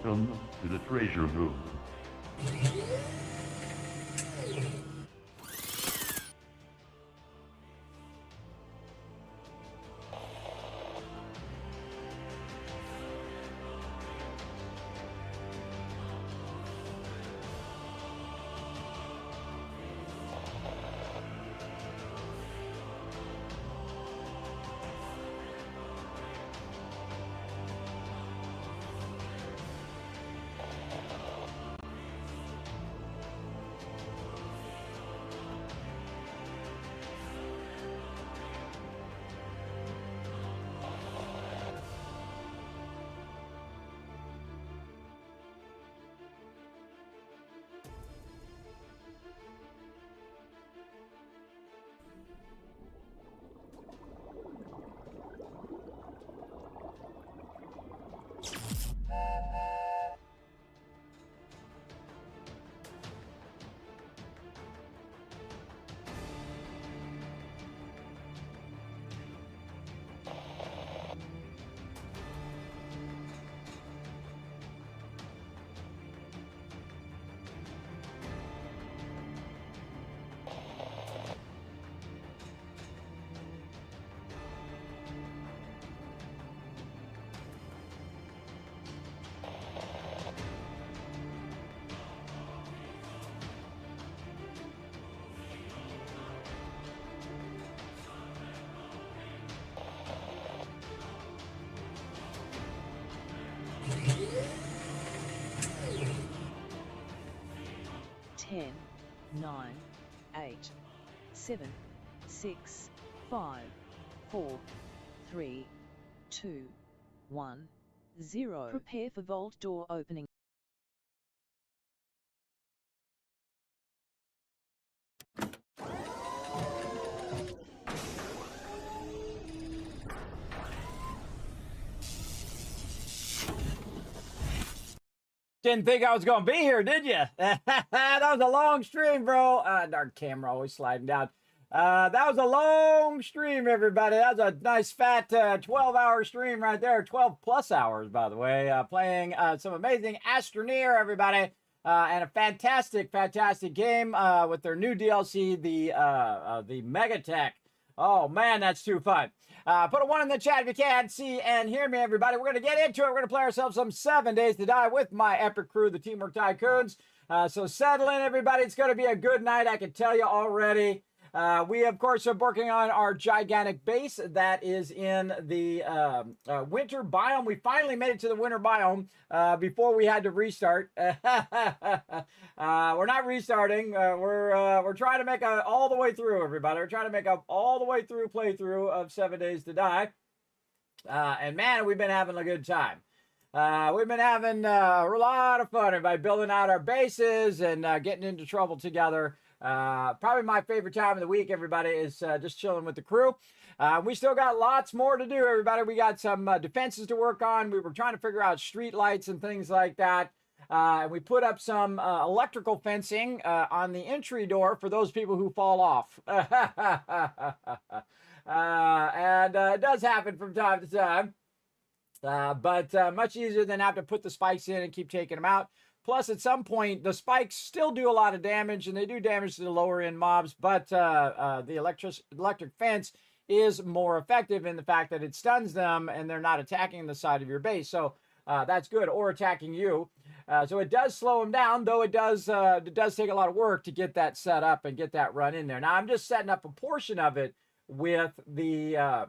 Welcome to the treasure room. Ten, 9, 8, 7, 6, 5, 4, 3, 2, 1, 0. Prepare for vault door opening. Didn't think I was going to be here, did you? That was a long stream, bro. Darn camera always sliding down. That was a long stream, everybody. That was a nice fat 12-hour stream right there. 12 plus hours, by the way. Playing some amazing Astroneer, everybody. And a fantastic, fantastic game with their new DLC, the Megatech. Oh, man, that's too fun. Put a 1 in the chat if you can see and hear me, everybody. We're going to get into it. We're going to play ourselves some 7 Days to Die with my epic crew, the Teamwork Tycoons. So settle in, everybody. It's going to be a good night, I can tell you already. We, of course, are working on our gigantic base that is in the winter biome. We finally made it to the winter biome before we had to restart. We're not restarting. We're trying to make it all the way through, everybody. We're trying to make up all the way through playthrough of 7 Days to Die. And, man, we've been having a good time. We've been having a lot of fun by building out our bases and getting into trouble together. Probably my favorite time of the week, everybody, is just chilling with the crew. We still got lots more to do, everybody. We got some defenses to work on. We were trying to figure out street lights and things like that. And we put up some electrical fencing on the entry door for those people who fall off. And it does happen from time to time. But much easier than have to put the spikes in and keep taking them out. Plus, at some point, the spikes still do a lot of damage, and they do damage to the lower-end mobs, but the electric fence is more effective in the fact that it stuns them, and they're not attacking the side of your base. So that's good, or attacking you. So it does slow them down, though it does take a lot of work to get that set up and get that run in there. Now, I'm just setting up a portion of it with the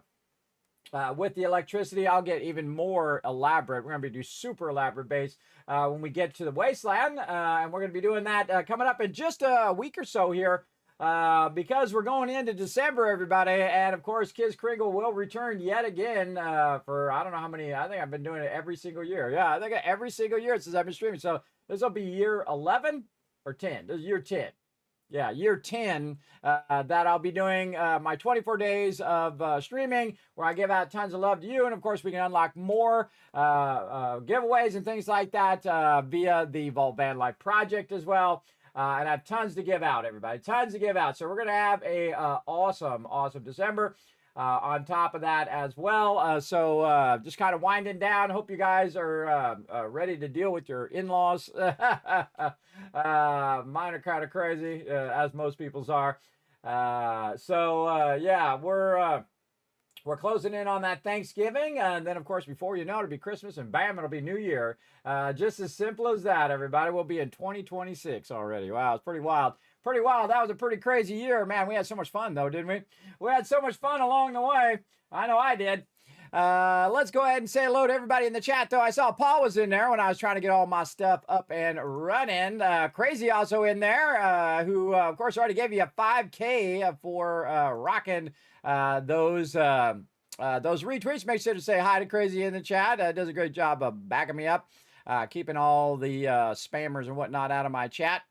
electricity. I'll get even more elaborate. We're going to do super elaborate base when we get to the wasteland, and we're going to be doing that coming up in just a week or so here because we're going into December, everybody, and of course Kiz Kringle will return yet again for I don't know how many. I think I've been doing it every single year. Yeah, I think every single year since I've been streaming. So this will be year 11 or 10. This is year 10. Yeah, year 10 that I'll be doing my 24 days of streaming where I give out tons of love to you. And, of course, we can unlock more giveaways and things like that via the Vault Van Life project as well. And I have tons to give out, everybody. Tons to give out. So we're going to have a awesome, awesome December. on top of that as well. So just kind of winding down. Hope you guys are ready to deal with your in-laws. Mine are kind of crazy, as most people's are. Yeah, we're closing in on that Thanksgiving, and then of course before you know it, it'll be Christmas, and bam, it'll be New Year. Just as simple as that, everybody. We'll be in 2026 already. Wow, it's pretty wild. Pretty wild. That was a pretty crazy year, man. We had so much fun though, didn't we? We had so much fun along the way. I know I did. Let's go ahead and say hello to everybody in the chat, though. I saw Paul was in there when I was trying to get all my stuff up and running. Crazy also in there, who, of course, already gave you a 5K for rocking those retweets. Make sure to say hi to Crazy in the chat. Does a great job of backing me up, keeping all the spammers and whatnot out of my chat.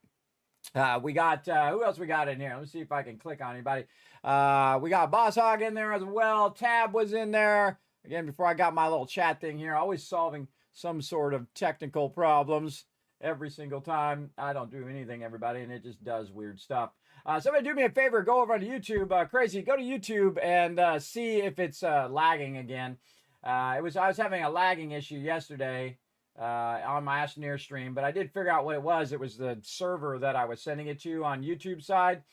We got, who else we got in here? Let's see if I can click on anybody. We got Boss Hog in there as well. Tab was in there. Again, before I got my little chat thing here, always solving some sort of technical problems every single time. I don't do anything, everybody, and it just does weird stuff. Somebody do me a favor, go over to YouTube. Crazy, go to YouTube and see if it's lagging again. I was having a lagging issue yesterday on my Astroneer stream, but I did figure out what it was. It was the server that I was sending it to on YouTube side.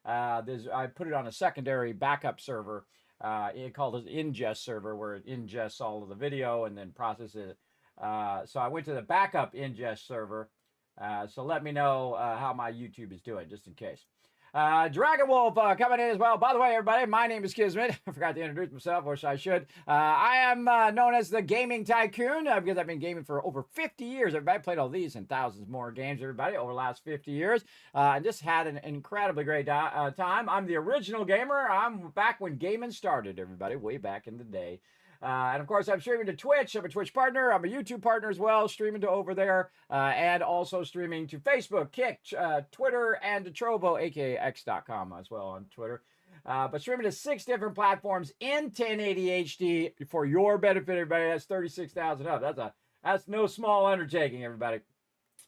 I put it on a secondary backup server. It called an ingest server, where it ingests all of the video and then processes it. So I went to the backup ingest server. So let me know how my YouTube is doing, just in case. Dragon Wolf coming in as well. By the way, everybody, my name is Kismet. I forgot to introduce myself, which I should. I am known as the Gaming Tycoon because I've been gaming for over 50 years. Everybody played all these and thousands more games, everybody, over the last 50 years. And just had an incredibly great time. I'm the original gamer. I'm back when gaming started, everybody, way back in the day. And of course, I'm streaming to Twitch. I'm a Twitch partner. I'm a YouTube partner as well, streaming to over there, and also streaming to Facebook, Kick, Twitter, and to Trovo, aka X.com as well on Twitter. But streaming to 6 different platforms in 1080 HD for your benefit, everybody. That's 36,000 up. That's no small undertaking, everybody.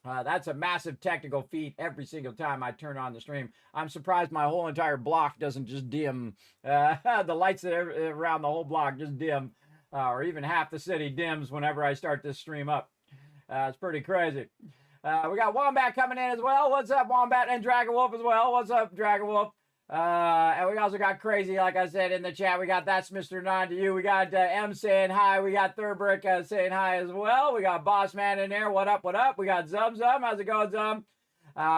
That's a massive technical feat every single time I turn on the stream. I'm surprised my whole entire block doesn't just dim. The lights that around the whole block just dim. Or even half the city dims whenever I start this stream up. It's pretty crazy. We got Wombat coming in as well. What's up, Wombat? And Dragon Wolf as well. What's up, Dragon Wolf? And we also got Crazy, like I said in the chat. We got That's Mr. 9 to you. We got M saying hi. We got Thurbrick saying hi as well. We got Boss Man in there. What up, what up? We got Zum Zum. How's it going, Zum?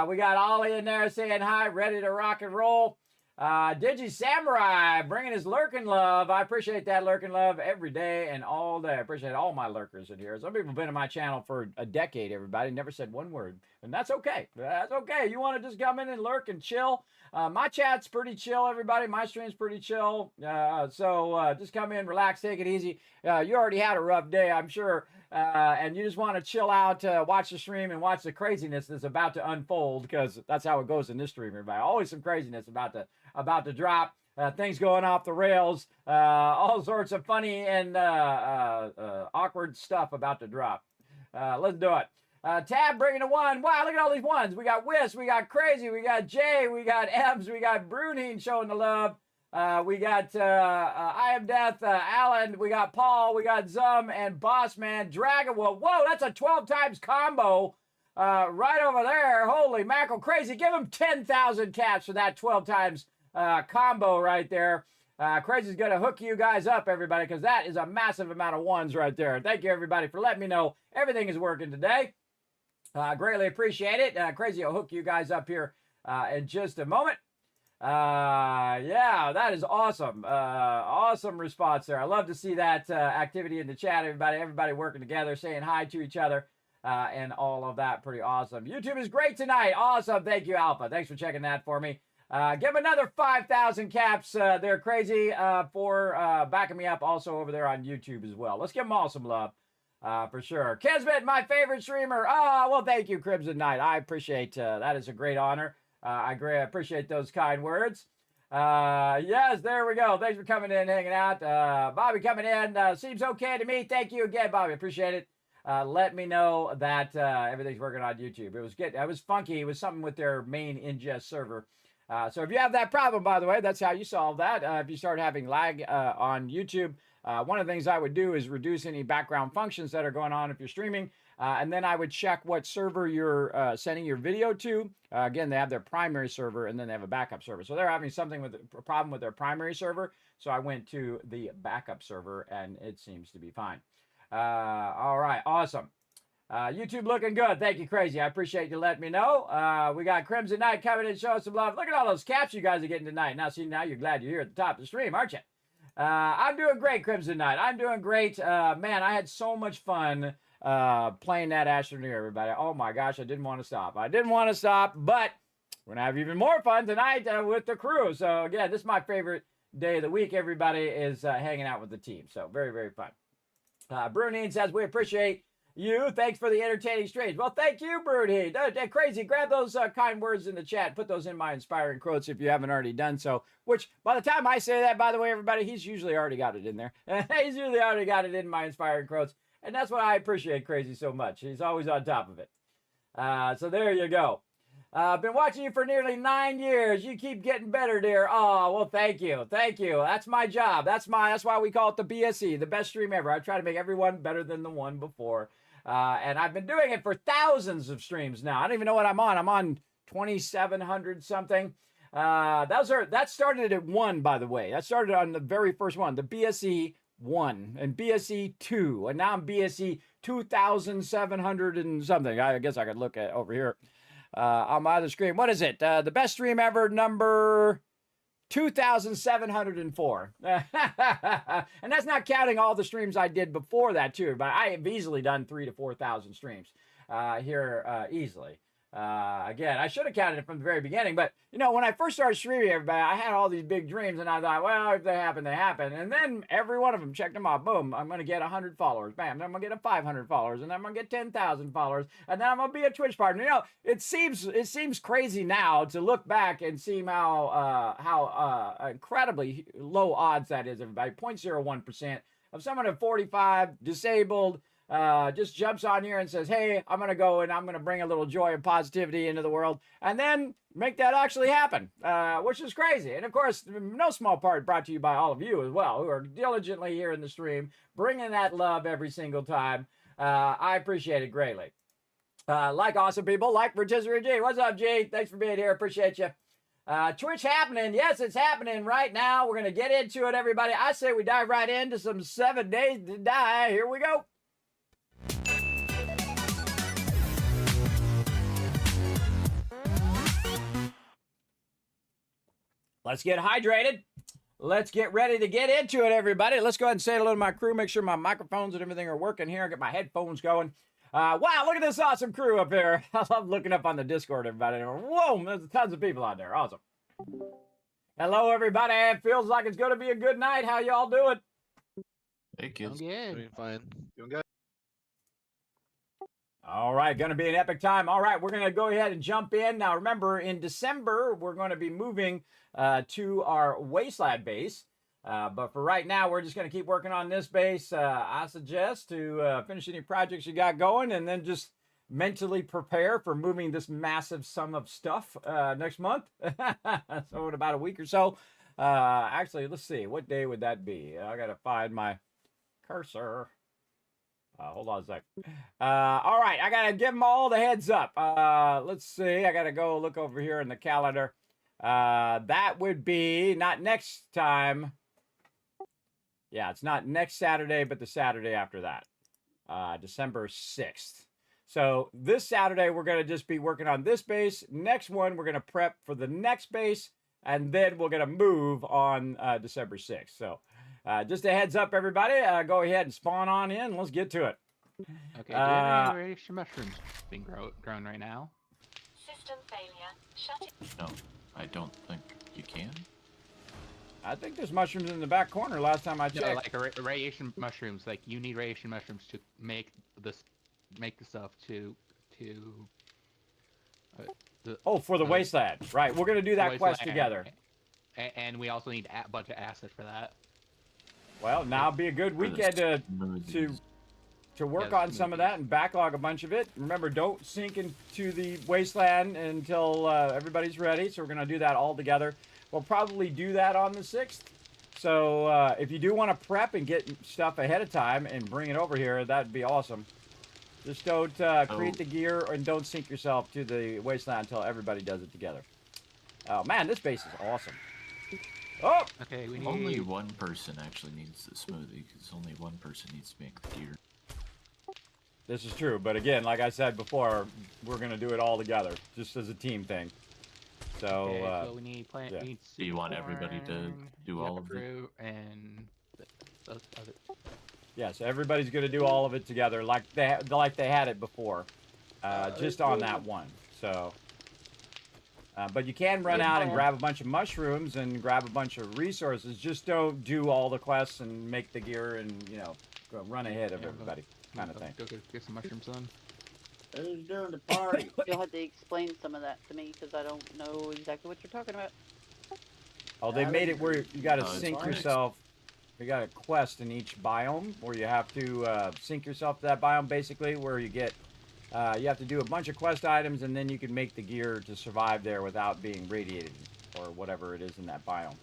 We got Ollie in there saying hi. Ready to rock and roll. Digi Samurai bringing his lurking love. I appreciate that lurking love every day and all day. I appreciate all my lurkers in here. Some people have been in my channel for a decade, everybody. Never said one word. And that's okay. That's okay. You want to just come in and lurk and chill. My chat's pretty chill, everybody. My stream's pretty chill. So just come in, relax, take it easy. You already had a rough day, I'm sure. And you just want to chill out, watch the stream and watch the craziness that's about to unfold, because that's how it goes in this stream, everybody. Always some craziness about to drop, things going off the rails, all sorts of funny and awkward stuff about to drop. Let's do it. Tab bringing a 1. Wow, look at all these ones. We got Whis, we got Crazy, we got Jay, we got Ebbs, we got Brunine showing the love. We got I Am Death, Alan, we got Paul, we got Zum, and Boss Man, Dragon Wolf. Whoa, that's a 12 times combo right over there. Holy mackerel, Crazy. Give him 10,000 caps for that 12 times combo right there. Crazy's going to hook you guys up, everybody, because that is a massive amount of ones right there. Thank you, everybody, for letting me know everything is working today. Greatly appreciate it. Crazy will hook you guys up here in just a moment. Yeah, that is awesome. Awesome response there. I love to see that activity in the chat. Everybody working together, saying hi to each other, and all of that. Pretty awesome. YouTube is great tonight. Awesome. Thank you, Alpha. Thanks for checking that for me. Give him another 5,000 caps. They're Crazy for backing me up also over there on YouTube as well. Let's give them all some love. For sure. Kismet, my favorite streamer. Oh, well, thank you, Crimson Knight. I appreciate that. Is a great honor. I appreciate those kind words. Yes, there we go. Thanks for coming in, hanging out. Bobby coming in. Seems okay to me. Thank you again, Bobby. Appreciate it. Let me know that everything's working on YouTube. It was good. It was funky. It was something with their main ingest server. So if you have that problem, by the way, that's how you solve that. If you start having lag on YouTube, one of the things I would do is reduce any background functions that are going on if you're streaming. And then I would check what server you're sending your video to. Again, they have their primary server and then they have a backup server. So they're having something with a problem with their primary server. So I went to the backup server and it seems to be fine. All right, awesome. YouTube looking good. Thank you, Crazy. I appreciate you letting me know. We got Crimson Knight coming in, showing some love. Look at all those caps you guys are getting tonight. Now, see, now you're glad you're here at the top of the stream, aren't you? I'm doing great, Crimson Knight. I'm doing great. Man, I had so much fun playing that Astroneer, everybody. Oh my gosh, I didn't want to stop. I didn't want to stop, but we're going to have even more fun tonight with the crew. So, again, this is my favorite day of the week. Everybody is hanging out with the team. So, very, very fun. Brunine says, we appreciate you. Thanks for the entertaining streams. Well, thank you, Broodheed. Crazy, grab those kind words in the chat. Put those in my inspiring quotes if you haven't already done so. Which, by the time I say that, by the way, everybody, he's usually already got it in there. He's usually already got it in my inspiring quotes. And that's what I appreciate Crazy so much. He's always on top of it. So there you go. Been watching you for nearly 9 years. You keep getting better, dear. Oh, well, thank you. Thank you. That's my job. That's why we call it the BSE, the best stream ever. I try to make everyone better than the one before. And I've been doing it for thousands of streams now. I don't even know what I'm on. I'm on 2,700 something. That started at 1, by the way. That started on the very first one, the BSE 1 and BSE 2. And now I'm BSE 2,700 and something. I guess I could look at over here on my other screen. What is it? The best stream ever, number 2,704. And that's not counting all the streams I did before that too, but I have easily done 3,000 to 4,000 streams here easily. Again, I should have counted it from the very beginning, but you know, when I first started streaming, everybody, I had all these big dreams and I thought, well, if they happen, they happen. And then every one of them, checked them off. Boom, I'm going to get 100 followers. Bam, then I'm going to get 500 followers, and then I'm going to get 10,000 followers, and then I'm going to be a Twitch partner. You know, it seems crazy now to look back and see how incredibly low odds that is, everybody. 0.01% of someone at 45, disabled, just jumps on here and says, hey, I'm going to go and I'm going to bring a little joy and positivity into the world and then make that actually happen, which is crazy. And of course, no small part brought to you by all of you as well, who are diligently here in the stream, bringing that love every single time. I appreciate it greatly. Like awesome people, like Rotisserie G. What's up, G? Thanks for being here. Appreciate you. Twitch happening. Yes, it's happening right now. We're going to get into it, everybody. I say we dive right into some 7 days to die. Here we go. Let's get hydrated. Let's get ready to get into it, everybody. Let's go ahead and say hello to my crew. Make sure my microphones and everything are working here. Get my headphones going. Wow, look at this awesome crew up here. I love looking up on the Discord, everybody. Whoa, there's tons of people out there. Awesome. Hello, everybody. It feels like it's going to be a good night. How y'all doing? Hey, kids. Doing fine. Doing good. All right, going to be an epic time. All right, we're going to go ahead and jump in. Now, remember, in December, we're going to be moving to our Wasteland base. But for right now, we're just going to keep working on this base. I suggest to finish any projects you got going and then just mentally prepare for moving this massive sum of stuff next month. So in about a week or so. Actually, let's see. What day would that be? I got to find my cursor. Hold on a sec. All right, I got to give them all the heads up. Let's see. I got to go look over here in the calendar. That would be not next time. Yeah, it's not next Saturday, but the Saturday after that, December 6th. So this Saturday, we're going to just be working on this base. Next one, we're going to prep for the next base, and then we're going to move on December 6th. So just a heads up, everybody. Go ahead and spawn on in. Let's get to it. Okay, do you have any radiation mushrooms being grown right now? System failure. Shut it. No, I don't think you can. I think there's mushrooms in the back corner last time I checked. No, like radiation mushrooms. Like you need radiation mushrooms to make the stuff to for the wasteland. Right, we're going to do that quest together. And we also need a bunch of acid for that. Well, now would be a good weekend to to work Yeah, on some of that and backlog a bunch of it. Remember, don't sink into the wasteland until everybody's ready. So we're going to do that all together. We'll probably do that on the 6th. So if you do want to prep and get stuff ahead of time and bring it over here, that'd be awesome. Just don't create the gear and don't sink yourself to the wasteland until everybody does it together. Oh, man, this base is awesome. Oh! Okay, we need... Only one person actually needs the smoothie, because only one person needs to make the gear. This is true, but again, like I said before, we're going to do it all together, just as a team thing. So, Okay, so we need plant. yeah. We need Do you want everybody to corn, do all of it? fruit, and those other. yeah, so everybody's going to do all of it together like they had it before, just on that one. So, but you can run out and grab a bunch of mushrooms and grab a bunch of resources. Just don't do all the quests and make the gear and, you know, go run ahead of everybody kind of thing. Go get some mushrooms on. Who's doing the party? You'll have to explain some of that to me because I don't know exactly what you're talking about. Oh, they made it where you got to it's sink fine. yourself. You got a quest in each biome where you have to sink yourself to that biome, basically, where you get, you have to do a bunch of quest items, and then you can make the gear to survive there without being radiated or whatever it is in that biome.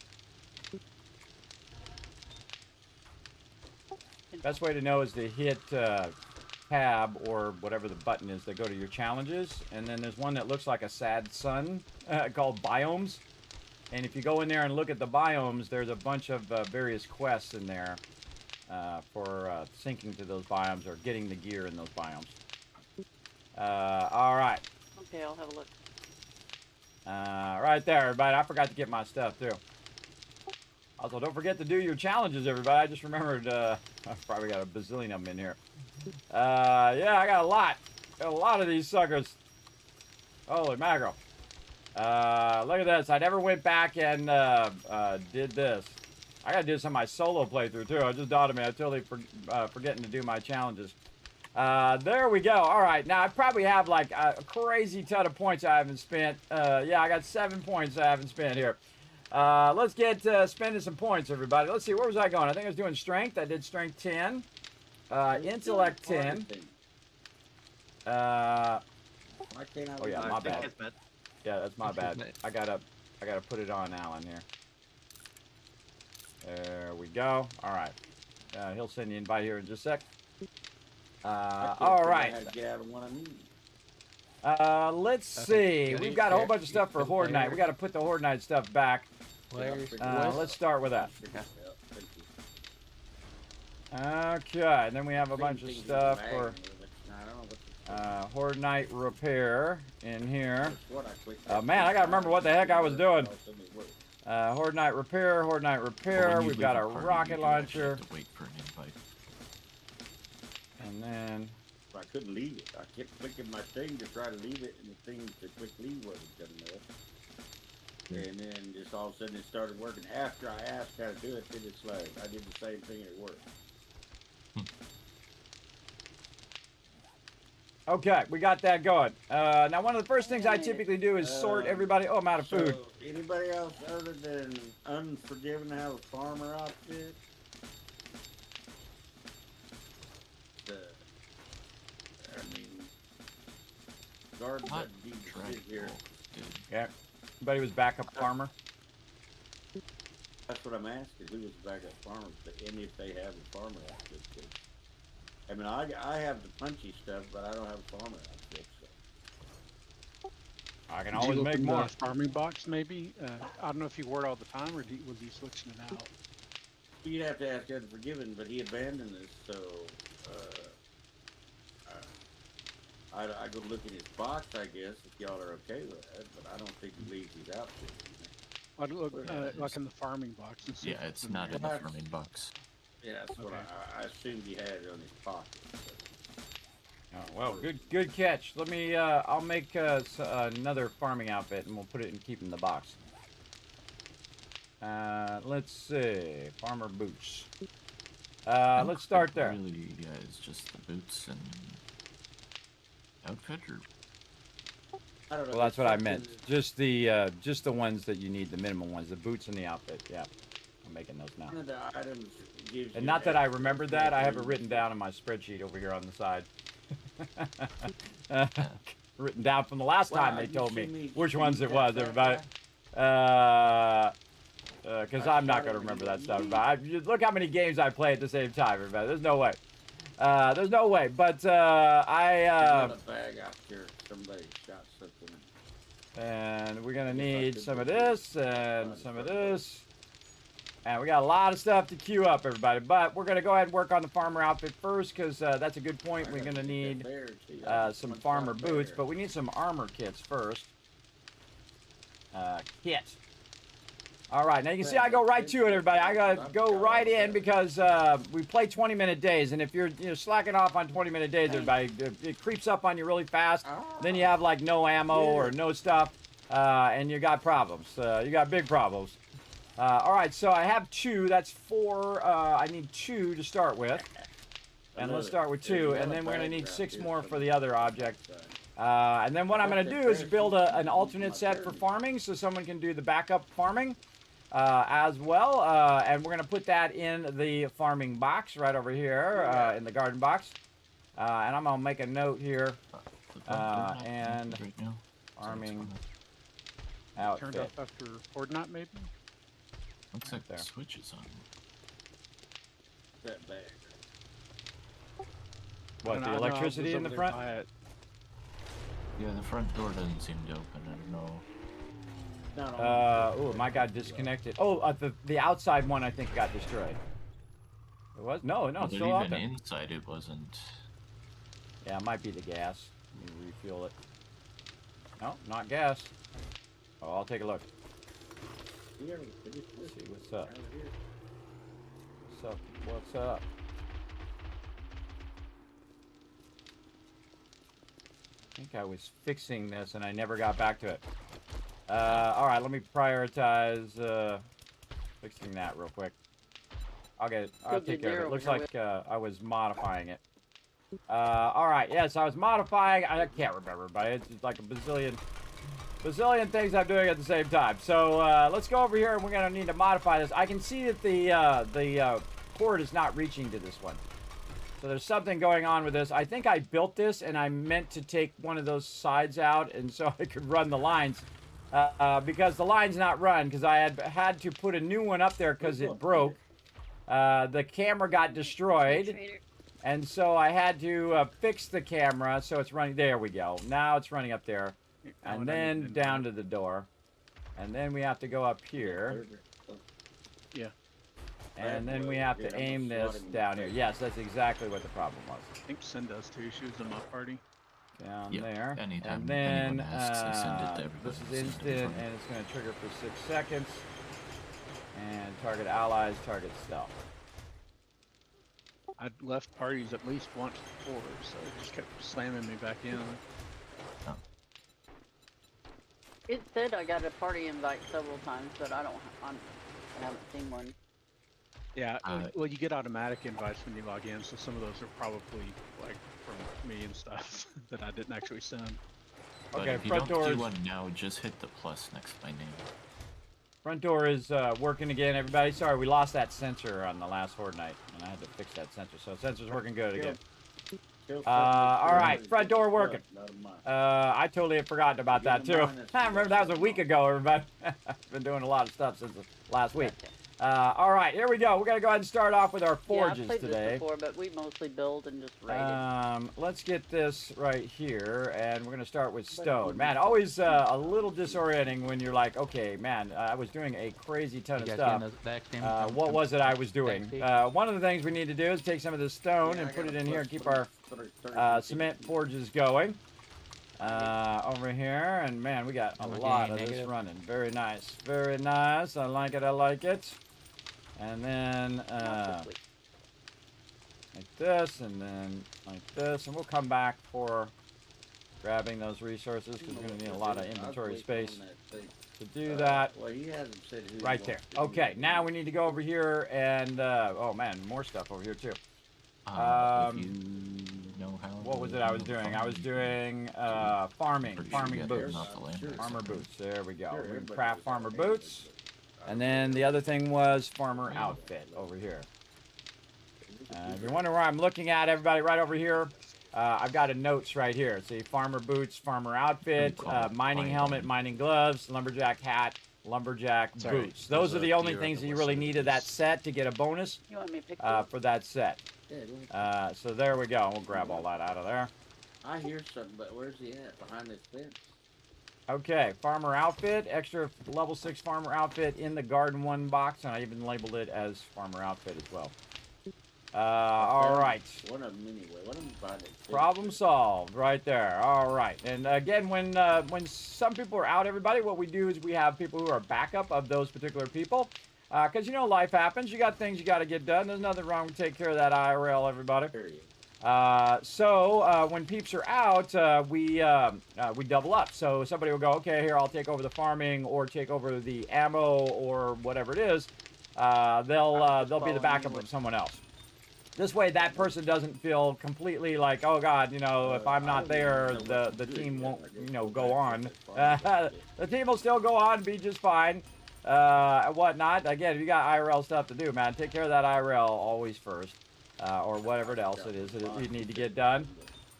Best way to know is to hit tab or whatever the button is that go to your challenges, and then there's one that looks like a sad sun called biomes. And if you go in there and look at the biomes, there's a bunch of various quests in there for syncing to those biomes or getting the gear in those biomes. All right. Okay, I'll have a look. Right there, everybody. I forgot to get my stuff, too. Also, don't forget to do your challenges, everybody. I just remembered I've probably got a bazillion of them in here. Yeah, I got a lot. Got a lot of these suckers. Holy mackerel. Look at this. I never went back and did this. I gotta do this on my solo playthrough too. I just thought of me. I totally forgetting to do my challenges. There we go. All right. Now I probably have like a crazy ton of points I haven't spent. Yeah, I got 7 points I haven't spent here. Let's get spending some points, everybody. Let's see. Where was I going? I think I was doing strength. I did strength 10. Intellect 10. Why can't I Oh yeah, my bad. Kismet. Yeah, that's my bad. Kismet. I gotta put it on Alan here. There we go. All right. He'll send you an invite here in just a sec. All right. Let's see. We've got a whole bunch of stuff for Horde Night. We got to put the Horde Night stuff back. Let's start with that. Okay, and then we have a bunch of stuff for Horde Night repair in here. Man, I gotta remember what the heck I was doing. Horde Night repair, Horde Night repair. When you We've got a leave party, rocket you do actually launcher, have to wait for an invite. and then I couldn't leave it. I kept clicking my thing to try to leave it, and the thing to quick leave wasn't coming up. And then just all of a sudden it started working. After I asked how to do it, then it's like I did the same thing and it worked. okay, we got that going. Now, one of the first things I typically do is sort everybody. Oh, I'm out of food. So, anybody else other than Unforgiven have a farmer outfit? Guard Hot that deep drag shit here. bolt, dude. Yeah, everybody was backup farmer. That's what I'm asking. Who was the backup farmer? And if they have a farmer outfit. Too. I mean, I have the punchy stuff, but I don't have a farmer outfit. So. I can Did you always look make in more. the farming box, maybe? I don't know if you word all the time, or was he switching it out? You'd have to ask Unforgiven, but he abandoned us, so I go look in his box, I guess, if y'all are okay with that, but I don't think he leaves his outfit. I'd look like in the farming box. And see Yeah, if it's in not there. in the farming box. Yeah, that's what I assumed he had it on his pocket. Oh, well, good catch. Let me. I'll make another farming outfit, and we'll put it and keep it in the box. Let's see, farmer boots. Let's start there. Really, guys, just the boots and outfit, or I don't know. Well, that's what I meant. Just the ones that you need, the minimum ones, the boots and the outfit. Yeah, I'm making those now. One of the items gives And you not that I extra remembered that, I have it food. written down on my spreadsheet over here on the side. Written down from the last time Wow, they you told see me me which ones shoot it that was, fat everybody. guy? Because I I'm not shot going to him remember and that stuff. he- But look how many games I play at the same time, everybody. There's no way. There's no way. But I got a bag out there. Somebody shot something. and we're going to If I need could some of believe this it. and Right, some of right. this. And we got a lot of stuff to queue up, everybody. But we're going to go ahead and work on the farmer outfit first because that's a good point. I We're gotta going to get that need bear to you. I just some want farmer that boots, bear. but we need some armor kits first. Kit. All right, now you can see I go right to it, everybody. I gotta go right in because we play 20-minute days, and if you're slacking off on 20-minute days, everybody, it creeps up on you really fast. Then you have like no ammo or no stuff, and you got problems. You got big problems. All right, so I have 2. That's 4. I need 2 to start with, and let's start with 2, and then we're gonna need 6 more for the other object. And then what I'm going to do is build an alternate set for farming so someone can do the backup farming as well. And we're going to put that in the farming box right over here in the garden box. And I'm going to make a note here. And right now. farming Turned outfit. up after Ordnat, maybe? Looks like there. the switch is on. That bag. What, I the know, I electricity was in the over there front? by it. Yeah, the front door doesn't seem to open. I don't know. Oh, mine got disconnected. Oh, the outside one I think got destroyed. It was? No, But it's still out even there. inside, it wasn't. Yeah, it might be the gas. Let me refuel it. No, not gas. Oh, I'll take a look. Let's see what's up. What's up? What's up? I think I was fixing this and I never got back to it. All right, let me prioritize fixing that real quick. I'll get it. I'll Good take care of deal, it. Looks over like I was modifying it. All right, yes, I was modifying. I can't remember, but it's like a bazillion things I'm doing at the same time. So let's go over here and we're gonna need to modify this. I can see that the cord is not reaching to this one. So there's something going on with this. I think I built this and I meant to take one of those sides out and so I could run the lines because the line's not run because I had to put a new one up there because it broke. The camera got destroyed and so I had to fix the camera so it's running. There we go. Now it's running up there and then down to the door. And then we have to go up here. Yeah. And then we have to aim this down here. Yes, that's exactly what the problem was. I think Sin does too. She was in my party. Down Yep, there. anytime And then anyone asks, I send it to everybody. this is Send it instant, from- and it's going to trigger for 6 seconds. And target allies, target stealth. I'd left parties at least once before, so it just kept slamming me back in. It said I got a party invite several times, but I haven't seen one. Yeah, Uh, well, you get automatic invites when you log in, so some of those are probably like from me and stuff that I didn't actually send. But Okay, if you front don't doors. do one now, just hit the plus next to my name. Front door is working again, everybody. Sorry, we lost that sensor on the last Horde night, and I had to fix that sensor. So sensor's working good again. All right, front door working. I totally had forgotten about that too. I remember that was a week ago, everybody. I've been doing a lot of stuff since last week. All right, here we go. We're gonna go ahead and start off with our forges yeah, I played today. this before, but we mostly build and just raid it. Let's get this right here, and we're gonna start with stone. Man, always a little disorienting when you're like, okay, man, I was doing a crazy ton of You guys stuff. getting those back, Tim? What was it I was doing? Back One of the things we need to do is take some of this stone and put it in here and keep our cement forges going. Over here, and man, we got a Okay, lot of this negative. running. Very nice, very nice. I like it. I like it. And then like this, and then like this, and we'll come back for grabbing those resources because we're gonna need a lot of inventory space to do that. Well, he hasn't said who he Right there. wants to Okay, do. now we need to go over here and oh man, more stuff over here too. If you know how. What was it I was doing? I was doing farming boots. Farmer boots. There we go. We can craft farmer boots. And then the other thing was farmer outfit over here. If you're wondering where I'm looking at, everybody, right over here, I've got a notes right here. See, farmer boots, farmer outfit, mining helmet, mining gloves, lumberjack hat, lumberjack Sorry, boots. Those are there's the a only deer on things the that you west really side of needed that set to get a bonus You want me to pick these? for that set. Yeah, look. So there we go. We'll grab all that out of there. I hear something, but where's he at? Behind this fence? Okay, farmer outfit, extra level 6 farmer outfit in the garden 1 box, and I even labeled it as farmer outfit as well. All right. One of them anyway. One of them behind this fence. Problem solved right there. All right. And again, when some people are out, everybody, what we do is we have people who are backup of those particular people. Because, you know, life happens. You got things you got to get done. There's nothing wrong with taking care of that IRL, everybody. Period. So when peeps are out, we double up. So somebody will go, okay, here, I'll take over the farming or take over the ammo or whatever it is. They'll be the backup of someone else. This way, that person doesn't feel completely like, oh God, you know, if I'm not there, the team won't, you know, go on. The team will still go on, be just fine, and whatnot. Again, if you got IRL stuff to do, man, take care of that IRL always first, or whatever else it is that you need to get done.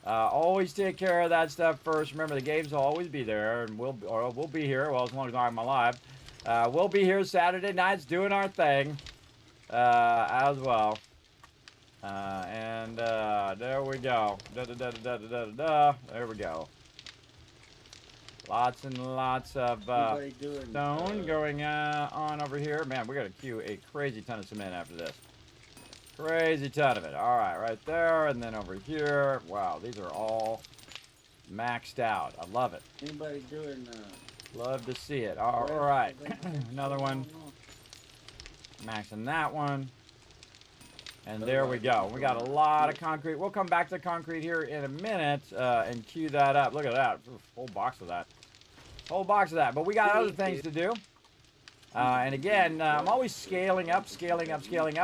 Always take care of that stuff first. Remember, the games will always be there, and we'll be here. Well, as long as I'm alive, we'll be here Saturday nights doing our thing as well. There we go. There we go. Lots and lots of stone going on over here. Man, we got to queue a crazy ton of cement after this. Crazy ton of it. All right, right there, and then over here. Wow, these are all maxed out. I love it. Anybody doing? Love to see it. All right, another one. Maxing that one. And there we go. We got a lot of concrete. We'll come back to concrete here in a minute and queue that up. Look at that. Whole box of that. Whole box of that. But we got other things to do. And again, I'm always scaling up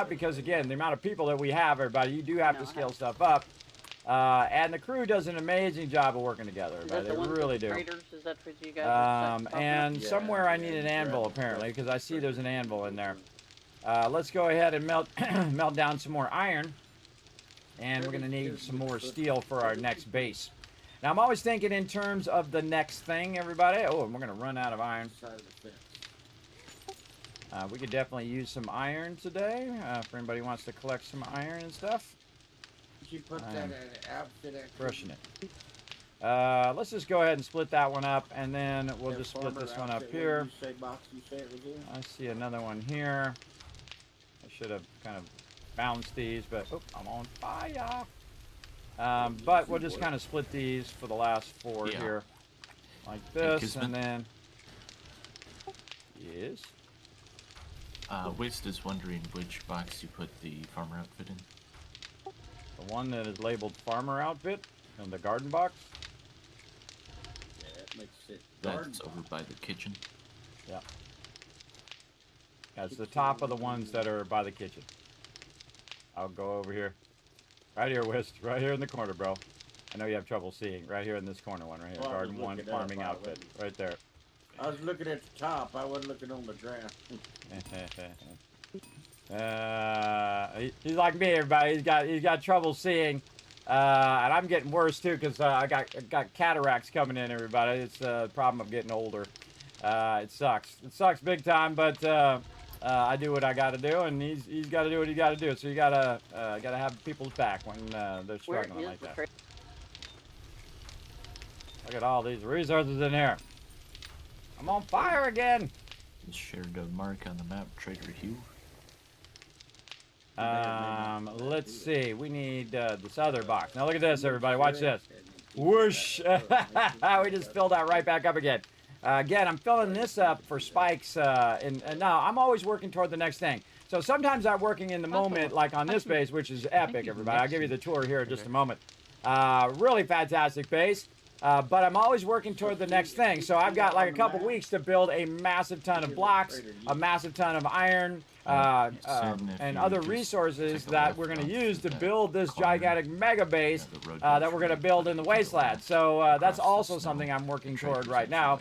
because, again, the amount of people that we have, everybody, you do have to scale stuff up. And the crew does an amazing job of working together. Everybody. They really do. Is that what you guys And somewhere I need an anvil, apparently, because I see there's an anvil in there. Let's go ahead and melt down some more iron, and we're going to need some more steel for our next base. Now, I'm always thinking in terms of the next thing, everybody. Oh, and we're going to run out of iron. We could definitely use some iron today, for anybody who wants to collect some iron and stuff. You put that outfit crushing it. Let's just go ahead and split that one up, and then we'll just split this one up here. I see another one here. I should have kind of balanced these, but oh, I'm on fire. But we'll just kind of split these for the last 4 here, like this, and then yes. Waste is wondering which box you put the farmer outfit in. The one that is labeled farmer outfit in the garden box. Yeah, that makes it. That's over by the kitchen. Yeah. That's the top of the ones that are by the kitchen. I'll go over here. Right here, Wist. Right here in the corner, bro. I know you have trouble seeing. Right here in this corner one right here. Well, Garden 1 farming outfit. Right there. I was looking at the top. I wasn't looking on the ground. He's like me, everybody. He's got trouble seeing. And I'm getting worse too because I got cataracts coming in, everybody. It's a problem of getting older. It sucks. It sucks big time, but I do what I got to do, and he's got to do what he got to do. So you gotta have people's back when they're struggling like that. Look at all these resources in here. I'm on fire again. Shared a mark on the map, Trader Hugh. Let's see. We need this other box. Now look at this, everybody. Watch this. Whoosh! We just filled that right back up again. Again, I'm filling this up for spikes, and now I'm always working toward the next thing. So sometimes I'm working in the moment, like on this base, which is epic, everybody. I'll give you the tour here in just a moment. Really fantastic base. But I'm always working toward the next thing. So I've got like a couple weeks to build a massive ton of blocks, a massive ton of iron, and other resources that we're going to use to build this gigantic mega base that we're going to build in the wasteland. So that's also something I'm working toward right now.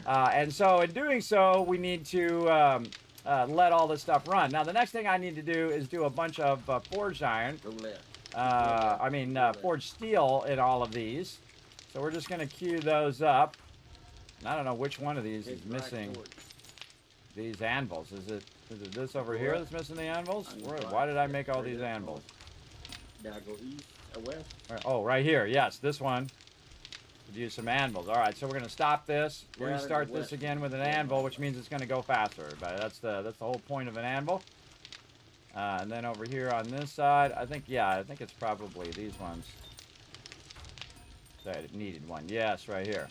And so in doing so, we need to let all this stuff run. Now, the next thing I need to do is do a bunch of forged iron. Go left. Forged steel in all of these. So we're just going to queue those up. And I don't know which one of these is missing these anvils. Is it this over here that's missing the anvils? Why did I make all these anvils? Did I go east or west? Oh, right here. Yes, this one. Could use some anvils. All right, so we're going to stop this, restart this again with an anvil, which means it's going to go faster. Everybody. That's the whole point of an anvil. And then over here on this side, I think it's probably these ones. Sorry, it needed one. Yes, right here.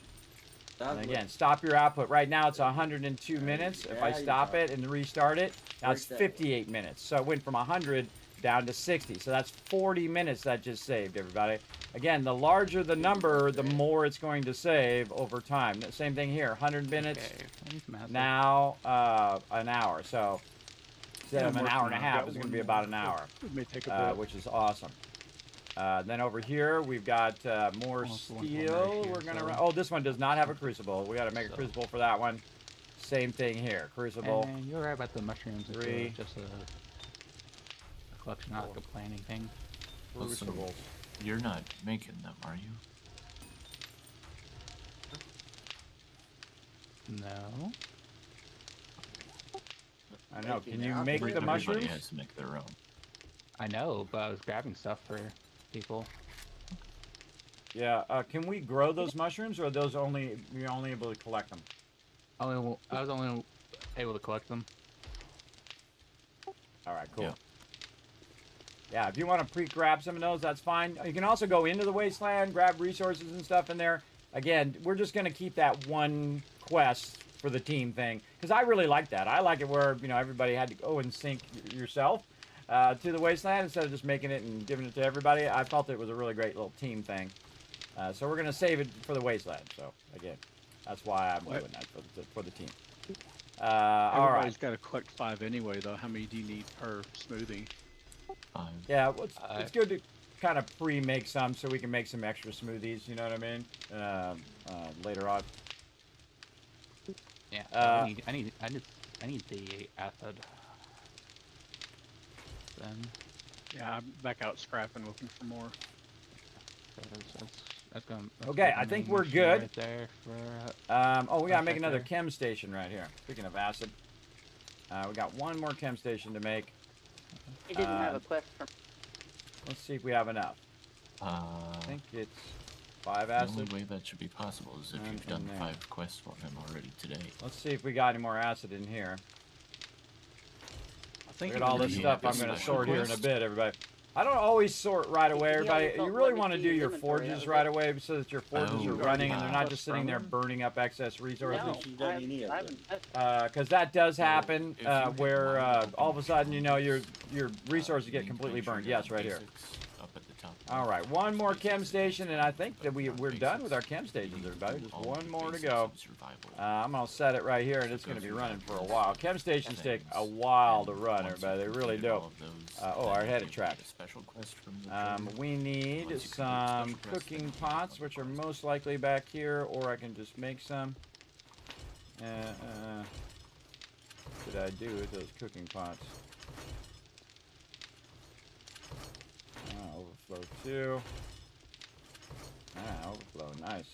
And again, stop your output. Right now it's 102 minutes. If I stop it and restart it, now it's 58 minutes. So it went from 100 down to 60. So that's 40 minutes that just saved, everybody. Again, the larger the number, the more it's going to save over time. Same thing here, 100 minutes, now an hour. So instead of an hour and a half, it's going to be about an hour, which is awesome. Then over here, we've got more steel. We're going to run. Oh, this one does not have a crucible. We got to make a crucible for that one. Same thing here, crucible. And you're right about the mushrooms. Three. It's just a collection, not like a planning thing. Crucibles. You're not making them, are you? No. I know. Can you make the Everybody mushrooms? has to make their own. I know, but I was grabbing stuff for people. Yeah. Can we grow those mushrooms, or are those you're only able to collect them? I was only able to collect them. All right. Cool. Yeah. Yeah, if you want to pre-grab some of those, that's fine. You can also go into the wasteland, grab resources and stuff in there. Again, we're just going to keep that one quest for the team thing, because I really like that. I like it where, everybody had to go and sync yourself to the wasteland instead of just making it and giving it to everybody. I felt it was a really great little team thing. So we're going to save it for the wasteland. So, again, that's why I'm doing that for the team. All right. Everybody's got to collect 5 anyway, though. How many do you need per smoothie? 5. Yeah, it's good to kind of pre-make some so we can make some extra smoothies, you know what I mean? Later on. Yeah. I need the acid. Then. Yeah, I'm back out scrapping, looking for more. That's Okay, I think we're good. Right there we gotta make another chem station right here. Speaking of acid, we got one more chem station to make. He didn't have a quest for. Let's see if we have enough. I think it's 5 acid. The only way that should be possible is if you've done 5 quests for him already today. Let's see if we got any more acid in here. I think Look at all this stuff I'm going to sort here in a bit, everybody. I don't always sort right away, everybody. You really want to do your forges right away so that your forges are running and they're not just sitting there burning up excess resources. Because that does happen where all of a sudden, your resources get completely burned. Yes, right here. All right, one more chem station, and I think that we're done with our chem stations, everybody. Just one more to go. I'm going to set it right here, and it's going to be running for a while. Chem stations take a while to run, everybody. They really do. Our headed tracks. We need some cooking pots, which are most likely back here, or I can just make some. What did I do with those cooking pots? Overflow 2. Overflow, nice.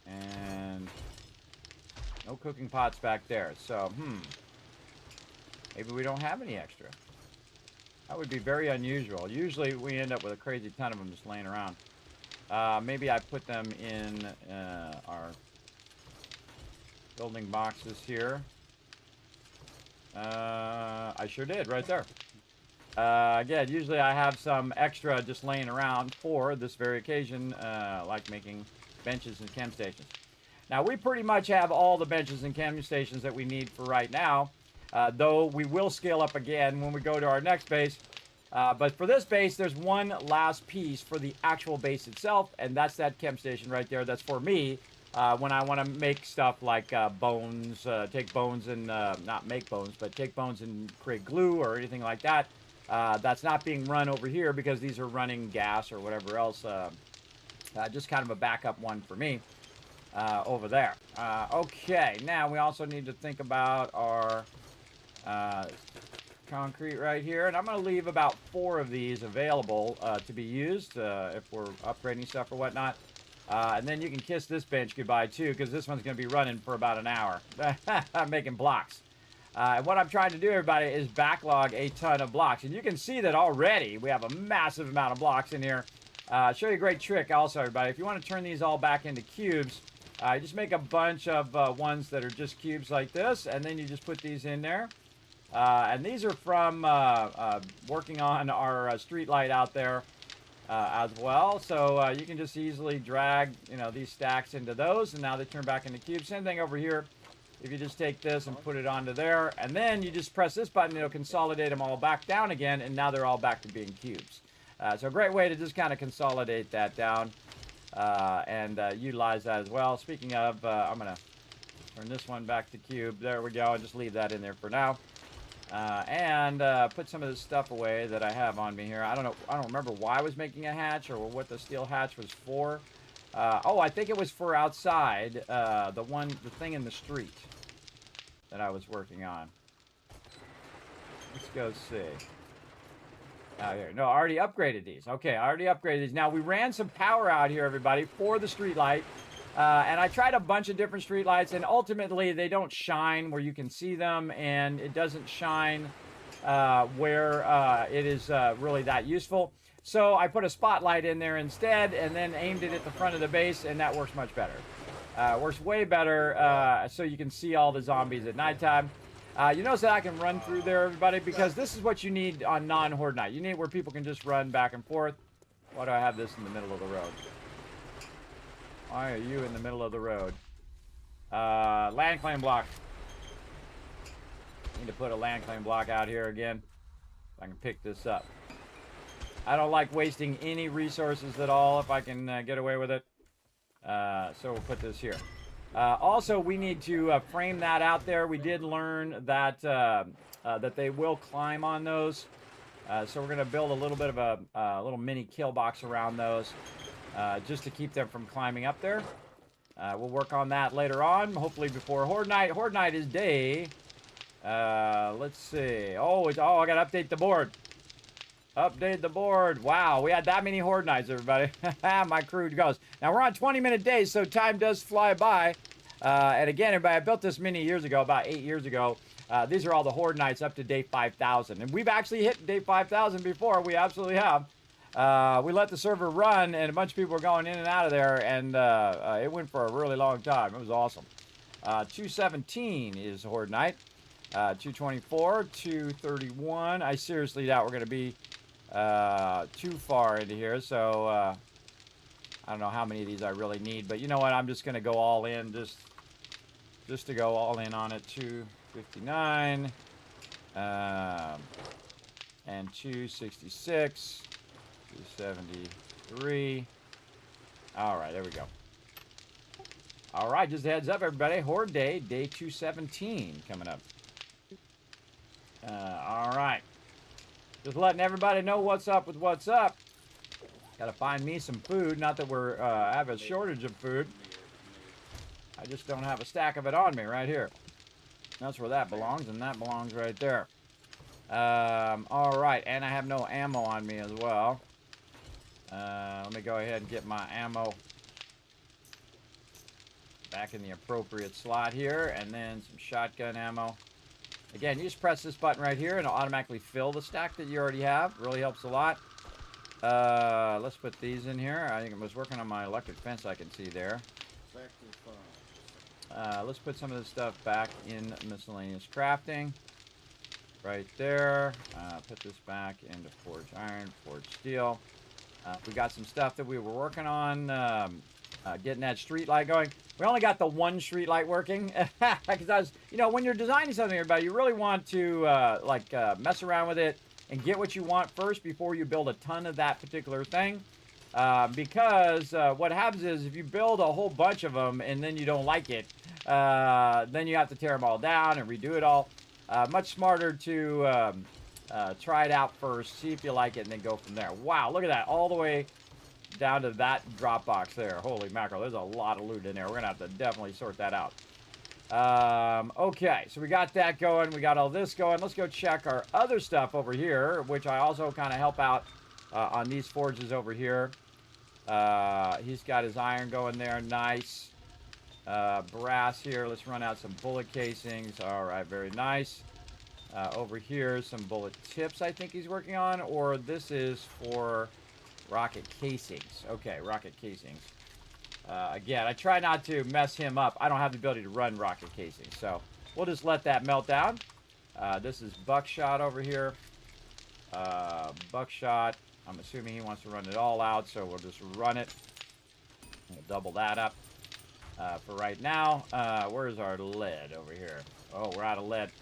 And no cooking pots back there. So, maybe we don't have any extra. That would be very unusual. Usually we end up with a crazy ton of them just laying around. Maybe I put them in our building boxes here. I sure did, right there. Again, usually I have some extra just laying around for this very occasion, like making benches and chem stations. Now, we pretty much have all the benches and chem stations that we need for right now, though we will scale up again when we go to our next base. But for this base, there's one last piece for the actual base itself, and that's that chem station right there. That's for me when I want to make stuff like bones, take bones and, not make bones, but take bones and create glue or anything like that. That's not being run over here because these are running gas or whatever else. Just kind of a backup one for me. over there. Okay, now we also need to think about our concrete right here. And I'm going to leave about 4 of these available to be used if we're upgrading stuff or whatnot. And then you can kiss this bench goodbye too, because this one's going to be running for about an hour. I'm making blocks. And what I'm trying to do, everybody, is backlog a ton of blocks. And you can see that already we have a massive amount of blocks in here. Show you a great trick also, everybody. If you want to turn these all back into cubes, you just make a bunch of ones that are just cubes like this, and then you just put these in there. And these are from working on our street light out there as well. So you can just easily drag, you know, these stacks into those, and now they turn back into cubes. Same thing over here. If you just take this and put it onto there, and then you just press this button, it'll consolidate them all back down again, and now they're all back to being cubes. So a great way to just kind of consolidate that down and utilize that as well. Speaking of, I'm going to turn this one back to cube. There we go. I'll just leave that in there for now. And put some of this stuff away that I have on me here. I don't remember why I was making a hatch or what the steel hatch was for. Oh, I think it was for outside, the thing in the street that I was working on. Let's go see. Out here. No, I already upgraded these. Okay, I already upgraded these. Now, we ran some power out here, everybody, for the street light. And I tried a bunch of different street lights, and ultimately they don't shine where you can see them, and it doesn't shine where it is really that useful. So I put a spotlight in there instead, and then aimed it at the front of the base, and that works much better. Works way better, so you can see all the zombies at nighttime. You notice that I can run through there, everybody, because this is what you need on non-horde night. You need where people can just run back and forth. Why do I have this in the middle of the road? Why are you in the middle of the road? Land claim block. Need to put a land claim block out here again. If I can pick this up. I don't like wasting any resources at all if I can get away with it. So we'll put this here. Also, we need to frame that out there. We did learn that that they will climb on those. So we're going to build a little bit of a little mini kill box around those. Just to keep them from climbing up there. We'll work on that later on, hopefully before Horde Night. Horde Night is day. Let's see. Oh, I got to update the board. Update the board. Wow, we had that many Horde Nights, everybody. My crew goes. Now, we're on 20-minute days, so time does fly by. And again, everybody, I built this many years ago, about 8 years ago. These are all the Horde Nights up to day 5,000. And we've actually hit day 5,000 before. We absolutely have. We let the server run, and a bunch of people were going in and out of there, and it went for a really long time. It was awesome. 217 is Horde Night. 224, 231. I seriously doubt we're going to be too far into here, so I don't know how many of these I really need, but you know what? I'm just going to go all in, just to go all in on it. 259 and 266. 273. All right, there we go. All right, just a heads up, everybody. Horde Day, day 217 coming up. All right. Just letting everybody know what's up with what's up. Got to find me some food. Not that we're have a shortage of food. I just don't have a stack of it on me right here. That's where that belongs, and that belongs right there. All right, and I have no ammo on me as well. Let me go ahead and get my ammo back in the appropriate slot here, and then some shotgun ammo. Again, you just press this button right here, and it'll automatically fill the stack that you already have. Really helps a lot. Let's put these in here. I think I was working on my electric fence I can see there. Let's put some of this stuff back in miscellaneous crafting. Right there. Put this back into forged iron, forged steel. We got some stuff that we were working on, getting that street light going. We only got the one street light working because I was, you know, when you're designing something, everybody, you really want to mess around with it and get what you want first before you build a ton of that particular thing. Because what happens is if you build a whole bunch of them and then you don't like it, then you have to tear them all down and redo it all. Much smarter to try it out first, see if you like it, and then go from there. Wow, look at that, all the way down to that drop box there. Holy mackerel, there's a lot of loot in there. We're gonna have to definitely sort that out. Okay, so we got that going. We got all this going. Let's go check our other stuff over here, which I also kind of help out on these forges over here. He's got his iron going there. Nice. Brass here. Let's run out some bullet casings. All right, very nice. Over here, some bullet tips I think he's working on, or this is for rocket casings. Okay, rocket casings. Again, I try not to mess him up. I don't have the ability to run rocket casings, so we'll just let that melt down. This is buckshot over here. Buckshot. I'm assuming he wants to run it all out, so we'll just run it. We'll double that up for right now. Where's our lead over here? Oh, we're out of lead.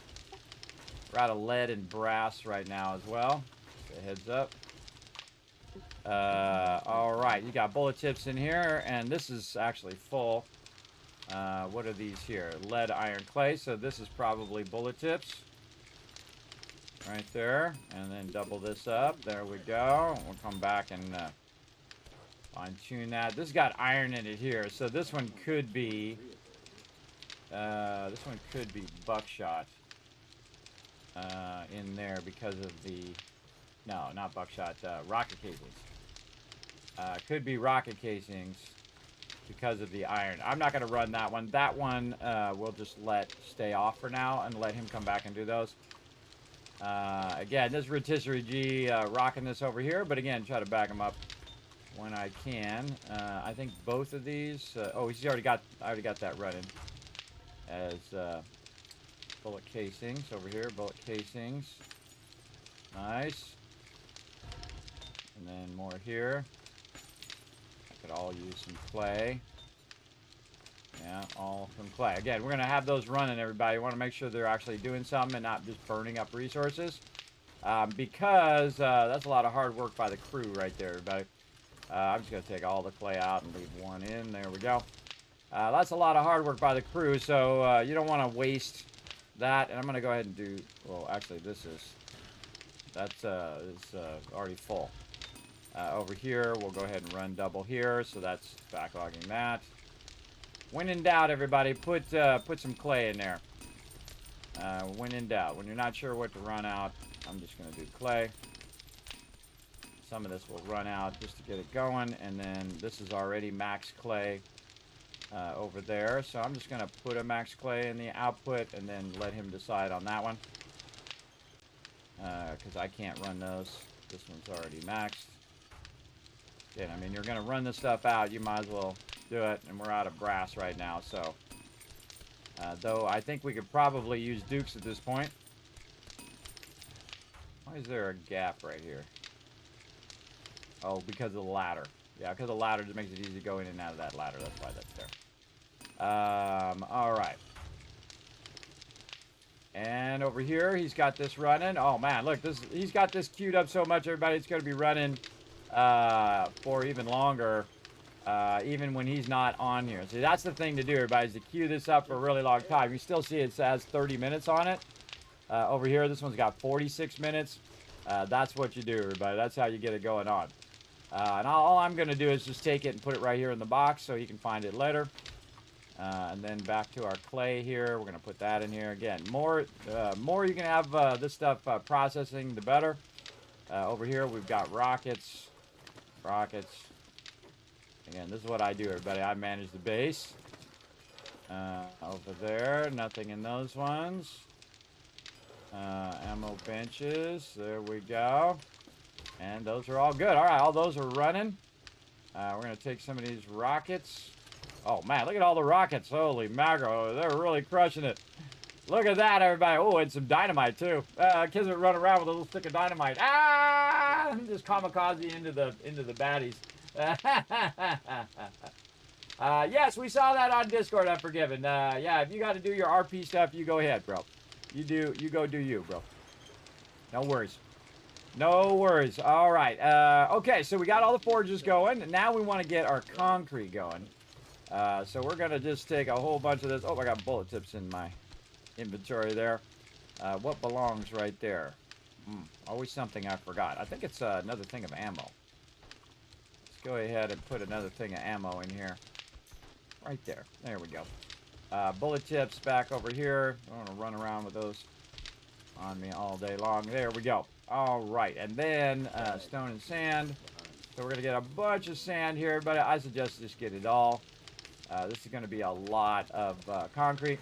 We're out of lead and brass right now as well. So heads up. All right, you got bullet tips in here, and this is actually full. What are these here? Lead, iron, clay. So this is probably bullet tips. Right there, and then double this up. There we go. We'll come back and fine-tune that. This got iron in it here, so this one could be buckshot in there because of the not buckshot, rocket casings. Could be rocket casings because of the iron. I'm not going to run that one. That one we'll just let stay off for now and let him come back and do those. Again, this is Rotisserie G rocking this over here, but again, try to back him up when I can. I think both of these. Oh, I already got that running as bullet casings over here. Bullet casings, nice. And then more here. I could all use some clay. Yeah, all from clay. Again, we're going to have those running, everybody. We want to make sure they're actually doing something and not just burning up resources. Because that's a lot of hard work by the crew right there, everybody. I'm just going to take all the clay out and leave one in. There we go. That's a lot of hard work by the crew, so you don't want to waste that. And I'm going to go ahead and do... Well, actually, that's already full. Over here, we'll go ahead and run double here, so that's backlogging that. When in doubt, everybody, put some clay in there. When in doubt. When you're not sure what to run out, I'm just going to do clay. Some of this will run out just to get it going, and then this is already max clay over there. So I'm just going to put a max clay in the output and then let him decide on that one. Because I can't run those. This one's already maxed. Again, I mean, you're going to run this stuff out, you might as well do it, and we're out of brass right now, so though I think we could probably use dukes at this point. Why is there a gap right here? Oh, because of the ladder. Yeah, because the ladder just makes it easy to go in and out of that ladder. That's why that's there. All right. And over here, he's got this running. Oh man, look, he's got this queued up so much, everybody. It's going to be running for even longer. Even when he's not on here. See, that's the thing to do, everybody, is to queue this up for a really long time. You still see it has 30 minutes on it. Over here, this one's got 46 minutes. That's what you do, everybody. That's how you get it going on. And all I'm going to do is just take it and put it right here in the box so he can find it later. And then back to our clay here. We're going to put that in here. Again, more you can have this stuff processing, the better. Over here, we've got rockets. Rockets. Again, this is what I do, everybody. I manage the base. Over there, nothing in those ones. Ammo benches. There we go. And those are all good. All right, all those are running. We're going to take some of these rockets. Oh, man, look at all the rockets. Holy mackerel. They're really crushing it. Look at that, everybody. Oh, and some dynamite, too. Kids are running around with a little stick of dynamite. Ah! Just kamikaze into the baddies. Yes, we saw that on Discord, Unforgiven. Yeah, if you got to do your RP stuff, you go ahead, bro. You go do you, bro. No worries. No worries. All right. Okay, so we got all the forges going. And now we want to get our concrete going. So we're going to just take a whole bunch of this. Oh, I got bullet tips in my inventory there. What belongs right there? Always something I forgot. I think it's another thing of ammo. go ahead and put another thing of ammo in here. Right there. There we go. Bullet tips back over here. I don't want to run around with those on me all day long. There we go. All right. And then stone and sand. So we're going to get a bunch of sand here, but I suggest just get it all. This is going to be a lot of concrete.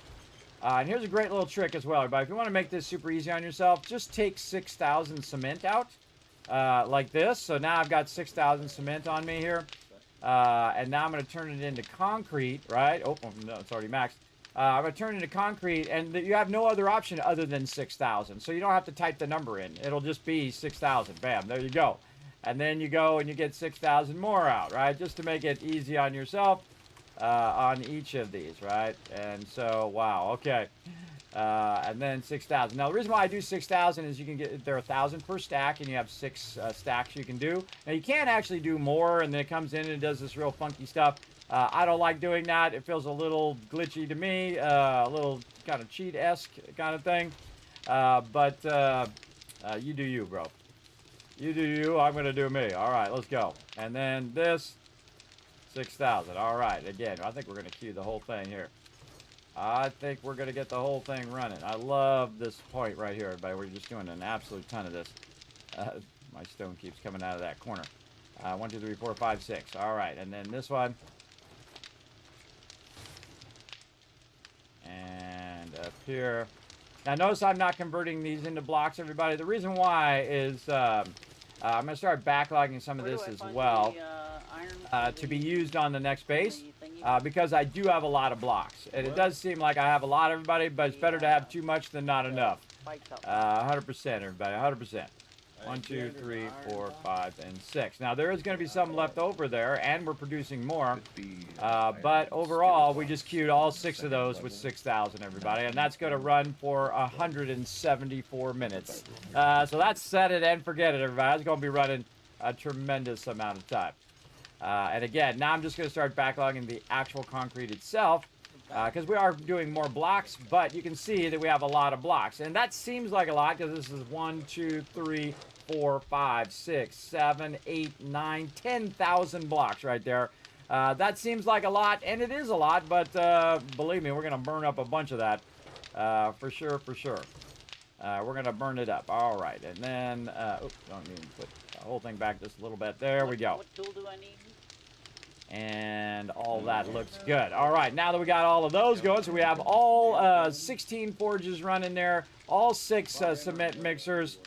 And here's a great little trick as well, everybody. If you want to make this super easy on yourself, just take 6,000 cement out like this. So now I've got 6,000 cement on me here. And now I'm going to turn it into concrete, right? Oh, no, it's already maxed. I'm going to turn it into concrete, and you have no other option other than 6,000. So you don't have to type the number in. It'll just be 6,000. Bam, there you go. And then you go and you get 6,000 more out, right? Just to make it easy on yourself on each of these, right? And so, wow, okay. And then 6,000. Now, the reason why I do 6,000 is you can get, they're 1,000 per stack, and you have 6 stacks you can do. Now, you can actually do more, and then it comes in and it does this real funky stuff. I don't like doing that. It feels a little glitchy to me, a little kind of cheat-esque kind of thing. But you do you, bro. You do you, I'm going to do me. All right, let's go. And then this, 6,000. All right, again, I think we're going to queue the whole thing here. I think we're going to get the whole thing running. I love this point right here, everybody. We're just doing an absolute ton of this. My stone keeps coming out of that corner. 1, 2, 3, 4, 5, 6. All right, and then this one. And up here. Now, notice I'm not converting these into blocks, everybody. The reason why is I'm going to start backlogging some of this as well to be used on the next base because I do have a lot of blocks. And it does seem like I have a lot, everybody, but it's better to have too much than not enough. 100%, everybody, 100%. 1, 2, 3, 4, 5, and 6. Now, there is going to be some left over there, and we're producing more. But overall, we just queued all 6 of those with 6,000, everybody. And that's going to run for 174 minutes. So that's set it and forget it, everybody. It's going to be running a tremendous amount of time. And again, now I'm just going to start backlogging the actual concrete itself. Because we are doing more blocks, but you can see that we have a lot of blocks. And that seems like a lot because this is 1, 2, 3, 4, 5, 6, 7, 8, 9, 10,000 blocks right there. That seems like a lot, and it is a lot, but believe me, we're going to burn up a bunch of that for sure, for sure. We're going to burn it up. All right, and then, oops, don't even put the whole thing back just a little bit. There we go. What tool do I need? And all that looks good. All right, now that we got all of those going, so we have all 16 forges running there, all 6 cement mixers.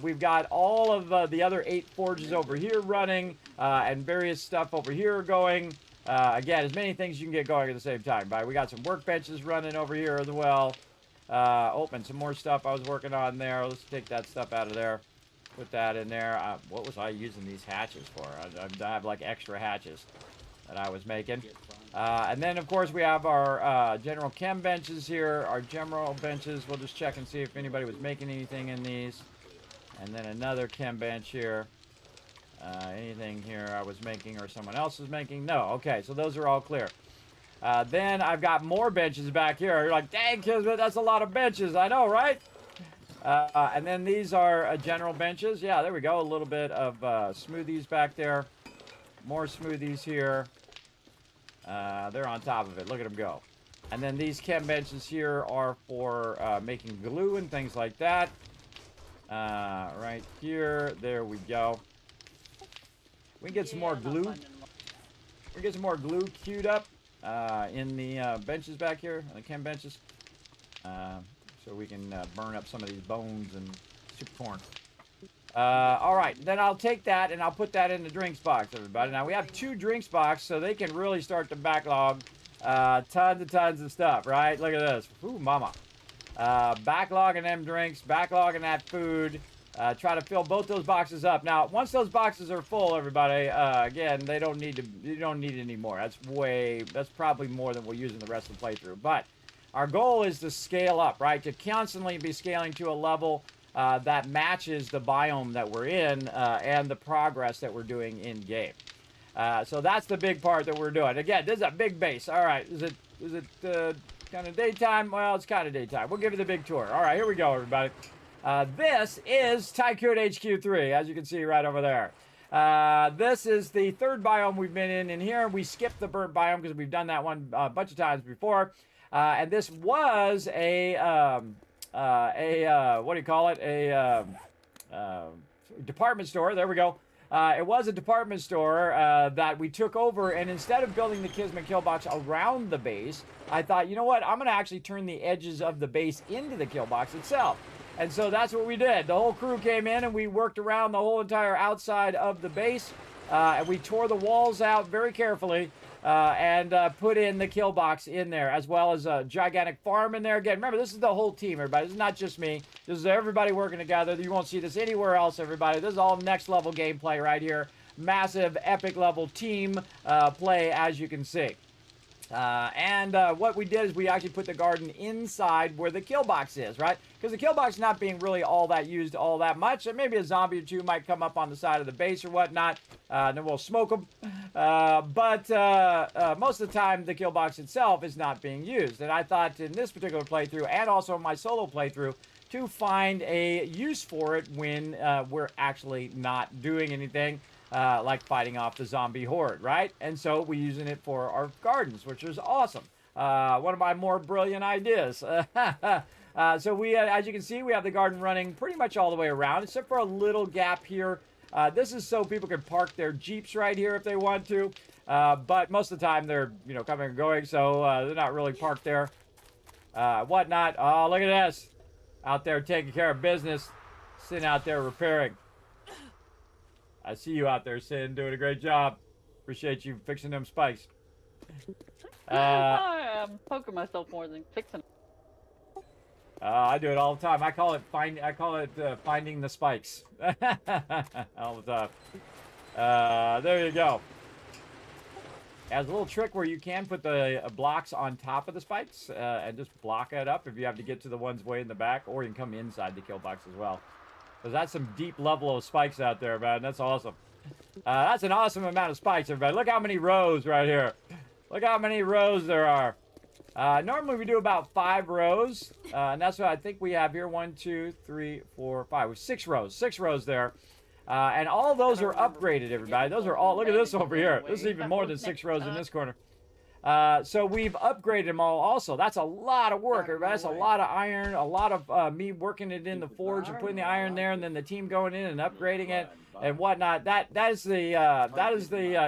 We've got all of the other 8 forges over here running, and various stuff over here going. Again, as many things you can get going at the same time. But we got some workbenches running over here as well. And some more stuff I was working on there. Let's take that stuff out of there. Put that in there. What was I using these hatches for? I have like extra hatches that I was making. And then, of course, we have our general chem benches here. Our general benches. We'll just check and see if anybody was making anything in these. And then another chem bench here. Anything here I was making or someone else was making? No. Okay, so those are all clear. Then I've got more benches back here. You're like, dang, Kismet, that's a lot of benches. I know, right? And then these are general benches. Yeah, there we go. A little bit of smoothies back there. More smoothies here. They're on top of it. Look at them go. And then these chem benches here are for making glue and things like that. Right here. There we go. We can get some more glue. We can get some more glue queued up in the benches back here, the chem benches. So we can burn up some of these bones and super corn. All right, then I'll take that and I'll put that in the drinks box, everybody. Now, we have 2 drinks box, so they can really start to backlog tons of stuff, right? Look at this. Ooh, mama. Backlogging them drinks, backlogging that food. Try to fill both those boxes up. Now, once those boxes are full, everybody, again, you don't need any more. That's probably more than we'll use in the rest of the playthrough. But our goal is to scale up, right? To constantly be scaling to a level that matches the biome that we're in and the progress that we're doing in game. So that's the big part that we're doing. Again, this is a big base. All right, is it kind of daytime? Well, it's kind of daytime. We'll give you the big tour. All right, here we go, everybody. This is Tycoon HQ3, as you can see right over there. This is the third biome we've been in here. We skipped the burnt biome because we've done that one a bunch of times before. And this was a what do you call it? Department store. There we go. It was a department store that we took over, and instead of building the Kismet kill box around the base, I thought, you know what? I'm going to actually turn the edges of the base into the kill box itself. And so that's what we did. The whole crew came in and we worked around the whole entire outside of the base. And we tore the walls out very carefully and put in the kill box in there, as well as a gigantic farm in there. Again, remember, this is the whole team, everybody. This is not just me. This is everybody working together. You won't see this anywhere else, everybody. This is all next level gameplay right here. Massive, epic level team play, as you can see. And what we did is we actually put the garden inside where the kill box is, right? Because the kill box is not being really all that used all that much. And maybe a zombie or two might come up on the side of the base or whatnot. Then we'll smoke them. But most of the time, the kill box itself is not being used. And I thought in this particular playthrough, and also in my solo playthrough, to find a use for it when we're actually not doing anything. Like fighting off the zombie horde, right? And so we're using it for our gardens, which is awesome. One of my more brilliant ideas. So we, as you can see, we have the garden running pretty much all the way around, except for a little gap here. This is so people can park their Jeeps right here if they want to. But most of the time they're, you know, coming and going, so they're not really parked there. Whatnot. Oh, look at this. Out there taking care of business. Sitting out there repairing. I see you out there, Sin, doing a great job. Appreciate you fixing them spikes. I'm poking myself more than fixing. I do it all the time. I call it finding the spikes all the time. There you go. Has a little trick where you can put the blocks on top of the spikes and just block it up if you have to get to the ones way in the back, or you can come inside the kill box as well. Because that's some deep level of spikes out there, man. That's awesome. That's an awesome amount of spikes, everybody. Look how many rows right here. Look how many rows there are. Normally we do about 5 rows. And that's what I think we have here. 1, 2, 3, 4, 5. 6 rows. 6 rows there. And all those are upgraded, everybody. Those are all... Look at this over here. This is even more than 6 rows in this corner. So we've upgraded them all also. That's a lot of work, everybody. That's a lot of iron, a lot of me working it in the forge and putting the iron there, and then the team going in and upgrading it and whatnot. That is the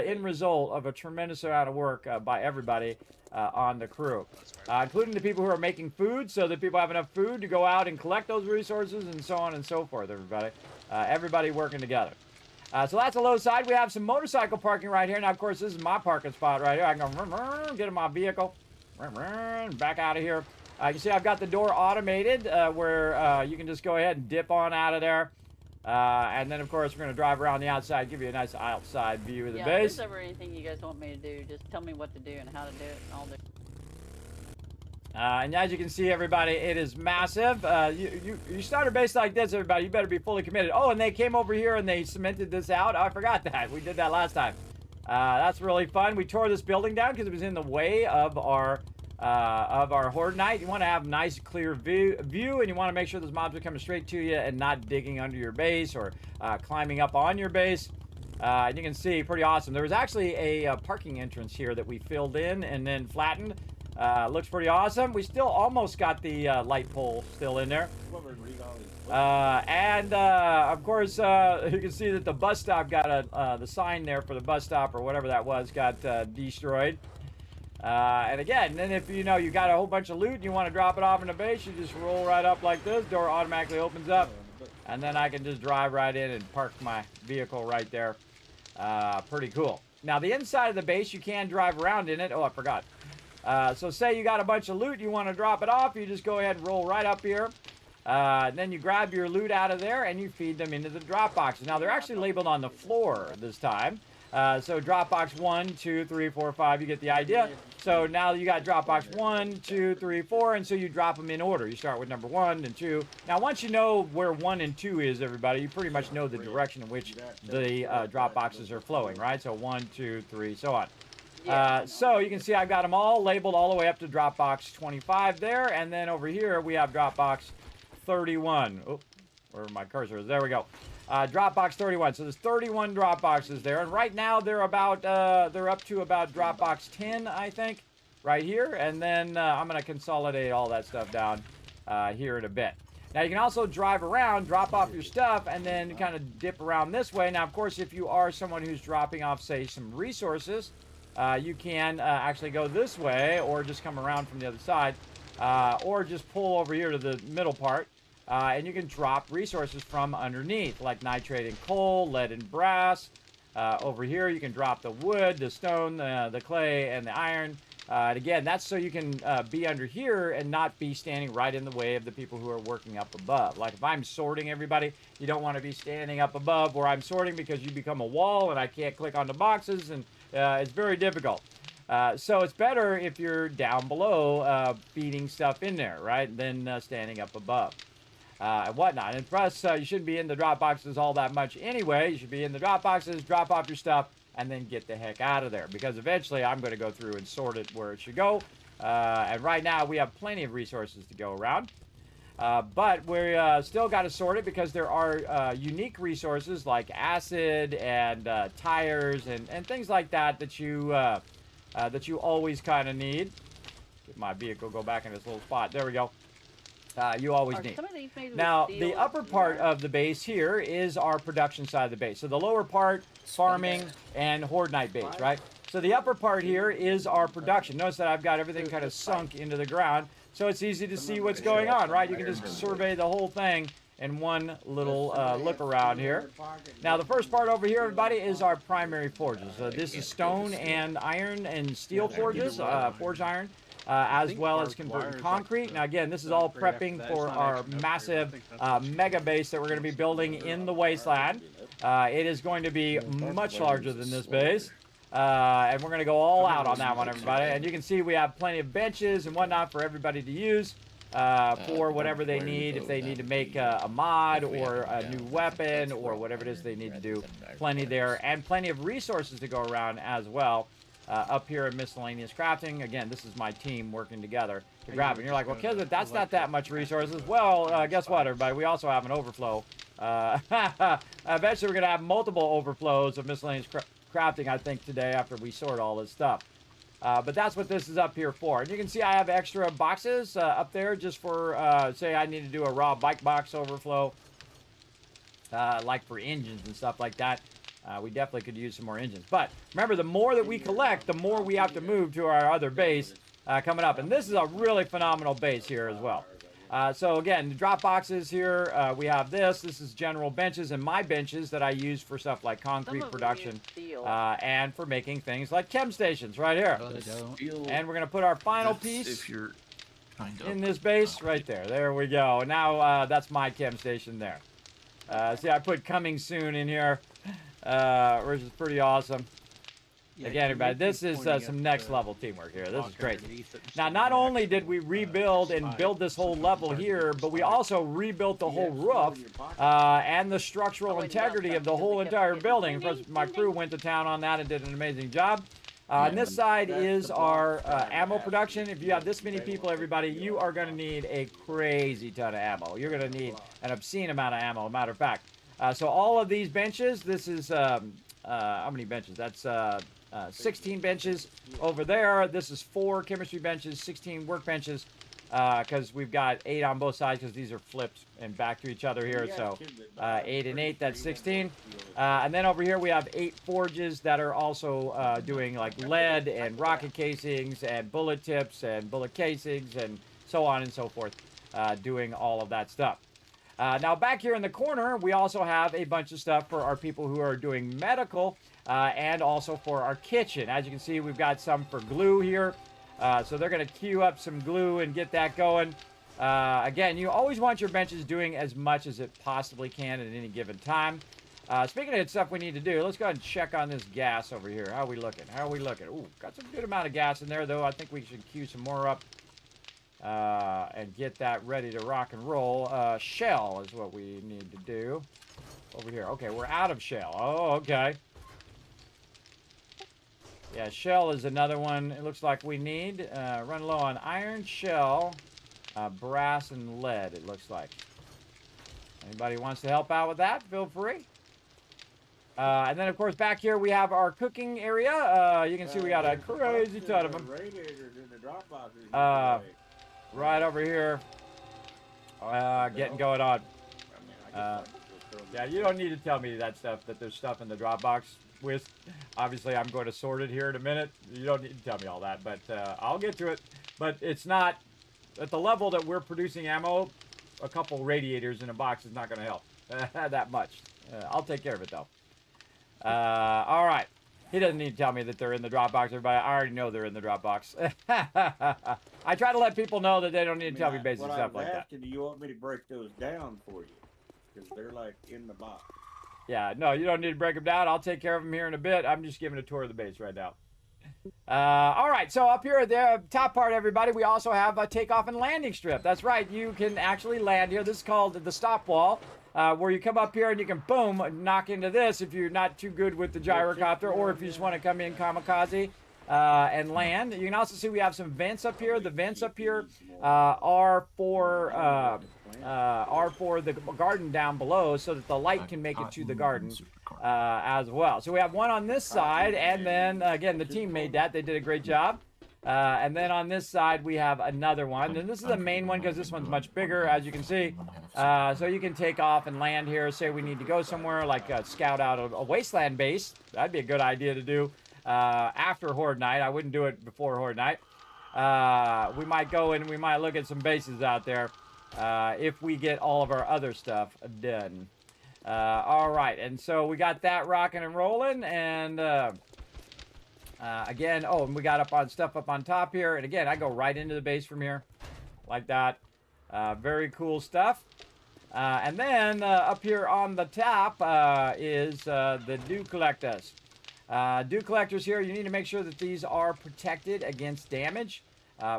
end result of a tremendous amount of work by everybody on the crew, including the people who are making food, so that people have enough food to go out and collect those resources and so on and so forth, everybody. Everybody working together. So that's the low side. We have some motorcycle parking right here. Now, of course, this is my parking spot right here. I can go get in my vehicle, back out of here. You can see I've got the door automated where you can just go ahead and dip on out of there. And then, of course, we're going to drive around the outside, give you a nice outside view of the base. If there's ever anything you guys want me to do, just tell me what to do and how to do it, and I'll do it. And as you can see, everybody, it is massive. You start a base like this, everybody, you better be fully committed. Oh, and they came over here and they cemented this out. Oh, I forgot that. We did that last time. That's really fun. We tore this building down because it was in the way of our horde night. You want to have nice, clear view, and you want to make sure those mobs are coming straight to you and not digging under your base or climbing up on your base. And you can see, pretty awesome. There was actually a parking entrance here that we filled in and then flattened. Looks pretty awesome. We still almost got the light pole still in there. And of course, you can see that the bus stop got the sign there for the bus stop or whatever that was got destroyed. And again, then if you know you got a whole bunch of loot and you want to drop it off in the base, you just roll right up like this. Door automatically opens up, and then I can just drive right in and park my vehicle right there. Pretty cool. Now the inside of the base, you can drive around in it. Oh, I forgot. So say you got a bunch of loot, you want to drop it off, you just go ahead and roll right up here. Then you grab your loot out of there and you feed them into the drop boxes. Now they're actually labeled on the floor this time. So drop box 1, 2, 3, 4, 5, you get the idea. So now you got drop box 1, 2, 3, 4, and so you drop them in order. You start with number 1 and 2. Now once you know where 1 and 2 is, everybody, you pretty much know the direction in which the drop boxes are flowing, right? So 1, 2, 3, so on. So you can see I've got them all labeled all the way up to drop box 25 there, and then over here we have drop box 31. Oh, where my cursor is. There we go. Drop box 31. So there's 31 drop boxes there, and right now they're about they're up to about drop box 10, I think, right here. And then I'm gonna consolidate all that stuff down here in a bit. Now you can also drive around, drop off your stuff, and then kind of dip around this way. Now, of course, if you are someone who's dropping off, say, some resources, you can actually go this way, or just come around from the other side, or just pull over here to the middle part. And you can drop resources from underneath, like nitrate and coal, lead and brass. Over here, you can drop the wood, the stone, the clay, and the iron. And again, that's so you can be under here and not be standing right in the way of the people who are working up above. Like if I'm sorting everybody, you don't want to be standing up above where I'm sorting, because you become a wall and I can't click on the boxes, and it's very difficult. So it's better if you're down below feeding stuff in there, right, than standing up above. And whatnot. And plus, you shouldn't be in the drop boxes all that much anyway. You should be in the drop boxes, drop off your stuff, and then get the heck out of there. Because eventually, I'm going to go through and sort it where it should go. And right now, we have plenty of resources to go around. But we still got to sort it, because there are unique resources like acid and tires and things like that that you always kind of need. Get my vehicle go back in its little spot. There we go. You always need. Now, the upper part of the base here is our production side of the base. So the lower part, farming and horde night base, right? So the upper part here is our production. Notice that I've got everything kind of sunk into the ground, so it's easy to see what's going on, right? You can just survey the whole thing in one little look around here. Now, the first part over here, everybody, is our primary forges. So this is stone and iron and steel forges, forged iron. As well as converting concrete. Now again, this is all prepping for our massive mega base that we're going to be building in the wasteland. It is going to be much larger than this base. And we're going to go all out on that one, everybody. And you can see we have plenty of benches and whatnot for everybody to use for whatever they need. If they need to make a mod or a new weapon or whatever it is they need to do, plenty there. And plenty of resources to go around as well. Up here in miscellaneous crafting, again, this is my team working together to grab it. And you're like, well, Kismet, that's not that much resources. Well, guess what, everybody? We also have an overflow. Eventually, we're going to have multiple overflows of miscellaneous crafting, I think, today after we sort all this stuff. But that's what this is up here for. And you can see I have extra boxes up there just for, say, I need to do a raw bike box overflow, like for engines and stuff like that. We definitely could use some more engines. But remember, the more that we collect, the more we have to move to our other base coming up. And this is a really phenomenal base here as well. So again, the drop boxes here, we have this. This is general benches and my benches that I use for stuff like concrete production and for making things like chem stations right here. And we're going to put our final piece in this base right there. There we go. Now that's my chem station there. See, I put coming soon in here. Which is pretty awesome. Yeah, again, everybody, this is some next level teamwork here. This is crazy. Now, not only did we rebuild and build this whole level here, but we also rebuilt the whole roof and the structural integrity of the whole entire building. Of course, my crew went to town on that and did an amazing job. On this side is our ammo production. If you have this many people, everybody, you are going to need a crazy ton of ammo. You're going to need an obscene amount of ammo, as a matter of fact. So all of these benches, this is, how many benches? That's 16 benches over there. This is 4 chemistry benches, 16 workbenches, because we've got 8 on both sides, because these are flipped and back to each other here. So 8 and 8, that's 16. And then over here we have 8 forges that are also doing like lead and rocket casings and bullet tips and bullet casings and so on and so forth, doing all of that stuff. Now, back here in the corner, we also have a bunch of stuff for our people who are doing medical and also for our kitchen. As you can see, we've got some for glue here. So they're going to queue up some glue and get that going. Again, you always want your benches doing as much as it possibly can at any given time. Speaking of stuff we need to do, let's go ahead and check on this gas over here. How are we looking? How are we looking? Ooh, got some good amount of gas in there, though. I think we should queue some more up. And get that ready to rock and roll. Shell is what we need to do over here. Okay, we're out of shell. Oh, okay. Yeah, shell is another one it looks like we need. Run low on iron, shell, brass, and lead, it looks like. Anybody wants to help out with that, feel free. And then, of course, back here we have our cooking area. You can see we got a crazy ton of them. Radiators in the drop boxes. Right over here, getting going on. Yeah, you don't need to tell me that stuff, that there's stuff in the Dropbox with. Obviously, I'm going to sort it here in a minute. You don't need to tell me all that, but I'll get to it. But it's not, at the level that we're producing ammo, a couple radiators in a box is not going to help that much. I'll take care of it, though. All right. He doesn't need to tell me that they're in the Dropbox, everybody. I already know they're in the Dropbox. I try to let people know that they don't need to tell me basic stuff like that. Do you want me to break those down for you? Because they're like in the box. Yeah, no, you don't need to break them down. I'll take care of them here in a bit. I'm just giving a tour of the base right now. All right, so up here at the top part, everybody, we also have a takeoff and landing strip. That's right, you can actually land here. This is called the stop wall, where you come up here and you can, boom, knock into this if you're not too good with the gyrocopter, or if you just want to come in kamikaze and land. You can also see we have some vents up here. The vents up here are for the garden down below, so that the light can make it to the garden as well. So we have one on this side, and then again, the team made that. They did a great job. And then on this side we have another one, and this is the main one because this one's much bigger, as you can see. So you can take off and land here. Say we need to go somewhere, like scout out a wasteland base. That'd be a good idea to do after Horde Night. I wouldn't do it before Horde Night. We might go and we might look at some bases out there if we get all of our other stuff done. All right, and so we got that rocking and rolling, and again, and we got stuff up on top here, and again, I go right into the base from here, like that. Very cool stuff. And then up here on the top is the dew collectors. Dew collectors here, you need to make sure that these are protected against damage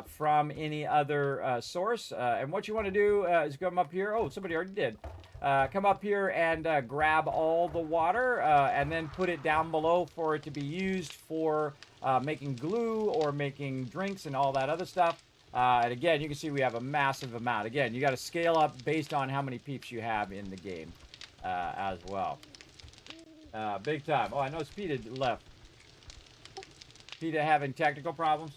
from any other source. And what you want to do is come up here. Oh, somebody already did. Come up here and grab all the water and then put it down below for it to be used for making glue or making drinks and all that other stuff. And again, you can see we have a massive amount. Again, you got to scale up based on how many peeps you have in the game as well. Big time. Oh, I know Speeda left. Speeda having technical problems.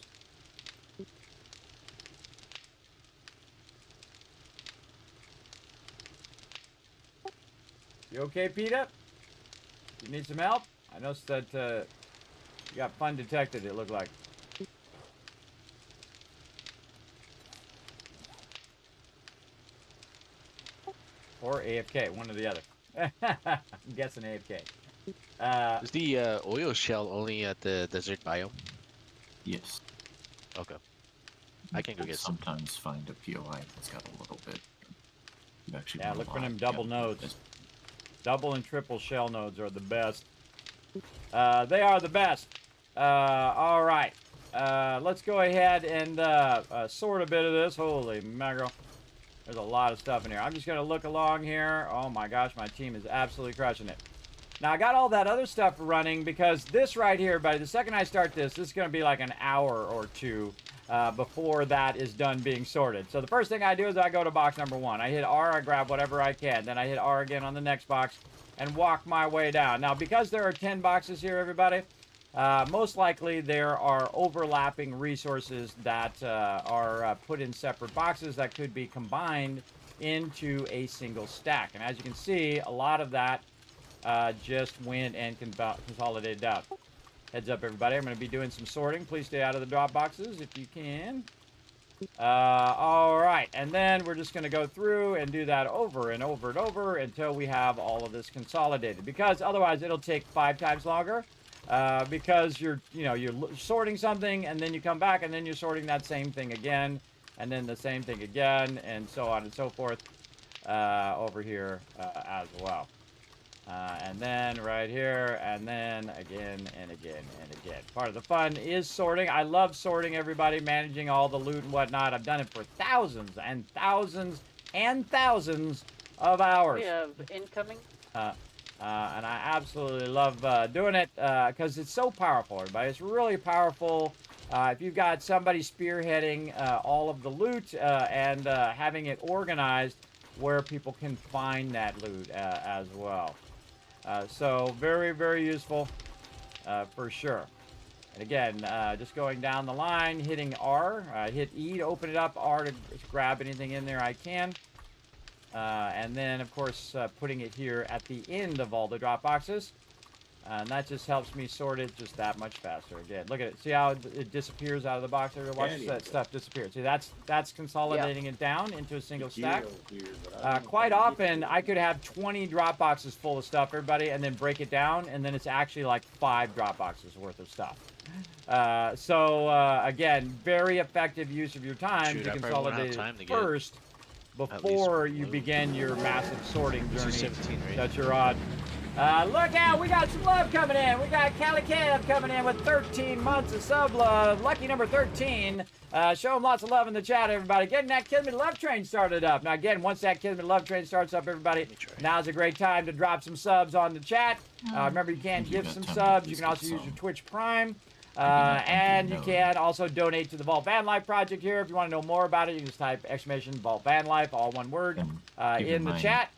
You okay, Peter? You need some help? I noticed that you got fun detected, it looked like. Or AFK, one or the other. I'm guessing AFK. Is the oil shell only at the desert biome? Yes. Okay. I can go get some. Sometimes find a POI that's got a little bit. You actually Yeah, look for them double nodes. Double and triple shell nodes are the best. They are the best. All right. Let's go ahead and sort a bit of this. Holy mackerel. There's a lot of stuff in here. I'm just going to look along here. Oh my gosh, my team is absolutely crushing it. Now, I got all that other stuff running because this right here, by the second I start this is going to be like an hour or two before that is done being sorted. So the first thing I do is I go to box number 1. I hit R, I grab whatever I can. Then I hit R again on the next box and walk my way down. Now, because there are 10 boxes here, everybody, most likely there are overlapping resources that are put in separate boxes that could be combined into a single stack. And as you can see, a lot of that just went and consolidated out. Heads up, everybody. I'm going to be doing some sorting. Please stay out of the drop boxes if you can. All right. And then we're just going to go through and do that over and over and over until we have all of this consolidated. Because otherwise it'll take 5 times longer. Because you're sorting something and then you come back and then you're sorting that same thing again. And then the same thing again and so on and so forth over here as well. And then right here, and then again and again and again. Part of the fun is sorting. I love sorting, everybody, managing all the loot and whatnot. I've done it for thousands and thousands and thousands of hours. We have incoming. And I absolutely love doing it because it's so powerful, everybody. It's really powerful. If you've got somebody spearheading all of the loot and having it organized, where people can find that loot as well. So very, very useful for sure. And again, just going down the line, hitting R, hit E to open it up, R to grab anything in there I can. And then, of course, putting it here at the end of all the drop boxes. And that just helps me sort it just that much faster. Again, look at it. See how it disappears out of the box? Watch that stuff disappear. See, that's consolidating it down into a single stack. Quite often, I could have 20 drop boxes full of stuff, everybody, and then break it down, and then it's actually like 5 drop boxes worth of stuff. Again, very effective use of your time to consolidate it first before you begin your massive sorting journey that you're on. Look out, we got some love coming in. We got Cali Kev coming in with 13 months of sub love. Lucky number 13. Show him lots of love in the chat, everybody. Getting that Kismet love train started up. Now, again, once that Kismet love train starts up, everybody, now's a great time to drop some subs on the chat. Remember, you can give some subs. You can also use your Twitch Prime. And you can also donate to the Vault Van Life project here. If you want to know more about it, you can just type exclamation Vault Van Life, all one word, in the chat.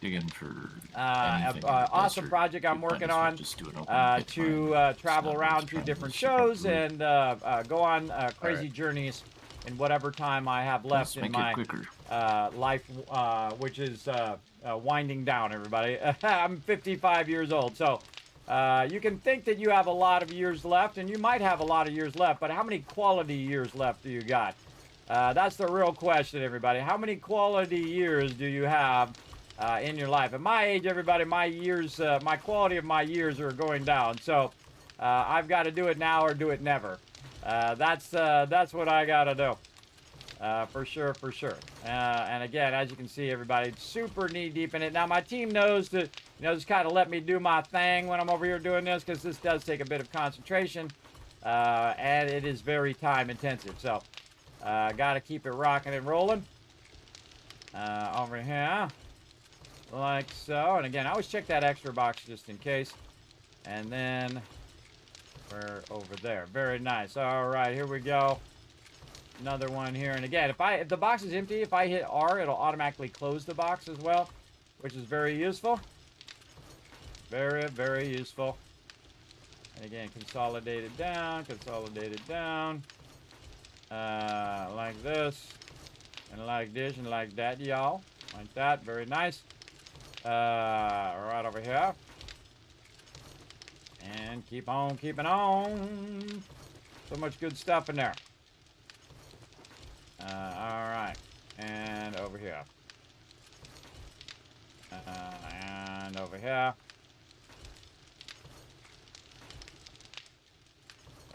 Awesome project I'm working on to travel around to different shows and go on crazy journeys in whatever time I have left in my life, which is winding down, everybody. I'm 55 years old, so you can think that you have a lot of years left, and you might have a lot of years left, but how many quality years left do you got? That's the real question, everybody. How many quality years do you have in your life? At my age, everybody, my years, my quality of my years are going down. So I've got to do it now or do it never. That's what I got to do. For sure, for sure. And again, as you can see, everybody, super knee deep in it. Now, my team knows to, just kind of let me do my thing when I'm over here doing this, because this does take a bit of concentration, and it is very time intensive. So, got to keep it rocking and rolling. Over here, like so. And again, I always check that extra box just in case. And then we're over there. Very nice. All right, here we go. Another one here, and again, if the box is empty, if I hit R, it'll automatically close the box as well, which is very useful. Very, very useful. And again, consolidate it down, like this, and like this, and like that, y'all. Like that, very nice. Right over here. And keep on keeping on. So much good stuff in there. Alright, and over here. And over here.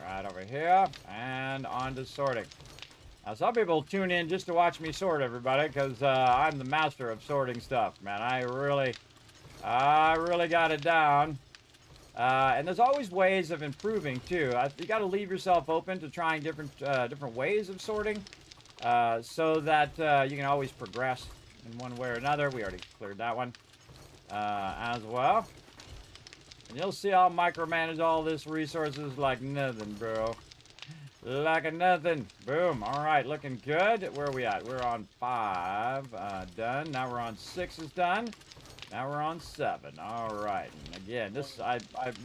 Right over here, and on to sorting. Now, some people tune in just to watch me sort, everybody, because I'm the master of sorting stuff, man. I really got it down. And there's always ways of improving, too. You got to leave yourself open to trying different ways of sorting. So that you can always progress in one way or another. We already cleared that one as well. And you'll see I'll micromanage all this resources like nothing, bro. Like nothing. Boom. All right, looking good. Where are we at? We're on 5. Done. Now we're on 6 is done. Now we're on 7. All right. And again, I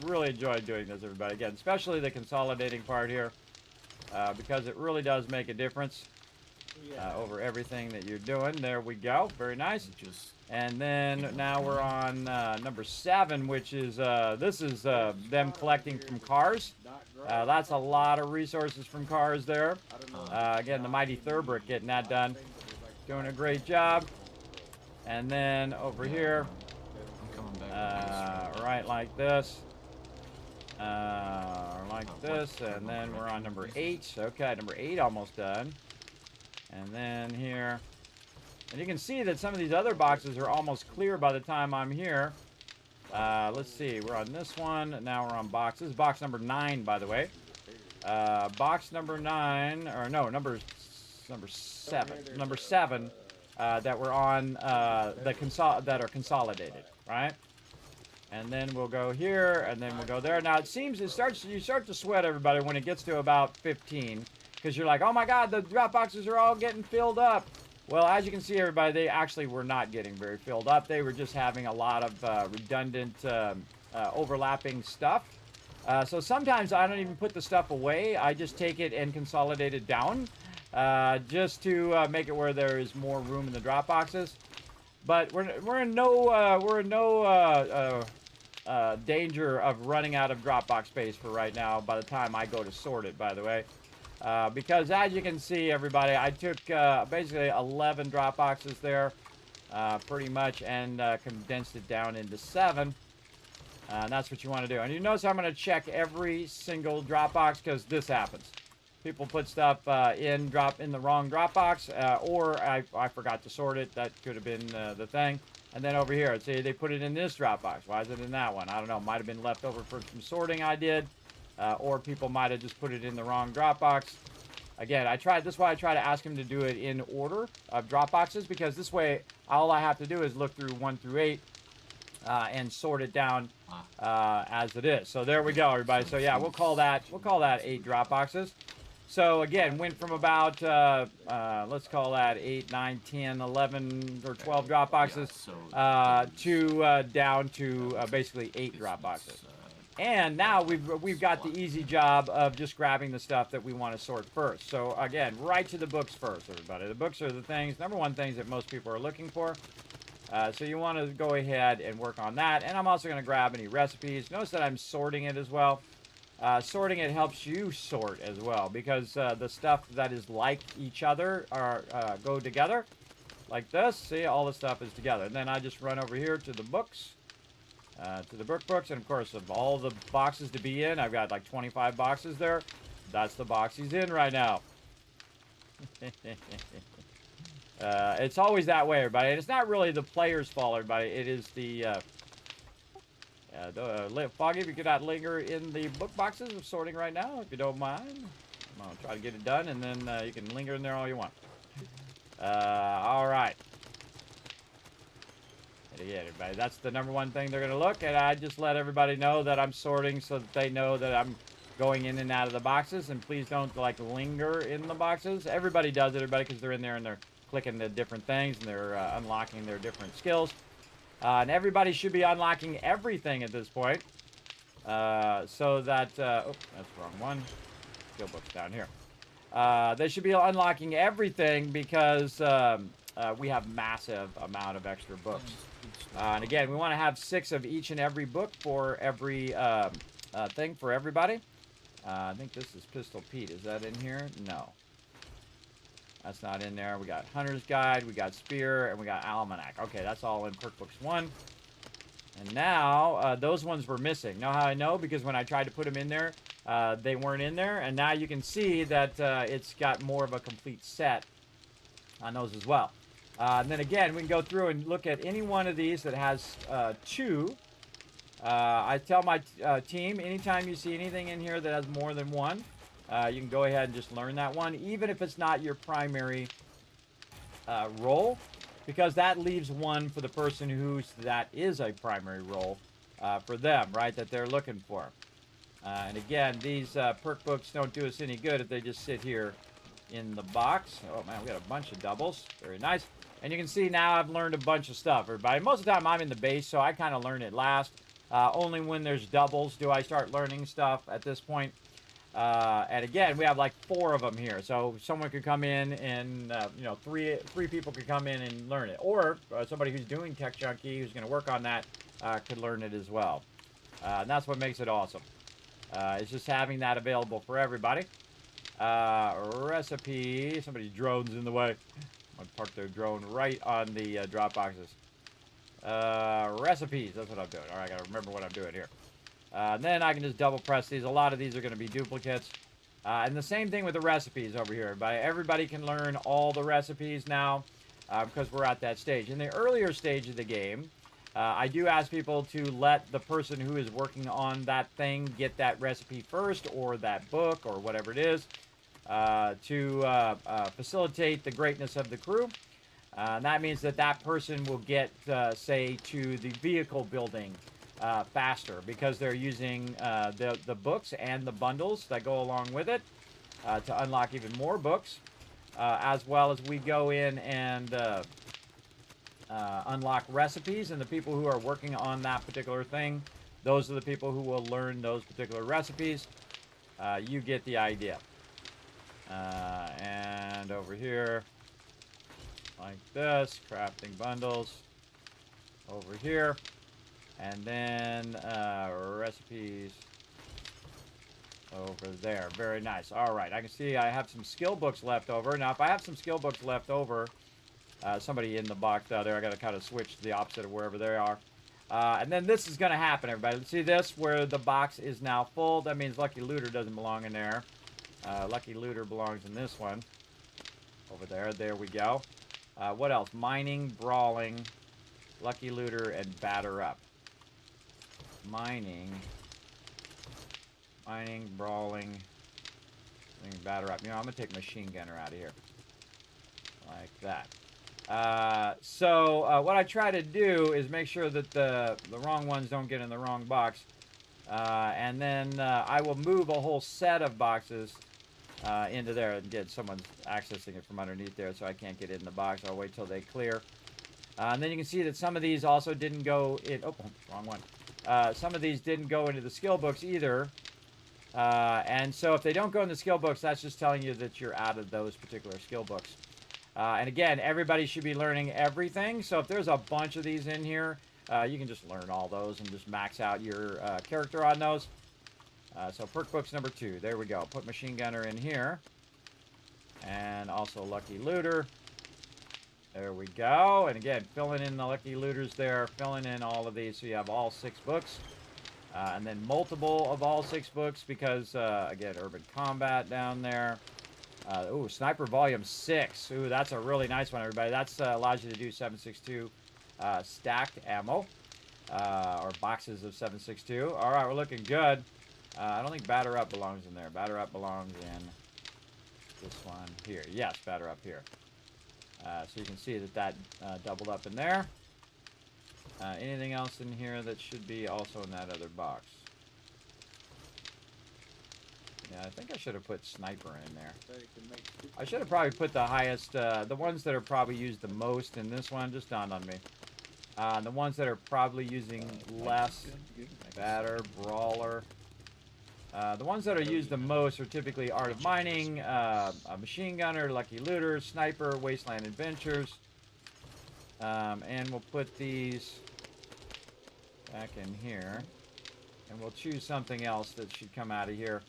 really enjoyed doing this, everybody. Again, especially the consolidating part here, because it really does make a difference. Over everything that you're doing. There we go. Very nice. And then now we're on number 7, which is this is them collecting from cars. That's a lot of resources from cars there. Again, the mighty Thurbrick getting that done. Doing a great job. And then over here, right like this. Like this. And then we're on number 8. Okay, number 8 almost done. And then here, and you can see that some of these other boxes are almost clear by the time I'm here. Let's see, we're on this one. Now we're on box. This is box number 9, by the way. Box number 9, or no, number 7. Number 7 that we're on that are consolidated, right? And then we'll go here, and then we'll go there. Now it seems you start to sweat, everybody, when it gets to about 15. Because you're like, oh my God, the drop boxes are all getting filled up. Well, as you can see, everybody, they actually were not getting very filled up. They were just having a lot of redundant, overlapping stuff. So sometimes I don't even put the stuff away. I just take it and consolidate it down, just to make it where there is more room in the drop boxes. But we're in no danger of running out of Dropbox space for right now by the time I go to sort it, by the way. Because as you can see, everybody, I took basically 11 Dropboxes there, pretty much, and condensed it down into 7. And that's what you want to do. And you notice I'm going to check every single Dropbox because this happens. People put stuff in the wrong Dropbox, or I forgot to sort it. That could have been the thing. And then over here, see, they put it in this Dropbox. Why is it in that one? I don't know. Might have been left over from some sorting I did. Or people might have just put it in the wrong Dropbox. Again, this is why I try to ask them to do it in order of Dropboxes, because this way, all I have to do is look through 1 through 8 and sort it down as it is. So there we go, everybody. So yeah, we'll call that 8 Dropboxes. So again, went from about, let's call that 8, 9, 10, 11, or 12 Dropboxes to down to basically 8 Dropboxes. And now we've got the easy job of just grabbing the stuff that we want to sort first. So again, right to the books first, everybody. The books are the things, number one things that most people are looking for. So you want to go ahead and work on that. And I'm also going to grab any recipes. Notice that I'm sorting it as well. Sorting it helps you sort as well, because the stuff that is like each other go together like this. See, all the stuff is together. And then I just run over here to the books, to the books, and of course of all the boxes to be in, I've got like 25 boxes there. That's the box he's in right now. It's always that way, everybody. And it's not really the player's fault, everybody. It is the Foggy, if you could not linger in the book boxes of sorting right now, if you don't mind. I'll try to get it done, and then you can linger in there all you want. All right. And again, everybody, that's the number one thing they're going to look at. I just let everybody know that I'm sorting so that they know that I'm going in and out of the boxes. And please don't, like, linger in the boxes. Everybody does it, everybody, because they're in there and they're clicking the different things and they're unlocking their different skills. And everybody should be unlocking everything at this point. So that... oh, that's the wrong one. Skill book's down here. They should be unlocking everything because we have massive amount of extra books. And again, we want to have 6 of each and every book for every thing for everybody. I think this is Pistol Pete. Is that in here? No. That's not in there. We got Hunter's Guide, we got Spear, and we got Almanac. Okay, that's all in Perk Books 1. And now, those ones were missing. Know how I know? Because when I tried to put them in there, they weren't in there. And now you can see that it's got more of a complete set on those as well. And then again, we can go through and look at any one of these that has 2. I tell my team, anytime you see anything in here that has more than 1, you can go ahead and just learn that one, even if it's not your primary role, because that leaves 1 for the person that is a primary role for them, right, that they're looking for. And again, these perk books don't do us any good if they just sit here in the box. Oh man, we got a bunch of doubles. Very nice. And you can see now I've learned a bunch of stuff, everybody. Most of the time I'm in the base, so I kind of learn it last. Only when there's doubles do I start learning stuff at this point. And again, we have like 4 of them here, so someone could come in and you know, three people could come in and learn it, or somebody who's doing Tech Junkie who's going to work on that could learn it as well. And that's what makes it awesome. It's just having that available for everybody. Recipe. Somebody drones in the way. I'm gonna park their drone right on the drop boxes. Recipes. That's what I'm doing. All right, I gotta remember what I'm doing here. Then I can just double press these. A lot of these are going to be duplicates. And the same thing with the recipes over here. Everybody can learn all the recipes now because we're at that stage. In the earlier stage of the game, I do ask people to let the person who is working on that thing get that recipe first, or that book, or whatever it is, to facilitate the greatness of the crew. And that means that that person will get, say, to the vehicle building faster, because they're using the books and the bundles that go along with it to unlock even more books. as well as we go in and unlock recipes. And the people who are working on that particular thing, those are the people who will learn those particular recipes. You get the idea. And over here, like this, crafting bundles over here. And then recipes over there. Very nice. All right, I can see I have some skill books left over. Now, if I have some skill books left over, somebody in the box out there, I got to kind of switch to the opposite of wherever they are. And then this is going to happen, everybody. See this, where the box is now full? That means Lucky Looter doesn't belong in there. Lucky Looter belongs in this one. Over there. There we go. What else? Mining, Brawling, Lucky Looter, and Batter Up. Mining, Brawling, and Batter Up. You know, I'm going to take Machine Gunner out of here. Like that. So what I try to do is make sure that the wrong ones don't get in the wrong box. And then I will move a whole set of boxes into there. And again, someone's accessing it from underneath there, so I can't get it in the box. I'll wait till they clear. And then you can see that some of these also didn't go in. Oh, wrong one. Some of these didn't go into the skill books either. And so if they don't go in the skill books, that's just telling you that you're out of those particular skill books. And again, everybody should be learning everything. So if there's a bunch of these in here, you can just learn all those and just max out your character on those. So perk books number 2. There we go. Put Machine Gunner in here. And also Lucky Looter. There we go. And again, filling in the Lucky Looters there. Filling in all of these so you have all 6 books. And then multiple of all 6 books because, again, Urban Combat down there. Ooh, Sniper Volume 6. Ooh, that's a really nice one, everybody. That's allows you to do 7.62 stacked ammo. Or boxes of 7.62. All right, we're looking good. I don't think Batter Up belongs in there. Batter Up belongs in this one here. Yes, Batter Up here. So you can see that doubled up in there. Anything else in here that should be also in that other box? Yeah, I think I should have put Sniper in there. I should have probably put the highest, the ones that are probably used the most in this one. Just dawned on me. The ones that are probably using less, Batter, Brawler. The ones that are used the most are typically Art of Mining, a Machine Gunner, Lucky Looter, Sniper, Wasteland Adventures. And we'll put these back in here. And we'll choose something else that should come out of here.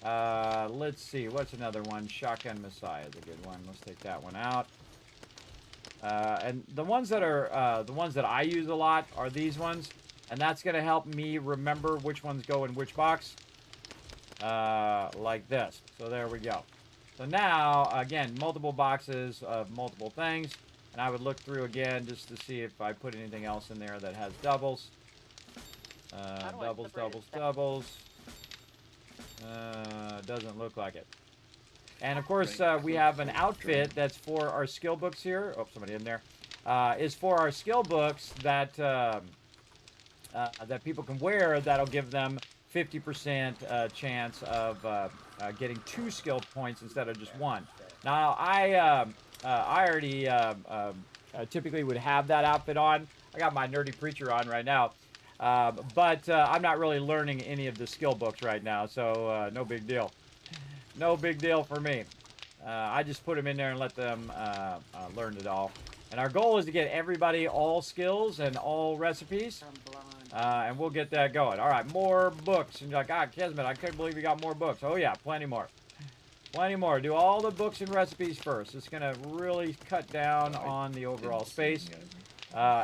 Let's see, what's another one? Shotgun Messiah is a good one. Let's take that one out. And the ones that are the ones that I use a lot are these ones. And that's going to help me remember which ones go in which box. Like this. So there we go. So now, again, multiple boxes of multiple things. And I would look through again just to see if I put anything else in there that has doubles. Doubles. Doesn't look like it. And of course, we have an outfit that's for our skill books here. Oh, somebody in there. Is for our skill books that that people can wear. That'll give them 50% chance of getting 2 skill points instead of just 1. Now, I already typically would have that outfit on. I got my Nerdy Preacher on right now. But I'm not really learning any of the skill books right now, so no big deal. No big deal for me. I just put them in there and let them learn it all. And our goal is to get everybody all skills and all recipes. And we'll get that going. All right, more books. And you're like, God, Kismet, I couldn't believe you got more books. Oh, yeah, plenty more. Plenty more. Do all the books and recipes first. It's going to really cut down on the overall space.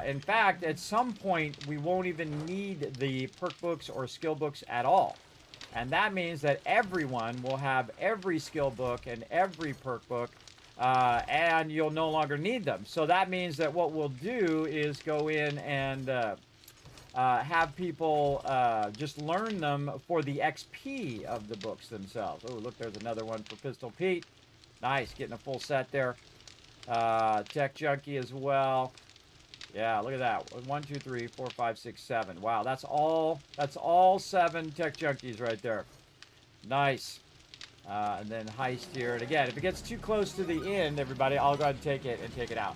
In fact, at some point, we won't even need the perk books or skill books at all. And that means that everyone will have every skill book and every perk book, and you'll no longer need them. So that means that what we'll do is go in and have people just learn them for the XP of the books themselves. Oh, look, there's another one for Pistol Pete. Nice, getting a full set there. Tech Junkie as well. Yeah, look at that. 1, 2, 3, 4, 5, 6, 7. Wow, that's all 7 Tech Junkies right there. Nice. And then heist here. And again, if it gets too close to the end, everybody, I'll go ahead and take it out.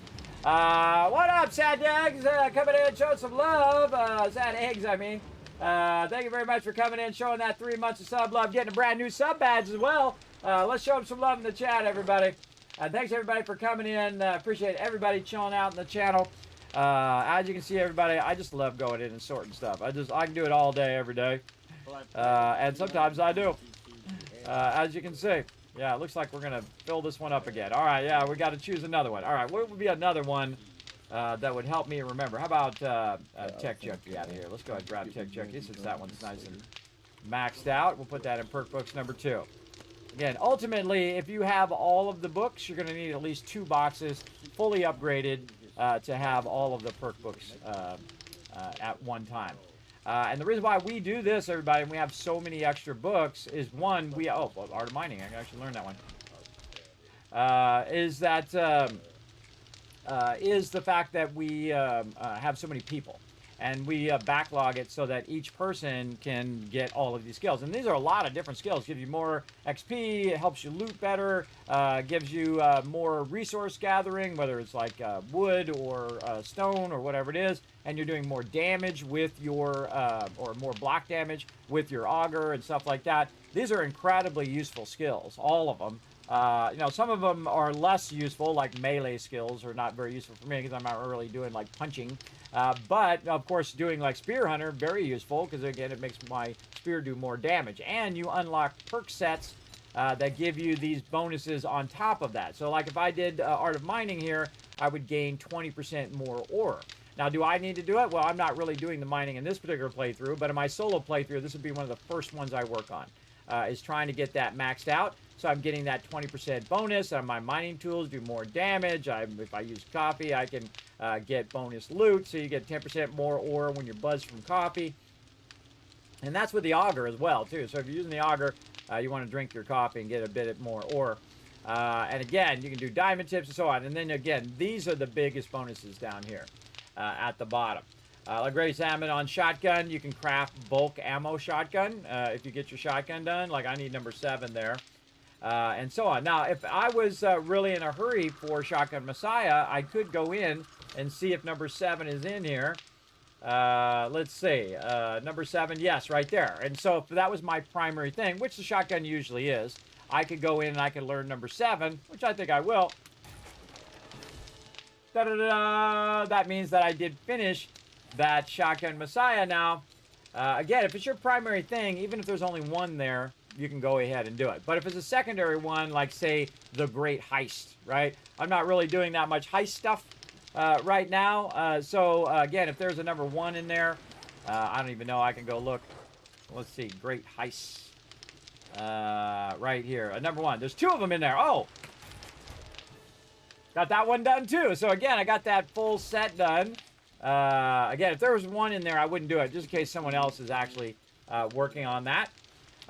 What up, Sad Eggs? Coming in, showing some love. Sad Eggs, I mean. Thank you very much for coming in, showing that 3 months of sub love, getting a brand new sub badge as well. Let's show them some love in the chat, everybody. Thanks, everybody, for coming in. Appreciate everybody chilling out in the channel. As you can see, everybody, I just love going in and sorting stuff. I can do it all day, every day. And sometimes I do. As you can see. Yeah, it looks like we're going to fill this one up again. All right, yeah, we got to choose another one. All right, what would be another one that would help me remember? How about Tech Junkie out of here? Let's go ahead and grab Tech Junkie since that one's nice and maxed out. We'll put that in Perk Books number 2. Again, ultimately, if you have all of the books, you're going to need at least 2 boxes fully upgraded to have all of the Perk Books at one time. And the reason why we do this, everybody, and we have so many extra books, is one, Art of Mining, I can actually learn that one, is the fact that we have so many people. And we backlog it so that each person can get all of these skills. And these are a lot of different skills. Gives you more XP, it helps you loot better, gives you more resource gathering, whether it's like wood or stone or whatever it is. And you're doing more damage with your, or more block damage with your auger and stuff like that. These are incredibly useful skills, all of them. You know, some of them are less useful, like melee skills are not very useful for me because I'm not really doing like punching. But, of course, doing like Spear Hunter, very useful because, again, it makes my spear do more damage. And you unlock perk sets that give you these bonuses on top of that. So, like if I did Art of Mining here, I would gain 20% more ore. Now, do I need to do it? Well, I'm not really doing the mining in this particular playthrough, but in my solo playthrough, this would be one of the first ones I work on, is trying to get that maxed out. So I'm getting that 20% bonus on my mining tools, do more damage. If I use coffee, I can get bonus loot. So you get 10% more ore when you're buzzed from coffee. And that's with the auger as well, too. So if you're using the auger, you want to drink your coffee and get a bit more ore. And again, you can do diamond tips and so on. And then again, these are the biggest bonuses down here at the bottom. Like Gray Salmon on shotgun, you can craft bulk ammo shotgun if you get your shotgun done. Like I need number 7 there. And so on. Now, if I was really in a hurry for Shotgun Messiah, I could go in and see if number 7 is in here. Let's see. Number 7, yes, right there. And so if that was my primary thing, which the shotgun usually is, I could go in and I could learn number 7, which I think I will. Da-da-da! That means that I did finish that Shotgun Messiah now. Again, if it's your primary thing, even if there's only 1 there, you can go ahead and do it. But if it's a secondary one, like say the Great Heist, right? I'm not really doing that much heist stuff right now. So again, if there's a number 1 in there, I don't even know. I can go look. Let's see, Great Heist right here. Number 1. There's 2 of them in there. Oh, got that one done too. So again, I got that full set done. Again, if there was 1 in there, I wouldn't do it, just in case someone else is actually working on that.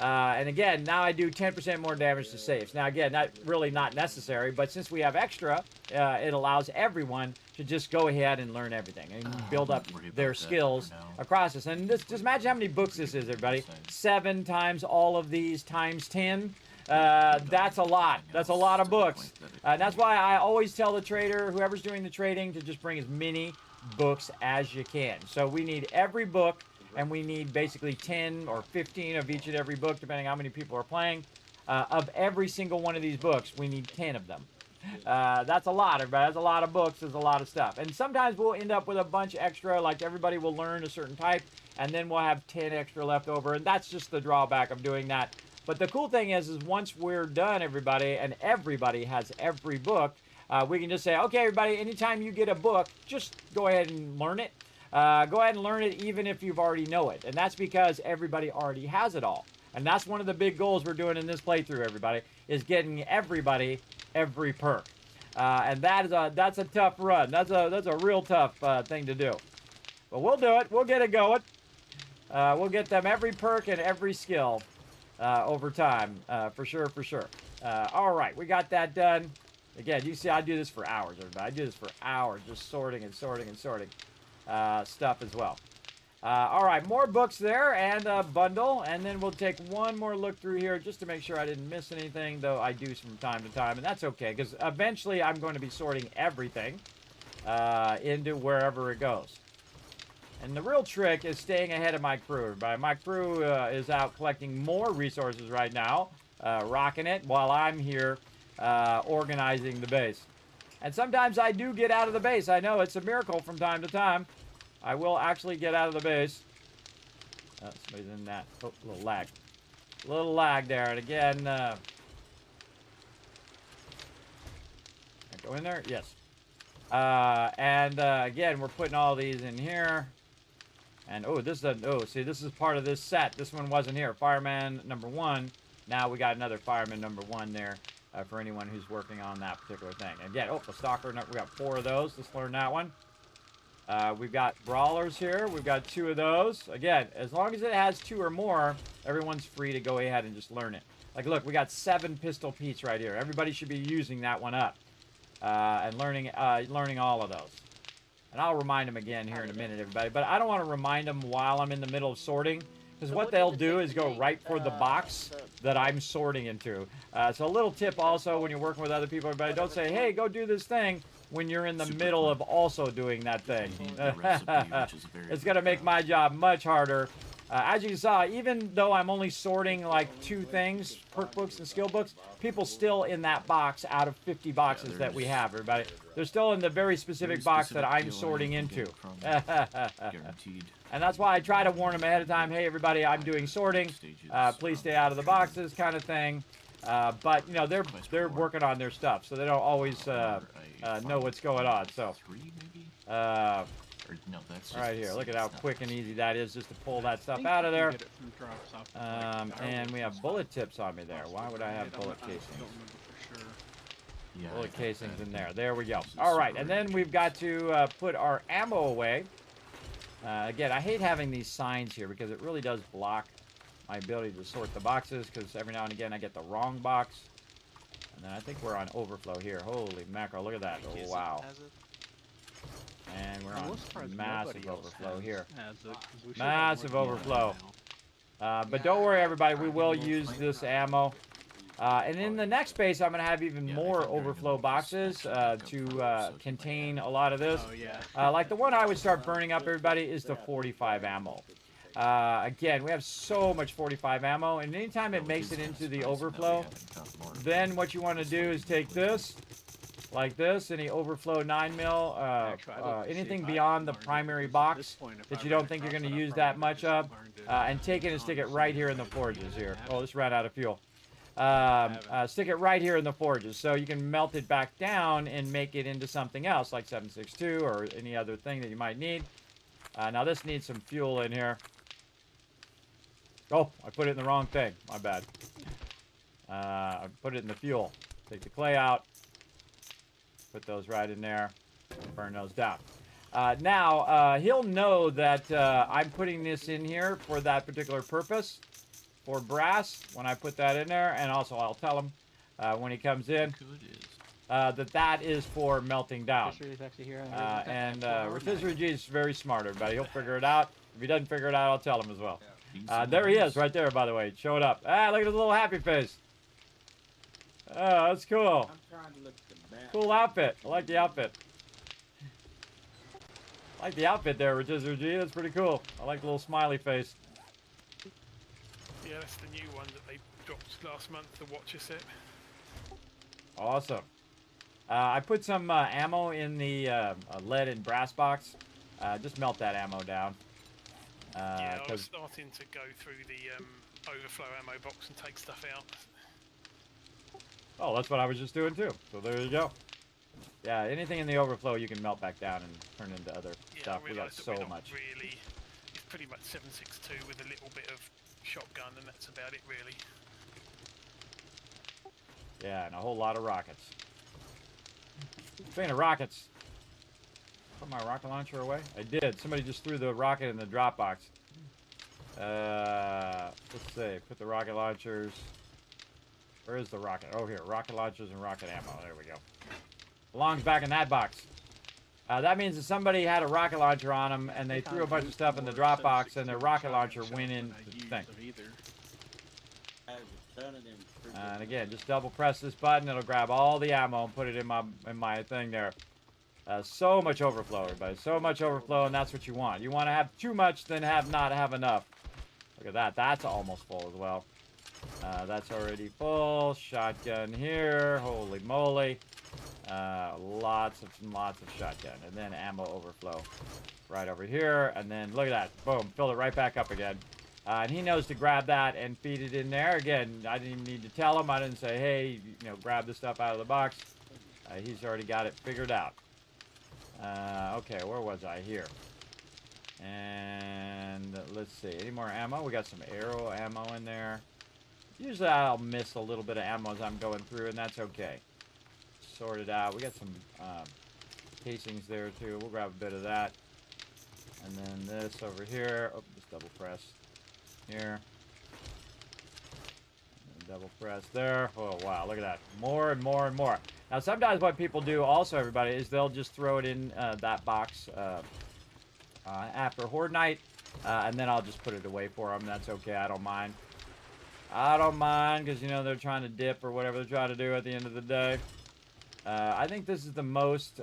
And again, now I do 10% more damage to safes. Now again, not really not necessary, but since we have extra, it allows everyone to just go ahead and learn everything and build up their skills across this. And this, just imagine how many books this is, everybody. 7 times all of these times 10. That's a lot. That's a lot of books. That's why I always tell the trader, whoever's doing the trading, to just bring as many books as you can. So we need every book. And we need basically 10 or 15 of each and every book, depending on how many people are playing. Of every single one of these books, we need 10 of them. That's a lot, everybody. That's a lot of books. There's a lot of stuff. And sometimes we'll end up with a bunch extra, like everybody will learn a certain type, and then we'll have 10 extra left over. And that's just the drawback of doing that. But the cool thing is once we're done, everybody, and everybody has every book, we can just say, okay, everybody, anytime you get a book, just go ahead and learn it. Go ahead and learn it even if you've already know it. And that's because everybody already has it all. And that's one of the big goals we're doing in this playthrough, everybody, is getting everybody every perk. And that's a tough run. That's a real tough thing to do. But we'll do it. We'll get it going. We'll get them every perk and every skill over time, for sure, for sure. All right, we got that done. Again, you see I do this for hours, everybody. I do this for hours, just sorting and sorting and sorting. Stuff as well. All right, more books there and a bundle, and then we'll take one more look through here just to make sure I didn't miss anything, though I do from time to time, and that's okay, because eventually I'm going to be sorting everything into wherever it goes. And the real trick is staying ahead of my crew, everybody. My crew is out collecting more resources right now, rocking it, while I'm here organizing the base. And sometimes I do get out of the base. I know it's a miracle from time to time. I will actually get out of the base. Oh, somebody's in that. Oh, a little lag. A little lag there. And again, go in there? Yes. Again, we're putting all these in here. And, oh, this is a, oh, see, this is part of this set. This one wasn't here. Fireman number 1. Now we got another fireman number 1 there for anyone who's working on that particular thing. Again, oh, the stalker, we got 4 of those. Let's learn that one. We've got brawlers here. We've got 2 of those. Again, as long as it has 2 or more, everyone's free to go ahead and just learn it. Like, look, we got 7 pistol Pete's right here. Everybody should be using that one up and learning all of those. And I'll remind them again here in a minute, everybody. But I don't want to remind them while I'm in the middle of sorting, because what they'll do is go right for the box that I'm sorting into. So a little tip also when you're working with other people, everybody, don't say, hey, go do this thing when you're in the middle of also doing that thing. It's going to make my job much harder. As you saw, even though I'm only sorting like 2 things, perk books and skill books, people still in that box out of 50 boxes that we have, everybody. They're still in the very specific box that I'm sorting into. Guaranteed. And that's why I try to warn them ahead of time, hey, everybody, I'm doing sorting. Please stay out of the boxes kind of thing. But, you know, they're working on their stuff, so they don't always know what's going on. So, No, that's right here, look at how quick and easy that is just to pull that stuff out of there. And we have bullet tips on me there. Why would I have bullet casings? Yeah, Bullet casings in there. There we go. All right, and then we've got to put our ammo away. Again, I hate having these signs here because it really does block my ability to sort the boxes, because every now and again I get the wrong box. And then I think we're on overflow here. Holy mackerel, look at that. Oh, wow. And we're on massive overflow here. Massive overflow. But don't worry, everybody. We will use this ammo. And in the next base, I'm going to have even more overflow boxes to contain a lot of this. Like the one I would start burning up, everybody, is the 45 ammo. Again, we have so much 45 ammo, and anytime it makes it into the overflow, then what you want to do is take this, like this, any overflow 9mm, anything beyond the primary box that you don't think you're going to use that much of, and take it and stick it right here in the forges here. Oh, this ran out of fuel. Stick it right here in the forges, so you can melt it back down and make it into something else, like 7.62 or any other thing that you might need. Now this needs some fuel in here. Oh, I put it in the wrong thing. My bad. I put it in the fuel. Take the clay out. Put those right in there. Burn those down. Now, he'll know that I'm putting this in here for that particular purpose. For brass, when I put that in there. And also, I'll tell him when he comes in that is for melting down. Rotisserie G is very smart, everybody. He'll figure it out. If he doesn't figure it out, I'll tell him as well. There he is, right there, by the way. Showing up. Ah, look at his little happy face. Oh, that's cool. Cool outfit. I like the outfit. I like the outfit there, Rotisserie G. That's pretty cool. I like the little smiley face. Yeah, that's the new one that they dropped last month, the Watcher set. Awesome. I put some ammo in the lead and brass box. Just melt that ammo down. Yeah, I was starting to go through the overflow ammo box and take stuff out. Oh, that's what I was just doing too. So there you go. Yeah, anything in the overflow you can melt back down and turn into other stuff. We got so much. Really, it's pretty much 7.62 with a little bit of shotgun, and that's about it, really. Yeah, and a whole lot of rockets. Speaking of rockets, put my rocket launcher away? I did. Somebody just threw the rocket in the drop box. Let's see. Put the rocket launchers. Where is the rocket? Oh, here. Rocket launchers and rocket ammo. There we go. Belongs back in that box. That means that somebody had a rocket launcher on them and they threw a bunch of stuff in the drop box and their rocket launcher went in the thing. And again, just double press this button. It'll grab all the ammo and put it in my thing there. So much overflow, everybody. So much overflow, and that's what you want. You want to have too much than not have enough. Look at that. That's almost full as well. That's already full. Shotgun here. Holy moly. Lots of shotgun. And then ammo overflow right over here. And then look at that. Boom. Fill it right back up again. And he knows to grab that and feed it in there. Again, I didn't even need to tell him. I didn't say, hey, grab this stuff out of the box. He's already got it figured out. Okay, where was I? Here. And let's see. Any more ammo? We got some arrow ammo in there. Usually I'll miss a little bit of ammo as I'm going through, and that's okay. Sort it out. We got some casings there, too. We'll grab a bit of that. And then this over here. Oh, just double press. Here. And double press there. Oh, wow. Look at that. More and more and more. Now, sometimes what people do also, everybody, is they'll just throw it in that box after Horde Night, and then I'll just put it away for them. That's okay. I don't mind. I don't mind because, they're trying to dip or whatever they're trying to do at the end of the day. I think this is the most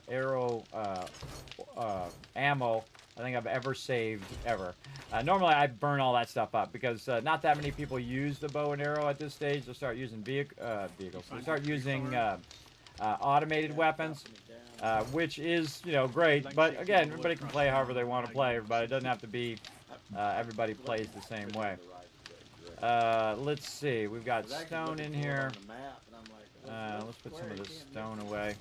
arrow ammo I think I've ever saved, ever. Normally, I burn all that stuff up because not that many people use the bow and arrow at this stage. They'll start using vehicles. They start using automated weapons, which is, great. But again, everybody can play however they want to play. Everybody, it doesn't have to be everybody plays the same way. Let's see. We've got stone in here. Let's put some of this stone away.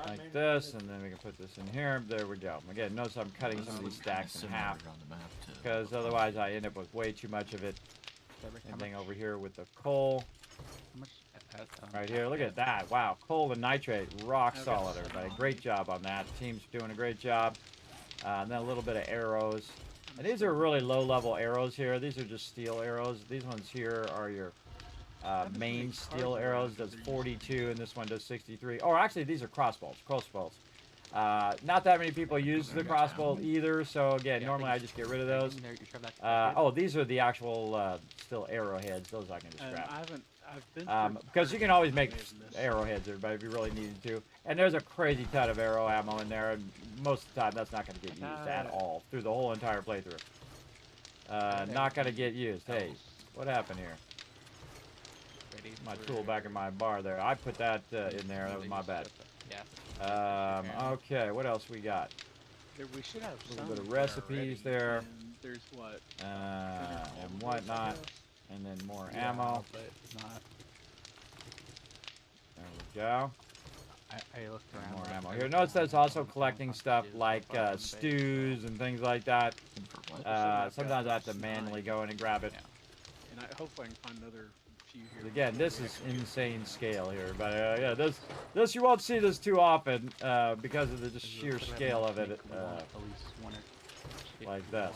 Like this, and then we can put this in here. There we go. Again, notice I'm cutting some of these stacks in half because otherwise I end up with way too much of it. Same thing over here with the coal. Right here, look at that. Wow, coal and nitrate, rock solid, everybody. Great job on that. Team's doing a great job. And then a little bit of arrows. And these are really low-level arrows here. These are just steel arrows. These ones here are your main steel arrows. Does 42, and this one does 63. Oh, actually, these are crossbows. Not that many people use the crossbow either, so again, normally I just get rid of those. Oh, these are the actual still arrowheads. Those I can just grab. Because you can always make arrowheads, everybody, if you really needed to. And there's a crazy ton of arrow ammo in there, and most of the time that's not going to get used at all through the whole entire playthrough. Not going to get used. Hey, what happened here? My tool back in my bar there. I put that in there. That was my bad. Okay, what else we got? We should have a little bit of recipes there. There's what? And whatnot. And then more ammo. But not. There we go. I looked around. More ammo here. Notice that it's also collecting stuff like stews and things like that. Sometimes I have to manually go in and grab it. And hopefully I can find another few here. Again, this is insane scale here, but yeah, this you won't see this too often because of the just sheer scale of it. Like this.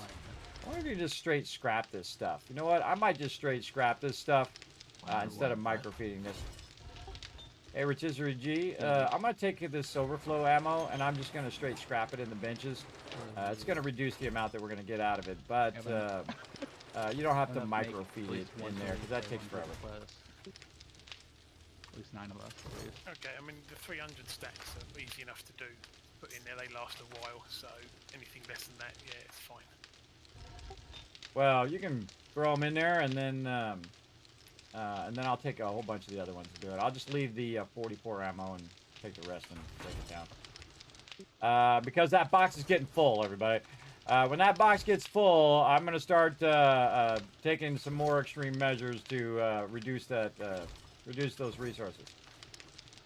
I wonder if you just straight scrap this stuff. You know what? I might just straight scrap this stuff instead of microfeeding this. Hey, Rotisserie G, I'm going to take this overflow ammo, and I'm just going to straight scrap it in the benches. It's going to reduce the amount that we're going to get out of it, but you don't have to microfeed it in there, because that takes forever. At least 9 of us, at least. Okay, I mean, the 300 stacks are easy enough to do. Put in there, they last a while, so anything less than that, yeah, it's fine. Well, you can throw them in there, and then I'll take a whole bunch of the other ones to do it. I'll just leave the 44 ammo and take the rest and break it down. Because that box is getting full, everybody. When that box gets full, I'm going to start taking some more extreme measures to reduce those resources.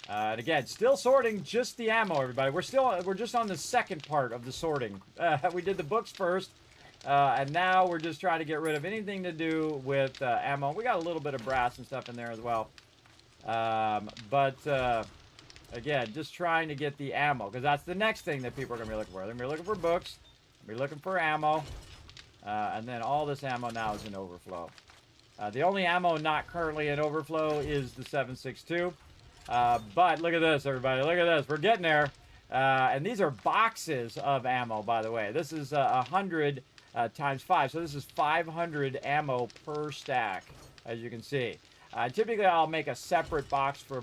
And again, still sorting just the ammo, everybody. We're just on the second part of the sorting. We did the books first. And now we're just trying to get rid of anything to do with ammo. We got a little bit of brass and stuff in there as well. Again, just trying to get the ammo, because that's the next thing that people are going to be looking for. They're going to be looking for books. They're going to be looking for ammo. And then all this ammo now is in overflow. The only ammo not currently in overflow is the 7.62. But look at this, everybody. Look at this. We're getting there. And these are boxes of ammo, by the way. This is 100 times 5, so this is 500 ammo per stack, as you can see. Typically, I'll make a separate box for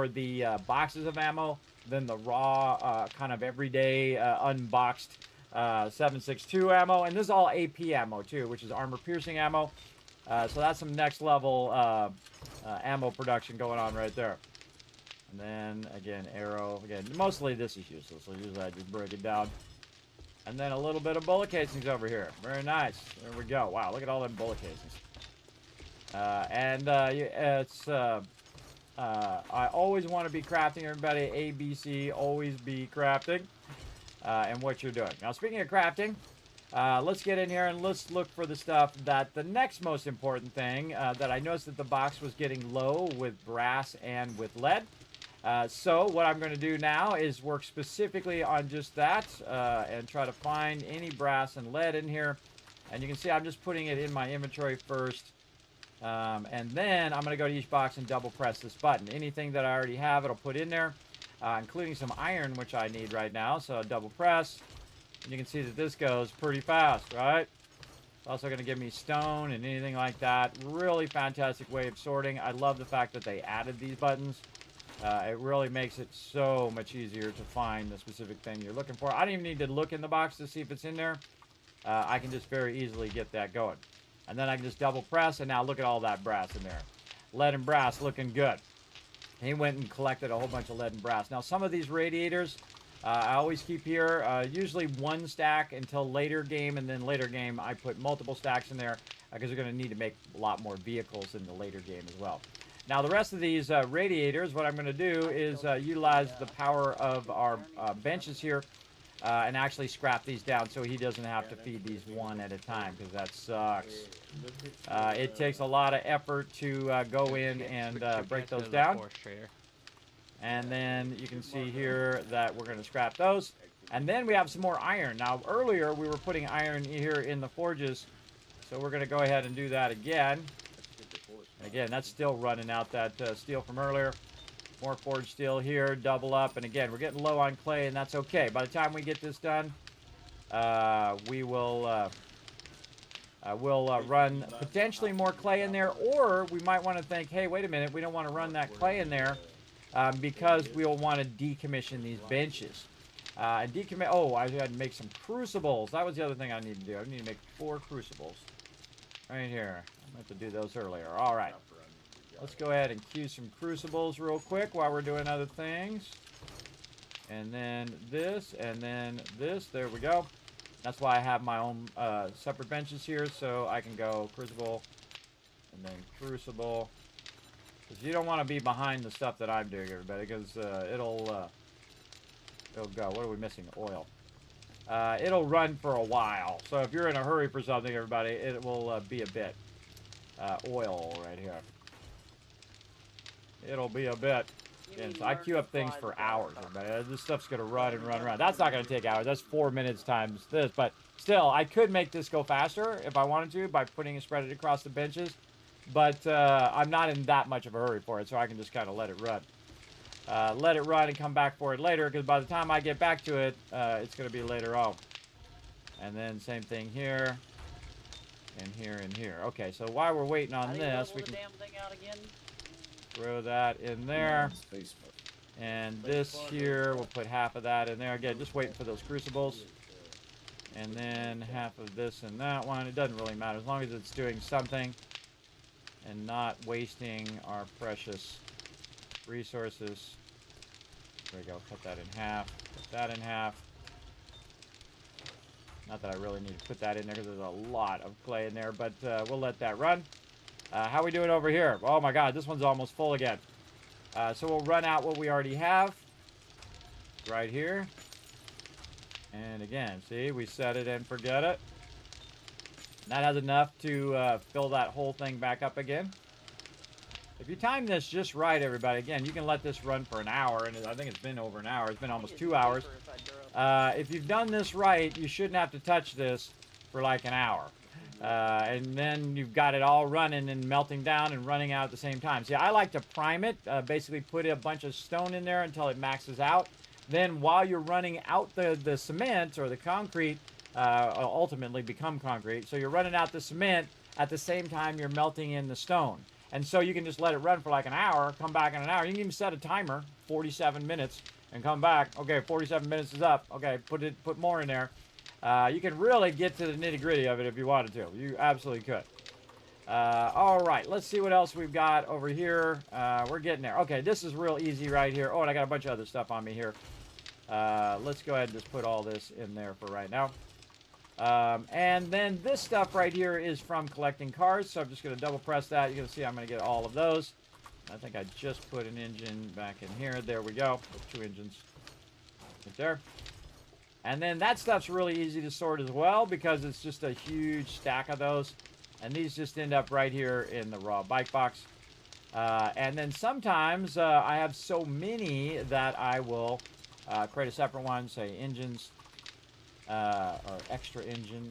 the boxes of ammo than the raw, kind of everyday unboxed 7.62 ammo. And this is all AP ammo too, which is armor-piercing ammo. So that's some next level ammo production going on right there. And then, again, arrow. Again, mostly this is useless. So usually I just break it down. And then a little bit of bullet casings over here. Very nice. There we go. Wow, look at all them bullet casings. I always want to be crafting, everybody. ABC, always be crafting. And what you're doing. Now, speaking of crafting, let's get in here and let's look for the stuff that the next most important thing that I noticed that the box was getting low with brass and with lead. So what I'm going to do now is work specifically on just that and try to find any brass and lead in here. And you can see I'm just putting it in my inventory first. And then I'm going to go to each box and double press this button. Anything that I already have, it'll put in there, including some iron, which I need right now. So double press. And you can see that this goes pretty fast, right? It's also going to give me stone and anything like that. Really fantastic way of sorting. I love the fact that they added these buttons. It really makes it so much easier to find the specific thing you're looking for. I don't even need to look in the box to see if it's in there. I can just very easily get that going. And then I can just double press, and now look at all that brass in there. Lead and brass looking good. He went and collected a whole bunch of lead and brass. Now, some of these radiators, I always keep here, usually one stack until later game, and then later game I put multiple stacks in there because we're going to need to make a lot more vehicles in the later game as well. Now, the rest of these radiators, what I'm going to do is utilize the power of our benches here and actually scrap these down so he doesn't have to feed these one at a time, because that sucks. It takes a lot of effort to go in and break those down. And then you can see here that we're going to scrap those. And then we have some more iron. Now, earlier we were putting iron here in the forges, so we're going to go ahead and do that again. And again, that's still running out that steel from earlier. More forged steel here, double up. And again, we're getting low on clay, and that's okay. By the time we get this done, we will we'll run potentially more clay in there. Or we might want to think, hey, wait a minute, we don't want to run that clay in there because we'll want to decommission these benches. Oh, I had to make some crucibles. That was the other thing I need to do. I need to make 4 crucibles. Right here. I meant to do those earlier. All right. Let's go ahead and cue some crucibles real quick while we're doing other things. And then this, and then this. There we go. That's why I have my own separate benches here, so I can go crucible and then crucible. Because you don't want to be behind the stuff that I'm doing, everybody, because it'll go. What are we missing? Oil. It'll run for a while. So if you're in a hurry for something, everybody, it will be a bit. Oil right here. It'll be a bit. And so I queue up things for hours, everybody. This stuff's going to run and run around. That's not going to take hours. That's 4 minutes times this. But still, I could make this go faster if I wanted to by putting it spread it across the benches. But I'm not in that much of a hurry for it, so I can just kind of let it run. Let it run and come back for it later, because by the time I get back to it, it's going to be later on. And then same thing here. And here and here. Okay, so while we're waiting on this, we can throw that in there. And this here, we'll put half of that in there. Again, just waiting for those crucibles. And then half of this and that one. It doesn't really matter as long as it's doing something and not wasting our precious resources. There we go. Cut that in half. Cut that in half. Not that I really need to put that in there because there's a lot of clay in there, but we'll let that run. How are we doing over here? Oh my god, this one's almost full again. So we'll run out what we already have. Right here. And again, see, we set it and forget it. And that has enough to fill that whole thing back up again. If you time this just right, everybody, again, you can let this run for an hour, and I think it's been over an hour. It's been almost 2 hours. If you've done this right, you shouldn't have to touch this for like an hour. And then you've got it all running and melting down and running out at the same time. See, I like to prime it, basically put a bunch of stone in there until it maxes out. then while you're running out the cement or the concrete, ultimately become concrete. So you're running out the cement at the same time you're melting in the stone. And so you can just let it run for like an hour, come back in an hour. You can even set a timer, 47 minutes, and come back. Okay, 47 minutes is up. Okay, put more in there. You can really get to the nitty-gritty of it if you wanted to. You absolutely could. All right, let's see what else we've got over here. We're getting there. Okay, this is real easy right here. Oh, and I got a bunch of other stuff on me here. Let's go ahead and just put all this in there for right now. And then this stuff right here is from collecting cars. So I'm just going to double press that. You're going to see I'm going to get all of those. I think I just put an engine back in here. There we go. Put 2 engines right there. And then that stuff's really easy to sort as well because it's just a huge stack of those. And these just end up right here in the raw bike box. And then sometimes I have so many that I will create a separate one, say engines, or extra engines,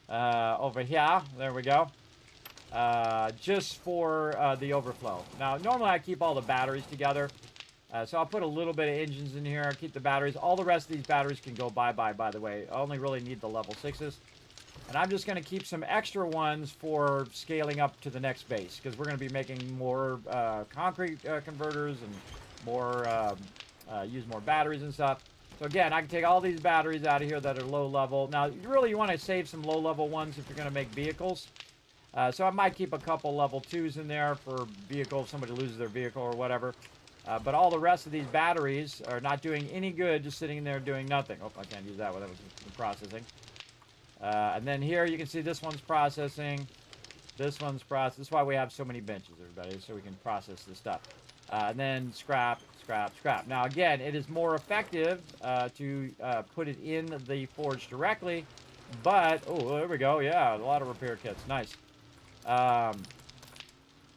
over here. There we go. Just for the overflow. Now, normally I keep all the batteries together. So I'll put a little bit of engines in here, keep the batteries. All the rest of these batteries can go bye-bye, by the way. I only really need the level 6s. And I'm just going to keep some extra ones for scaling up to the next base, because we're going to be making more concrete converters and more use more batteries and stuff. So again, I can take all these batteries out of here that are low level. Now, you want to save some low level ones if you're going to make vehicles. So I might keep a couple level 2s in there for vehicles, somebody loses their vehicle or whatever. But all the rest of these batteries are not doing any good, just sitting there doing nothing. Oh, I can't use that one. That was processing. And then here you can see this one's processing. This one's processing. This is why we have so many benches, everybody, so we can process this stuff. And then scrap, scrap, scrap. Now, again, it is more effective to put it in the forge directly. But, oh, there we go. Yeah, a lot of repair kits. Nice.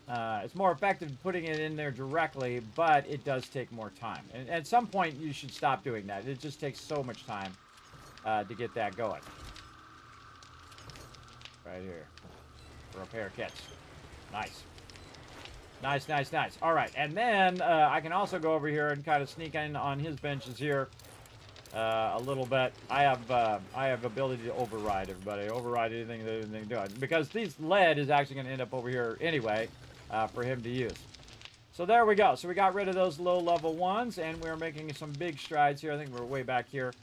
It's more effective putting it in there directly, but it does take more time. And at some point, you should stop doing that. It just takes so much time to get that going. Right here. Repair kits. Nice. Nice, nice, nice. All right, and then I can also go over here and kind of sneak in on his benches here a little bit. I have ability to override everybody. Override anything that they're doing. Because these lead is actually going to end up over here anyway. For him to use. So there we go. So we got rid of those low-level ones, and we're making some big strides here. I think we're way back here.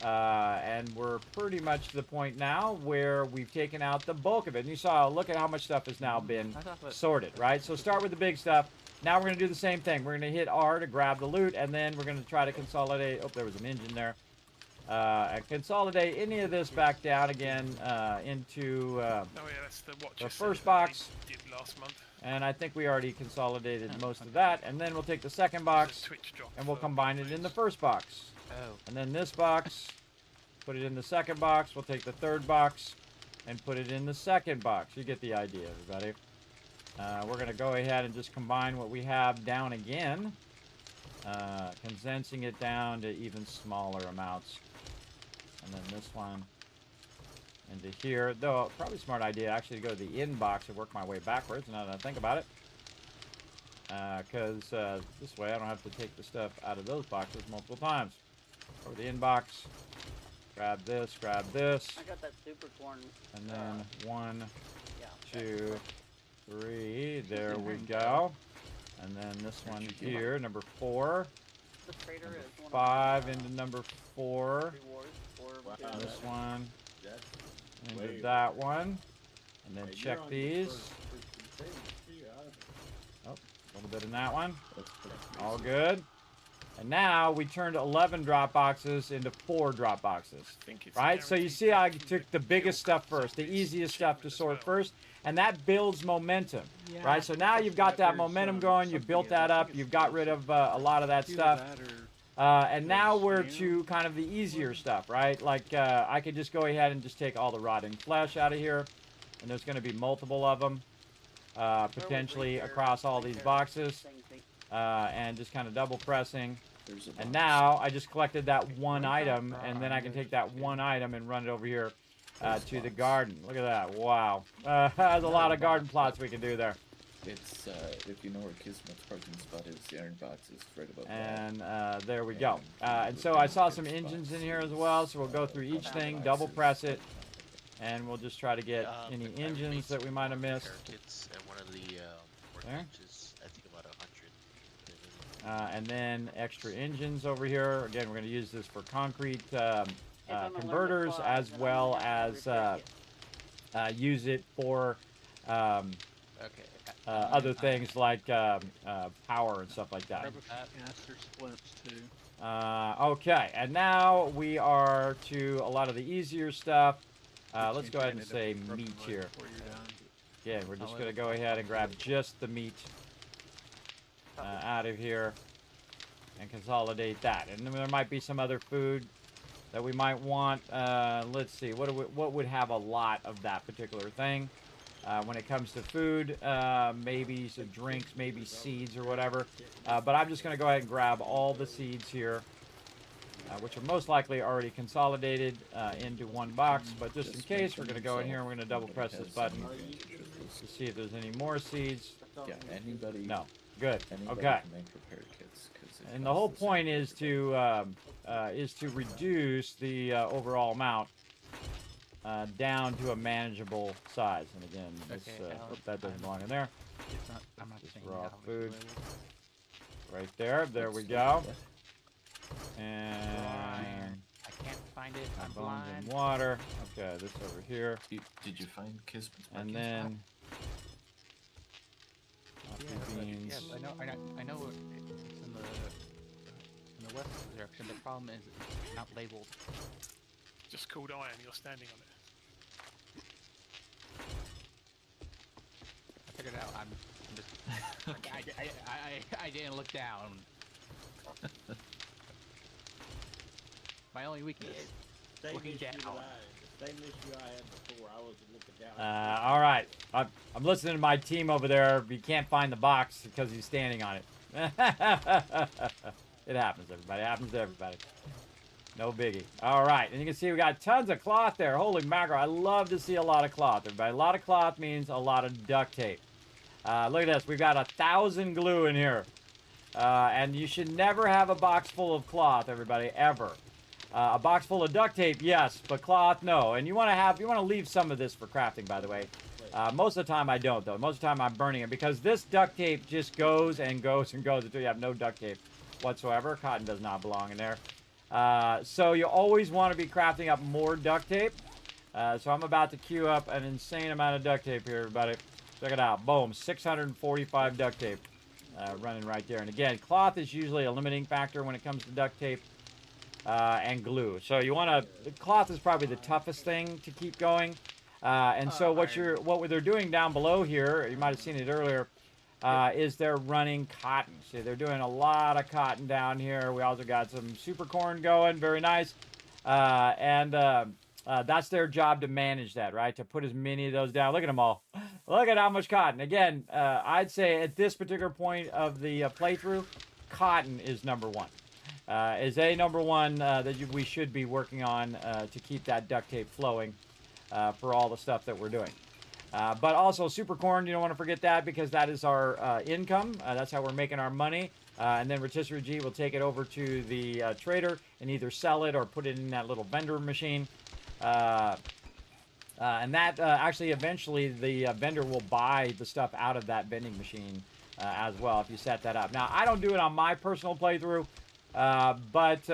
And we're pretty much to the point now where we've taken out the bulk of it. And you saw, look at how much stuff has now been sorted, right? So start with the big stuff. Now we're going to do the same thing. We're going to hit R to grab the loot, and then we're going to try to consolidate. Oh, there was an engine there. And consolidate any of this back down again into that's the first box. Did last month. And I think we already consolidated most of that. And then we'll take the second box and we'll combine it in the first box. Oh. And then this box, put it in the second box. We'll take the third box and put it in the second box. You get the idea, everybody. We're going to go ahead and just combine what we have down again, condensing it down to even smaller amounts. And then this one into here. Though, probably a smart idea actually to go to the in box and work my way backwards, now that I think about it. Because this way I don't have to take the stuff out of those boxes multiple times. Over the in box. Grab this, grab this. I got that super corn. And then 1, 2, 3. There we go. And then this one here, number 4. The trader number is 5 into number 4. Wow, this one. Way Into that one. And then check these. Oh, a little bit in that one. All good. And now we turned 11 drop boxes into 4 drop boxes. Right? So you see I took the biggest stuff first, the easiest stuff to sort first, and that builds momentum. Right? So now you've got that momentum going, you've built that up, you've got rid of a lot of that stuff. And now we're to kind of the easier stuff, right? Like I could just go ahead and just take all the rotting flesh out of here, and there's going to be multiple of them potentially across all these boxes, and just kind of double pressing. And now I just collected that one item, and then I can take that one item and run it over here to the garden. Look at that. Wow. There's a lot of garden plots we can do there. It's if you know where Kismet's parking spot is, the iron box is right above And there we go. And so I saw some engines in here as well, so we'll go through each thing, double press it, and we'll just try to get any engines that we might have missed. Kits and one of the There. workbenches, I think about 100. And then extra engines over here. Again, we're going to use this for concrete I'm gonna learn to converters fly, as then I'm well gonna have to as repair use it for Okay. other things like power and stuff like that. Yes, there's splints too. Okay, and now we are to a lot of the easier stuff. Let's go ahead and say meat here. Yeah, we're just going to go ahead and grab just the meat out of here and consolidate that. And then there might be some other food that we might want. Let's see, what would have a lot of that particular thing? When it comes to food, maybe some drinks, maybe seeds or whatever. But I'm just going to go ahead and grab all the seeds here, which are most likely already consolidated into one box. But just in case, we're going to go in here and we're going to double press this button to see if there's any more seeds. Yeah, anybody. No. Good. Anybody Okay. can make prepared kits. And the whole point is to reduce the overall amount down to a manageable size. And again, this, that doesn't belong in there. It's not. I'm not Just saying raw how much food. available. Right there. There we go. And I can't find it. I'm bones blind. and water. Okay, this over here. Did you find Kismet's And parking then Yeah, beans. I know. It's in the west direction. The problem is it's not labeled. Just called iron. You're standing on it. I figured it out. I'm just. I didn't look down. My only weakness. Same Looking issue down. Same issue I had before. I was looking down. All right. I'm listening to my team over there. You can't find the box because he's standing on it. It happens, everybody. It happens to everybody. No biggie. All right. And you can see we got tons of cloth there. Holy mackerel. I love to see a lot of cloth, everybody. A lot of cloth means a lot of duct tape. Look at this. We've got 1,000 glue in here. And you should never have a box full of cloth, everybody, ever. A box full of duct tape, yes, but cloth, no. And you want to leave some of this for crafting, by the way. Most of the time I don't, though. Most of the time I'm burning it because this duct tape just goes and goes and goes until you have no duct tape whatsoever. Cotton does not belong in there. So you always want to be crafting up more duct tape. So I'm about to queue up an insane amount of duct tape here, everybody. Check it out. Boom, 645 duct tape running right there. And again, cloth is usually a limiting factor when it comes to duct tape. And glue. So you want to. The cloth is probably the toughest thing to keep going. And so what they're doing down below here, you might have seen it earlier, is they're running cotton. See, they're doing a lot of cotton down here. We also got some super corn going, very nice. And that's their job to manage that, right? To put as many of those down. Look at them all. Look at how much cotton. Again, I'd say at this particular point of the playthrough, cotton is number one. Is number one that we should be working on to keep that duct tape flowing for all the stuff that we're doing. But also super corn, you don't want to forget that because that is our income. That's how we're making our money. And then Rotisserie G will take it over to the trader and either sell it or put it in that little vendor machine. And that actually eventually the vendor will buy the stuff out of that vending machine as well if you set that up. Now, I don't do it on my personal playthrough. But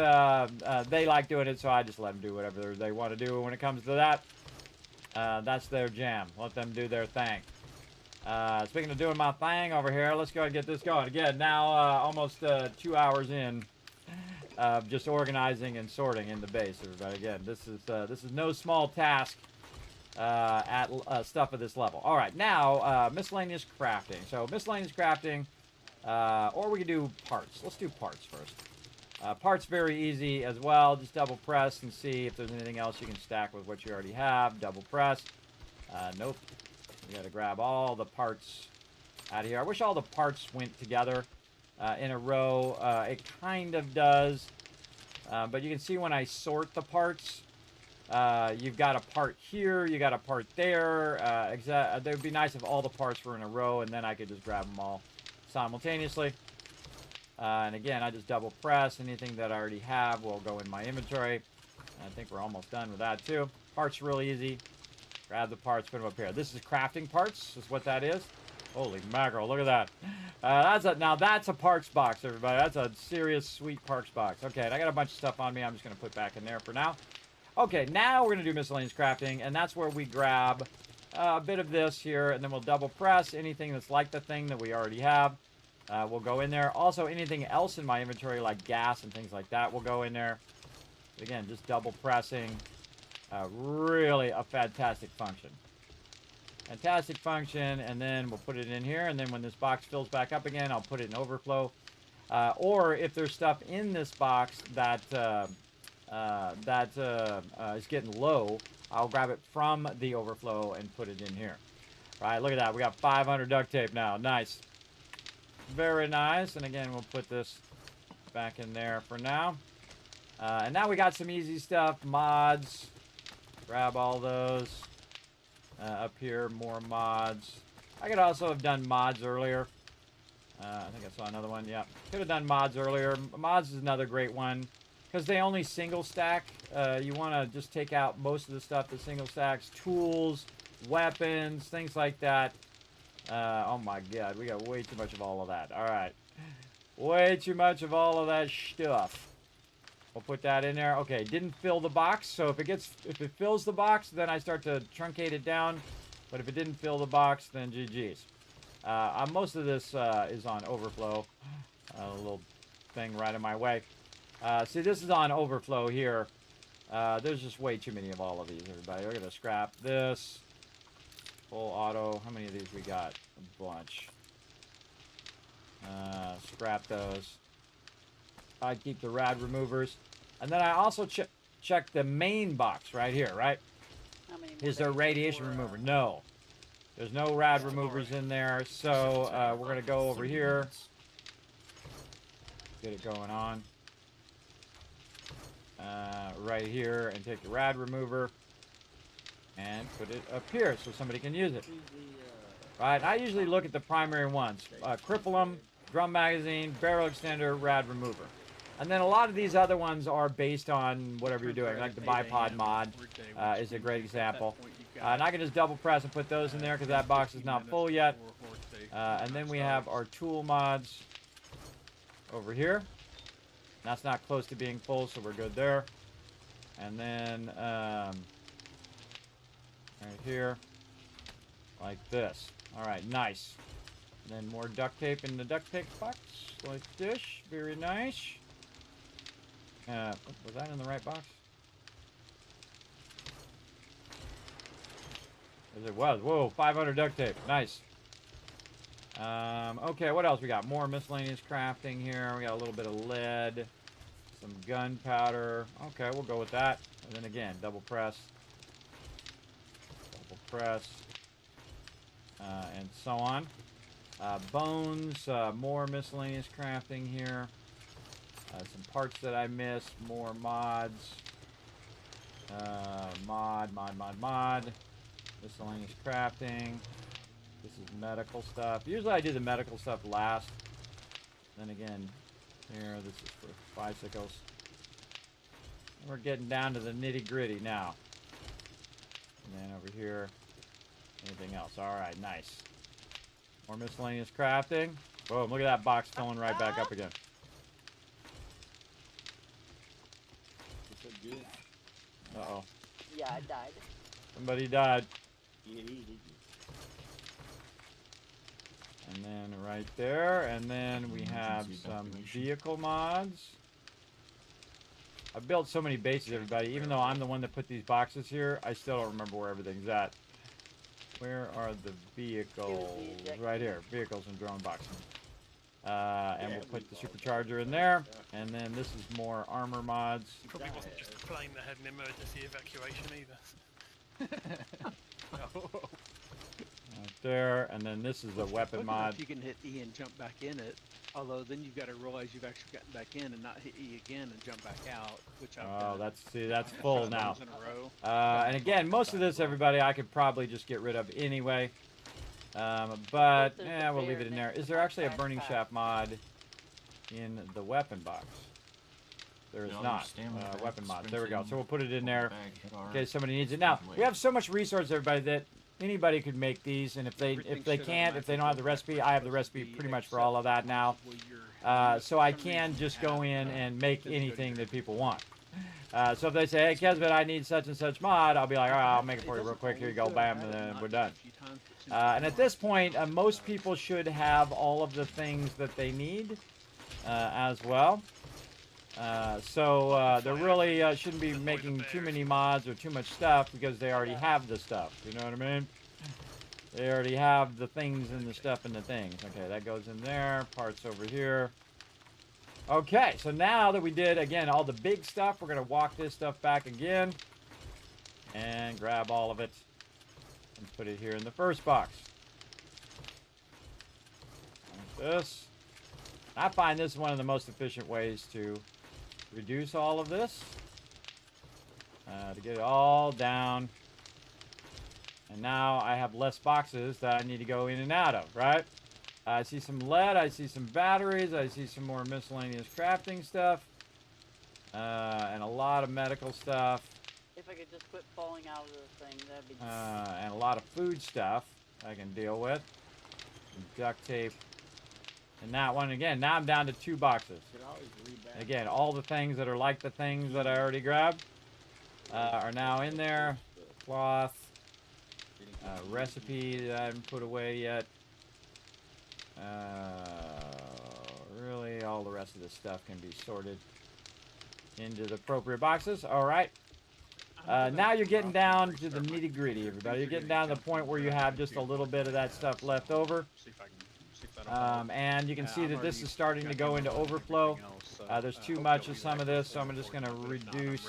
they like doing it, so I just let them do whatever they want to do when it comes to that. That's their jam. Let them do their thing. Speaking of doing my thing over here, let's go ahead and get this going. Again, now almost 2 hours in of just organizing and sorting in the base, everybody. Again, this is no small task at stuff at this level. All right, now miscellaneous crafting. So miscellaneous crafting, or we can do parts. Let's do parts first. Parts very easy as well. Just double press and see if there's anything else you can stack with what you already have. Double press. Nope. You gotta grab all the parts out of here. I wish all the parts went together in a row. It kind of does. But you can see when I sort the parts, You've got a part here, you got a part there. It would be nice if all the parts were in a row, and then I could just grab them all simultaneously. And again, I just double press. Anything that I already have will go in my inventory. I think we're almost done with that too. Parts really easy. Grab the parts, put them up here. This is crafting parts, is what that is. Holy mackerel, look at that. Now that's a parts box, everybody. That's a serious, sweet parts box. Okay, and I got a bunch of stuff on me. I'm just going to put back in there for now. Okay, now we're going to do miscellaneous crafting, and that's where we grab a bit of this here, and then we'll double press anything that's like the thing that we already have. Will go in there. Also, anything else in my inventory, like gas and things like that, will go in there. Again, just double pressing. Really a fantastic function. Fantastic function, and then we'll put it in here, and then when this box fills back up again, I'll put it in overflow. Or if there's stuff in this box that is getting low, I'll grab it from the overflow and put it in here. Right, look at that. We got 500 duct tape now. Nice. Very nice. And again, we'll put this back in there for now. And now we got some easy stuff. Mods. Grab all those. Up here, more mods. I could also have done mods earlier. I think I saw another one. Yeah, could have done mods earlier. Mods is another great one because they only single stack. You want to just take out most of the stuff that single stacks. Tools, weapons, things like that. Oh my god, we got way too much of all of that. All right, way too much of all of that stuff. We'll put that in there. Okay, didn't fill the box, so if it fills the box, then I start to truncate it down. But if it didn't fill the box, then GG's. Most of this is on overflow. A little thing right in my way. See, this is on overflow here. There's just way too many of all of these, everybody. We're gonna scrap this. Full auto. How many of these we got? A bunch. Scrap those. I keep the rad removers. And then I also check the main box right here, right? Is there a radiation remover? No. There's no rad removers in there. So we're going to go over here. Get it going on. Right here, and take the rad remover and put it up here so somebody can use it. Right? I usually look at the primary ones. Cripplum, drum magazine, barrel extender, rad remover. And then a lot of these other ones are based on whatever you're doing, like the bipod mod is a great example. And I can just double press and put those in there because that box is not full yet. And then we have our tool mods over here. That's not close to being full, so we're good there. And then right here, like this. All right, nice. And then more duct tape in the duct tape box, like this. Very nice. Was that in the right box? As it was. Whoa, 500 duct tape. Nice. Okay, what else we got? More miscellaneous crafting here. We got a little bit of lead. Some gunpowder. Okay, we'll go with that. And then again, double press. Double press. And so on. Bones. More miscellaneous crafting here. Some parts that I missed, more mods, mod, miscellaneous crafting. This is medical stuff. Usually I do the medical stuff last. Then again, here, this is for bicycles. And we're getting down to the nitty gritty now. And then over here, anything else. All right, nice. More miscellaneous crafting. Boom, look at that box filling right back up again. Uh-oh. Yeah, I died. Somebody died. And then right there, and then we have some vehicle mods. I've built so many bases, everybody. Even though I'm the one that put these boxes here, I still don't remember where everything's at. Where are the vehicles? Right here. Vehicles and drone boxes. And we'll put the supercharger in there. And then this is more armor mods. Probably wasn't just a plane that had an emergency evacuation either. Right there. And then this is a weapon mod. If you can hit E and jump back in it. Although then you've got to realize you've actually gotten back in and not hit E again and jump back out, which I've Oh, done. that's full now. In a row. And again, most of this, everybody, I could probably just get rid of anyway. But yeah, we'll leave it in there. Is there actually a burning shaft mod in the weapon box? There is not. Weapon mod. There we go. So we'll put it in there in case somebody needs it. Now we have so much resource, everybody, that anybody could make these, and if they can't, if they don't have the recipe, I have the recipe pretty much for all of that now. So I can just go in and make anything that people want. So if they say, hey, Kismet, I need such and such mod, I'll be like, all right, I'll make it for you real quick. Here you go, bam, and then we're done. And at this point, most people should have all of the things that they need as well. So they really shouldn't be making too many mods or too much stuff because they already have the stuff. You know what I mean? They already have the things and the stuff and the things. Okay, that goes in there. Parts over here. Okay, so now that we did, again, all the big stuff, we're going to walk this stuff back again and grab all of it and put it here in the first box. Like this. I find this one of the most efficient ways to reduce all of this. To get it all down. And now I have less boxes that I need to go in and out of, right? I see some lead, I see some batteries, I see some more miscellaneous crafting stuff. And a lot of medical stuff. If I could just quit falling out of the thing, that'd be... And a lot of food stuff I can deal with. Some duct tape. And that one, again, now I'm down to 2 boxes. Again, all the things that are like the things that I already grabbed are now in there. Cloth. Recipe that I haven't put away yet. Really, all the rest of this stuff can be sorted into the appropriate boxes. All right. Now you're getting down to the nitty-gritty, everybody. You're getting down to the point where you have just a little bit of that stuff left over. And you can see that this is starting to go into overflow. There's too much of some of this, so I'm just going to reduce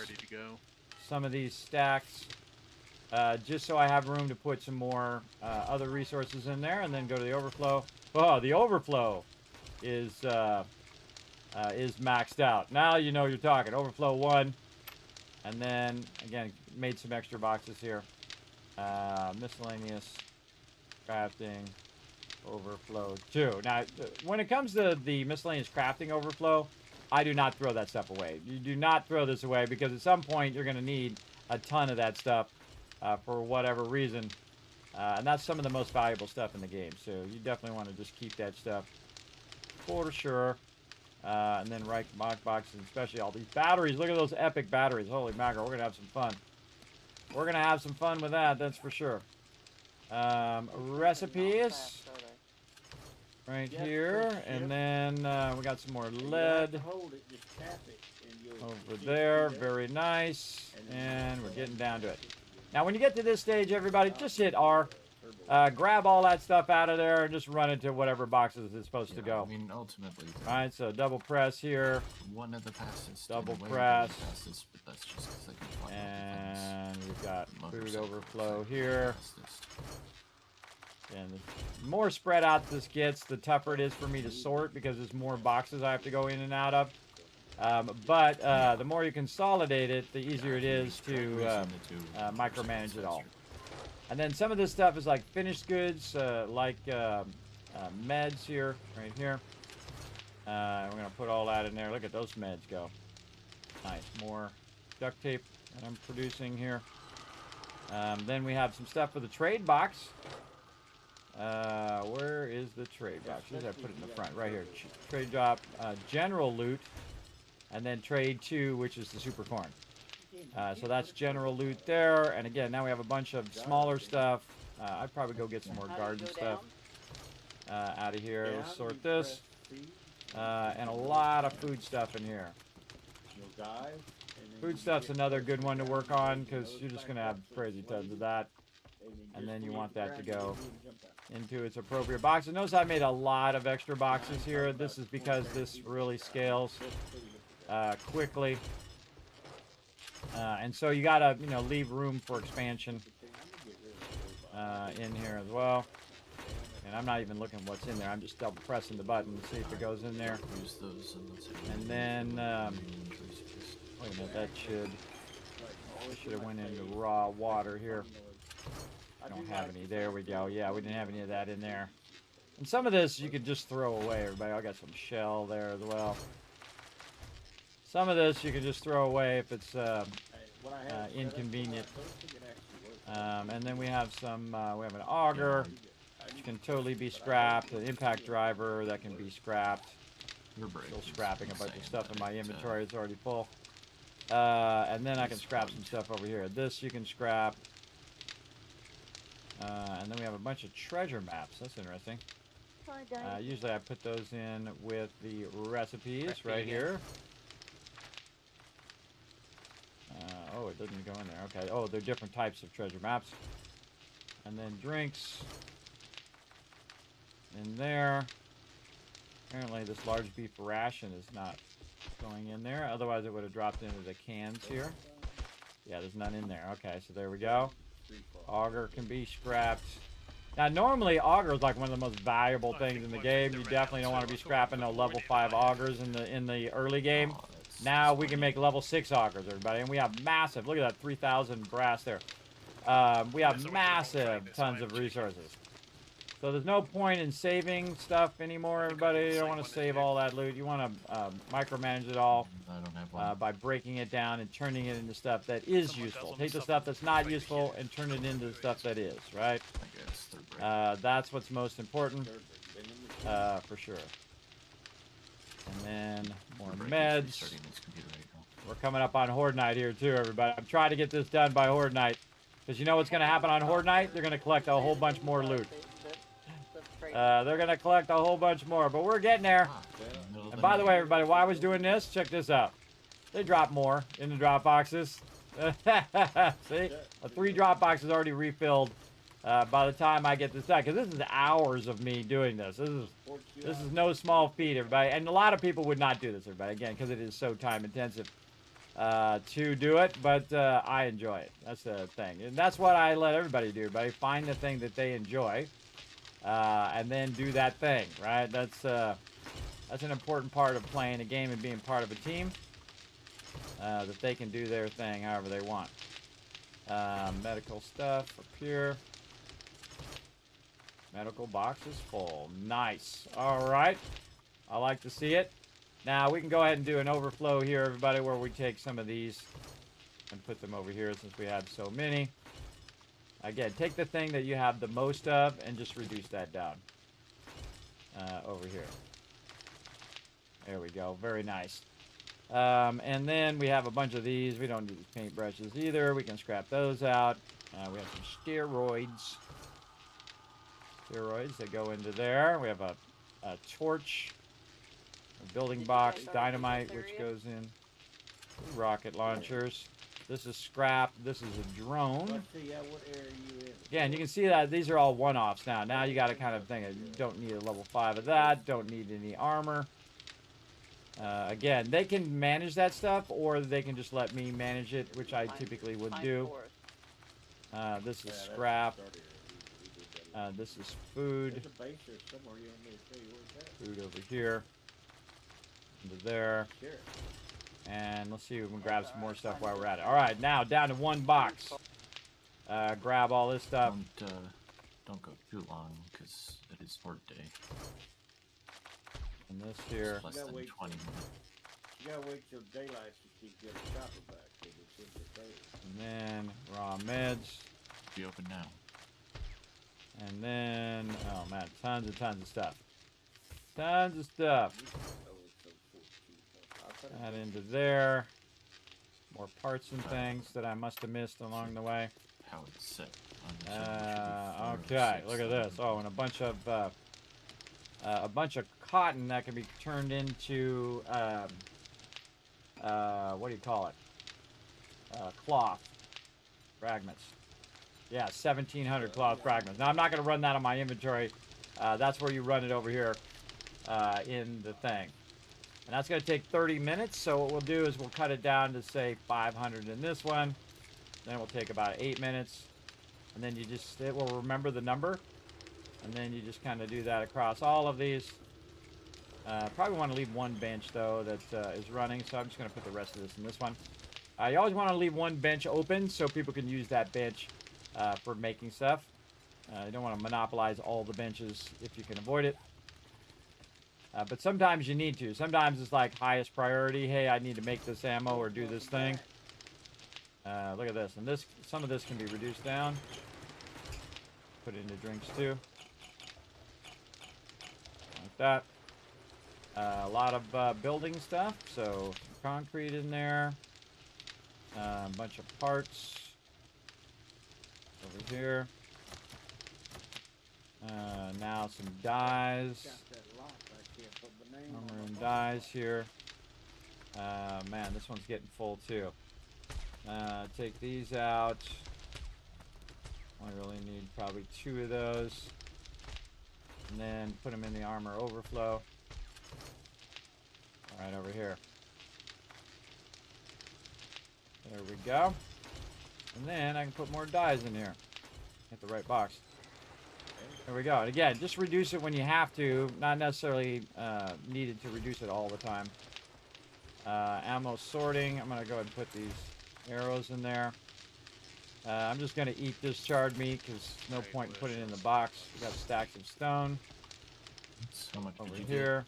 some of these stacks. Just so I have room to put some more other resources in there, and then go to the overflow. Oh, the overflow is maxed out. Now you know you're talking. Overflow 1, and then again made some extra boxes here. Miscellaneous crafting overflow 2. Now, when it comes to the miscellaneous crafting overflow, I do not throw that stuff away. You do not throw this away because at some point you're going to need a ton of that stuff. For whatever reason, and that's some of the most valuable stuff in the game, so you definitely want to just keep that stuff for sure. And then right boxes, especially all these batteries. Look at those epic batteries. Holy mackerel, we're gonna have some fun. We're gonna have some fun with that, that's for sure. Recipes right here, and then we got some more lead over there. Very nice, and we're getting down to it. Now, when you get to this stage, everybody, just hit R. Grab all that stuff out of there and just run it to whatever boxes it's supposed to go. I mean, ultimately. All right, so double press here. One of the passes. Double press. Passes, but that's just I can find and we've got food overflow here. And the more spread out this gets, the tougher it is for me to sort because there's more boxes I have to go in and out of. But the more you consolidate it, the easier it is to micromanage it all. And then some of this stuff is like finished goods, like meds here, right here. We're going to put all that in there. Look at those meds go. Nice. More duct tape that I'm producing here. Then we have some stuff for the trade box. Where is the trade box? I put it in the front, right here. Trade drop, general loot. And then trade 2, which is the super corn. So that's general loot there. And again, now we have a bunch of smaller stuff. I'd probably go get some more garden stuff out of here. Let's sort this. And a lot of food stuff in here. Food stuff's another good one to work on because you're just going to have crazy tons of that. And then you want that to go into its appropriate box. And notice I made a lot of extra boxes here. This is because this really scales quickly, and so you gotta leave room for expansion in here as well. And I'm not even looking what's in there. I'm just double pressing the button to see if it goes in there. Use those and let's And then, wait a minute, that should have went into raw water here. I don't have any. There we go. Yeah, we didn't have any of that in there. And some of this you could just throw away, everybody. I got some shell there as well. Some of this you can just throw away if it's inconvenient. And then we have some, we have an auger, which can totally be scrapped. An impact driver that can be scrapped. Still scrapping a bunch of stuff in my inventory. It's already full. And then I can scrap some stuff over here. This you can scrap. And then we have a bunch of treasure maps. That's interesting. Usually I put those in with the recipes right here. Oh, it doesn't go in there. Okay. Oh, they're different types of treasure maps. And then drinks. In there. Apparently this large beef ration is not going in there. Otherwise it would have dropped into the cans here. Yeah, there's none in there. Okay, so there we go. Auger can be scrapped. Now normally auger is like one of the most valuable things in the game. You definitely don't want to be scrapping no level 5 augers in the early game. Now we can make level 6 augers, everybody, and we have massive. Look at that, 3,000 brass there. We have massive tons of resources. So there's no point in saving stuff anymore, everybody. You don't want to save all that loot. You want to micromanage it all by breaking it down and turning it into stuff that is useful. Take the stuff that's not useful and turn it into stuff that is, right? That's what's most important, for sure. And then more meds. We're coming up on Horde Night here too, everybody. I'm trying to get this done by Horde Night. Because you know what's going to happen on Horde Night? They're going to collect a whole bunch more loot. They're going to collect a whole bunch more, but we're getting there. And by the way, everybody, while I was doing this, check this out. They drop more in the drop boxes. See? 3 drop boxes already refilled by the time I get this done. Because this is hours of me doing this. This is no small feat, everybody. And a lot of people would not do this, everybody, again, because it is so time intensive to do it. But I enjoy it. That's the thing. And that's what I let everybody do, everybody. Find the thing that they enjoy. And then do that thing, right? That's an important part of playing a game and being part of a team. That they can do their thing however they want. Medical stuff up here. Medical box is full. Nice. All right. I like to see it. Now we can go ahead and do an overflow here, everybody, where we take some of these and put them over here since we have so many. Again, take the thing that you have the most of and just reduce that down over here. There we go. Very nice. And then we have a bunch of these. We don't need these paintbrushes either. We can scrap those out. We have some steroids. Steroids that go into there. We have a torch, a building box, dynamite, which goes in. Rocket launchers. This is scrap. This is a drone. Again, you can see that these are all one-offs now. Now you got to kind of think, you don't need a level 5 of that. Don't need any armor. Again, they can manage that stuff, or they can just let me manage it, which I typically would do. This is scrap. This is food. Food over here. Into there. And let's see if we can grab some more stuff while we're at it. All right, now down to 1 box. Grab all this stuff. Don't go too long, because it is Horde Day. And this here. Less than 20 minutes. You gotta wait till daylight to get a shopper back. And then raw meds. Be open now. And then, oh man, tons and tons of stuff. Tons of stuff. That into there. More parts and things that I must have missed along the way. How it's set. Okay, look at this. Oh, and a bunch of cotton that can be turned into what do you call it? Cloth fragments. Yeah, 1,700 cloth fragments. Now I'm not going to run that on my inventory. That's where you run it over here in the thing. And that's going to take 30 minutes, so what we'll do is we'll cut it down to, say, 500 in this one. Then it will take about 8 minutes. And then it will remember the number. And then you just kind of do that across all of these. Probably want to leave one bench, though, that is running. So I'm just going to put the rest of this in this one. You always want to leave one bench open so people can use that bench for making stuff. You don't want to monopolize all the benches if you can avoid it. But sometimes you need to. Sometimes it's like highest priority. Hey, I need to make this ammo or do this thing. Look at this. And this, some of this can be reduced down. Put it into drinks too. Like that. A lot of building stuff. So concrete in there. A bunch of parts. Over here. Now some dyes. Armor and dyes here. Man, this one's getting full too. Take these out. I really need probably 2 of those. And then put them in the armor overflow. Right over here. There we go. And then I can put more dyes in here. Hit the right box. There we go. And again, just reduce it when you have to. Not necessarily needed to reduce it all the time. Ammo sorting. I'm going to go ahead and put these arrows in there. I'm just going to eat this charred meat because no point in putting it in the box. We got stacks of stone. So much Over here.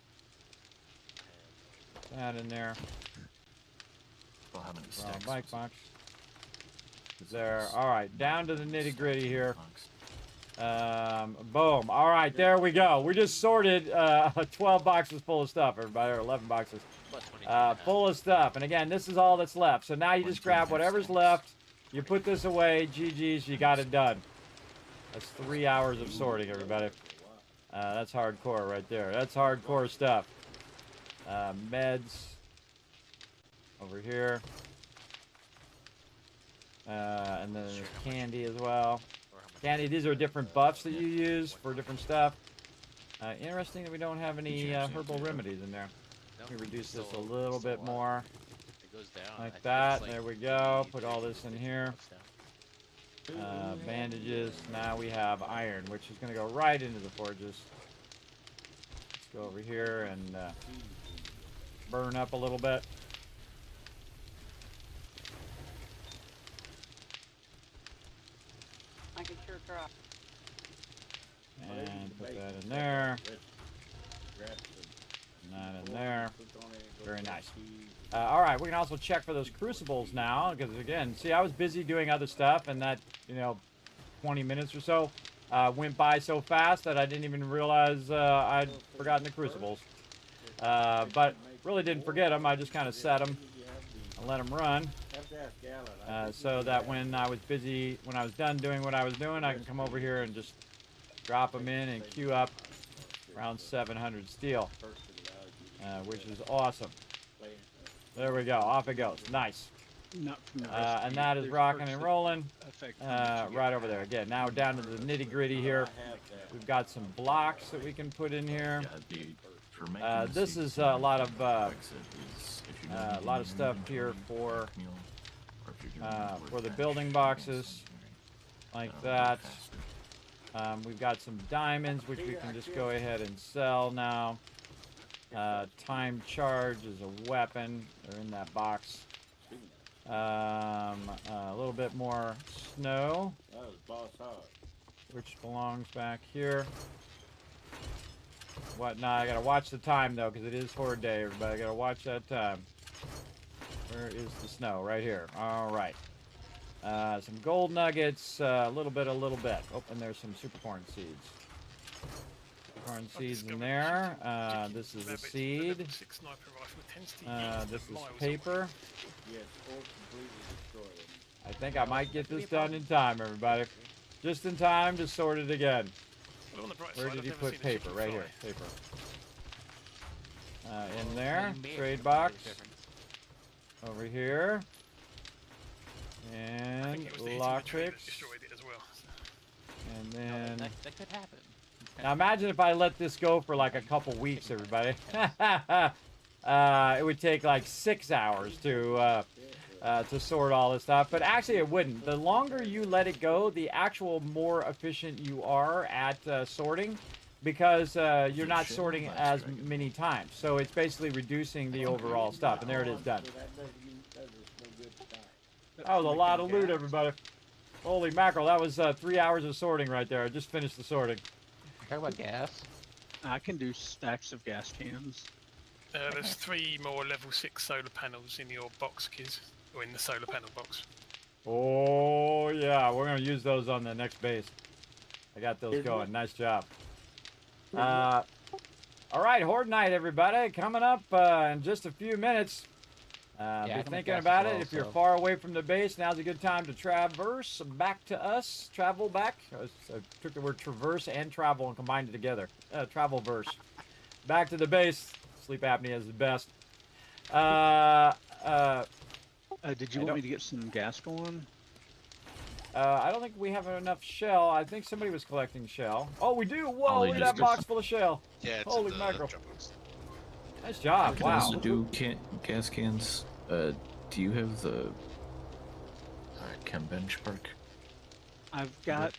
Put that in there. Well, how many stacks? Bike box. There. All right, down to the nitty gritty here. Boom. All right, there we go. We just sorted 12 boxes full of stuff, everybody, or 11 boxes full of stuff. And again, this is all that's left. So now you just grab whatever's left. You put this away. GG's, you got it done. That's 3 hours of sorting, everybody. That's hardcore right there. That's hardcore stuff. Meds over here. And then there's candy as well. Candy, these are different buffs that you use for different stuff. Interesting that we don't have any herbal remedies in there. Let me reduce this a little bit more. Like that. There we go. Put all this in here. Bandages. Now we have iron, which is going to go right into the forges. Let's go over here and burn up a little bit. I can sure try. And put that in there. And that in there. Very nice. All right, we can also check for those crucibles now, because again, see, I was busy doing other stuff, and that, 20 minutes or so went by so fast that I didn't even realize I'd forgotten the crucibles. But really didn't forget them. I just kind of set them and let them run. So that when I was busy, when I was done doing what I was doing, I can come over here and just drop them in and queue up around 700 steel, which is awesome. There we go. Off it goes. Nice. And that is rocking and rolling right over there. Again, now we're down to the nitty gritty here. We've got some blocks that we can put in here. This is a lot of stuff here for the building boxes, like that. We've got some diamonds, which we can just go ahead and sell now. Time charge is a weapon. They're in that box. A little bit more snow, which belongs back here. Whatnot. I gotta watch the time though, because it is horde day. Everybody, I gotta watch that time. Where is the snow? Right here. All right. Some gold nuggets. A little bit. Oh, and there's some super corn seeds. Corn seeds in there. This is a seed. This is paper. I think I might get this done in time, everybody. Just in time to sort it again. Where did he put paper? Right here. Paper. In there. Trade box. Over here. And lockpicks. And then... That could happen. Now imagine if I let this go for like a couple weeks, everybody. It would take like 6 hours to to sort all this stuff. But actually, it wouldn't. The longer you let it go, the actual more efficient you are at sorting, because you're not sorting as many times. So it's basically reducing the overall stuff. And there it is, done. That was a lot of loot, everybody. Holy mackerel, that was 3 hours of sorting right there. I just finished the sorting. Talk about gas. I can do stacks of gas cans. There's 3 more level 6 solar panels in your box, Kiz, or in the solar panel box. Oh, yeah, we're going to use those on the next base. I got those going. Nice job. All right, Horde Night, everybody. Coming up in just a few minutes. Be thinking about it. If you're far away from the base, now's a good time to traverse back to us. Travel back. I took the word traverse and travel and combined it together. Travel verse. Back to the base. Sleep apnea is the best. Did you want me to get some gas going? I don't think we have enough shell. I think somebody was collecting shell. Oh, we do. Whoa, look at that box full of shell. Yeah, it's Holy mackerel. Nice job. I can Wow. also do gas cans. Do you have the chem bench perk? I've got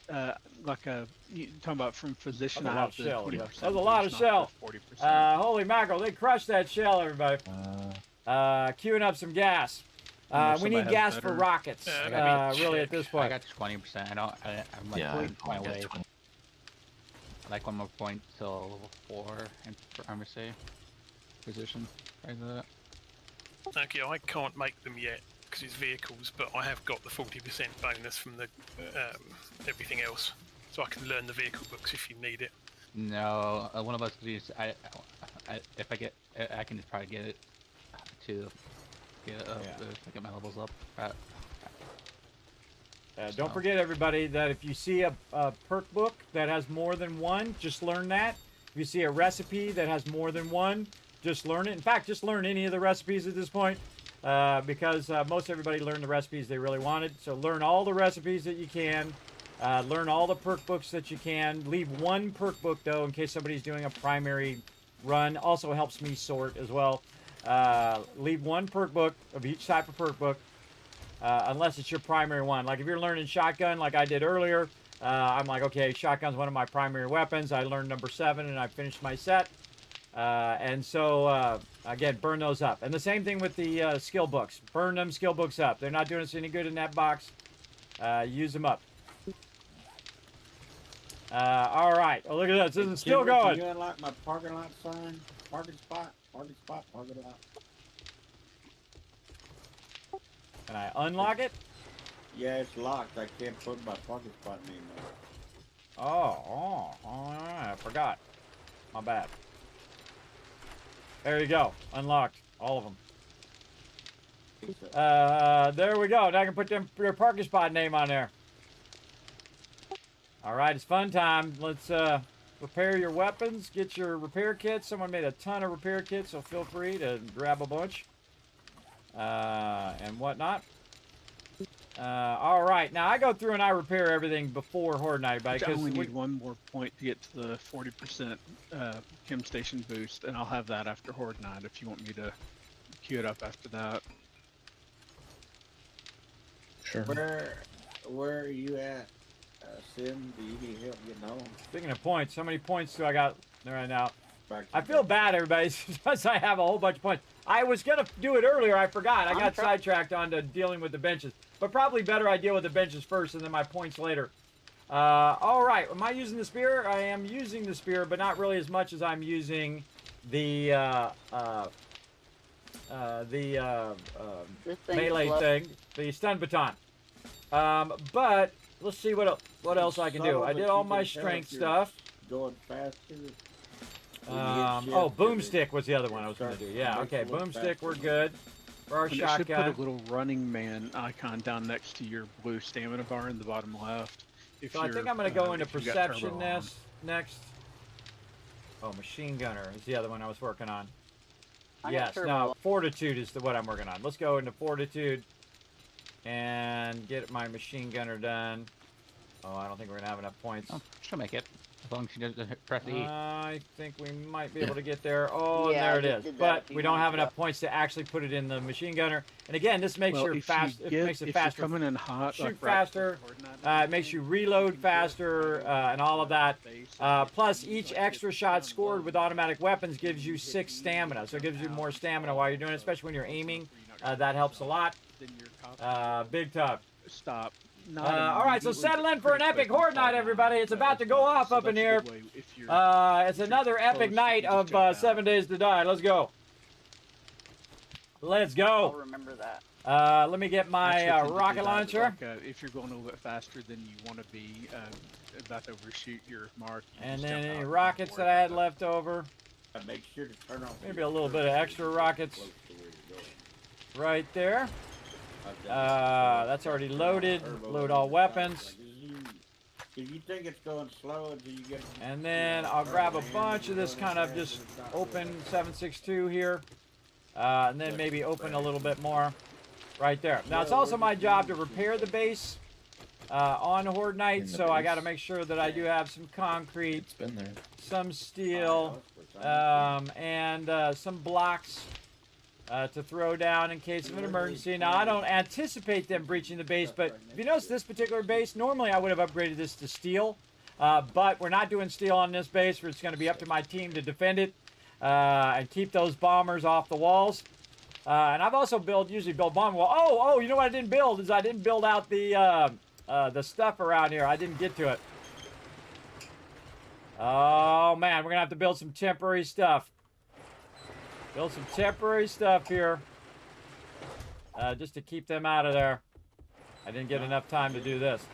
like you talking about from physician. That's a I lot have of the shell. 20% That's a lot of boost, not shell. the 40%. Holy mackerel, they crushed that shell, everybody. Queuing up some gas. We need gas for rockets, really, at this I point. got 20%. I'm like Yeah, 40 I got away. 20. Like 1 more point till level 4 in pharmacy position. Right there. Okay, I can't make them yet because it's vehicles, but I have got the 40% bonus from the everything else, so I can learn the vehicle books if you need it. No, one of us is if I get, I can try to get it to get my levels up. Don't forget, everybody, that if you see a perk book that has more than one, just learn that. If you see a recipe that has more than one, just learn it. In fact, just learn any of the recipes at this point, because most everybody learned the recipes they really wanted. So learn all the recipes that you can. Learn all the perk books that you can. Leave one perk book, though, in case somebody's doing a primary run. Also helps me sort as well. Leave one perk book of each type of perk book, unless it's your primary one. Like if you're learning shotgun like I did earlier, I'm like, okay, shotgun's one of my primary weapons. I learned number 7 and I finished my set. And so, again, burn those up. And the same thing with the skill books. Burn them skill books up. They're not doing us any good in that box. Use them up. All right. Oh, look at this. This is still going. Can you unlock my parking lot sign? Parking spot? Parking spot? Parking lot? Can I unlock it? Yeah, it's locked. I can't put my parking spot anymore. Oh, I forgot. My bad. There you go. Unlocked. All of them. There we go. Now I can put your parking spot name on there. All right, it's fun time. Let's repair your weapons. Get your repair kits. Someone made a ton of repair kits, so feel free to grab a bunch. And whatnot. All right, now I go through and I repair everything before Horde Night, I only need one more point to get to the 40% chem station boost, and I'll have that after Horde Night if you want me to queue it up after that. Sure. Where are you at, Sim? Do you need help getting home? Speaking of points, how many points do I got right now? I feel bad, everybody, because I have a whole bunch of points. I was going to do it earlier. I forgot. I got sidetracked onto dealing with the benches. But probably better I deal with the benches first and then my points later. All right. Am I using the spear? I am using the spear, but not really as much as I'm using the melee thing, the stun baton. But let's see what else I can do. I did all my strength stuff. Going faster. Oh, boomstick was the other one I was going to do. Yeah, okay, boomstick, we're good. For our And shotgun. it should put a little running man icon down next to your blue stamina bar in the bottom left. So I think I'm going to go into perception next. Oh, machine gunner is the other one I was working on. Yes, no, fortitude is what I'm working on. Let's go into fortitude and get my machine gunner done. Oh, I don't think we're going to have enough points. Oh, she'll make it. As long as you just press E. I think we might be able to get there. Oh, Yeah, and there I it just is. did that But a few we don't have minutes enough points to actually put it in the machine gunner. And again, this makes Well, your if fast. you It get, makes it if faster. you're coming in hot, Shoot like faster. It makes you reload faster, and all of that. Plus, each extra shot scored with automatic weapons gives you 6 stamina. So it gives you more stamina while you're doing it, especially when you're aiming. That helps a lot. Big time. Stop. All right, so settle in for an epic horde night, everybody. It's about to go off up in here. It's another epic night of 7 Days to Die. Let's go. Let's I'll go. remember that. Let me get my rocket launcher. If you're going a little bit faster than you want to be, about to overshoot your mark. And then any rockets that I had left over. Make sure to turn off. Maybe a little bit of extra rockets right there. That's already loaded. Load all weapons. If you think it's going slow until you get. And then I'll grab a bunch of this kind of just open 7.62 here. And then maybe open a little bit more right there. Now, it's also my job to repair the base on Horde Night, so I got to make sure that I do have some concrete, some steel, and some blocks to throw down in case of an emergency. Now, I don't anticipate them breaching the base, but if you notice this particular base, normally I would have upgraded this to steel, but we're not doing steel on this base. It's going to be up to my team to defend it and keep those bombers off the walls. And I've also usually build bomber wall. Oh, you know what I didn't build is I didn't build out the stuff around here. I didn't get to it. Oh, man, we're going to have to build some temporary stuff. Build some temporary stuff here. Just to keep them out of there. I didn't get enough time to do this.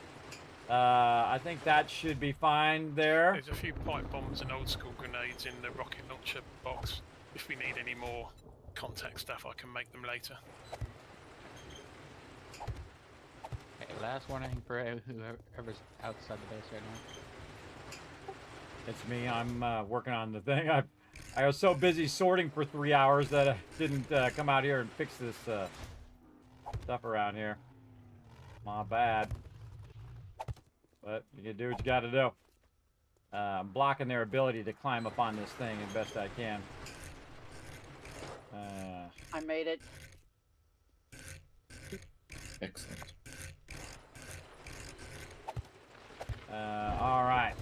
I think that should be fine there. There's a few pipe bombs and old school grenades in the rocket launcher box. If we need any more contact stuff, I can make them later. Okay, last warning for whoever's outside the base right now. It's me. I'm working on the thing. I was so busy sorting for 3 hours that I didn't come out here and fix this stuff around here. My bad. But you can do what you got to do. I'm blocking their ability to climb up on this thing as best I can. I made it. Excellent. All right.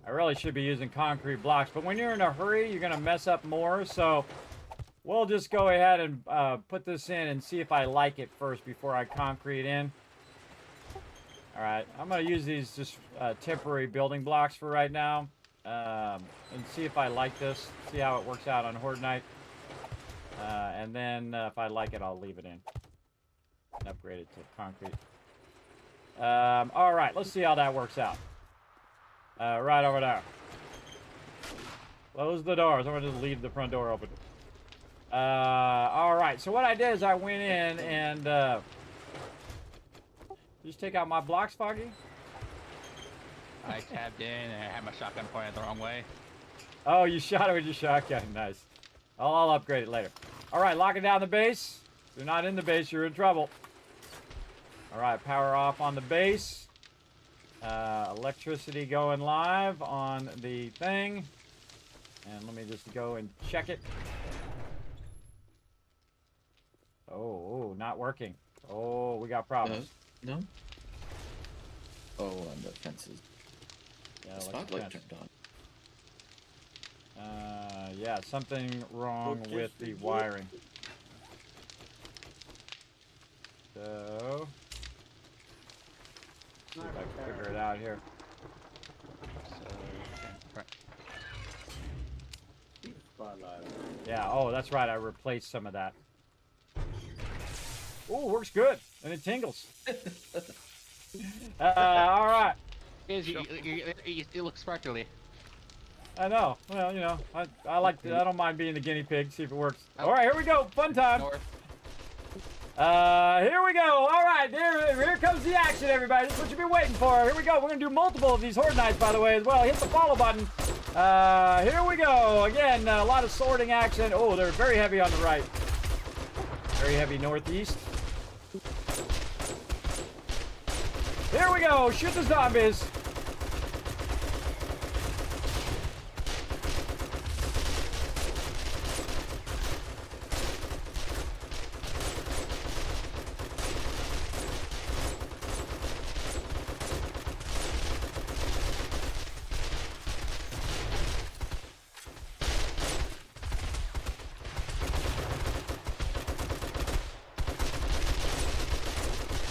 I really should be using concrete blocks, but when you're in a hurry, you're going to mess up more. So we'll just go ahead and put this in and see if I like it first before I concrete in. All right, I'm going to use these just temporary building blocks for right now and see if I like this, see how it works out on Horde Night. And then if I like it, I'll leave it in and upgrade it to concrete. All right, let's see how that works out. Right over there. Close the doors. I'm going to just leave the front door open. All right, so what I did is I went in and just take out my blocks, Foggy. I tabbed in and I had my shotgun pointed the wrong way. Oh, you shot it with your shotgun. Nice. I'll upgrade it later. All right, locking down the base. If you're not in the base, you're in trouble. All right, power off on the base. Electricity going live on the thing. And let me just go and check it. Oh, not working. Oh, we got problems. No? Oh, on the fences. Yeah, the spotlight turned on. Yeah, something wrong with the wiring. So, see if I can figure it out here. Yeah, oh, that's right. I replaced some of that. Oh, works good. And it tingles. All right. It looks sparkly. I know. Well, you know, I like to, I don't mind being the guinea pig, see if it works. All right, here we go. Fun time. Here we go. All right, here comes the action, everybody. This is what you've been waiting for. Here we go. We're going to do multiple of these Horde Nights, by the way, as well. Hit the follow button. Here we go. Again, a lot of sorting action. Oh, they're very heavy on the right. Very heavy northeast. Here we go. Shoot the zombies.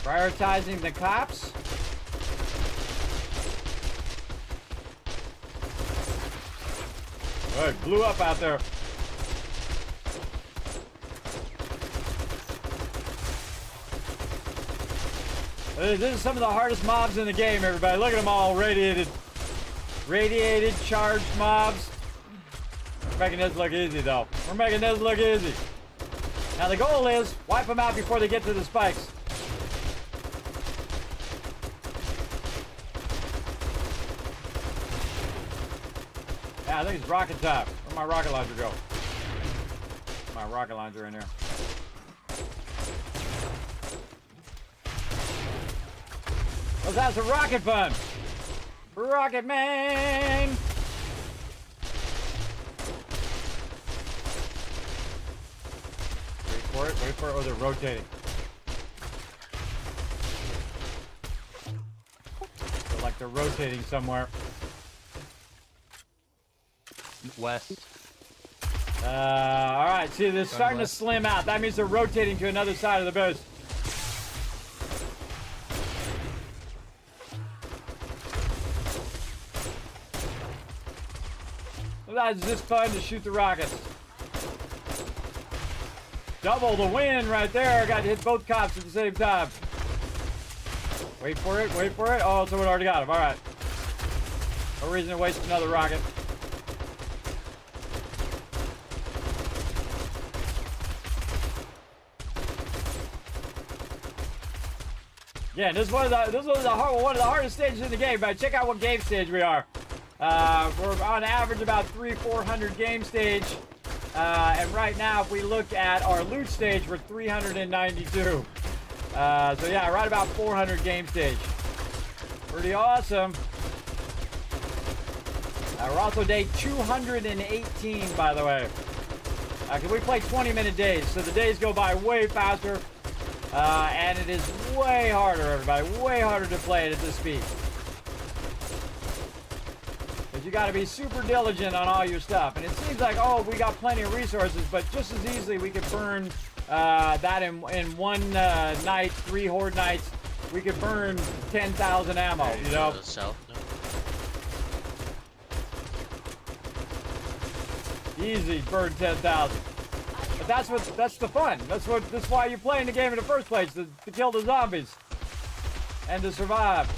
Prioritizing the cops. Oh, it blew up out there. This is some of the hardest mobs in the game, everybody. Look at them all radiated. Radiated, charged mobs. We're making this look easy, though. We're making this look easy. Now, the goal is wipe them out before they get to the spikes. I think it's rocket time. Where'd my rocket launcher go? My rocket launcher in here. Let's have some rocket fun. Rocket Man. Wait for it. Wait for it. Oh, they're rotating. Feel like they're rotating somewhere. West. All right. See, they're starting to west. slim out. That means they're rotating to another side of the base. Sometimes it's just fun to shoot the rockets. Double the win right there. Got to hit both cops at the same time. Wait for it. Wait for it. Oh, someone already got him. All right. No reason to waste another rocket. Yeah, this is one of the hardest stages in the game. But check out what game stage we are. We're on average about 300-400 game stage, and right now, if we look at our loot stage, we're 392. So yeah, right about 400 game stage. Pretty awesome. We're also day 218, by the way. 'Cause we play 20-minute days, so the days go by way faster. And it is way harder, everybody, way harder to play it at this speed. But you got to be super diligent on all your stuff. And it seems like, oh, we got plenty of resources, but just as easily we could burn that in one night, 3 horde nights. We could burn 10,000 ammo, you know? South, no? Easy, burn 10,000. But that's the fun. That's why you're playing the game in the first place, to kill the zombies and to survive.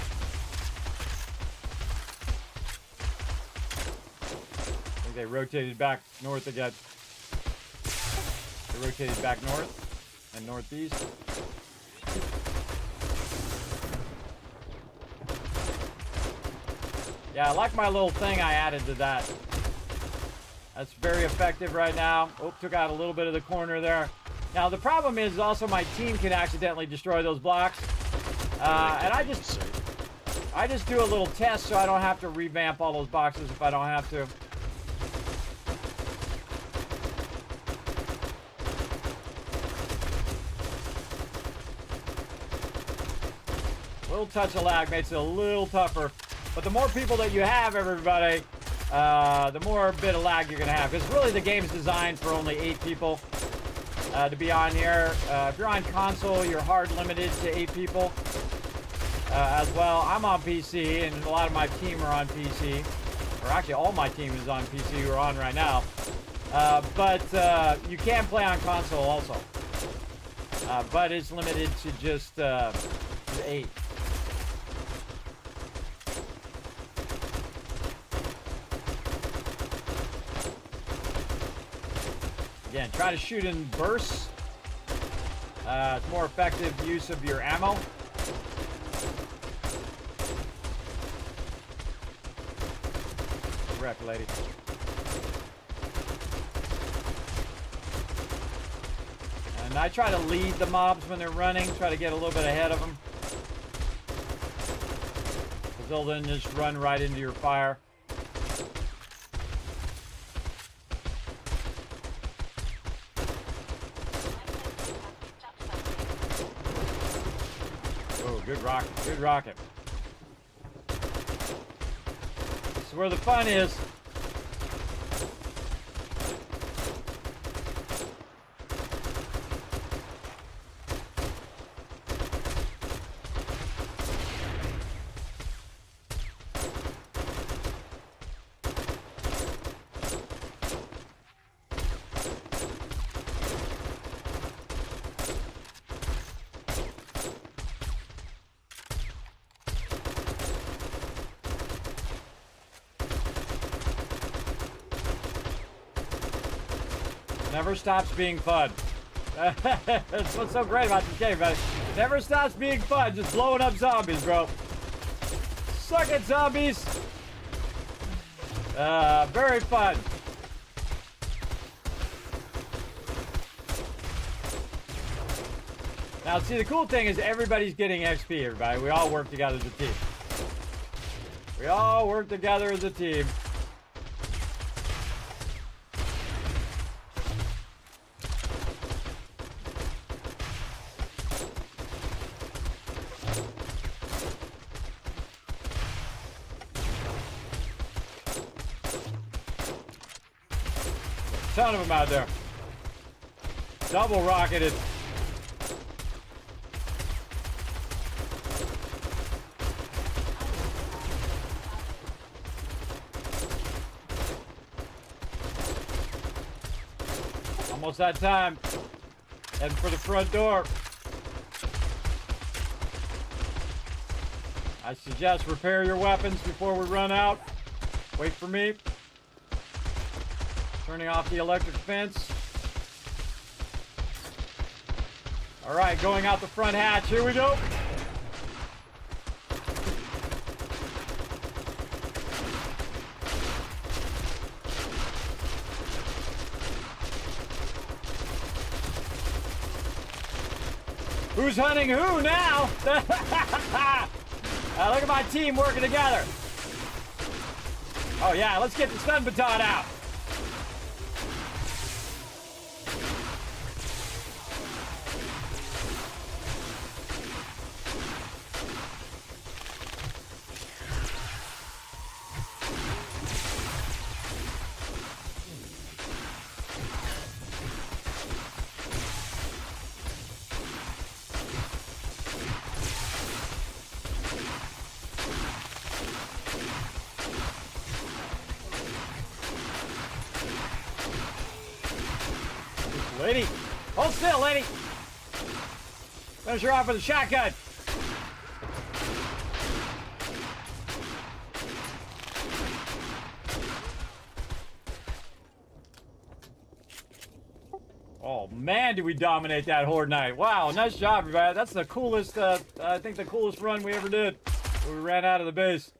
I think they rotated back north again. They rotated back north and northeast. Yeah, I like my little thing I added to that. That's very effective right now. Oh, took out a little bit of the corner there. Now, the problem is also my team can accidentally destroy those blocks. And I just do a little test so I don't have to revamp all those boxes if I don't have to. A little touch of lag makes it a little tougher. But the more people that you have, everybody, the more bit of lag you're going to have. Because really the game's designed for only 8 people to be on here. If you're on console, you're hard limited to 8 people as well. I'm on PC, and a lot of my team are on PC. Or actually, all my team is on PC who are on right now. But you can play on console also. But it's limited to just 8. Again, try to shoot in bursts. It's more effective use of your ammo. Correct, lady. And I try to lead the mobs when they're running, try to get a little bit ahead of them. they'll then just run right into your fire. Oh, good rocket, good rocket. This is where the fun is. Never stops being fun. That's what's so great about this game, man. Never stops being fun, just blowing up zombies, bro. Suck it, zombies. Very fun. Now, see, the cool thing is everybody's getting XP, everybody. We all work together as a team. We all work together as a team. Ton of them out there. Double rocketed. Almost that time. Heading for the front door. I suggest repair your weapons before we run out. Wait for me. Turning off the electric fence. All right, going out the front hatch. Here we go. Who's hunting who now? Look at my team working together. Oh yeah, let's get the stun baton out. Lady, hold still, lady. Finish her off with a shotgun. Oh man, did we dominate that Horde night. Wow, nice job, everybody. That's the coolest, I think the coolest run we ever did. We ran out of the base.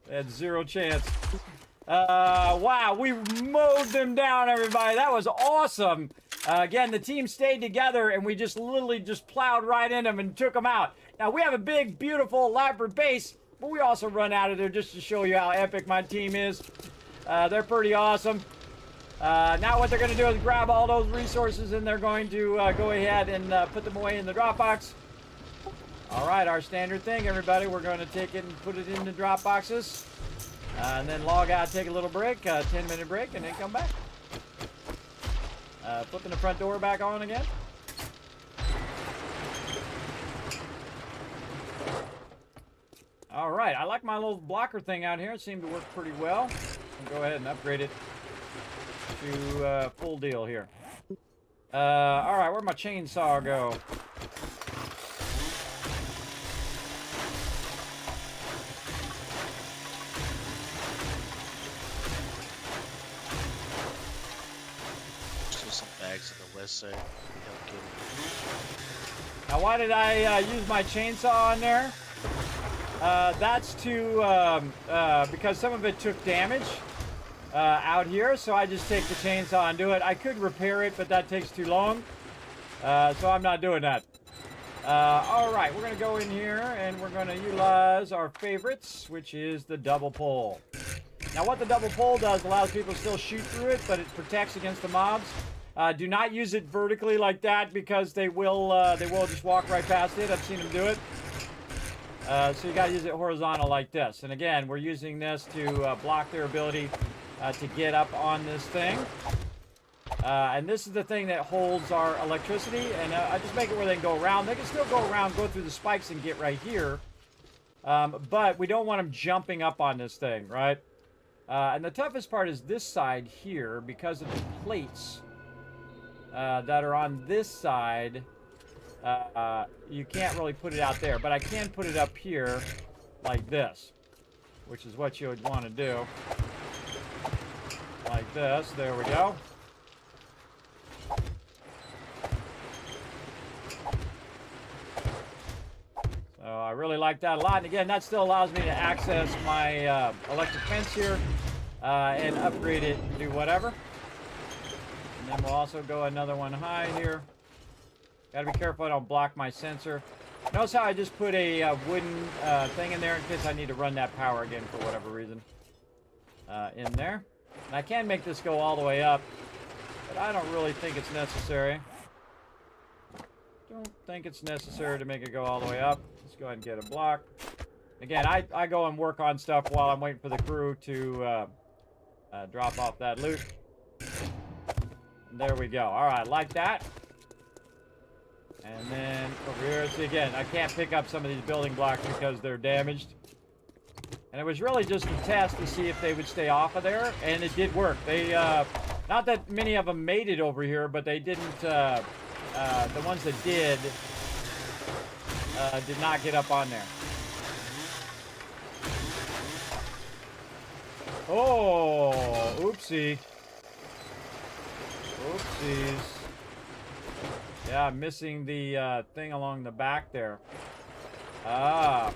They had zero chance. Wow, we mowed them down, everybody. That was awesome. Again, the team stayed together, and we just literally just plowed right in them and took them out. Now, we have a big, beautiful, elaborate base, but we also run out of there just to show you how epic my team is. They're pretty awesome. Now what they're going to do is grab all those resources, and they're going to go ahead and put them away in the drop box. All right, our standard thing, everybody. We're going to take it and put it in the drop boxes. And then log out, take a little break, 10-minute break, and then come back. Flipping the front door back on again. All right, I like my little blocker thing out here. It seemed to work pretty well. I'll go ahead and upgrade it to full deal here. All right, where'd my chainsaw go? In the west side. Now, why did I use my chainsaw on there? That's to because some of it took damage out here, so I just take the chainsaw and do it. I could repair it, but that takes too long, so I'm not doing that. All right, we're going to go in here and we're going to utilize our favorites, which is the double pole. Now, what the double pole does allows people to still shoot through it, but it protects against the mobs. Do not use it vertically like that because they will just walk right past it. I've seen them do it. So you got to use it horizontal like this. And again, we're using this to block their ability to get up on this thing. And this is the thing that holds our electricity. And I just make it where they can go around. They can still go around, go through the spikes and get right here. But we don't want them jumping up on this thing, right? And the toughest part is this side here because of the plates that are on this side. You can't really put it out there, but I can put it up here like this, which is what you would want to do. Like this. There we go. So I really like that a lot. And again, that still allows me to access my electric fence here and upgrade it to do whatever. And then we'll also go another one high here. Gotta be careful I don't block my sensor. Notice how I just put a wooden thing in there in case I need to run that power again for whatever reason. In there. And I can make this go all the way up, but I don't really think it's necessary. Don't think it's necessary to make it go all the way up. Let's go ahead and get a block. Again, I go and work on stuff while I'm waiting for the crew to drop off that loot. And there we go. All right, like that. And then over here, see again, I can't pick up some of these building blocks because they're damaged. And it was really just a test to see if they would stay off of there, and it did work. They, not that many of them made it over here, but they didn't, the ones that did not get up on there. Oh, oopsie. Oopsies. Yeah, I'm missing the thing along the back there. Ah.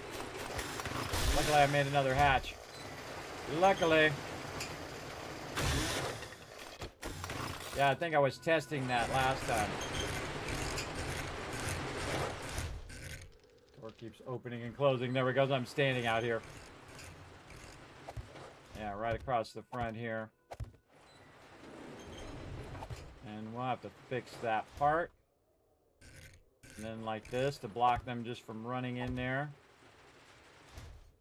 Luckily, I made another hatch. Luckily. Yeah, I think I was testing that last time. Door keeps opening and closing. There we go. I'm standing out here. Yeah, right across the front here. And we'll have to fix that part. And then like this to block them just from running in there.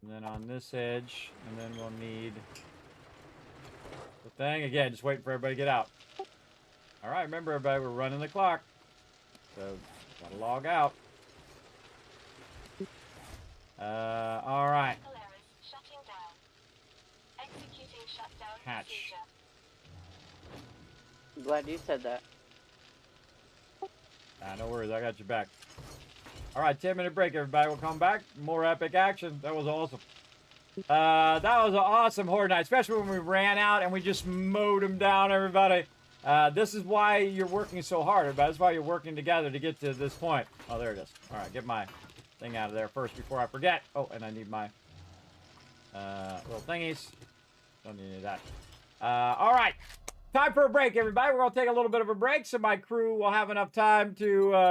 And then on this edge, and then we'll need the thing. Again, just waiting for everybody to get out. All right, remember everybody, we're running the clock. So, gotta log out. All right. Hatch. I'm glad you said that. No worries, I got your back. All right, 10-minute break, everybody. We'll come back. More epic action. That was awesome. That was an awesome Horde night, especially when we ran out and we just mowed them down, everybody. This is why you're working so hard, everybody. That's why you're working together to get to this point. Oh, there it is. All right, get my thing out of there first before I forget. Oh, and I need my little thingies. Don't need any of that. All right. Time for a break, everybody. We're going to take a little bit of a break so my crew will have enough time to,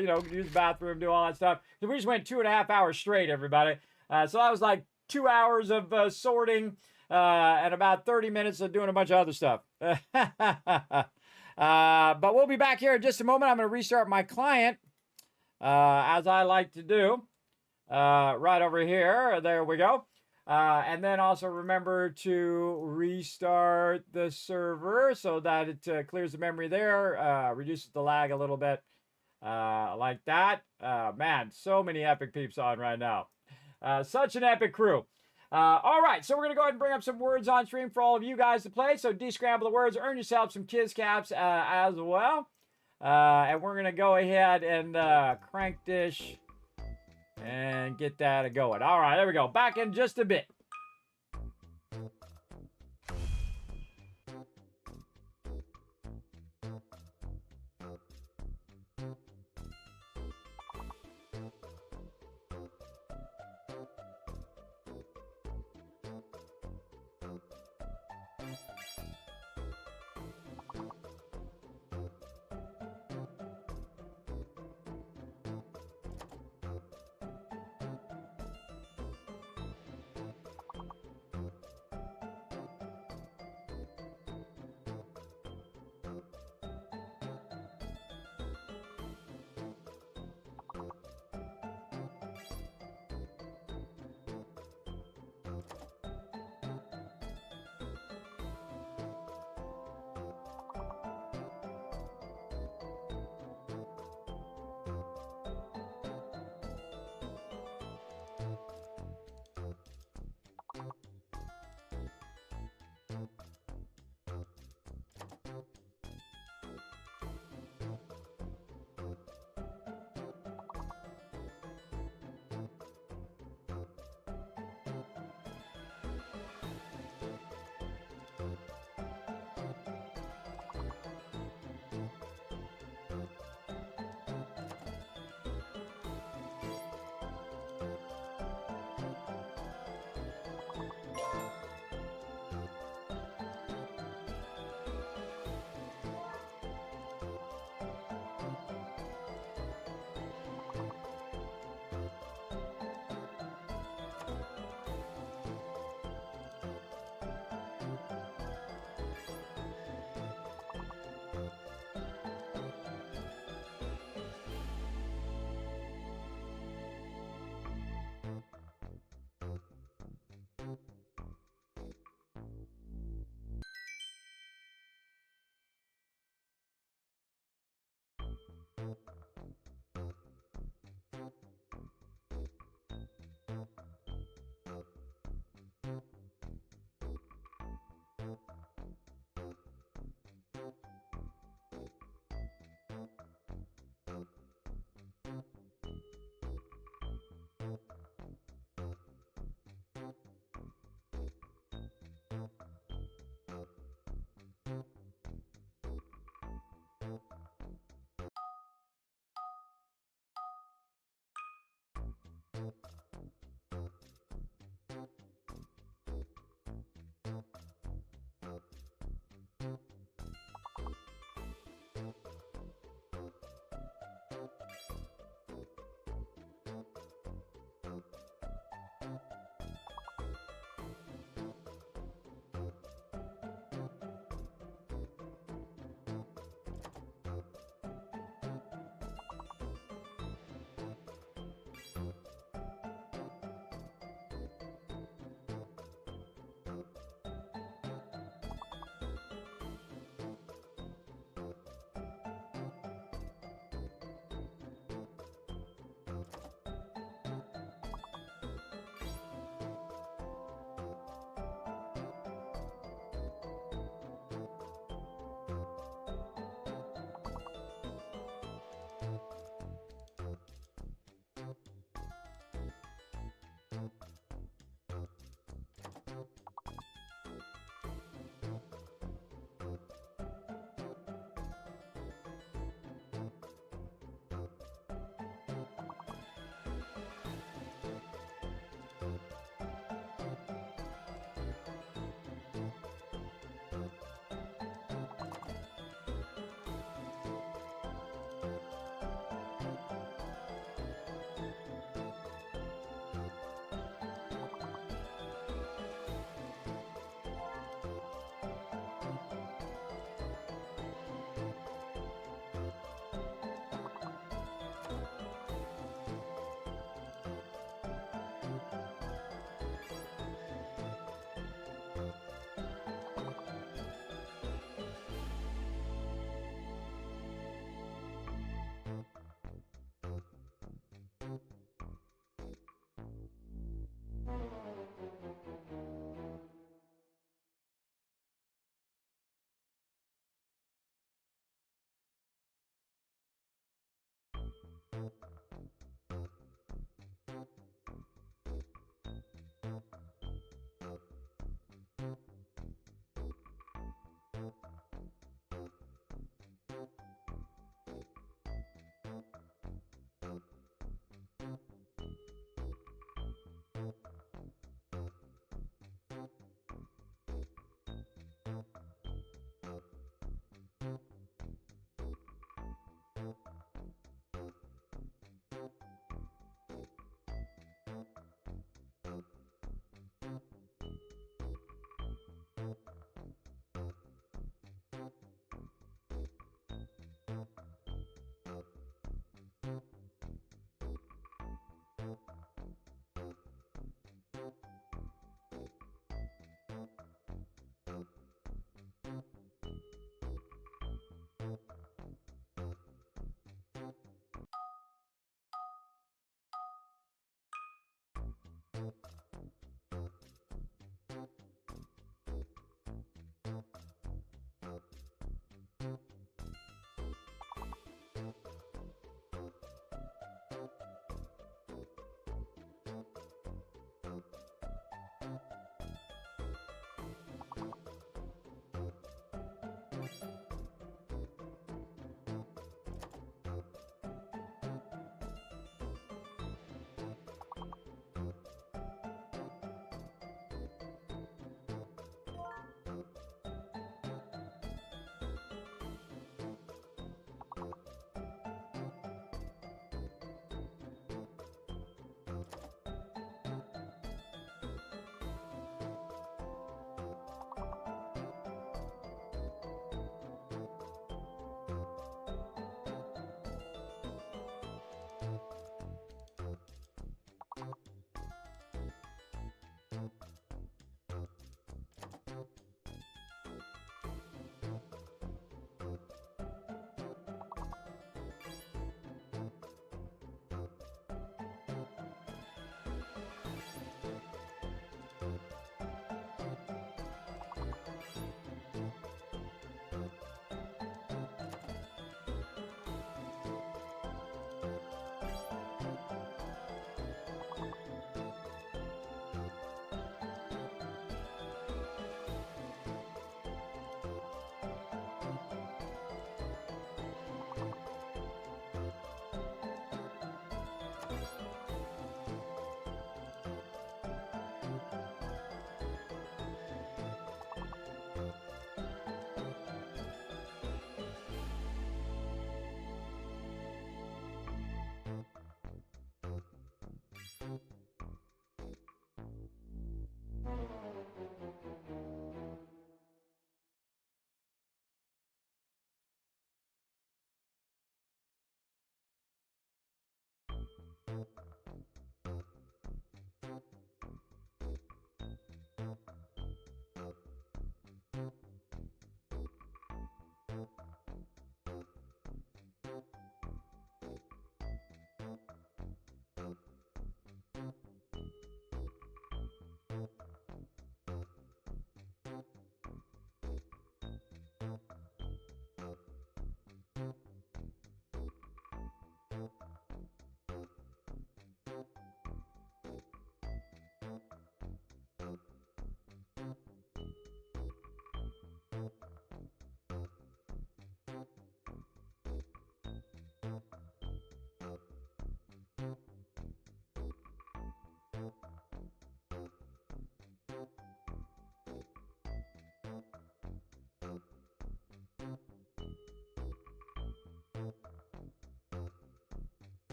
you know, use the bathroom, do all that stuff. So we just went 2.5 hours straight, everybody. So that was like 2 hours of sorting and about 30 minutes of doing a bunch of other stuff. But we'll be back here in just a moment. I'm going to restart my client, as I like to do, right over here. There we go. And then also remember to restart the server so that it clears the memory there, reduces the lag a little bit, like that. Man, so many epic peeps on right now. Such an epic crew. All right, so we're going to go ahead and bring up some words on stream for all of you guys to play. So descramble the words, earn yourself some Kiz Caps as well. And we're going to go ahead and crank dish and get that going. All right, there we go. Back in just a bit.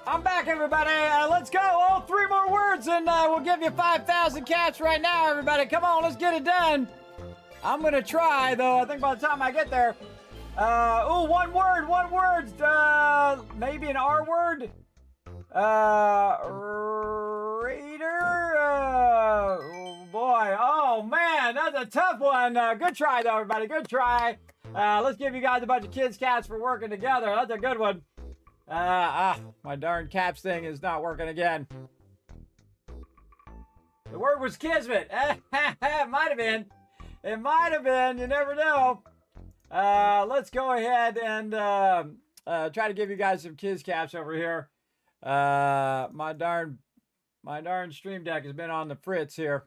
I'm back, everybody. Let's go. Oh, 3 more words, and we'll give you 5,000 cats right now, everybody. Come on, let's get it done. I'm going to try, though. I think by the time I get there. One word. Maybe an R word. Raider. Oh, boy. Oh, man, that's a tough one. Good try, though, everybody. Good try. Let's give you guys a bunch of kids' cats for working together. That's a good one. My darn caps thing is not working again. The word was Kismet. It might have been. It might have been. You never know. Let's go ahead and try to give you guys some kids caps over here. My darn stream deck has been on the fritz here.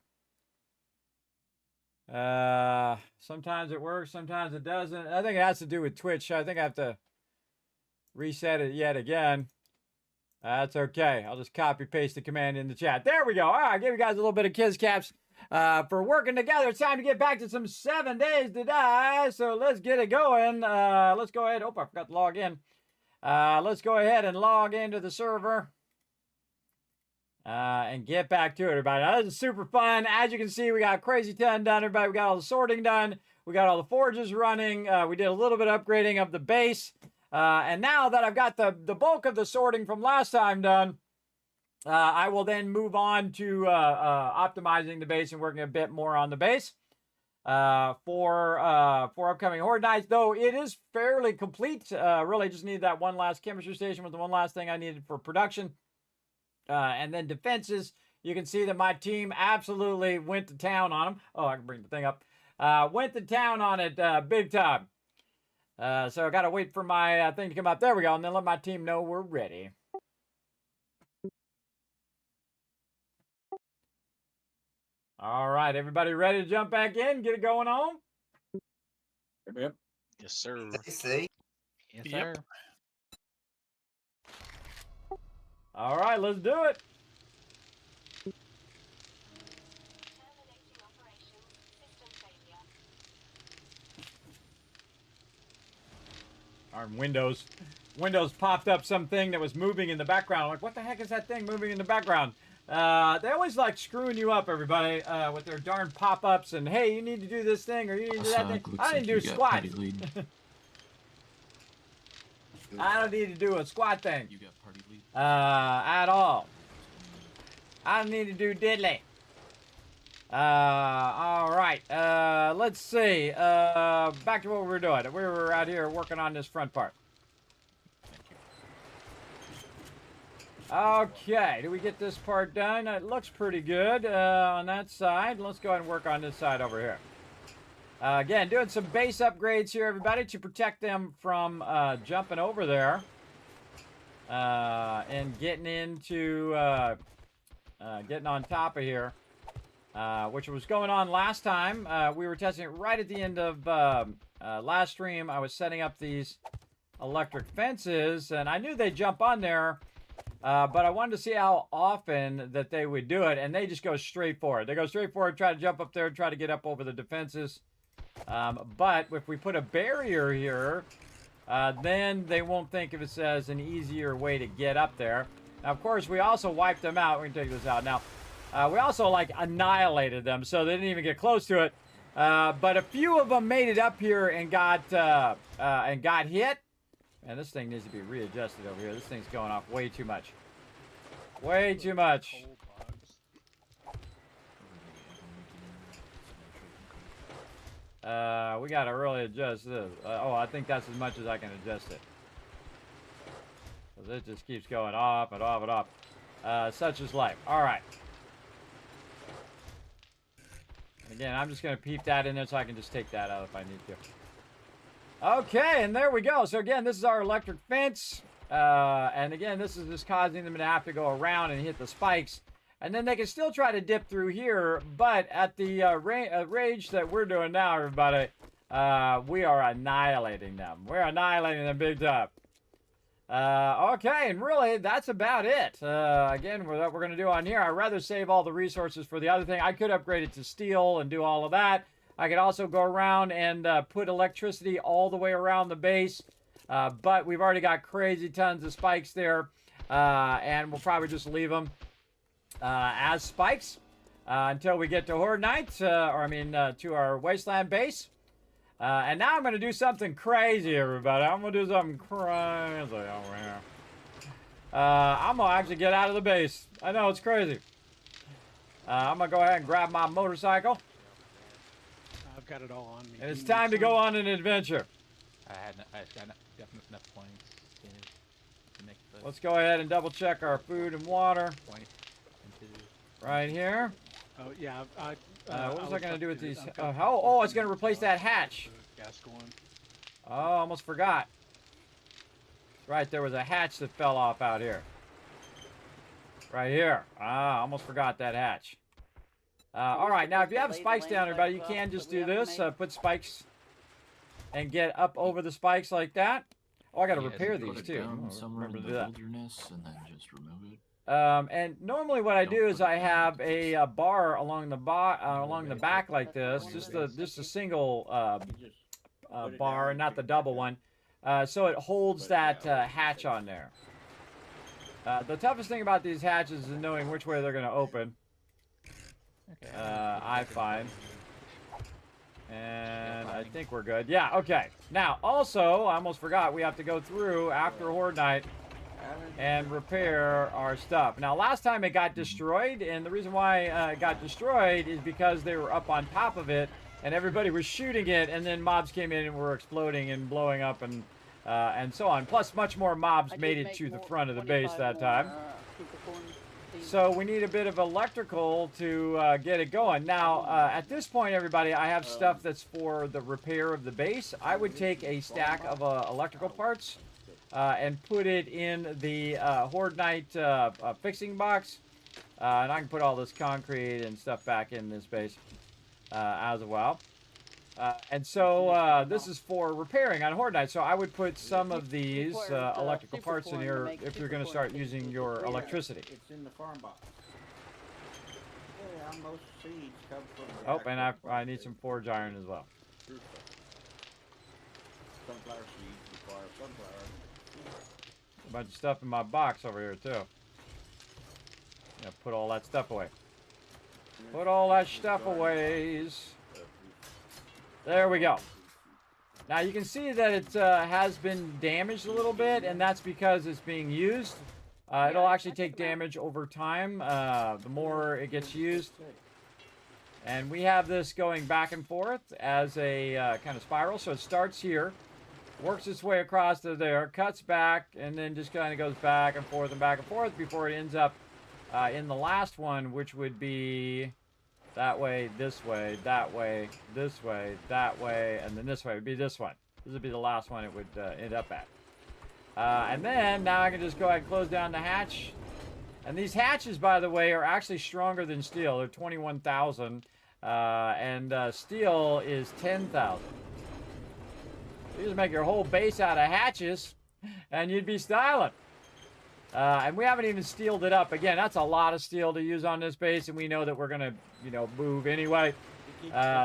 Sometimes it works, sometimes it doesn't. I think it has to do with Twitch. I think I have to reset it yet again. That's okay. I'll just copy paste the command in the chat. There we go. All right, give you guys a little bit of kids caps for working together. It's time to get back to some 7 days to die. So let's get it going. Let's go ahead. Oh, I forgot to log in. Let's go ahead and log into the server and get back to it, everybody. Now, this is super fun. As you can see, we got crazy ton done, everybody. We got all the sorting done. We got all the forges running. We did a little bit of upgrading of the base. And now that I've got the bulk of the sorting from last time done, I will then move on to optimizing the base and working a bit more on the base for upcoming Horde Nights. Though it is fairly complete. Really just need that one last chemistry station was the one last thing I needed for production. And then defenses. You can see that my team absolutely went to town on them. Oh, I can bring the thing up. Went to town on it big time. So I got to wait for my thing to come up. There we go. And then let my team know we're ready. All right. Everybody ready to jump back in? Get it going on? Yep. Yes, sir. Yes, sir. All right. Let's do it. Our Windows popped up something that was moving in the background. I'm like, what the heck is that thing moving in the background? They always like screwing you up, everybody, with their darn pop-ups and, hey, you need to do this thing or you need to do that thing. I didn't do squat. I don't need to do a squat thing. You got party lead. At all. I don't need to do diddly. All right. Let's see. Back to what we were doing. We were out here working on this front part. Okay. Do we get this part done? It looks pretty good on that side. Let's go ahead and work on this side over here. Again, doing some base upgrades here, everybody, to protect them from jumping over there and getting into getting on top of here, which was going on last time. We were testing it right at the end of last stream. I was setting up these electric fences, and I knew they'd jump on there, but I wanted to see how often that they would do it, and they just go straight for it. They go straight for it, try to jump up there, try to get up over the defenses. But if we put a barrier here, then they won't think of it as an easier way to get up there. Now, of course, we also wiped them out. We can take this out now. We also, like, annihilated them, so they didn't even get close to it. But a few of them made it up here and got hit. And this thing needs to be readjusted over here. This thing's going off way too much. Way too much. We gotta really adjust this. Oh, I think that's as much as I can adjust it. Because it just keeps going off and off and off. Such is life. Alright. Again, I'm just gonna peep that in there so I can just take that out if I need to. Okay, and there we go. So again, this is our electric fence. And again, this is just causing them to have to go around and hit the spikes. And then they can still try to dip through here, but at the range that we're doing now, everybody, we are annihilating them. We're annihilating them big time. Okay, and really, that's about it. Again, what we're going to do on here, I'd rather save all the resources for the other thing. I could upgrade it to steel and do all of that. I could also go around and put electricity all the way around the base. But we've already got crazy tons of spikes there. And we'll probably just leave them as spikes until we get to Horde Night, to our Wasteland base. And now I'm going to do something crazy, everybody. I'm going to do something crazy over here. I'm going to actually get out of the base. I know, it's crazy. I'm going to go ahead and grab my motorcycle. I've got it all on me. And it's time to go on an adventure. I got enough points to make the... Let's go ahead and double check our food and water. Right here. Oh, yeah. What was I going to do with these? Oh, it's going to replace that hatch. Gas going. Oh, almost forgot. Right, there was a hatch that fell off out here. Right here. Almost forgot that hatch. All right, now if you have spikes down, everybody, you can just do this. Put spikes and get up over the spikes like that. Oh, I got to repair these too. Remember the wilderness and then just remove it. And normally what I do is I have a bar along the back like this, just a single bar, not the double one, so it holds that hatch on there. The toughest thing about these hatches is knowing which way they're going to open. I find. And I think we're good. Yeah, okay. Now, also, I almost forgot, we have to go through after Horde Night and repair our stuff. Now, last time it got destroyed, and the reason why it got destroyed is because they were up on top of it, and everybody was shooting it, and then mobs came in and were exploding and blowing up and so on. Plus, much more mobs made it to the front of the base that time. So we need a bit of electrical to get it going. Now, at this point, everybody, I have stuff that's for the repair of the base. I would take a stack of electrical parts and put it in the Horde Night fixing box. And I can put all this concrete and stuff back in this base as well. And so this is for repairing on Horde Night. So I would put some of these electrical parts in here if you're going to start using your electricity. It's in the farm box. Yeah, most seeds come from Oh, and I need some forge iron as well. Sunflower seeds require sunflower. A bunch of stuff in my box over here too. Yeah, put all that stuff away. Put all that stuff away. There we go. Now you can see that it has been damaged a little bit, and that's because it's being used. It'll actually take damage over time, the more it gets used. And we have this going back and forth as a kind of spiral. So it starts here, works its way across to there, cuts back, and then just kind of goes back and forth before it ends up in the last one, which would be that way, this way, that way, this way, that way, and then this way would be this one. This would be the last one it would end up at. And then, now I can just go ahead and close down the hatch. And these hatches, by the way, are actually stronger than steel. They're 21,000, and steel is 10,000. You just make your whole base out of hatches, and you'd be styling. And we haven't even steeled it up. Again, that's a lot of steel to use on this base, and we know that we're gonna, you know, move anyway.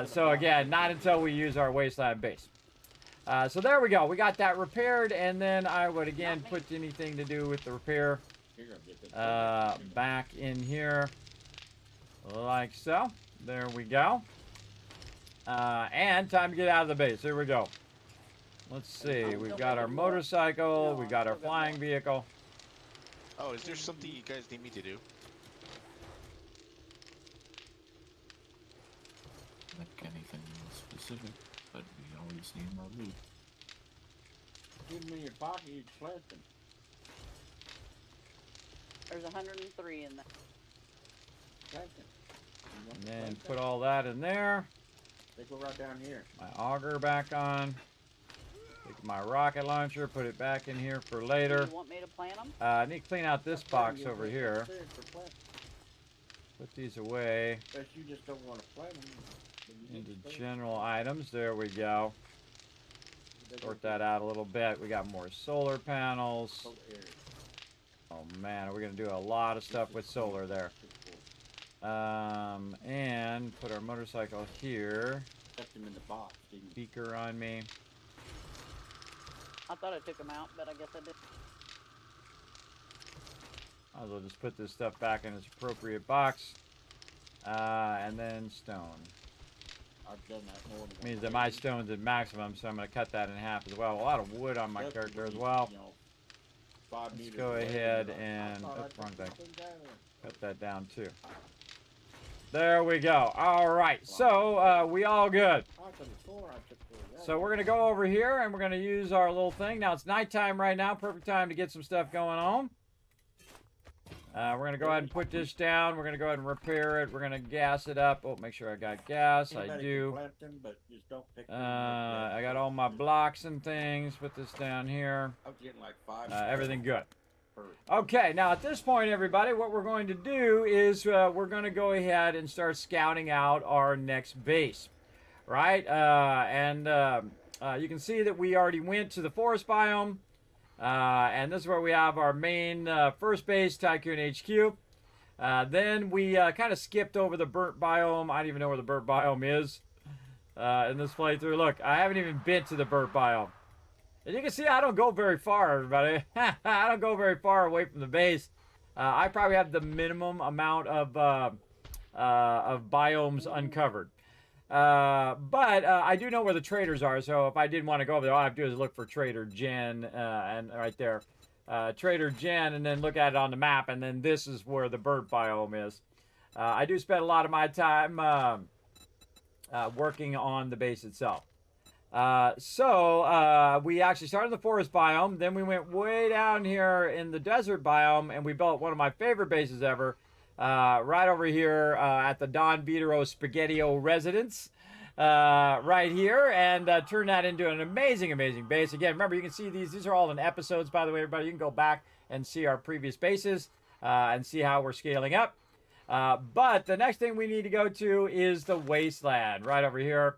So again, not until we use our wasteland base. So there we go. We got that repaired, and then I would again put anything to do with the repair back in here, like so. There we go. And time to get out of the base. Here we go. Let's see. We've got our motorcycle. We got our flying vehicle. Oh, is there something you guys need me to do? Like anything specific, but we always need more loot. Give me your pocket, you plant them. There's 103 in there. Plant them. And then put all that in there. They go right down here. My auger back on. Take my rocket launcher, put it back in here for later. You want me to plant them? I need to clean out this box over here. Put these away But you just don't want to plant them. into general items. There we go. Sort that out a little bit. We got more solar panels. Oh man, are we gonna do a lot of stuff with solar there? And put our motorcycle here. Kept them in the box, didn't you? Speaker on me. I thought I took them out, but I guess I did. Might as well just put this stuff back in its appropriate box. And then stone. I've done that more than Means that my stone's at maximum, so I'm going to cut that in half as well. A lot of wood on my character as well. Let's go ahead and wrong thing. Cut that down too. There we go. All right, so we all good. So we're gonna go over here and we're gonna use our little thing. Now it's nighttime right now. Perfect time to get some stuff going on. We're gonna go ahead and put this down. We're gonna go ahead and repair it. We're gonna gas it up. Oh, make sure I got gas. I do. I got all my blocks and things. Put this down here. Everything good. Okay, now at this point, everybody, what we're going to do is we're going to go ahead and start scouting out our next base, right? You can see that we already went to the forest biome, and this is where we have our main first base, Tycoon HQ. Then we kind of skipped over the burnt biome. I don't even know where the burnt biome is in this playthrough. Look, I haven't even been to the burnt biome. As you can see, I don't go very far, everybody. I don't go very far away from the base. I probably have the minimum amount of biomes uncovered. But I do know where the traders are, so if I did want to go over there, all I have to do is look for Trader Jen, and right there. Trader Jen, and then look at it on the map, and then this is where the bird biome is. I do spend a lot of my time working on the base itself. We actually started in the forest biome, then we went way down here in the desert biome, and we built one of my favorite bases ever, right over here at the Don Vito Spaghetti-O residence, right here, and turned that into an amazing base. Again, remember, you can see these are all in episodes, by the way, everybody. You can go back and see our previous bases and see how we're scaling up. But the next thing we need to go to is the wasteland, right over here.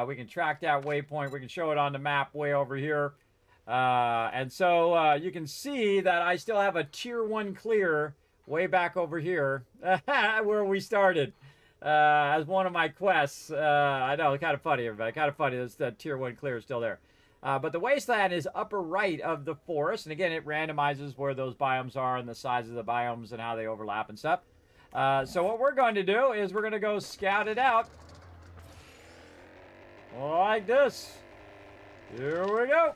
We can track that waypoint. We can show it on the map way over here. And so you can see that I still have a tier 1 clear way back over here where we started as one of my quests. I know, kind of funny, everybody. Kind of funny. That tier 1 clear is still there. But the wasteland is upper right of the forest. And again, it randomizes where those biomes are and the size of the biomes and how they overlap and stuff. So what we're going to do is we're going to go scout it out. Like this. Here we go.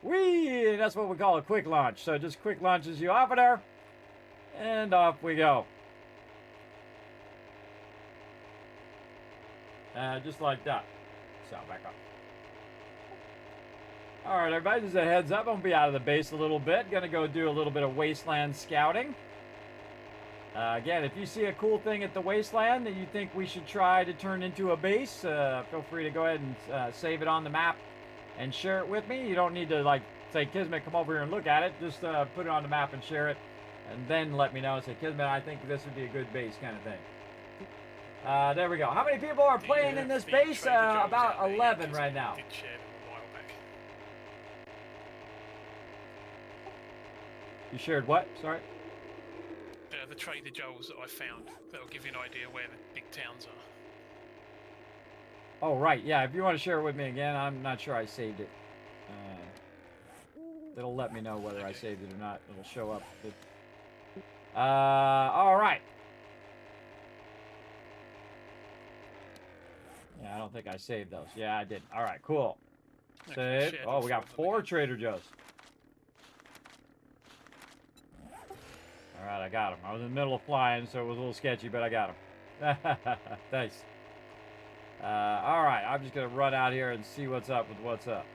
Whee! That's what we call a quick launch. So it just quick launches you off of there. And off we go. Just like that. So back up. Alright, everybody, just a heads up. I'm going to be out of the base a little bit. Going to go do a little bit of wasteland scouting. Again, if you see a cool thing at the wasteland that you think we should try to turn into a base, feel free to go ahead and save it on the map and share it with me. You don't need to, like, say, Kismet, come over here and look at it. Just put it on the map and share it. And then let me know and say, Kismet, I think this would be a good base kind of thing. There we go. How many people are playing in this base? About 11 right now. Did share them a while back. You shared what? Sorry? The Trader Joe's that I found. That'll give you an idea where the big towns are. Oh, right. Yeah, if you want to share it with me again, I'm not sure I saved it. It'll let me know whether I saved it or not. It'll show up. All right. Yeah, I don't think I saved those. Yeah, I did. All right, cool. Save. Oh, we got 4 Trader Joe's. All right, I got them. I was in the middle of flying, so it was a little sketchy, but I got them. Thanks. All right, I'm just going to run out here and see what's up with what's up.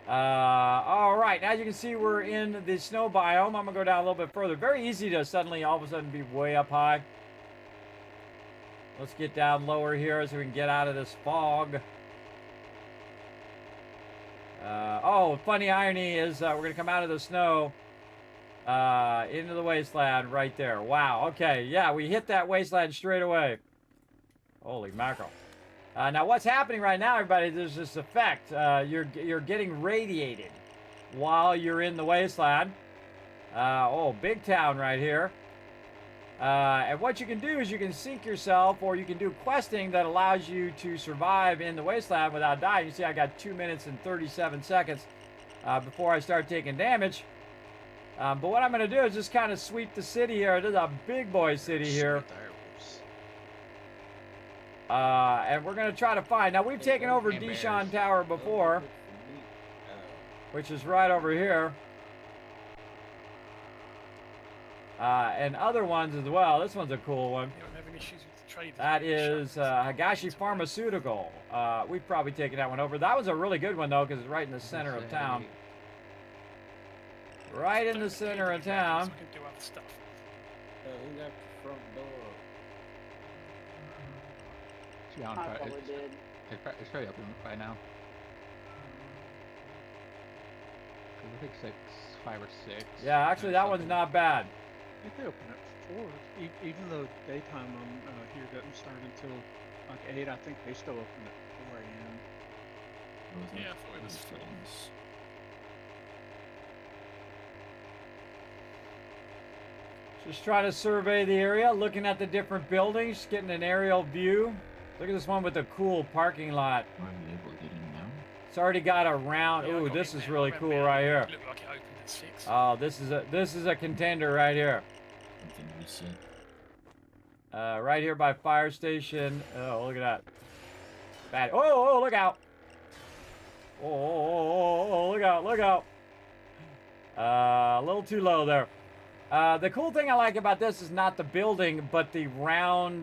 All right, as you can see, we're in the snow biome. I'm going to go down a little bit further. Very easy to suddenly all of a sudden be way up high. Let's get down lower here so we can get out of this fog. Oh, funny irony is we're going to come out of the snow into the wasteland right there. Wow, okay, yeah, we hit that wasteland straight away. Holy mackerel. Now, what's happening right now, everybody, there's this effect. You're getting radiated while you're in the wasteland. Oh, big town right here. And what you can do is you can sink yourself, or you can do questing that allows you to survive in the wasteland without dying. You see, I got 2 minutes and 37 seconds before I start taking damage. But what I'm going to do is just kind of sweep the city here. This is a big boy city here. And we're going to try to find... Now, we've taken over Deshawn Tower before, which is right over here. And other ones as well. This one's a cool one. You don't have any issues with the traders. That is Higashi Pharmaceutical. We've probably taken that one over. That was a really good one, though, because it's right in the center of town. Right in the center of town. So I can do other stuff. Who got the front door? I probably did. It's probably open right now. I think 5 or 6. Yeah, actually, that one's not bad. I think they open at 4. Even though daytime on here doesn't start until like 8, I think they still open at 4 a.m. Yeah, I thought it was 4. Just try to survey the area, looking at the different buildings, getting an aerial view. Look at this one with the cool parking lot. Are you able to get in now? It's already got a round. Ooh, this is really cool right here. It looked like it opened at 6. Oh, this is a contender right here. Something you said. Right here by fire station. Oh, look at that. Bad. Oh, look out. Oh, look out, look out. A little too low there. The cool thing I like about this is not the building, but the round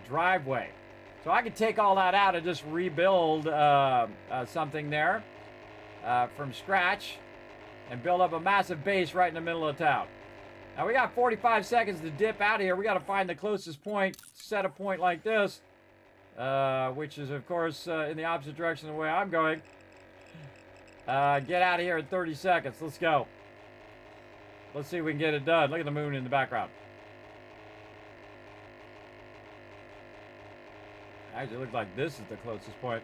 driveway. So I could take all that out and just rebuild something there from scratch and build up a massive base right in the middle of town. Now we got 45 seconds to dip out of here. We got to find the closest point, set a point like this, which is of course in the opposite direction of the way I'm going. Get out of here in 30 seconds. Let's go. Let's see if we can get it done. Look at the moon in the background. Actually, it looks like this is the closest point.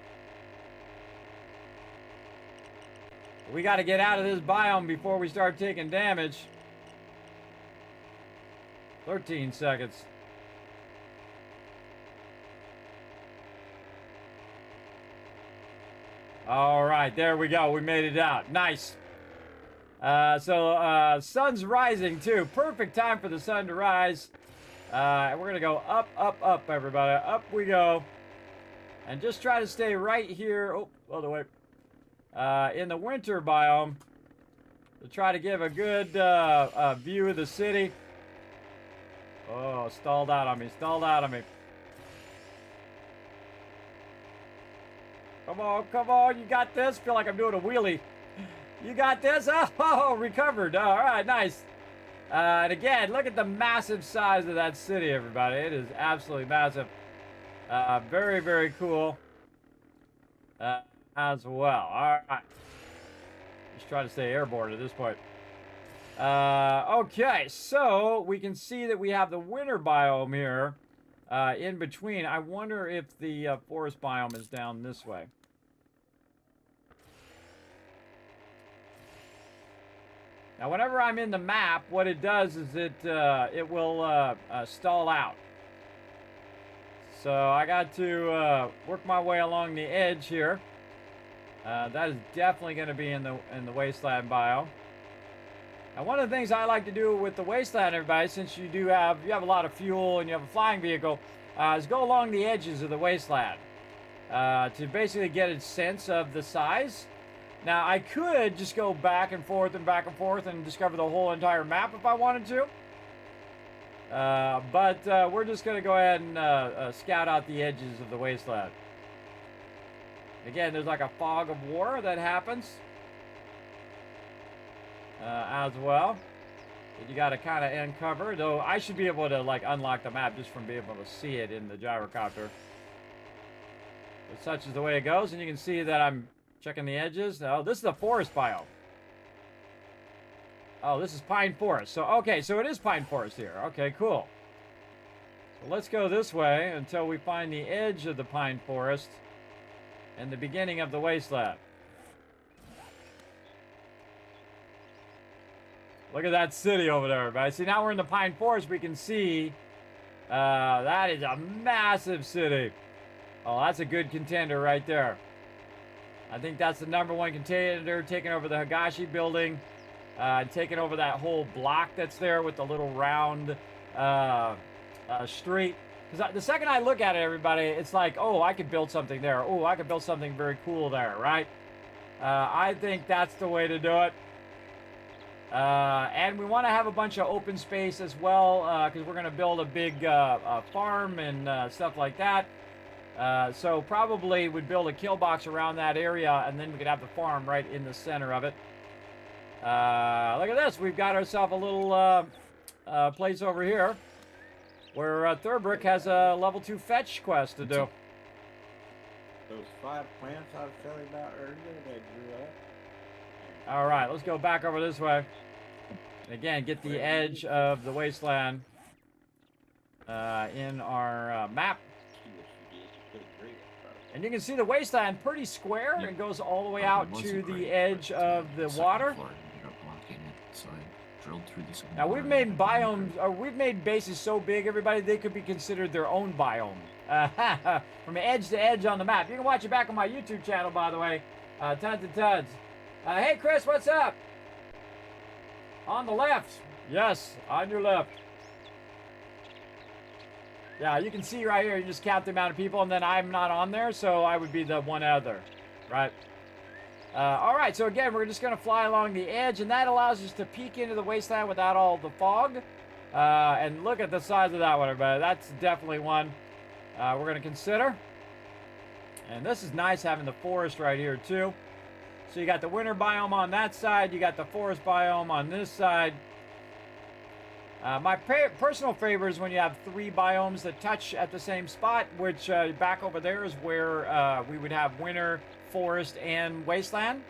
We got to get out of this biome before we start taking damage. 13 seconds. All right, there we go. We made it out. Nice. Sun's rising too. Perfect time for the sun to rise. We're going to go up, up, up, everybody. Up we go. And just try to stay right here. Oh, other way. In the winter biome. To try to give a good view of the city. Oh, stalled out on me. Stalled out on me. Come on, come on. You got this. Feel like I'm doing a wheelie. You got this. Oh, recovered. All right, nice. And again, look at the massive size of that city, everybody. It is absolutely massive. Very, very cool as well. All right. Just try to stay airborne at this point. Okay, so we can see that we have the winter biome here in between. I wonder if the forest biome is down this way. Now, whenever I'm in the map, what it does is it will stall out. So I got to work my way along the edge here. That is definitely going to be in the wasteland biome. Now, one of the things I like to do with the wasteland, everybody, since you have a lot of fuel and you have a flying vehicle, is go along the edges of the wasteland to basically get a sense of the size. Now, I could just go back and forth and discover the whole entire map if I wanted to. But we're just going to go ahead and scout out the edges of the wasteland. Again, there's like a fog of war that happens as well. You got to kind of uncover, though I should be able to like unlock the map just from being able to see it in the gyrocopter. But such is the way it goes, and you can see that I'm checking the edges. Oh, this is the forest biome. Oh, this is pine forest. So, okay, so it is pine forest here. Okay, cool. So let's go this way until we find the edge of the pine forest and the beginning of the wasteland. Look at that city over there, everybody. See, now we're in the pine forest. We can see that is a massive city. Oh, that's a good contender right there. I think that's the #1 contender, taking over the Higashi building, taking over that whole block that's there with the little round street. Because the second I look at it, everybody, it's like, oh, I could build something there. Oh, I could build something very cool there, right? I think that's the way to do it. And we want to have a bunch of open space as well, because we're going to build a big farm and stuff like that. So probably would build a kill box around that area, and then we could have the farm right in the center of it. Look at this. We've got ourselves a little place over here where Thurbrick has a level 2 fetch quest to do. Those 5 plants I was telling you about earlier, they grew up. All right, let's go back over this way. And again, get the edge of the wasteland in our map. And you can see the wasteland pretty square and goes all the way out to the edge of the water. Now we've made biomes, or we've made bases so big, everybody, they could be considered their own biome. From edge to edge on the map. You can watch it back on my YouTube channel, by the way. Tons and tons. Hey, Chris, what's up? On the left. Yes, on your left. Yeah, you can see right here, you just count the amount of people, and then I'm not on there, so I would be the one other, right? All right, so again, we're just going to fly along the edge, and that allows us to peek into the wasteland without all the fog. And look at the size of that one, everybody. That's definitely one we're going to consider. And this is nice having the forest right here, too. So you got the winter biome on that side, you got the forest biome on this side. My personal favorite is when you have 3 biomes that touch at the same spot, which back over there is where we would have winter, forest, and wasteland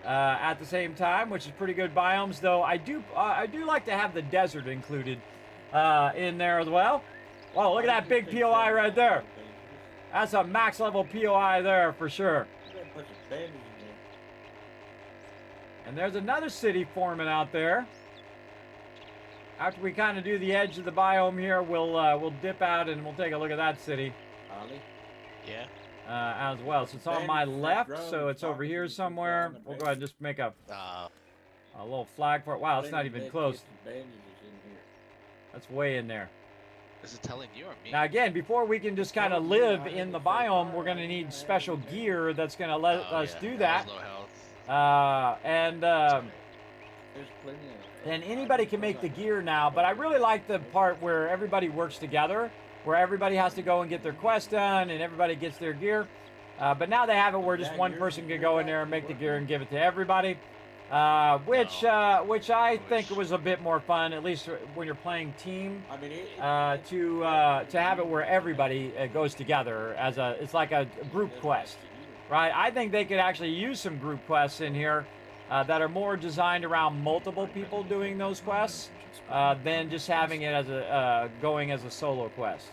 at the same time, which is pretty good biomes. Though I do like to have the desert included in there as well. Oh, look at that big POI right there. That's a max level POI there for sure. And there's another city forming out there. After we kind of do the edge of the biome here, we'll dip out and we'll take a look at that city. Ollie? Yeah? As well. So it's on my left, so it's over here somewhere. We'll go ahead and just make a little flag for it. Wow, it's not even close. That's way in there. Is it telling you or me? Now again, before we can just kind of live in the biome, we're going to need special gear that's going to let us do that. And anybody can make the gear now, but I really like the part where everybody works together, where everybody has to go and get their quest done and everybody gets their gear. But now they have it where just one person can go in there and make the gear and give it to everybody, which I think was a bit more fun, at least when you're playing team, to have it where everybody goes together as it's like a group quest, right? I think they could actually use some group quests in here. that are more designed around multiple people doing those quests than just having it as a going as a solo quest.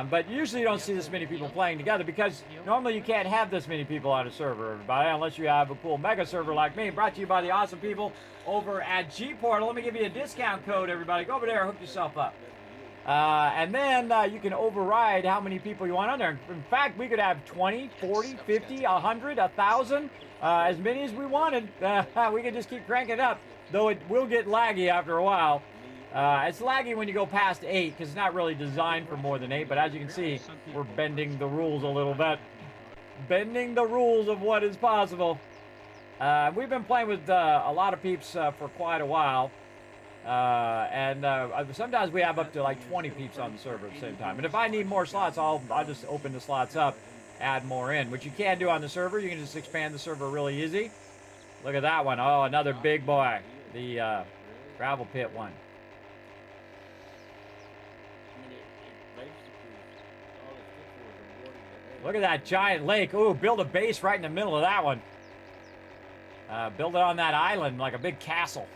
But usually you don't see this many people playing together because normally you can't have this many people on a server, everybody, unless you have a cool mega server like me. Brought to you by the awesome people over at G-Portal. Let me give you a discount code, everybody. Go over there, hook yourself up. And then you can override how many people you want on there. In fact, we could have 20, 40, 50, 100, 1,000, as many as we wanted. We could just keep cranking it up, though it will get laggy after a while. It's laggy when you go past 8 because it's not really designed for more than 8. But as you can see, we're bending the rules a little bit. Bending the rules of what is possible. We've been playing with a lot of peeps for quite a while. Sometimes we have up to like 20 peeps on the server at the same time. And if I need more slots, I'll just open the slots up, add more in, which you can do on the server. You can just expand the server really easy. Look at that one. Oh, another big boy. The gravel pit one. Look at that giant lake. Ooh, build a base right in the middle of that one. Build it on that island like a big castle.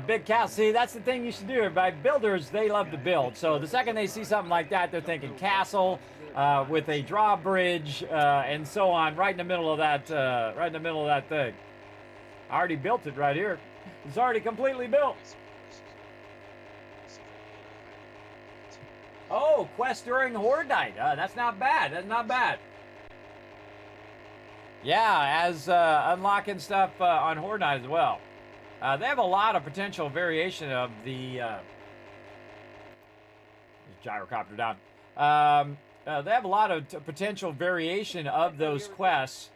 Big castle. See, that's the thing you should do. By builders, they love to build. So the second they see something like that, they're thinking castle with a drawbridge and so on, right in the middle of that. Right in the middle of that thing. I already built it right here. It's already completely built. Oh, quest during Horde Night. That's not bad. That's not bad. Yeah, as unlocking stuff on Horde Night as well. They have a lot of potential variation of the gyrocopter down. They have a lot of potential variation of those quests.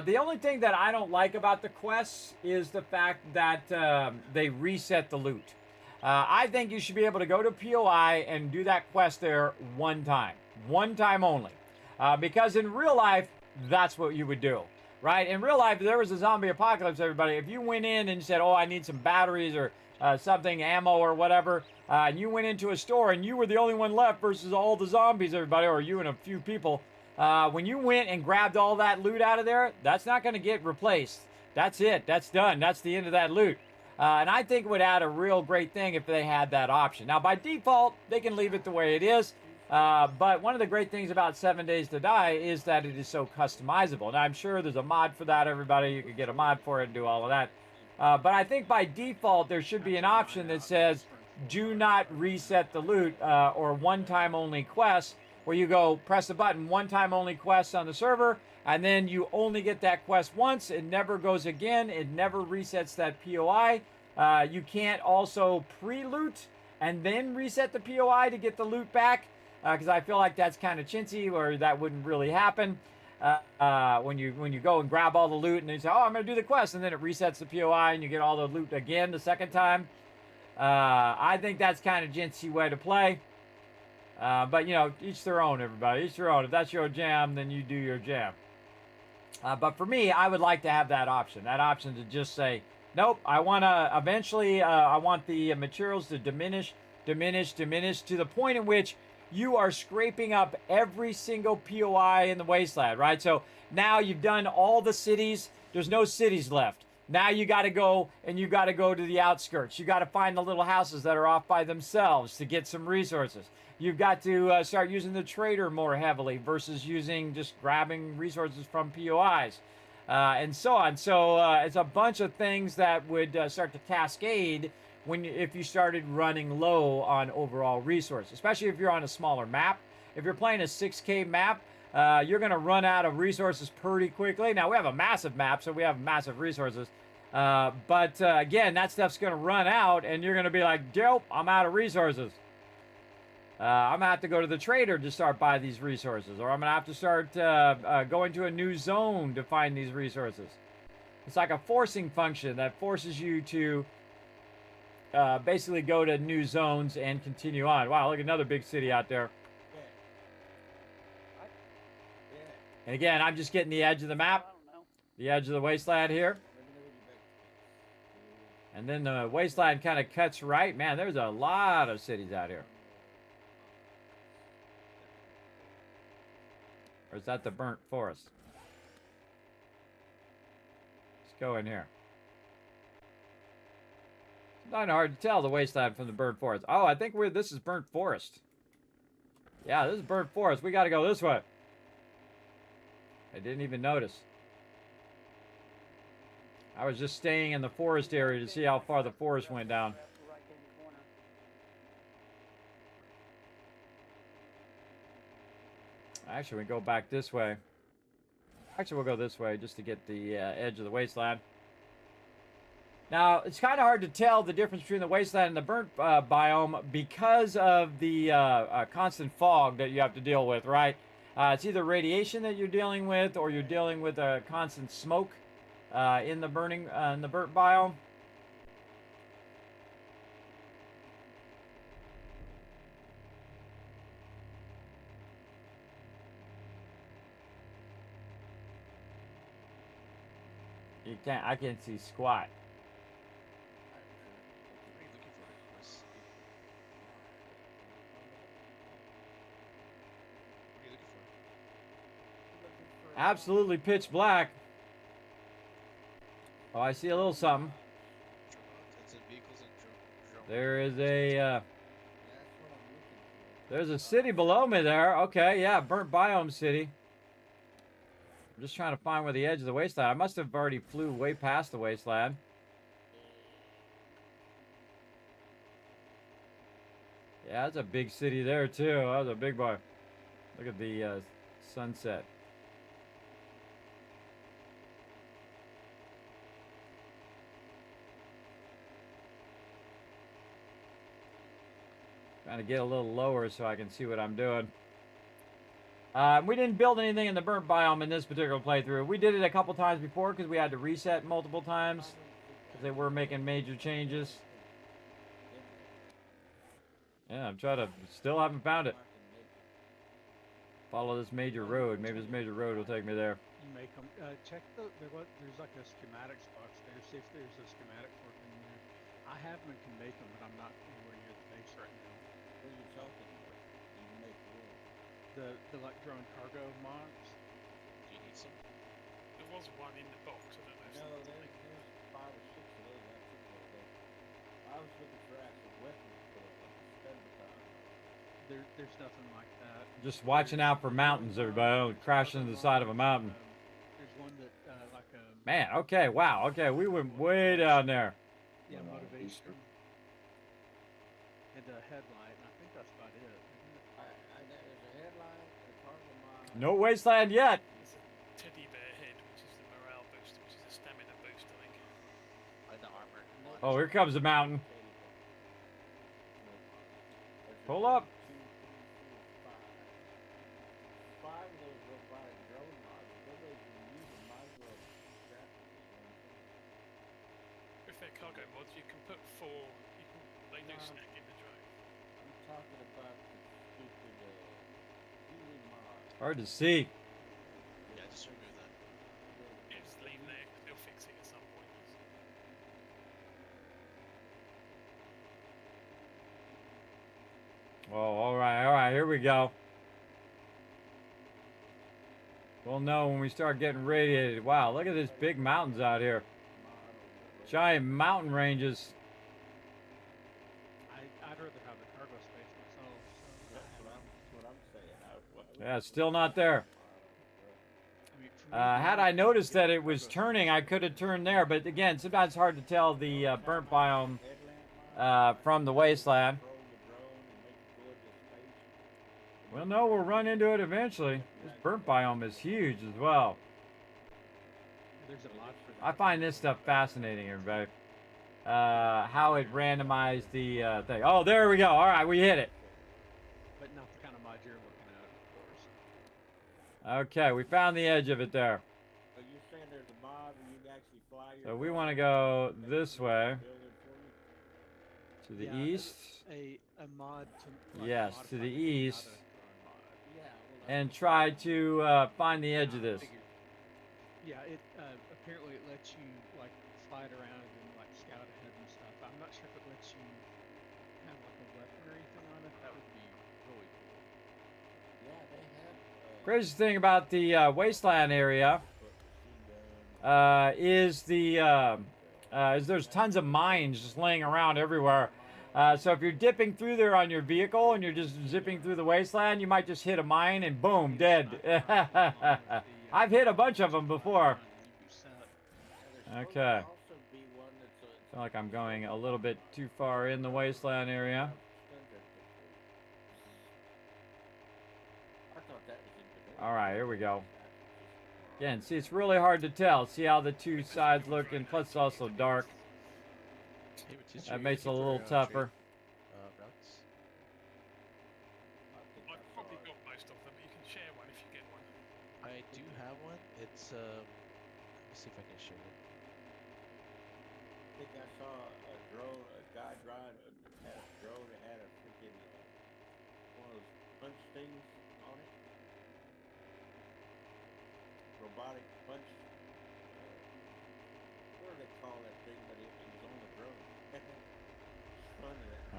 The only thing that I don't like about the quests is the fact that they reset the loot. I think you should be able to go to POI and do that quest there one time only. Because in real life, that's what you would do. Right? In real life, if there was a zombie apocalypse, everybody, if you went in and you said, oh, I need some batteries or something, ammo or whatever, and you went into a store and you were the only one left versus all the zombies, everybody, or you and a few people, when you went and grabbed all that loot out of there, that's not going to get replaced. That's it. That's done. That's the end of that loot. And I think it would add a real great thing if they had that option. Now, by default, they can leave it the way it is. But one of the great things about 7 Days to Die is that it is so customizable. And I'm sure there's a mod for that, everybody. You could get a mod for it and do all of that. But I think by default, there should be an option that says, do not reset the loot or one-time only quests, where you go press the button, one-time only quests on the server, and then you only get that quest once. It never goes again. It never resets that POI. You can't also pre-loot and then reset the POI to get the loot back. Because I feel like that's kind of chintzy, or that wouldn't really happen when you go and grab all the loot and then you say, oh, I'm going to do the quest, and then it resets the POI and you get all the loot again the second time. I think that's kind of chintzy way to play. But, you know, each their own, everybody. Each their own. If that's your jam, then you do your jam. But for me, I would like to have that option. That option to just say, nope, I want to eventually, I want the materials to diminish to the point in which you are scraping up every single POI in the wasteland, right? So now you've done all the cities. There's no cities left. Now you got to go and you got to go to the outskirts. You got to find the little houses that are off by themselves to get some resources. You've got to start using the trader more heavily versus using just grabbing resources from POIs and so on. So it's a bunch of things that would start to cascade if you started running low on overall resources, especially if you're on a smaller map. If you're playing a 6K map, you're going to run out of resources pretty quickly. Now, we have a massive map, so we have massive resources. But again, that stuff's going to run out, and you're going to be like, nope, I'm out of resources. I'm going to have to go to the trader to start buying these resources, or I'm going to have to start going to a new zone to find these resources. It's like a forcing function that forces you to basically go to new zones and continue on. Wow, look, another big city out there. And again, I'm just getting the edge of the map, the edge of the wasteland here. And then the wasteland kind of cuts right. Man, there's a lot of cities out here. Or is that the burnt forest? go in here. It's not hard to tell the wasteland from the burnt forest. Oh, I think this is burnt forest. Yeah, this is burnt forest. We got to go this way. I didn't even notice. I was just staying in the forest area to see how far the forest went down. Actually, we go back this way. Actually, we'll go this way just to get the edge of the wasteland. Now, it's kind of hard to tell the difference between the wasteland and the burnt biome because of the constant fog that you have to deal with, right? It's either radiation that you're dealing with, or you're dealing with a constant smoke in the burnt biome. I can't see squat. Absolutely pitch black. Oh, I see a little something. There is a there's a city below me there. Okay, yeah, burnt biome city. I'm just trying to find where the edge of the wasteland. I must have already flew way past the wasteland. Yeah, that's a big city there too. That was a big boy. Look at the sunset. Trying to get a little lower so I can see what I'm doing. We didn't build anything in the burnt biome in this particular playthrough. We did it a couple times before because we had to reset multiple times because they were making major changes. Yeah, I'm trying to, still haven't found it. Follow this major road. Maybe this major road will take me there. You make them, check there's like a schematics box there. See if there's a schematics working in there. I have them and can make them, but I'm not anywhere near the base right now. What are you talking about? You can make wood. The like drone cargo mods. Do you need some? There was one in the box. I don't know. No, there's 5 or 6 of those. I took those there. I was looking for actual weapons for like a stun baton. There's nothing like that. Just watching out for mountains, everybody. Don't crash into the side of a mountain. There's one that like a Man, okay, wow, okay, we went way down there. yeah motivation and a headlight. And I think that's about it. There's a headline, a cargo mod. No wasteland yet. It's a teddy bear head, which is the morale boost, which is a stamina boost, I think. The armor. Oh, here comes the mountain. Pull up. 5 of those robotic drone mods. Nobody's been using. Might as well scrap them. If they're cargo mods, you can put 4. They do snack in the drone. I'm talking about the stupid healing mod. Hard to see. Yeah, just remove that. Yeah, just leave there, because they'll fix it at some point. Oh, all right, here we go. We'll know when we start getting radiated. Wow, look at these big mountains out here. Giant mountain ranges. I'd rather have the cargo space myself. So That's what I'm saying. Yeah, it's still not there. I mean, for me, Had I noticed that it was turning, I could have turned there. But again, sometimes it's hard to tell the burnt biome from the wasteland. Well, no, we'll run into it eventually. This burnt biome is huge as well. there's a mod for that. I find this stuff fascinating, everybody. How it randomized the thing. Oh, there we go. All right, we hit it. But not the kind of mod you're looking at, of course. Okay, we found the edge of it there. So you're saying there's a mod where you can actually fly your So we want to go this way. build it for you? To the Yeah, east. A mod to Yes, to the east. Yeah, well, And try to find the edge of this. Yeah, it apparently it lets you like slide around and like scout ahead and stuff. I'm not sure if it lets you have like a weapon or anything on it. That would be really cool. yeah, they have Crazy thing about the wasteland area is there's tons of mines just laying around everywhere. So if you're dipping through there on your vehicle and you're just zipping through the wasteland, you might just hit a mine and boom, dead. I've hit a bunch of them before. Okay. Feel like I'm going a little bit too far in the wasteland area. All right, here we go. Again, see, it's really hard to tell. See how the two sides look, and plus it's also dark. That makes it a little tougher. Routes? I've probably got most of them, but you can share one if you get one. I do have one. It's let me see if I can share it. I think I saw a drone, a guy driving, had a drone that had a freaking one of those punch things on it. Robotic punch. What do they call that thing? But it was on the drone.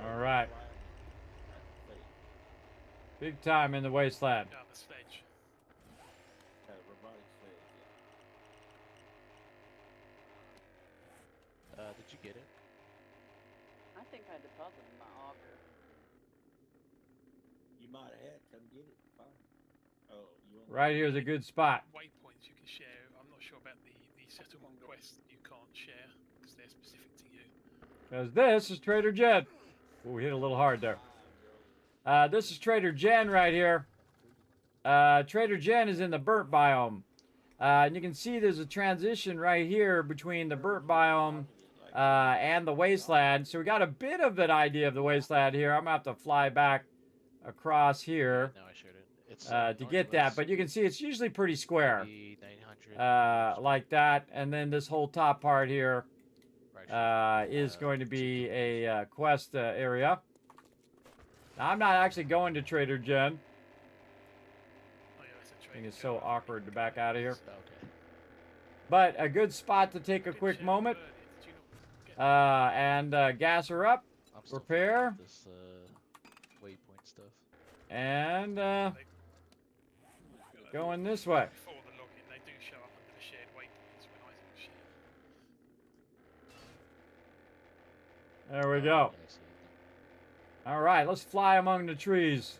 All right. Big time in the wasteland. Yeah, the sledge. Robotic sledge. Did you get it? I think I deposited my auger. You might have had. Come get it. Fine. Oh, you want Right here's a good spot. Waypoints you can share. I'm not sure about the settlement quests that you can't share because they're specific to you. Because this is Trader Jen. Oh, we hit a little hard there. This is Trader Jen right here. Trader Jen is in the burnt biome. And you can see there's a transition right here between the burnt biome and the wasteland. So we got a bit of an idea of the wasteland here. I'm going to have to fly back across here No, I shared it. It's to get that. But you can see it's usually pretty square. 900. Like that. And then this whole top part here is going to be a quest area. Now, I'm not actually going to Trader Jen. I think it's so awkward to back out of here. Okay. But a good spot to take a quick moment and gas her up, I'm still repair, figuring out this waypoint stuff. and going this way. Before the login, they do show up under the shared waypoints when items shared. There we go. Yeah, I see it. All right, let's fly among the trees.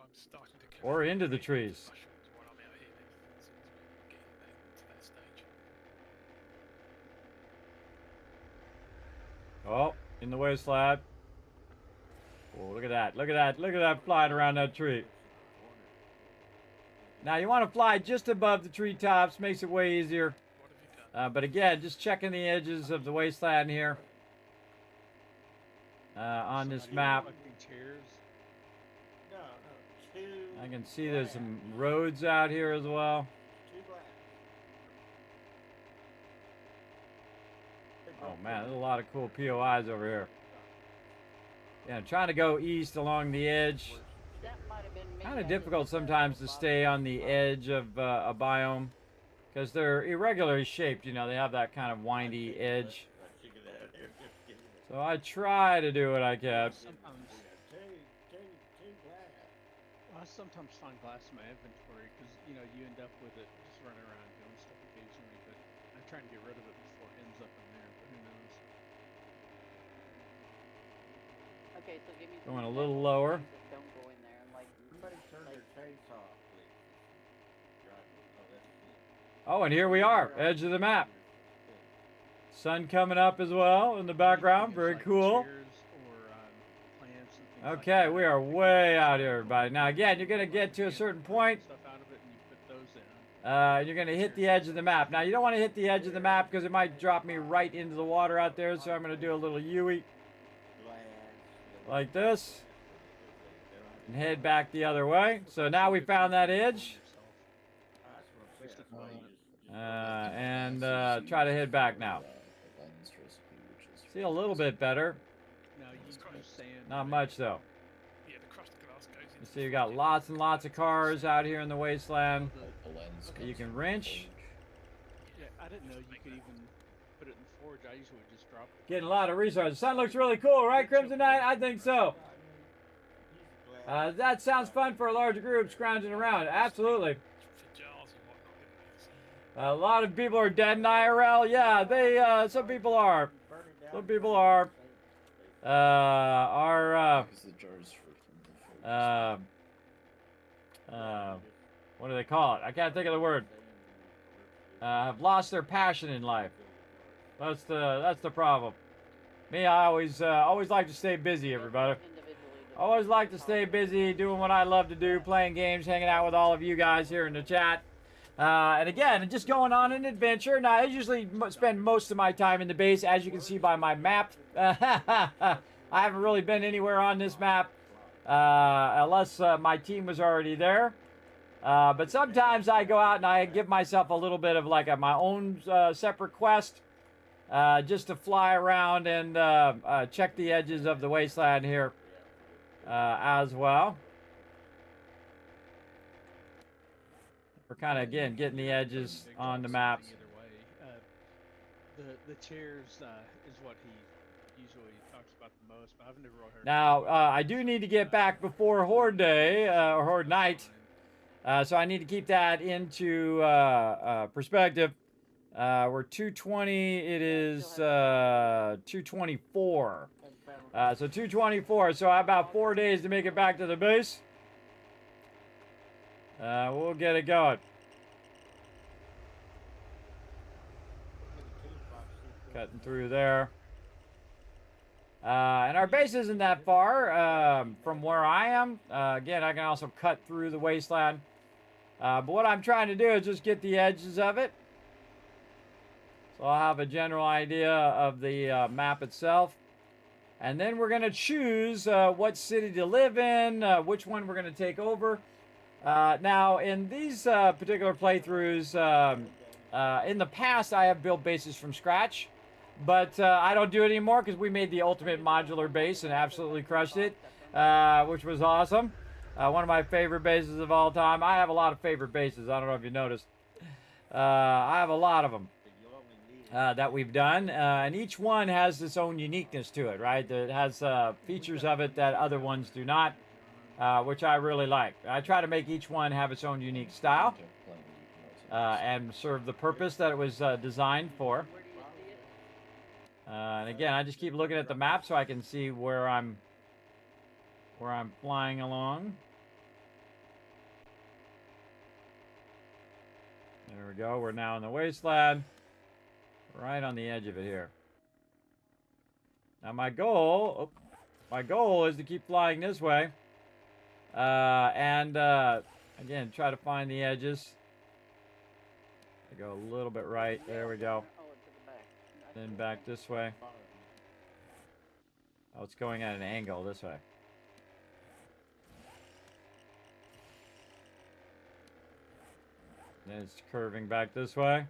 I'm starting to Or into the trees. mushrooms while I'm out here then, as soon as we get to that stage. Oh, in the wasteland. Oh, look at that. Look at that. Look at that flying around that tree. Now, you want to fly just above the treetops. Makes it way easier. What have you done? But again, just checking the edges of the wasteland here. On this map. Collecting chairs. No, two. I can see there's some roads out here as well. Two black. Oh man, there's a lot of cool POIs over here. Yeah, I'm trying to go east along the edge. That might have been me. Kind of difficult sometimes to stay on the edge of a biome because they're irregularly shaped. You know, they have that kind of windy edge. So I try to do what I can. Sometimes, Two black. well, I sometimes find glass in my inventory because you end up with it just running around doing stuff occasionally. But I'm trying to get rid of it before it ends up in there. But who knows? Okay, so give me Going a some little examples of lower. things that don't go in there. Like, Somebody turn their chainsaw off, please. Oh, that's it. Oh, and here we are, edge of the map. Sun coming up as well in the background. Things Very like cool. chairs or, plants and things like Okay, that. we are way out here, everybody. Now, again, you're going to get to a certain point. Stuff out of it and you put those in. You're going to hit the edge of the map. Now, you don't want to hit the edge of the map because it might drop me right into the water out there. So I'm going to do a little U-ey like this and head back the other way. So now we found that edge. And try to head back now. See a little bit better. Now you use sand. Not much though. Yeah, the crusted glass goes You into see, you got lots and lots of cars out here in the wasteland. The- You can wrench. Yeah, I didn't know you could even put it in forge, I usually just drop the Getting a lot of resources. Sun looks really cool, right, Crimson Knight? I think so. That sounds fun for a large group scrounging around. Absolutely. For jars and whatnot, isn't it? A lot of people are dead in IRL. Yeah, they. Some people are. Some people are. Because the jars for What do they call it? I can't think of the word. Have lost their passion in life. That's the problem. Me, I always like to stay busy, everybody. Always like to stay busy doing what I love to do, playing games, hanging out with all of you guys here in the chat. And again, just going on an adventure. Now, I usually spend most of my time in the base, as you can see by my map. I haven't really been anywhere on this map, unless my team was already there. But sometimes I go out and I give myself a little bit of like my own separate quest, just to fly around and check the edges of the wasteland here as well. We're kind of, again, getting the edges on the maps. Either way, the chairs is what he usually talks about the most, but I've never really heard. Now, I do need to get back before Horde Day, or Horde Night. So I need to keep that into perspective. We're 220. It is 224. So 224. So I have about 4 days to make it back to the base. We'll get it going. Cutting through there. And our base isn't that far from where I am. Again, I can also cut through the wasteland. But what I'm trying to do is just get the edges of it. So I'll have a general idea of the map itself. And then we're going to choose what city to live in, which one we're going to take over. Now, in these particular playthroughs, in the past, I have built bases from scratch. But I don't do it anymore because we made the ultimate modular base and absolutely crushed it, which was awesome. One of my favorite bases of all time. I have a lot of favorite bases. I don't know if you noticed. I have a lot of them that we've done. And each one has its own uniqueness to it, right? It has features of it that other ones do not, which I really like. I try to make each one have its own unique style and serve the purpose that it was designed for. And again, I just keep looking at the map so I can see where I'm flying along. There we go. We're now in the wasteland, right on the edge of it here. Now my goal is to keep flying this way, and again, try to find the edges. I go a little bit right. There we go. Then back this way. Oh, it's going at an angle this way. Then it's curving back this way.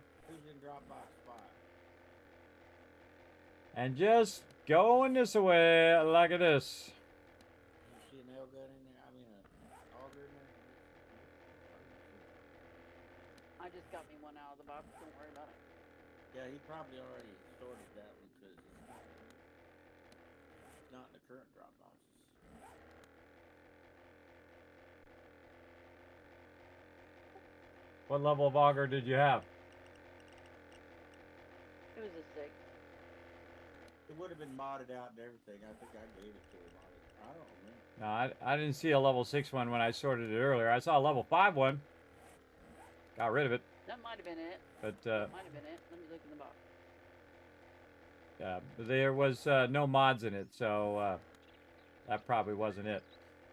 And just going this way like this. You see an nail gun in there? I mean, an auger in there? I just got me one out of the box. Don't worry about it. Yeah, he probably already sorted that one because it's not in the current drop boxes. What level of auger did you have? It was a 6. It would have been modded out and everything. I think I gave it to him on it. I don't remember. No, I didn't see a level 6 one when I sorted it earlier. I saw a level 5 one. Got rid of it. That might have been it. But That might have been it. Let me look in the box. there was no mods in it, so that probably wasn't it.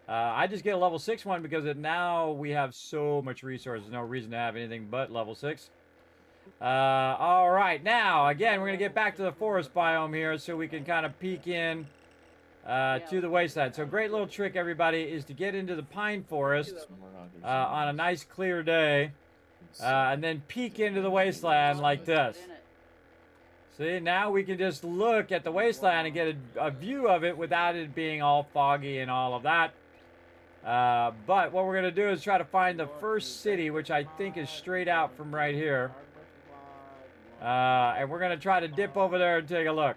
I just get a level 6 one because now we have so much resources. No reason to have anything but level 6. All right, now again we're gonna get back to the forest biome here so we can kind of peek in to the wasteland. So great little trick, everybody, is to get into the pine forest on a nice clear day, and then peek into the wasteland like this. See, now we can just look at the wasteland and get a view of it without it being all foggy and all of that. But what we're going to do is try to find the first city, which I think is straight out from right here. And we're going to try to dip over there and take a look.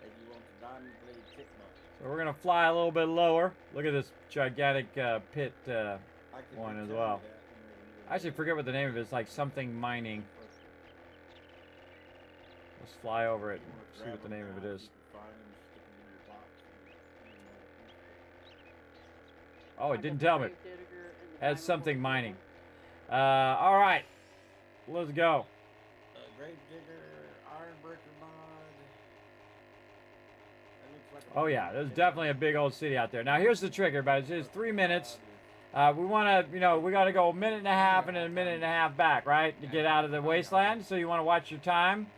If you want the diamond blade chipmunk. So we're going to fly a little bit lower. Look at this gigantic pit I can one as tell well. you that, you know, I actually forget what the name of it is. Like something mining. Let's fly over it and see what the name of it is. Oh, it didn't tell me. Has something mining. All right. Let's go. Grave digger, iron breaker mod. That looks like Oh yeah, there's definitely a big old city out there. Now here's the trick, everybody. It's just 3 minutes. We want to, we got to go a minute and a half and then a minute and a half back, right, to get out of the wasteland. So you want to watch your time.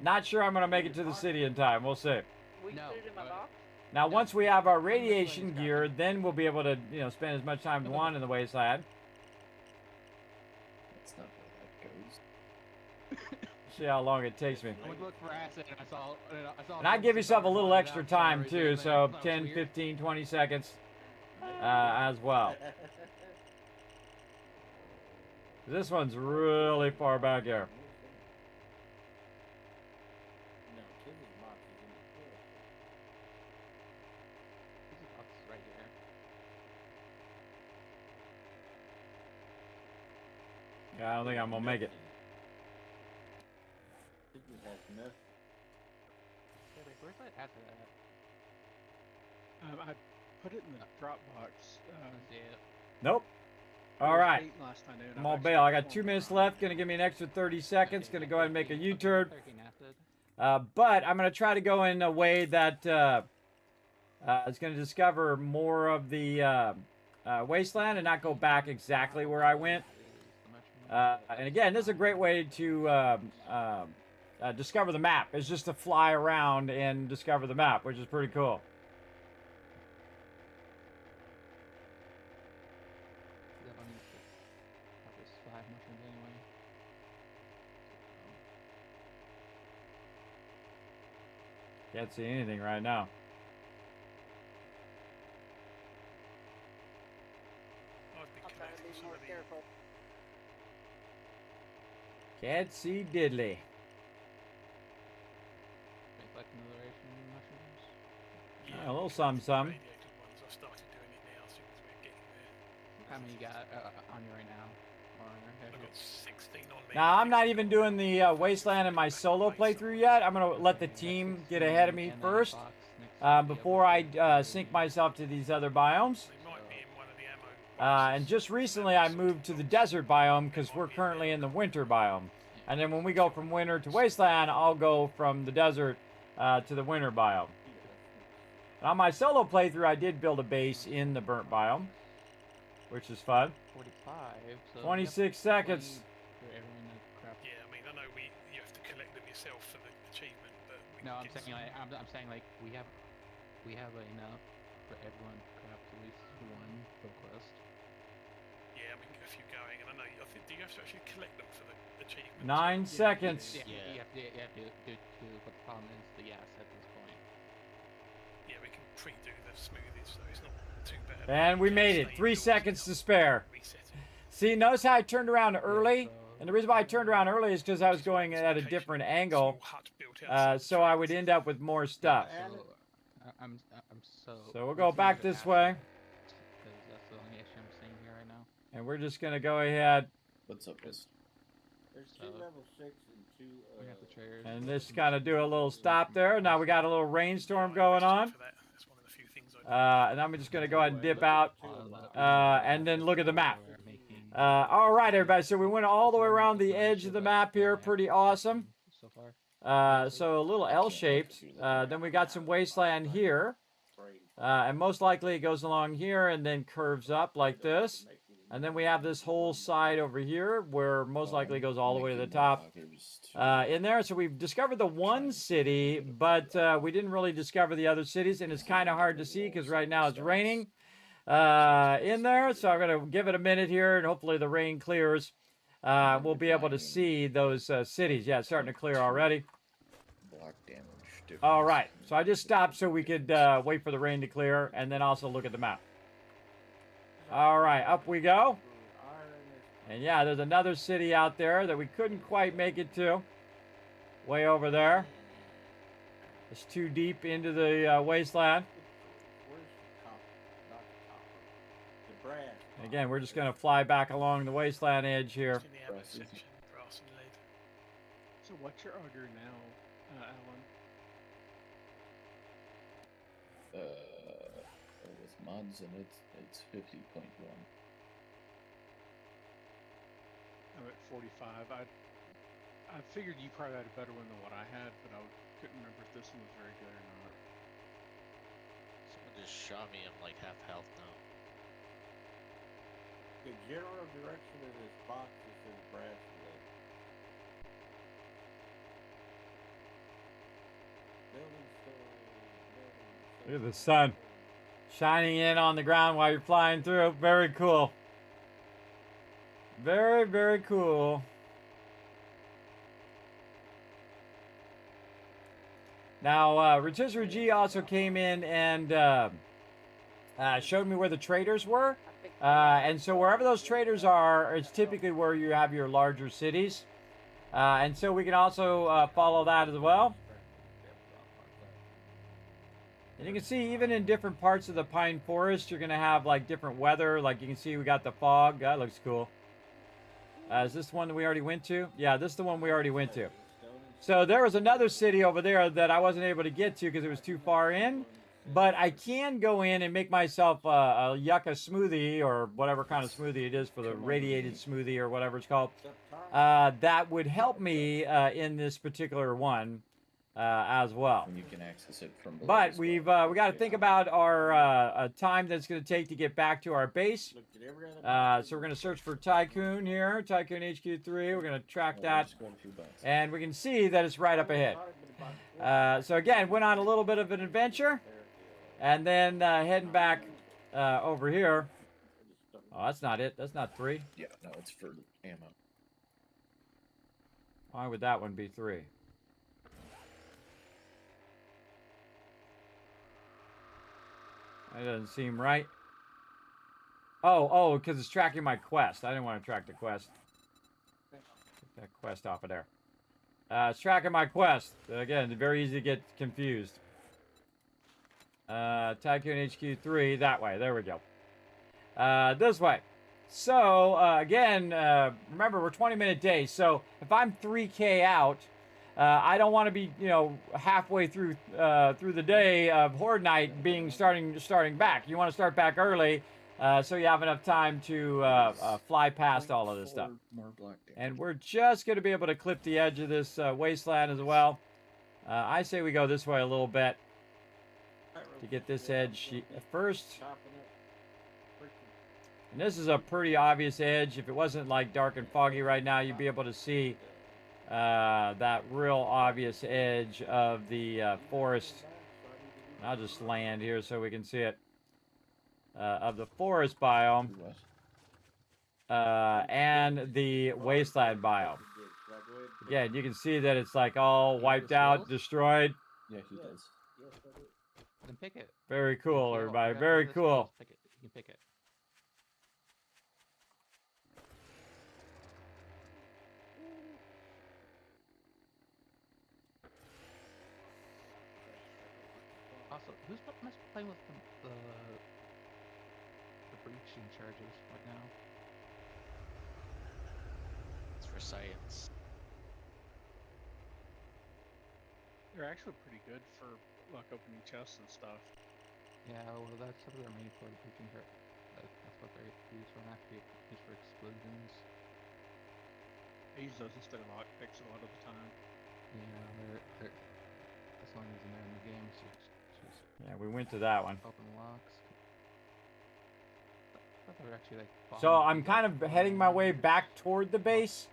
Not sure I'm going to make it to the city in time. We'll see. Will you put it in my box? Now, once we have our radiation gear, then we'll be able to, spend as much time as we want in the wasteland. That's not how that goes. See how long it takes me. I went to look for acid and I saw. And I give yourself a little extra time too, so 10, 15, 20 seconds as well. This one's really far back here. No, Kimmy's box is in the floor. Right here. Yeah, I don't think I'm gonna make it. Kimmy's has nothing. Hey, wait, where's that acid at? I put it in the Dropbox. Yeah. Nope. It All was right. 8 last I knew, and I'm I've all actually bail. I got performed 2 minutes on left. it. Gonna give me an extra 30 seconds. Gonna go ahead and make a U-turn. 13 acid. But I'm gonna try to go in a way that is gonna discover more of the wasteland and not go back exactly where I went. And again, this is a great way to discover the map. It's just to fly around and discover the map, which is pretty cool. Can't see anything right now. I've been I'll try to collecting be some more of the careful. Can't see diddly. A little some. radiated ones. I've started doing it now as soon as we're getting there. How many you got on you right now? Or on your I've got 16 on me. Now, I'm not even doing the wasteland in my solo playthrough yet. I'm going to let the team get ahead of me first before I sync myself to these other biomes. They might be in one of the ammo And just recently I moved to the desert biome because we're currently in the winter biome. And then when we go from winter to wasteland, I'll go from the desert to the winter biome. On my solo playthrough, I did build a base in the burnt biome, which is fun. 45. So 26 seconds. For everyone to craft. Yeah, I mean, I know you have to collect them yourself for the achievement, but we No, can I'm get saying some- like I'm saying like we have enough for everyone to craft at least one per quest. Yeah, we can get a few going, and I know. I think do you have to actually collect them for the achievement? 9 seconds. Yeah, you have to do two, but the problem is the gas at this point. Yeah, we can pre-do the smoothies, so it's not too bad. And we made it. 3 seconds to spare. Reset it. See, notice how I turned around early? so- And the reason why I turned around early is because I was going at a different angle. Small hut built outside So I would end up with more stuff. So I'm So we'll go back this way. Because that's the only issue I'm seeing here right now. And we're just going to go ahead. What's up, West? There's 2 level 6 and 2. We got the chairs. And just kind of do a little stop there. Now we got a little rainstorm going on. for that. That's one of the few things I And I'm just going to go ahead and dip out. And then look at the map. All right, everybody. So we went all the way around the edge of the map here. Pretty awesome. So far. So a little L-shaped. Then we got some wasteland here. And most likely it goes along here and then curves up like this. And then we have this whole side over here where most likely it goes all the way to the top in there. So we've discovered the one city, but we didn't really discover the other cities. And it's kind of hard to see because right now it's raining in there. So I'm going to give it a minute here and hopefully the rain clears. We'll be able to see those cities. Yeah, it's starting to clear already. Block damage. Difference. All right. So I just stopped so we could wait for the rain to clear and then also look at the map. All right, up we go. And yeah, there's another city out there that we couldn't quite make it to. way over there. It's too deep into the wasteland. Where's the copper? Not the copper. The brass. And again, we're just going to fly back along the wasteland edge here. In the ammo section, brass and lead. So what's your auger now, Alan? With mods in it, it's 50.1. I'm at 45. I figured you probably had a better one than what I had, but I couldn't remember if this one was very good or not. Someone just shot me. I'm like half health now. The general direction of this box is in brass and lead. Building story. Look at the sun shining in on the ground while you're flying through. Very cool. Very, very cool. Now, Rotisserie G also came in and showed me where the traders were. And so wherever those traders are, it's typically where you have your larger cities. And so we can also follow that as well. And you can see even in different parts of the pine forest, you're going to have like different weather. Like you can see we got the fog. That looks cool. Is this the one that we already went to? Yeah, this is the one we already went to. So there was another city over there that I wasn't able to get to because it was too far in. But I can go in and make myself a yucca smoothie or whatever kind of smoothie it is for the radiated smoothie or whatever it's called. That would help me in this particular one. As well. And you can access it from below. But we got to think about our time that's going to take to get back to our base. So we're going to search for Tycoon here, Tycoon HQ3. We're going to track that, and we can see that it's right up ahead. So again, went on a little bit of an adventure, and then heading back over here. Oh, that's not it. That's not 3. Yeah, no, it's for ammo. Why would that one be 3? That doesn't seem right. Oh, because it's tracking my quest. I didn't want to track the quest. Take that quest off of there. It's tracking my quest. Again, it's very easy to get confused. Tycoon HQ3, that way. There we go. This way. So, again, remember, we're 20-minute days. So, if I'm 3K out, I don't want to be, halfway through the day of Horde Night starting back. You want to start back early, so you have enough time to fly past all of this stuff. And we're just going to be able to clip the edge of this wasteland as well. I say we go this way a little bit to get this edge first. And this is a pretty obvious edge. If it wasn't like dark and foggy right now, you'd be able to see that real obvious edge of the forest. I'll just land here so we can see it. Of the forest biome and the wasteland biome. Again, you can see that it's like all wiped out, destroyed. Yeah, he does. Then pick it. Very cool, everybody. Very cool. Pick it. You can pick it. Also, who's playing with the breaching charges right now? It's for science. They're actually pretty good for like opening chests and stuff. Yeah, well, that's what they're made for, the breaching chart. That's what they're used for, not used for explosions. I use those instead of lockpicks a lot of the time. Yeah, that's the only reason they're in the game, so just Yeah, we went to that one. open locks. I thought they were actually like So I'm kind of heading my way back toward the base,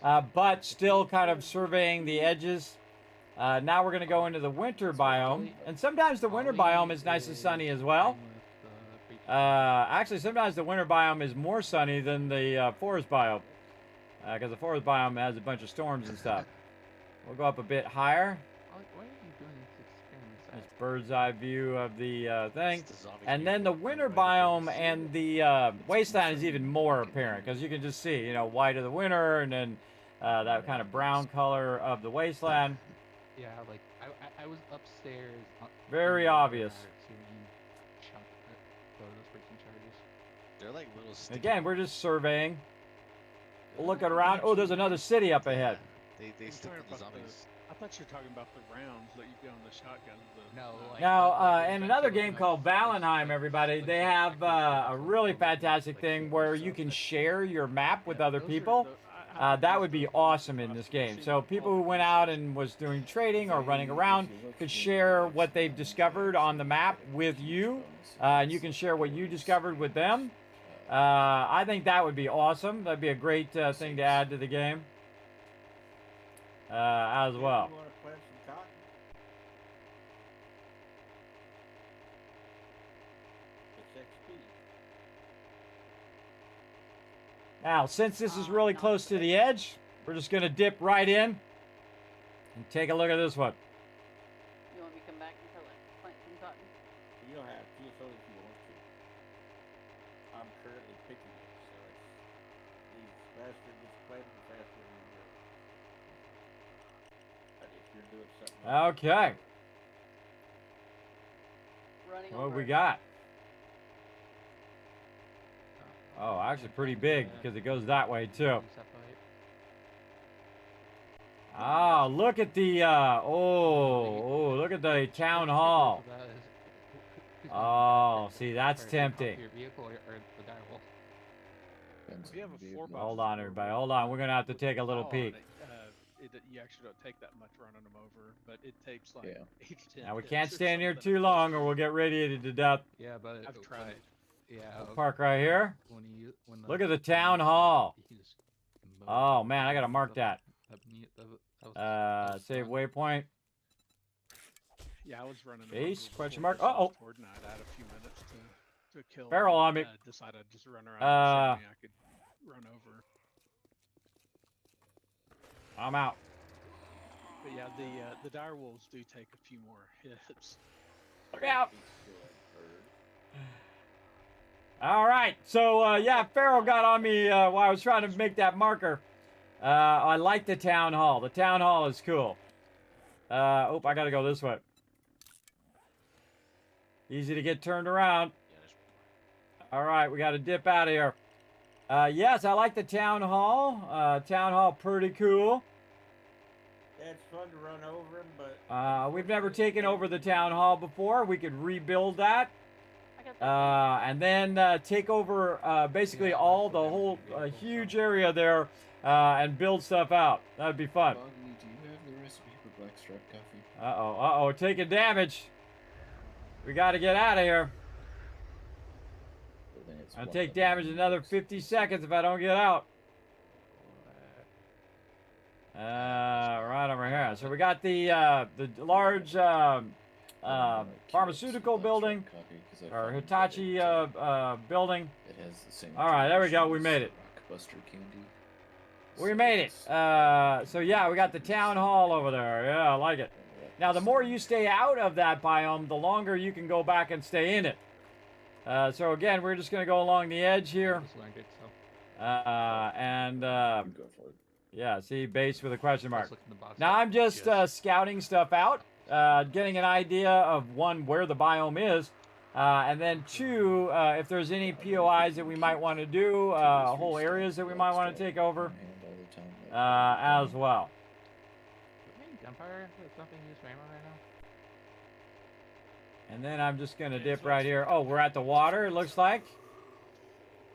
but still kind of surveying the edges. Now we're going to go into the winter biome, and sometimes the winter biome is nice and sunny as well. Actually, sometimes the winter biome is more sunny than the forest biome, because the forest biome has a bunch of storms and stuff. We'll go up a bit higher. Why are you doing these experiments? Nice bird's eye view of the thing. And then the winter biome and the wasteland is even more apparent, because you can just see, white of the winter, and then that kind of brown color of the wasteland. Yeah, like I was upstairs. Very in the obvious. barracks when you shot those freaking charges. They're like little sticky. Again, we're just surveying, They're looking like- around. Oh, there's another city up ahead. They You're stick talking to the about zombies. I thought you were talking about the rounds that you get on the shotgun. No, like, Now, like, in like, another like, game like, called like, Valheim, like, everybody, like, they like, have like, a like, really like, fantastic like, thing like, where stuff you can that- share your map with other Those are people. the- I That used would be those awesome last in this week. game. I've So seen people all who the went pieces. out and was doing trading or running around could share what they've discovered on the map with you, and you can share what you discovered with them. I think that would be awesome. That'd be a great thing to add to the game as If well. You want to plant some cotton? It's XP. Now, since this is really close to the edge, we're just going to dip right in and take a look at this one. You want me to come back and plant some cotton? You don't have to, so if you want to. I'm currently picking it, so it's the faster it gets planted, the faster it will grow. But if you're doing something Okay. Running What over we it. got? Oh, actually pretty big because it goes that way too. Ah, look at the look at the town hall. Oh, see, that's tempting. Your vehicle or the direwolf. We have a 4x4. Hold on, everybody. Hold on. We're gonna have to take a little Oh, peek. you actually don't take that much running them over, but it takes like Yeah. 8 to 10 Now we hits can't or stand here something. too long, or we'll get radiated to death. Yeah, but I've tried. Yeah. We'll park right here. When Look at the town hall. you just mow Oh man, I gotta mark that. was Save fun. waypoint. Yeah, I was running. Base, over question before mark. this Uh-oh. was toward night. I had a few minutes to kill. Barrel on me. Decided I'd just run around. And show me I could run over. I'm out. But yeah, the dire wolves do take a few more hits. Look out. All right. So, yeah, Farrell got on me while I was trying to make that marker. I like the town hall. The town hall is cool. Oh, I got to go this way. Easy to get turned around. All right, we got to dip out of here. Yes, I like the town hall. Town hall, pretty cool. Yeah, it's fun to run over them, but We've never taken over the town hall before. We could rebuild that. And then take over basically the whole huge area there and build stuff out. That'd be fun. Boggy, do you have the recipe for blackstrap coffee? Uh-oh, taking damage. We got to get out of here. Well, then it's I'll one take of damage them. another 50 seconds if I don't get out. Right over here. So we got the large pharmaceutical building, or Hitachi building. It has the same. All right, there we go. We as made it. Rockbuster candy. We made it. So yeah, we got the town hall over there. Yeah, I like it. Now, the more you stay out of that biome, the longer you can go back and stay in it. So again, we're just gonna go along the edge here. Just learned it, so. Go for it. Yeah, see, base with a question mark. Let's look in the box. Now I'm just scouting stuff out, getting an idea of one, where the biome is, and then two, if there's any POIs that we might want to do, whole areas that we might want to take over, as well. Gunfire? There's nothing used for ammo right now. And then I'm just gonna dip right here. Oh, we're at the water, it looks like.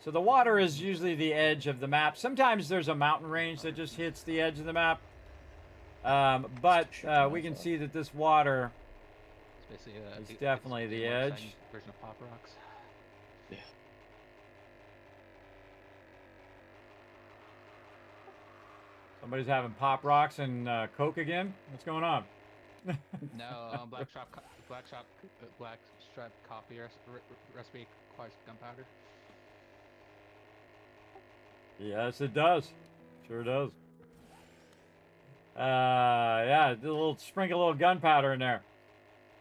So the water is usually the edge of the map. Sometimes there's a mountain range that just hits the edge of the map. But we can see that this water It's basically is definitely the edge. Version of Pop Rocks. Yeah. Somebody's having Pop Rocks and Coke again? What's going on? No, Blackstrap coffee recipe requires gunpowder. Yes, it does. Sure does. Yeah, sprinkle a little gunpowder in there.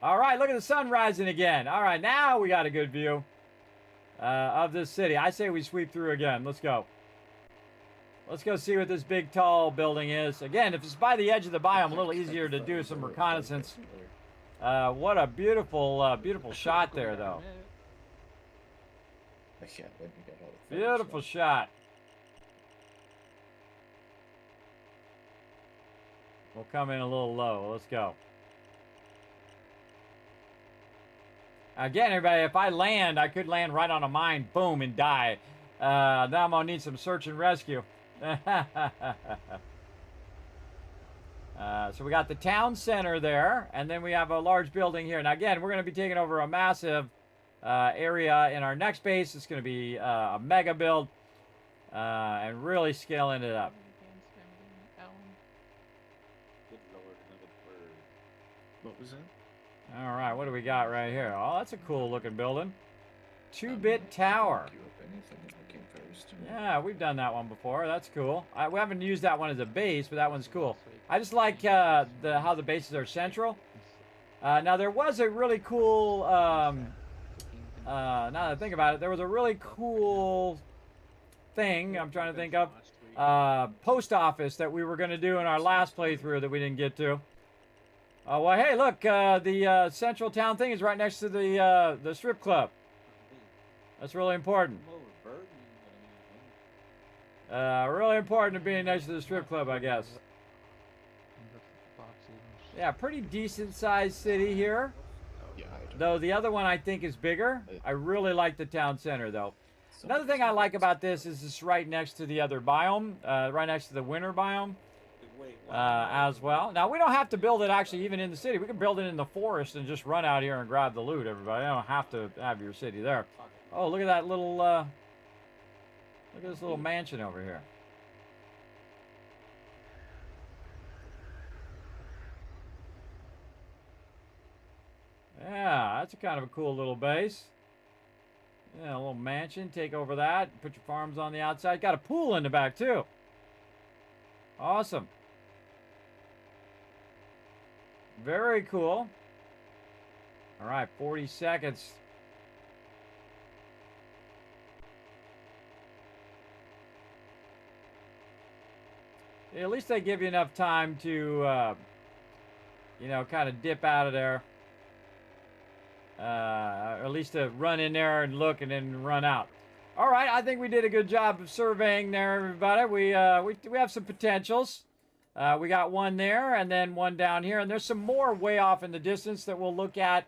All right, look at the sun rising again. All right, now we got a good view of this city. I say we sweep through again. Let's go. Let's go see what this big, tall building is. Again, if it's by the edge of the biome, a little easier to do some reconnaissance. What a beautiful, beautiful shot there, though. Beautiful shot. We'll come in a little low. Let's go. Again, everybody, if I land, I could land right on a mine, boom, and die. Now I'm going to need some search and rescue. So we got the town center there, and then we have a large building here. Now, again, we're going to be taking over a massive area in our next base. It's going to be a mega build and really scaling it up. What was that? All right, what do we got right here? Oh, that's a cool looking building. 2-bit tower. Yeah, we've done that one before. That's cool. We haven't used that one as a base, but that one's cool. I just like how the bases are central. Now, there was a really cool, now that I think about it, there was a really cool thing I'm trying to think of. Post office that we were going to do in our last playthrough that we didn't get to. Well, hey, look, the central town thing is right next to the strip club. That's really important. Really important to being next to the strip club, I guess. Yeah, pretty decent sized city here. Though the other one I think is bigger. I really like the town center, though. Another thing I like about this is it's right next to the other biome, right next to the winter biome. As well. Now, we don't have to build it actually even in the city. We can build it in the forest and just run out here and grab the loot, everybody. You don't have to have your city there. Oh, look at that little, look at this little mansion over here. Yeah, that's a kind of a cool little base. Yeah, a little mansion. Take over that. Put your farms on the outside. Got a pool in the back, too. Awesome. Very cool. All right, 40 seconds. Yeah, at least they give you enough time to, you know, kind of dip out of there. Or at least to run in there and look and then run out. All right, I think we did a good job of surveying there, everybody. We have some potentials. We got one there and then one down here. And there's some more way off in the distance that we'll look at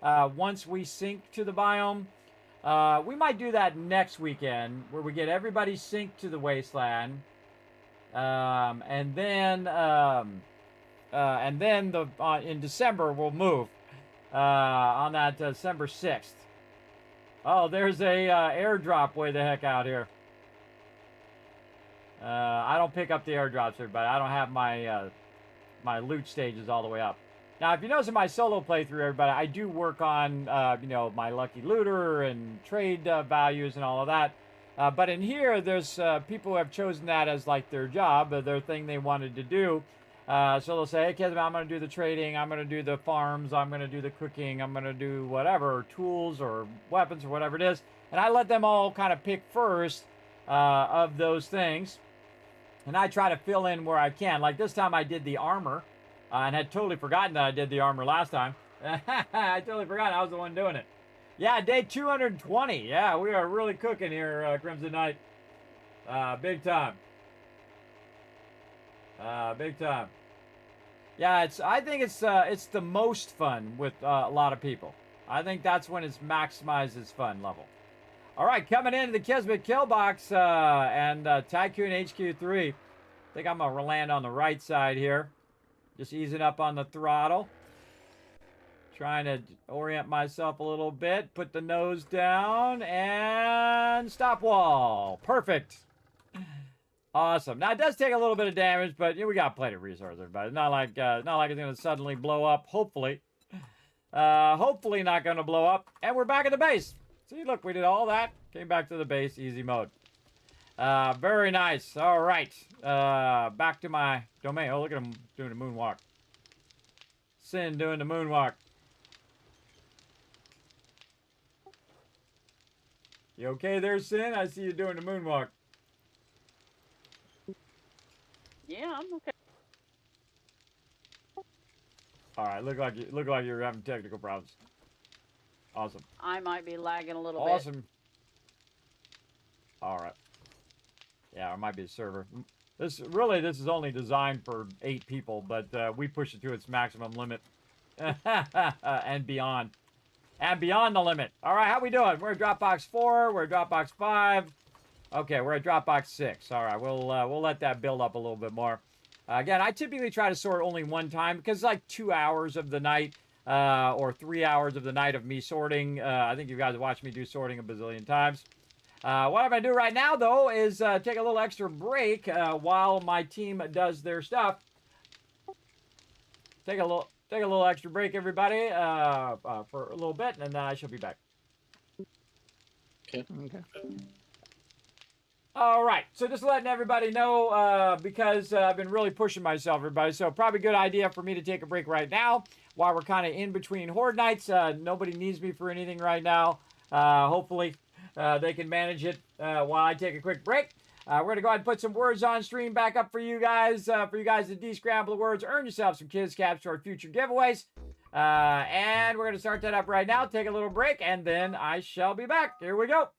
once we sync to the biome. We might do that next weekend where we get everybody synced to the wasteland. And then in December we'll move on that December 6th. Oh, there's a airdrop way the heck out here. I don't pick up the airdrops, everybody. I don't have my my loot stages all the way up. Now, if you notice in my solo playthrough, everybody, I do work on you know, my lucky looter and trade values and all of that. But in here, there's people who have chosen that as like their job, their thing they wanted to do. So they'll say, hey, Kismet, I'm going to do the trading, I'm going to do the farms, I'm going to do the cooking, I'm going to do whatever, or tools or weapons or whatever it is. And I let them all kind of pick first of those things. And I try to fill in where I can. Like this time I did the armor and had totally forgotten that I did the armor last time. I totally forgot I was the one doing it. Yeah, day 220. Yeah, we are really cooking here, Crimson Knight. Big time. Big time. Yeah, I think it's the most fun with a lot of people. I think that's when it's maximized its fun level. All right, coming into the Kismet kill box and Tycoon HQ3. I think I'm gonna land on the right side here. Just easing up on the throttle. Trying to orient myself a little bit. Put the nose down and stop wall. Perfect. Awesome. Now it does take a little bit of damage, but we got plenty of resources, everybody. It's not like it's gonna suddenly blow up. Hopefully, hopefully not gonna blow up. And we're back at the base. See, look, we did all that. Came back to the base, easy mode. Very nice. All right, back to my domain. Oh, look at him doing the moonwalk. Sin doing the moonwalk. You okay there, Sin? I see you doing the moonwalk. Yeah, I'm okay. All right, look like you're having technical problems. Awesome. I might be lagging a little bit. Awesome. All right. Yeah, it might be a server. This is only designed for 8 people, but we push it to its maximum limit and beyond. And beyond the limit. All right, how we doing? We're at Dropbox 4. We're at Dropbox 5. Okay, we're at Dropbox 6. All right, we'll let that build up a little bit more. Again, I typically try to sort only one time because it's like 2 hours of the night or 3 hours of the night of me sorting. I think you guys have watched me do sorting a bazillion times. What I'm going to do right now, though, is take a little extra break while my team does their stuff. Take a little extra break, everybody, for a little bit, and then I shall be back. Okay. All right, so just letting everybody know, because I've been really pushing myself, everybody, so probably a good idea for me to take a break right now while we're kind of in between Horde nights. Nobody needs me for anything right now. Hopefully, they can manage it while I take a quick break. We're going to go ahead and put some words on stream back up for you guys to de-scramble the words, earn yourself some kids caps to our future giveaways. And we're going to start that up right now, take a little break, and then I shall be back. Here we go.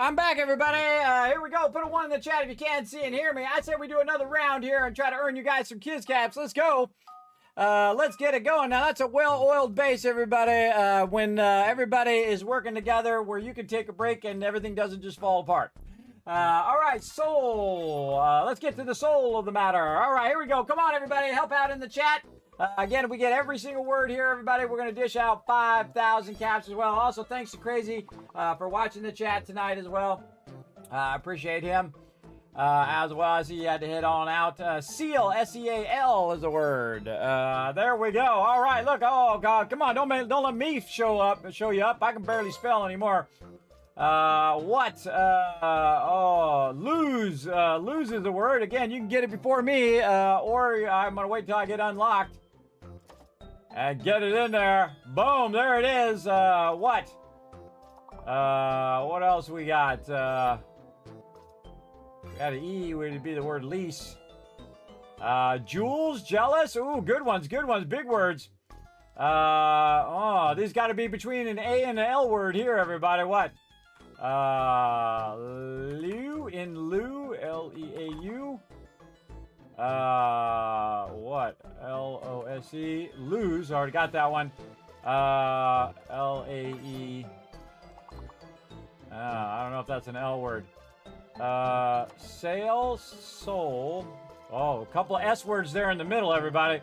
I'm back, everybody. Here we go. Put a 1 in the chat if you can't see and hear me. I said we do another round here and try to earn you guys some kids caps. Let's go. Let's get it going. Now, that's a well-oiled base, everybody. When everybody is working together where you can take a break and everything doesn't just fall apart. All right, soul. Let's get to the soul of the matter. All right, here we go. Come on, everybody. Help out in the chat. Again, if we get every single word here, everybody, we're going to dish out 5,000 caps as well. Also, thanks to Crazy for watching the chat tonight as well. I appreciate him as well. I see you had to head on out. Seal, S-E-A-L is the word. There we go. All right, look. Oh, God. Come on. Don't let me show you up. I can barely spell anymore. Lose. Lose is the word. Again, you can get it before me, or I'm going to wait till I get unlocked. And get it in there. Boom, there it is. What else we got? We got an E, would be the word lease. Jules, jealous. Ooh, good ones, big words. These got to be between an A and an L word here, everybody. What? Liu, in lieu, L-E-A-U. What? L-O-S-E. Lose. Already got that one. L-A-E. I don't know if that's an L word. Sail, soul. Oh, a couple of S words there in the middle, everybody.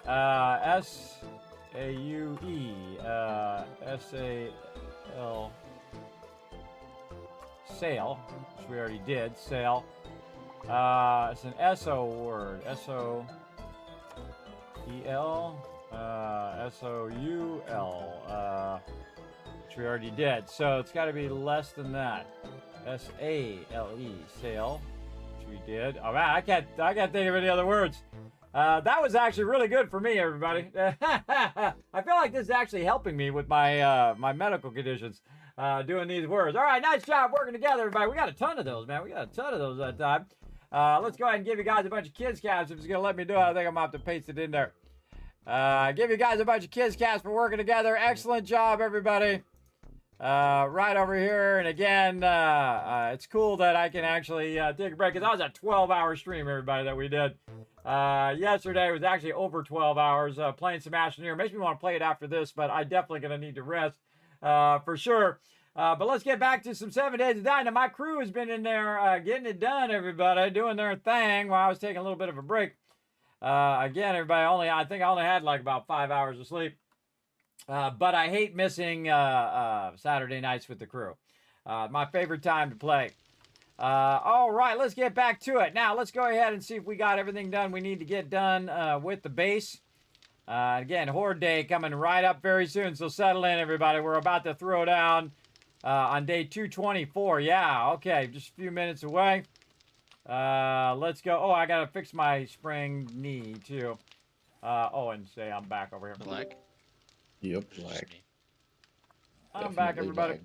S-A-U-E. S-A-L. Sail, which we already did. Sail. It's an S-O word. S-O-E-L. S-O-U-L. Which we already did. So it's got to be less than that. S-A-L-E. Sail. Which we did. Oh man, I can't think of any other words. That was actually really good for me, everybody. I feel like this is actually helping me with my my medical conditions. Doing these words. All right, nice job working together, everybody. We got a ton of those, man. We got a ton of those that time. Let's go ahead and give you guys a bunch of kids caps. If it's going to let me do it, I think I'm going to have to paste it in there. Give you guys a bunch of kids caps for working together. Excellent job, everybody. Right over here. And again, it's cool that I can actually take a break, because that was a 12-hour stream, everybody, that we did. Yesterday was actually over 12 hours playing some Astroneer. Makes me want to play it after this, but I definitely going to need to rest. For sure. But let's get back to some 7 Days of Die. Now, my crew has been in there getting it done, everybody, doing their thing while I was taking a little bit of a break. Again, everybody, I think I only had like about 5 hours of sleep. But I hate missing Saturday nights with the crew. My favorite time to play. All right, let's get back to it. Now, let's go ahead and see if we got everything done we need to get done with the base. Again, Horde Day coming right up very soon, so settle in, everybody. We're about to throw down on day 224. Yeah, okay, just a few minutes away. Let's go. Oh, I gotta fix my spring knee, too. And say I'm back over here. Black? Yep, black. I'm back, everybody.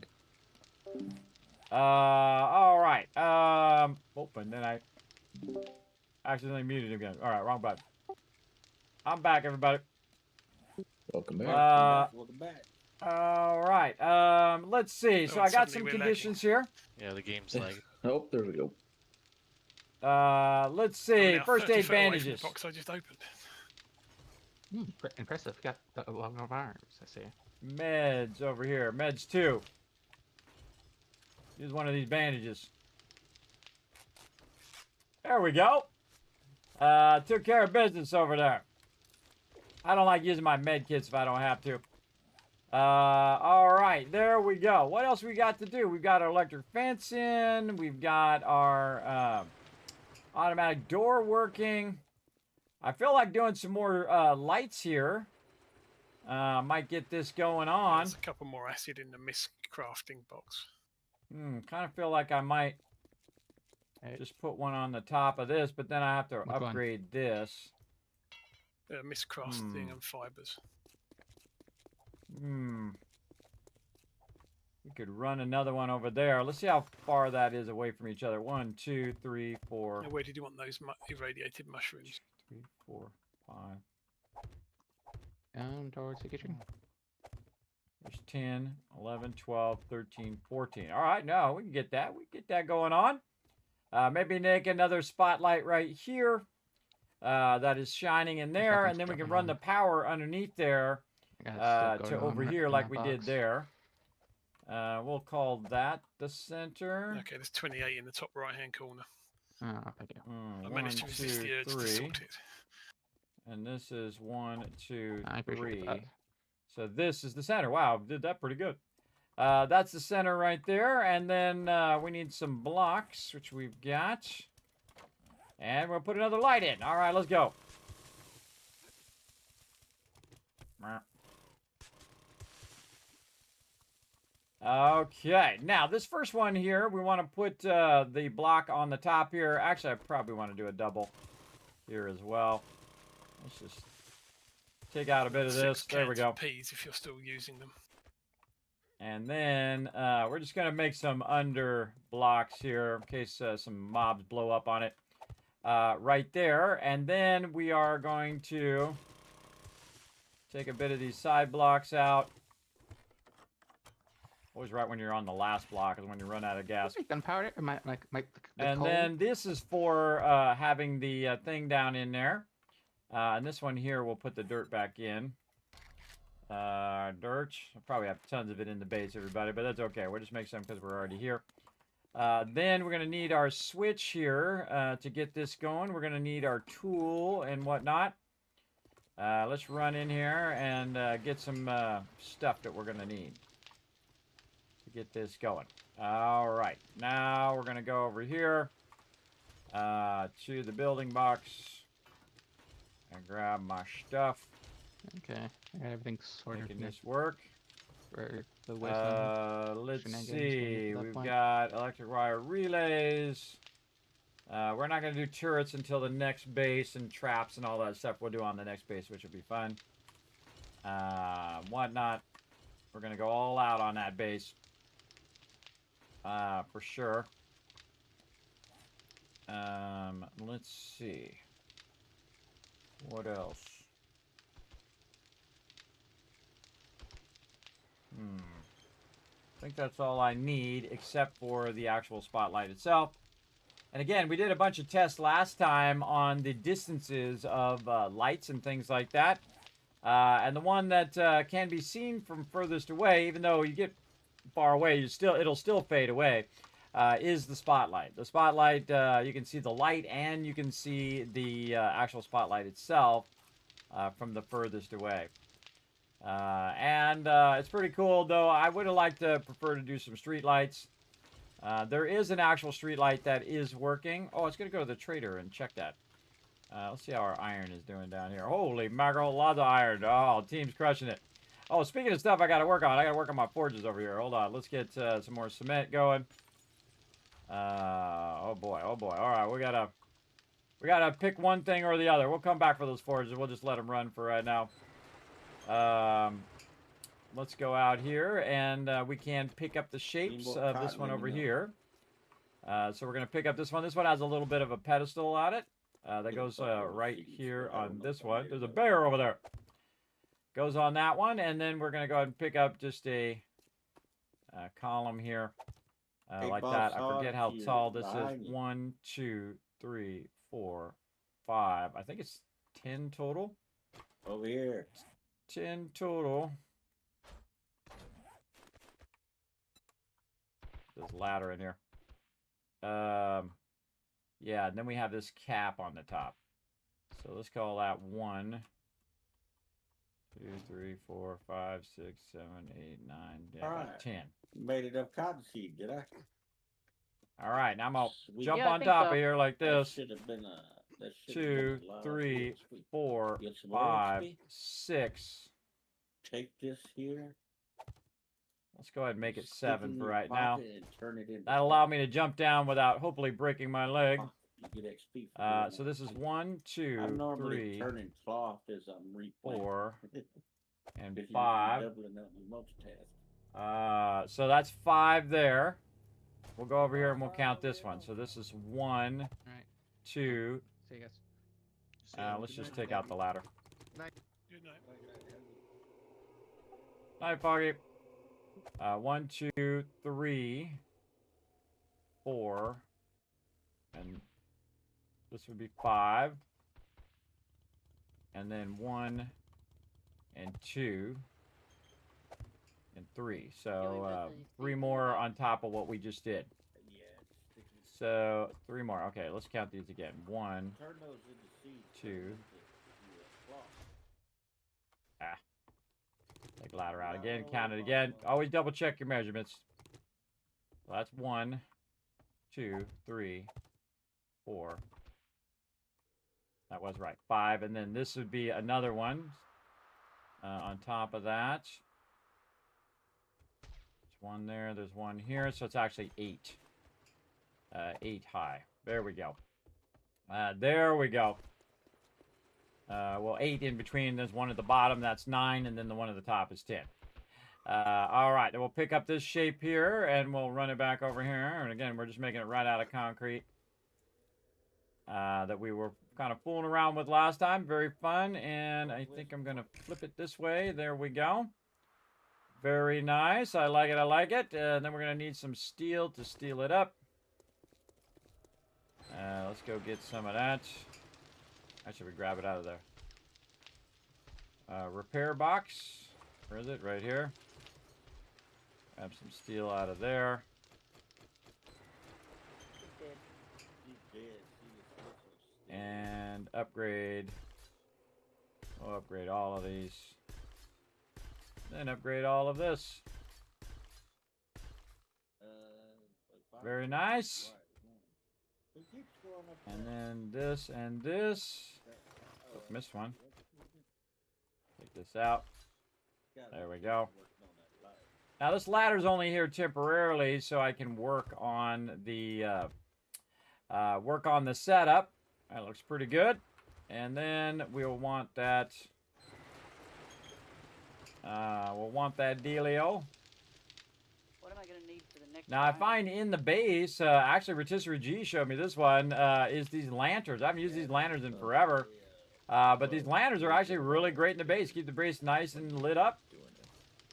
All right. And then I accidentally muted again. All right, wrong button. I'm back, everybody. Welcome back. Welcome back. All right. Let's see. So I got some conditions here. Yeah, the game's like. Oh, there we go. Let's see. First aid bandages. Box I just opened. Impressive. Got a lot of arms, I see. Meds over here. Meds 2. Use one of these bandages. There we go. Took care of business over there. I don't like using my med kits if I don't have to. All right, there we go. What else we got to do? We've got our electric fence in. We've got our automatic door working. I feel like doing some more lights here. Might get this going on. There's a couple more acid in the mist crafting box. Kind of feel like I might just put one on the top of this, but then I have to upgrade this. Mist crafting and fibers. We could run another one over there. Let's see how far that is away from each other. 1, 2, 3, 4. Now, where did you want those irradiated mushrooms? 3, 4, 5. Down towards the kitchen. There's 10, 11, 12, 13, 14. All right, no, we can get that. We can get that going on. Maybe make another spotlight right here that is shining in there, and then we can run the power underneath there to over here like we did there. We'll call that the center. Okay, there's 28 in the top right-hand corner. Oh, thank you. I managed to resist the urge to sort it. And this is 1, 2, I appreciate 3. that. So this is the center. Wow, did that pretty good. That's the center right there. And then we need some blocks, which we've got. And we'll put another light in. All right, let's go. Okay, now this first one here, we want to put the block on the top here. Actually, I probably want to do a double here as well. Let's just take out a bit of this. There we go. Peas if you're still using them. And then we're just going to make some under blocks here in case some mobs blow up on it. Right there. And then we are going to take a bit of these side blocks out. Always right when you're on the last block is when you run out of gas. Gunpowder? And then this is for having the thing down in there. And this one here, we'll put the dirt back in. Dirt. I'll probably have tons of it in the base, everybody, but that's okay. We'll just make some because we're already here. Then we're going to need our switch here to get this going. We're going to need our tool and whatnot. Let's run in here and get some stuff that we're going to need to get this going. All right. Now we're going to go over here to the building box and grab my stuff. Okay, I got everything sorted. Making this work. For the wasteland. Let's see. We've got electric wire relays. We're not going to do turrets until the next base, and traps and all that stuff we'll do on the next base, which will be fun. Whatnot. We're going to go all out on that base. For sure. Let's see. What else? I think that's all I need, except for the actual spotlight itself. And again, we did a bunch of tests last time on the distances of lights and things like that. And the one that can be seen from furthest away, even though you get far away, it'll still fade away, is the spotlight. The spotlight, you can see the light and you can see the actual spotlight itself from the furthest away. It's pretty cool, though. I would have liked to prefer to do some street lights. There is an actual street light that is working. Oh, it's going to go to the trader and check that. Let's see how our iron is doing down here. Holy mackerel, lots of iron. Oh, team's crushing it. Oh, speaking of stuff I got to work on, I got to work on my forges over here. Hold on. Let's get some more cement going. Oh boy. All right, we gotta pick one thing or the other. We'll come back for those forges. We'll just let them run for right now. Let's go out here, and we can pick up the shapes of this one over here. So we're going to pick up this one. This one has a little bit of a pedestal on it. That goes right here on this one. There's a bear over there. Goes on that one, and then we're going to go ahead and pick up just a column here like that. I forget how tall this is. 1, 2, 3, 4, 5. I think it's 10 total. Over here. 10 total. There's a ladder in here. Yeah, and then we have this cap on the top. So let's call that 1, 2, 3, 4, 5, 6, 7, 8, 9, yeah, all right. 10. Made it of cottonseed, did I? All right, now I'm gonna jump Yeah, on top of so. here like this. That should have been a... 2, 3, 4, 5, 6. Take this here. Let's go ahead and make it 7 for right now. And turn it into That'll allow me to jump down without hopefully breaking my leg. You get XP for doing So this is 1, 2, I'm normally 3, turning cloth as I'm replanting. 4, and If you're 5. doubling up your multitask. So that's 5 there. We'll go over here and we'll count this one. So this is 1, Alright. 2. See you guys. Let's just take out the ladder. Good night. Night, Foggy. 1, 2, 3, 4, and this would be 5, and then 1 and 2 and 3. So 3 more on top of what we just did. So 3 more. Okay, let's count these again. 1, 2. Take ladder out again. Count it again. Always double check your measurements. So that's 1, 2, 3, 4. That was right. 5, and then this would be another one on top of that. There's 1 there. There's 1 here. So it's actually 8. 8 high. There we go. There we go. Well, 8 in between. There's 1 at the bottom. That's 9, and then the 1 at the top is 10. All right, then we'll pick up this shape here, and we'll run it back over here. And again, we're just making it right out of concrete that we were kind of fooling around with last time. Very fun, and I think I'm going to flip it this way. There we go. Very nice. I like it. I like it. Then we're going to need some steel to steel it up. Let's go get some of that. Actually, we grab it out of there. Repair box. Where is it? Right here. Grab some steel out of there. And upgrade. We'll upgrade all of these. Then upgrade all of this. Very nice. And then this and this. Oh, missed one. Take this out. There we go. Now this ladder's only here temporarily, so I can work on the setup. That looks pretty good. And then we'll want that. We'll want that dealio. What am I going to need for the next Now, I find in the base, actually, Rotisserie G showed me this one, is these lanterns. I haven't used these lanterns in forever. But these lanterns are actually really great in the base. Keep the base nice and lit up.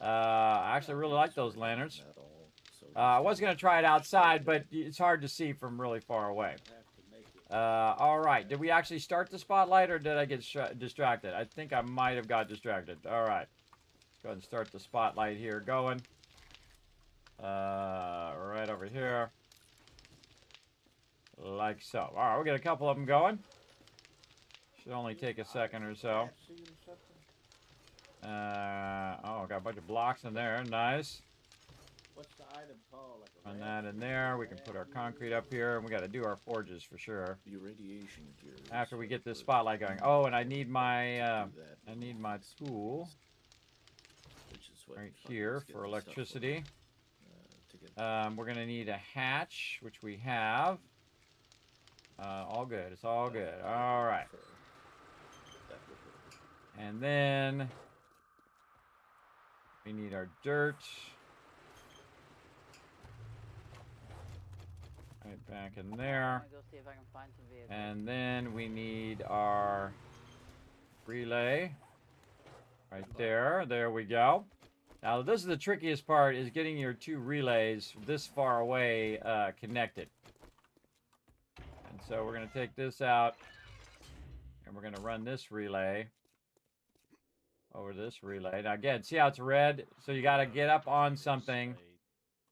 I actually really like those lanterns. I was going to try it outside, but it's hard to see from really far away. All right. Did we actually start the spotlight, or did I get distracted? I think I might have got distracted. All right. Go ahead and start the spotlight here going. Right over here. Like so. All right, we'll get a couple of them going. Should only take a second or so. Oh, got a bunch of blocks in there. Nice. What's the item called? Run that in there. We can put our concrete up here, and we got to do our forges for sure. The irradiation gear. After we get this spotlight going. Oh, and I need my tool right here for electricity. We're going to need a hatch, which we have. All good. It's all good. All right. And then we need our dirt. Right back in there. Go see if I can find some vehicles. And then we need our relay. Right there. There we go. Now, this is the trickiest part, is getting your 2 relays this far away connected. And so we're going to take this out, and we're going to run this relay over this relay. Now, again, see how it's red? So you got to get up on something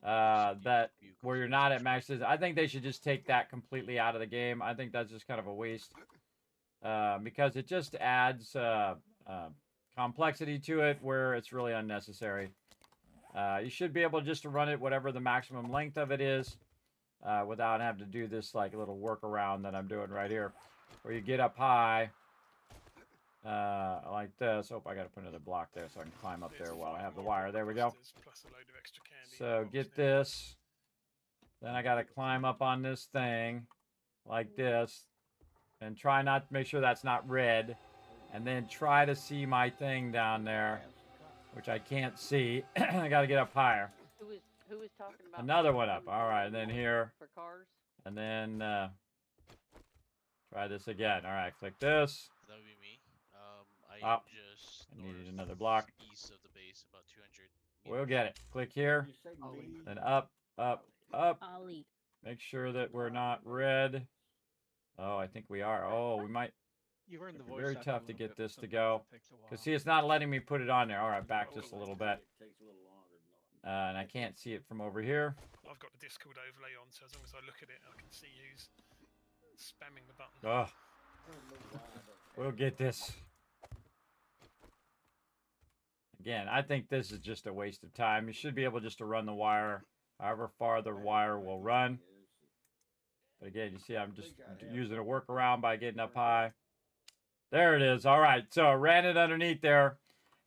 that where you're not at max. I think they should just take that completely out of the game. I think that's just kind of a waste because it just adds complexity to it where it's really unnecessary. You should be able just to run it whatever the maximum length of it is without having to do this like little workaround that I'm doing right here, where you get up high like this. Oh, I got to put another block there so I can climb up there while I have the wire. There we go. So get this. Then I got to climb up on this thing like this and try not to make sure that's not red. And then try to see my thing down there, which I can't see. I got to get up higher. Who was talking about another one up? All right, and then here. For cars? And then try this again. All right, click this. That would be me. I am Oh, just I needed north another block. east of the base, about 200 We'll meters. get it. Click here. Ollie. Then up, up, up. Ollie. Make sure that we're not red. Oh, I think we are. Oh, we might. You learn the It'd be voice very act a tough to little get bit, this but to sometimes go. it takes a while. Because, see, it's not letting me put it on there. All right, back just a little bit. It takes a little longer. And I can't see it from over here. I've got the Discord overlay on, so as long as I look at it, I can see who's spamming the button. Oh, we'll get this. Again, I think this is just a waste of time. You should be able just to run the wire however far the wire will run. But again, you see I'm just using a workaround by getting up high. There it is. All right, so I ran it underneath there.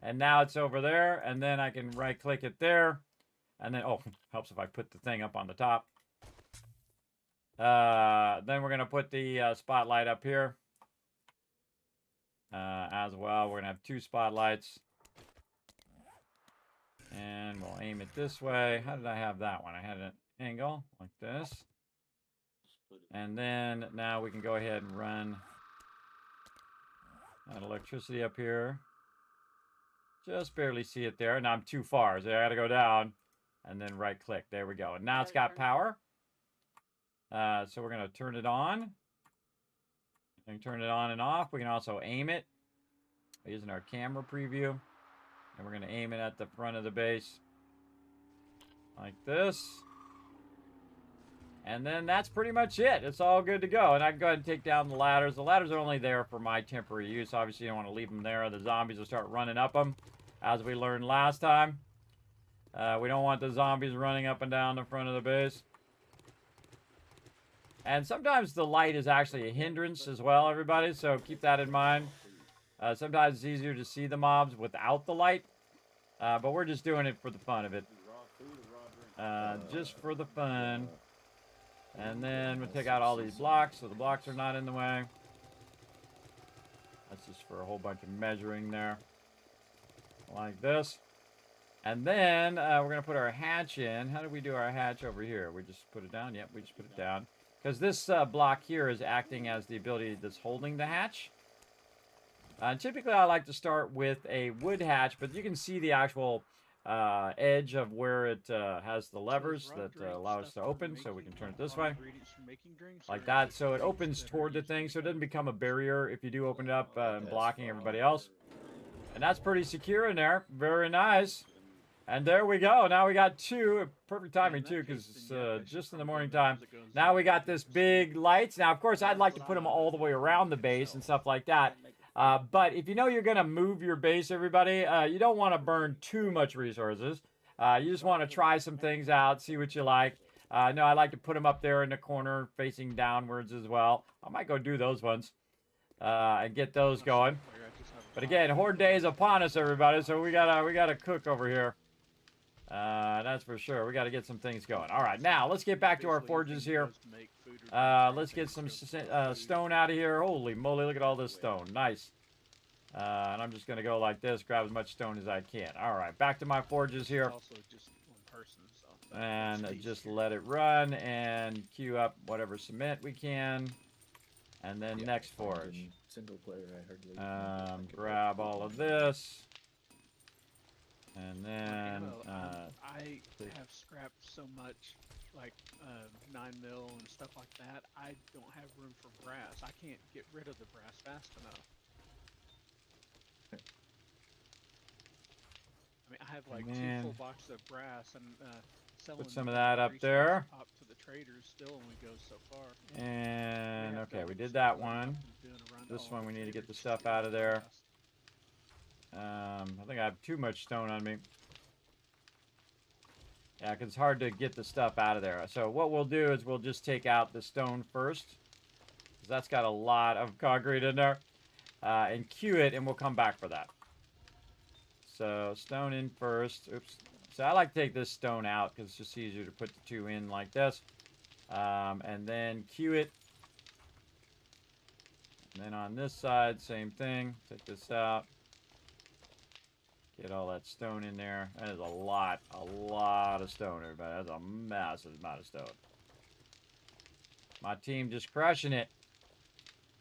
And now it's over there. And then I can right-click it there. And then, oh, helps if I put the thing up on the top. Then we're going to put the spotlight up here. As well, we're going to have 2 spotlights. And we'll aim it this way. How did I have that one? I had an angle like this. And then now we can go ahead and run that electricity up here. Just barely see it there. Now I'm too far, so I got to go down and then right click. There we go. And now it's got power. So we're going to turn it on. We can turn it on and off. We can also aim it using our camera preview. And we're going to aim it at the front of the base like this. And then that's pretty much it. It's all good to go. And I can go ahead and take down the ladders. The ladders are only there for my temporary use. Obviously, you don't want to leave them there. The zombies will start running up them, as we learned last time. We don't want the zombies running up and down the front of the base. And sometimes the light is actually a hindrance as well, everybody. So keep that in mind. Sometimes it's easier to see the mobs without the light. But we're just doing it for the fun of it. Just for the fun. And then we'll take out all these blocks so the blocks are not in the way. That's just for a whole bunch of measuring there. Like this. And then we're going to put our hatch in. How do we do our hatch over here? We just put it down? Yep, we just put it down. Because this block here is acting as the ability that's holding the hatch. Typically, I like to start with a wood hatch, but you can see the actual edge of where it has the levers that allow us to open, so we can turn it this way. Like that, so it opens toward the thing, so it doesn't become a barrier if you do open it up and blocking everybody else. And that's pretty secure in there. Very nice. And there we go. Now we got 2. Perfect timing, too, because it's just in the morning time. Now we got this big lights. Now, of course, I'd like to put them all the way around the base and stuff like that. But if you know you're going to move your base, everybody, you don't want to burn too much resources. You just want to try some things out, see what you like. No, I like to put them up there in the corner facing downwards as well. I might go do those ones and get those going. But again, Horde Day is upon us, everybody, so we gotta cook over here. That's for sure. We got to get some things going. All right, now let's get back to our forges here. Let's get some stone out of here. Holy moly, look at all this stone. Nice. And I'm just going to go like this, grab as much stone as I can. All right, back to my forges here. And just let it run and queue up whatever cement we can. And then next forge. Single player, I heard. Grab all of this. And then I have scrapped so much, like 9mm and stuff like that. I don't have room for brass. I can't get rid of the brass fast enough. I mean, I have like 2 full boxes of brass and selling. Put some of that up there. Up to the traders still only goes so far. And okay, we did that one. This one we need to get the stuff out of there. I think I have too much stone on me. Yeah, because it's hard to get the stuff out of there. So what we'll do is we'll just take out the stone first. Because that's got a lot of concrete in there. And queue it, and we'll come back for that. So stone in first. Oops. So I like to take this stone out because it's just easier to put the 2 in like this. And then queue it. And then on this side, same thing. Take this out. Get all that stone in there. That is a lot of stone, everybody. That's a massive amount of stone. My team just crushing it.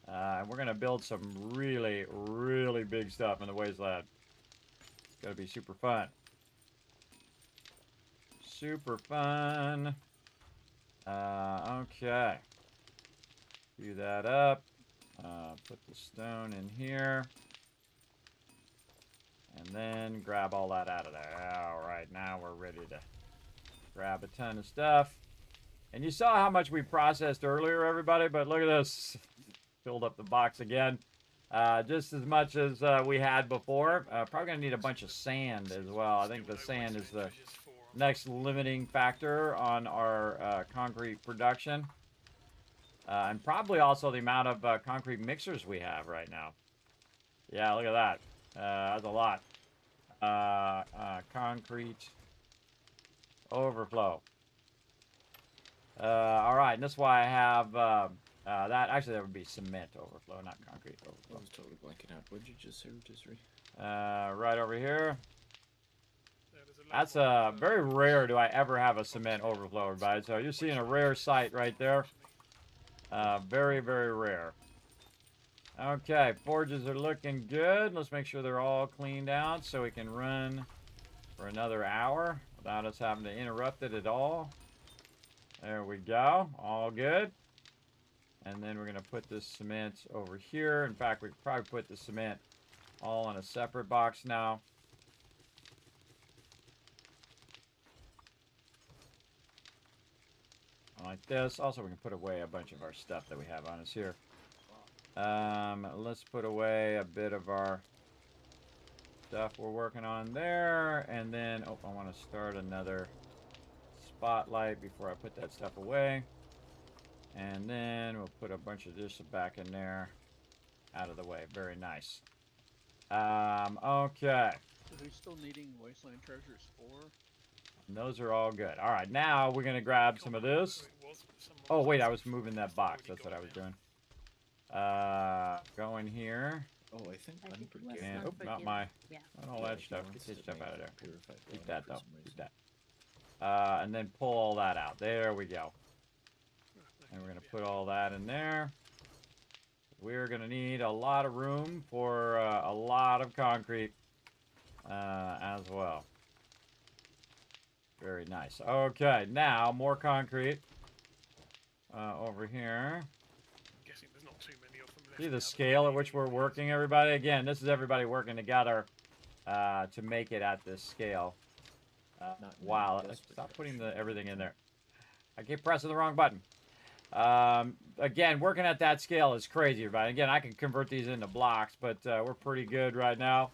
And we're going to build some really, really big stuff in the wasteland. It's going to be super fun. Super fun. Okay. Do that up. Put the stone in here. And then grab all that out of there. Alright, now we're ready to grab a ton of stuff. And you saw how much we processed earlier, everybody, but look at this. Filled up the box again. Just as much as we had before. Probably going to need a bunch of sand as well. I think the sand is the next limiting factor on our concrete production. And probably also the amount of concrete mixers we have right now. Yeah, look at that. That's a lot. Concrete overflow. Alright, and that's why I have that. Actually, that would be cement overflow, not concrete overflow. I was totally blanking out. What did you just say, Rotisserie? Right over here. That's very rare do I ever have a cement overflow, everybody. So you're seeing a rare sight right there. Very, very rare. Okay, forges are looking good. Let's make sure they're all cleaned out so we can run for another hour without us having to interrupt it at all. There we go. All good. And then we're going to put this cement over here. In fact, we could probably put the cement all in a separate box now. Like this. Also, we can put away a bunch of our stuff that we have on us here. Let's put away a bit of our stuff we're working on there. And then, oh, I want to start another spotlight before I put that stuff away. And then we'll put a bunch of this back in there. Out of the way. Very nice. Okay. So who's still needing Wasteland Treasures 4? And those are all good. All right, now we're going to grab some of this. Oh, wait, I was moving that box. That's what I was doing. Go in here. Oh, I think And, oh, not my, not all that stuff. Get this stuff out of there. Keep that, though. Keep that. And then pull all that out. There we go. And we're going to put all that in there. We're going to need a lot of room for a lot of concrete as well. Very nice. Okay, now more concrete over here. Guessing there's not too many of them left. See the scale at which we're working, everybody? Again, this is everybody working together to make it at this scale. Wow, stop putting everything in there. I keep pressing the wrong button. Again, working at that scale is crazy, everybody. Again, I can convert these into blocks, but we're pretty good right now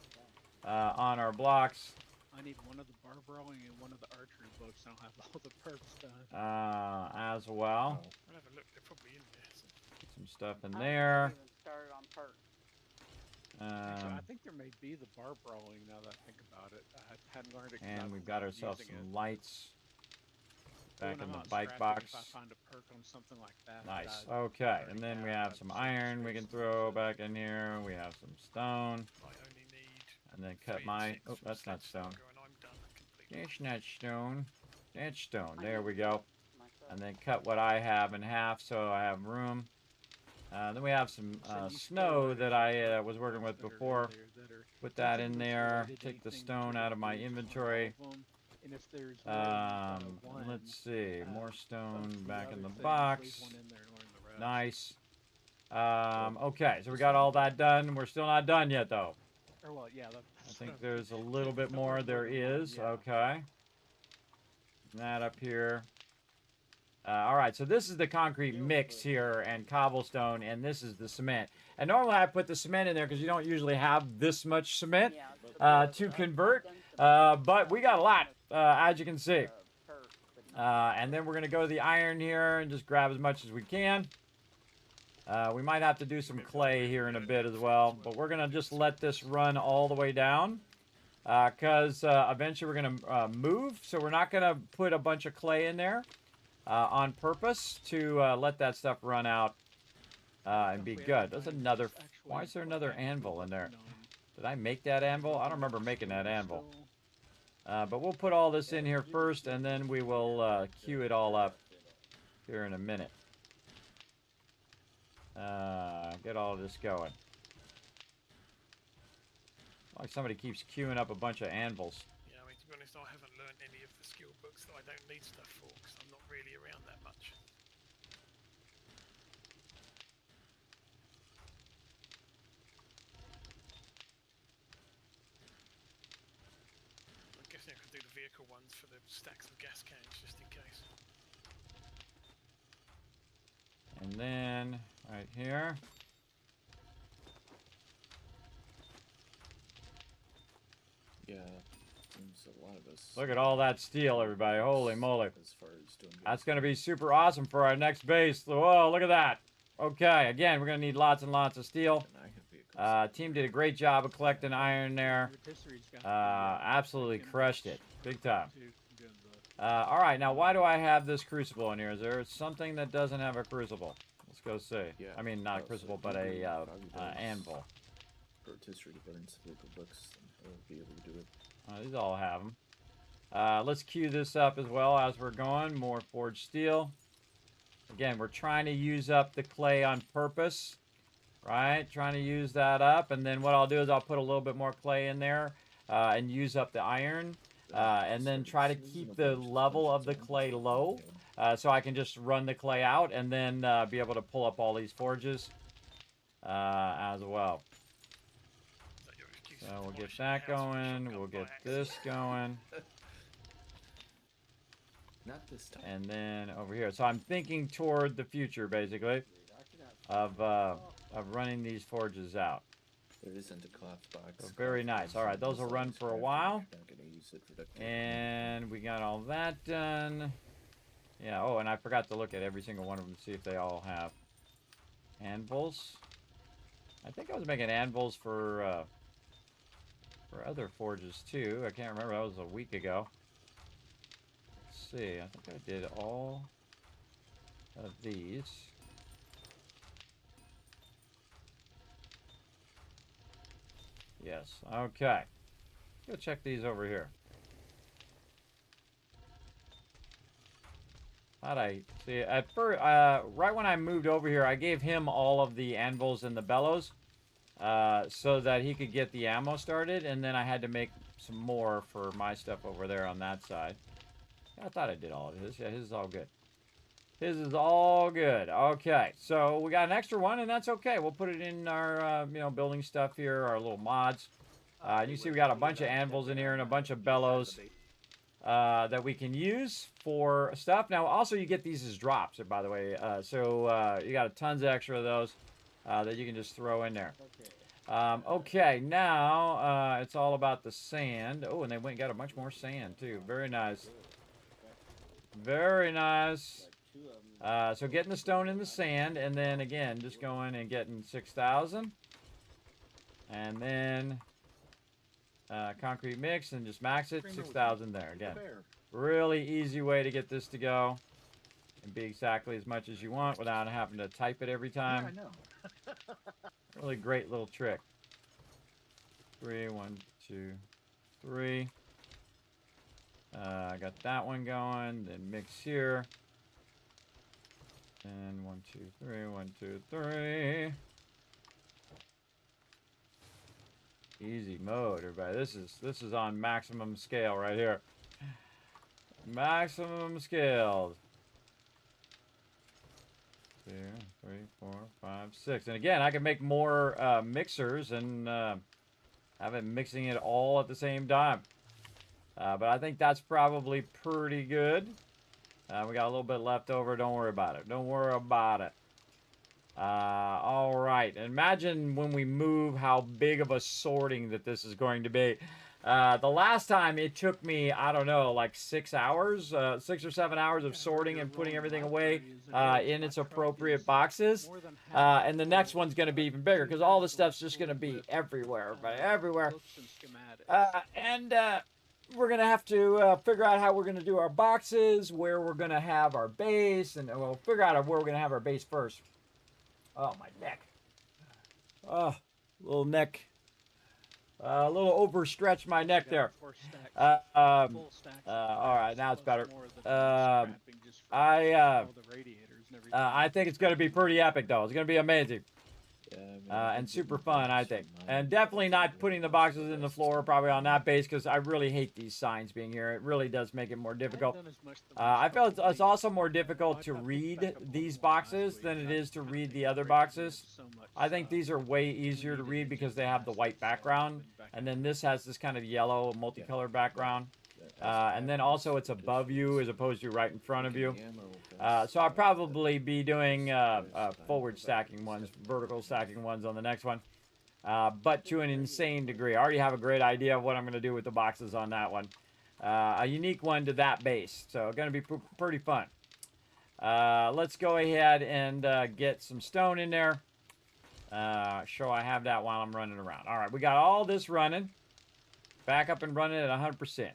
on our blocks. I need one of the bar brawling and one of the archery books. I don't have all the perks done. As well. I'll have a look. They're probably in there. So. Put some stuff in there. Even started on perks. Actually, I think there may be the bar brawling now that I think about it. I hadn't learned it. And we've got ourselves some lights back in the out bike scrapping, box. If I find a perk on something like that. Nice. Okay, and then we have some iron we can throw back in here. We have some stone. I only need. And then cut my. Oh, that's not stone. That's not stone. That's stone. There we go. And then cut what I have in half so I have room. Then we have some snow that I was working with before. Put that in there. Take the stone out of my inventory. Let's see. More stone back in the box. Nice. Okay, so we got all that done. We're still not done yet, though. I think there's a little bit more. There is. Okay. That up here. All right, so this is the concrete mix here and cobblestone, and this is the cement. And normally I put the cement in there because you don't usually have this much cement to convert. But we got a lot, as you can see. And then we're going to go to the iron here and just grab as much as we can. We might have to do some clay here in a bit as well. But we're going to just let this run all the way down. Because eventually we're going to move. So we're not going to put a bunch of clay in there on purpose to let that stuff run out and be good. There's another... Why is there another anvil in there? Did I make that anvil? I don't remember making that anvil. But we'll put all this in here first, and then we will queue it all up here in a minute. get all this going. Like somebody keeps queuing up a bunch of anvils. Yeah, I mean, to be honest, I haven't learned any of the skill books that I don't need stuff for because I'm not really around that much. I'm guessing I could do the vehicle ones for the stacks of gas cans just in case. And then right here. Yeah, seems a lot of us. Look at all that steel, everybody. Holy moly. As far as doing That's going to be super awesome for our next base. Whoa, look at that. Okay, again, we're going to need lots and lots of steel. Team did a great job of collecting iron there. Absolutely crushed it. Big time. All right, now why do I have this crucible in here? Is there something that doesn't have a crucible? Let's go see. Yeah. I mean, not a crucible, but a anvil. Rotisserie to burn vehicle books, and I'll be able to do it. These all have them. Let's queue this up as well as we're going. More forged steel. Again, we're trying to use up the clay on purpose, right? Trying to use that up, and then what I'll do is I'll put a little bit more clay in there and use up the iron, and then try to keep the level of the clay low, so I can just run the clay out and then be able to pull up all these forges as well. So we'll get that going. We'll get this going. Not this time. And then over here. So I'm thinking toward the future, basically, of running these forges out. There isn't a cloth box. So very nice. All right, those will run for a while. I'm gonna use it for duct tape. And we got all that done. Yeah. Oh, and I forgot to look at every single one of them to see if they all have anvils. I think I was making anvils for other forges too. I can't remember. That was a week ago. Let's see. I think I did all of these. Yes. Okay. Go check these over here. How'd I see? At first, right when I moved over here, I gave him all of the anvils and the bellows. So that he could get the ammo started, and then I had to make some more for my stuff over there on that side. I thought I did all of his. Yeah, his is all good. His is all good. Okay, so we got an extra one, and that's okay. We'll put it in our, building stuff here, our little mods. You see we got a bunch of anvils in here and a bunch of bellows that we can use for stuff. Now, also, you get these as drops, by the way. So you got tons of extra of those that you can just throw in there. Okay, now it's all about the sand. Oh, and they went and got a bunch more sand, too. Very nice. Very nice. So getting the stone in the sand, and then, again, just going and getting 6,000. And then concrete mix, and just max it, 6,000 there. Again, really easy way to get this to go and be exactly as much as you want without having to type it every time. Yeah, I know. Really great little trick. 3, 1, 2, 3. I got that one going. Then mix here. And 1, 2, 3. 1, 2, 3. Easy mode, everybody. This is on maximum scale right here. Maximum scale. 2, 3, 4, 5, 6. And again, I can make more mixers and have it mixing it all at the same time. But I think that's probably pretty good. We got a little bit left over. Don't worry about it. Don't worry about it. All right. Imagine when we move how big of a sorting that this is going to be. The last time it took me, I don't know, like 6 hours, 6 or 7 hours of sorting and putting everything away in its appropriate boxes. And the next one's going to be even bigger because all the stuff's just going to be everywhere, everywhere. And we're going to have to figure out how we're going to do our boxes, where we're going to have our base, and we'll figure out where we're going to have our base first. Oh, my neck. Oh, little neck. A little overstretched my neck there. All right, now it's better. and everything. I think it's going to be pretty epic, though. It's going to be amazing. Yeah, I mean, I And did super my fun, I best on think. mine. And definitely not putting the boxes in the floor, probably on that base, because I really hate these signs being here. It really does make it more difficult. I feel it's also more difficult to read these boxes than it is to read the other boxes. I think these are way easier to read because they have the white background, and then this has this kind of yellow multicolored background. And then also it's above you as opposed to right in front of you. So I'll probably be doing forward stacking ones, vertical stacking ones on the next one. But to an insane degree. I already have a great idea of what I'm going to do with the boxes on that one. A unique one to that base. So going to be pretty fun. Let's go ahead and get some stone in there. Sure, I have that while I'm running around. All right, we got all this running. Back up and running at 100%.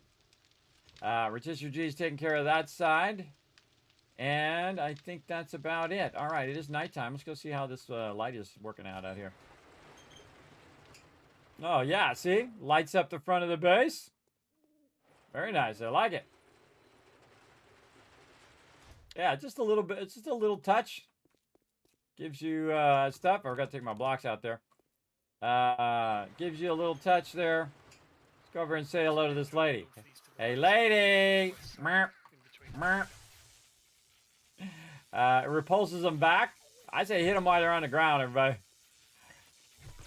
Rotisserie G is taking care of that side. And I think that's about it. All right, it is nighttime. Let's go see how this light is working out here. Oh, yeah, see? Lights up the front of the base. Very nice. I like it. Yeah, just a little bit. It's just a little touch. Gives you stuff. I forgot to take my blocks out there. Gives you a little touch there. Let's go over and say hello to this lady. Hey, lady! Merp. Merp. It repulses them back. I say hit them while they're on the ground, everybody.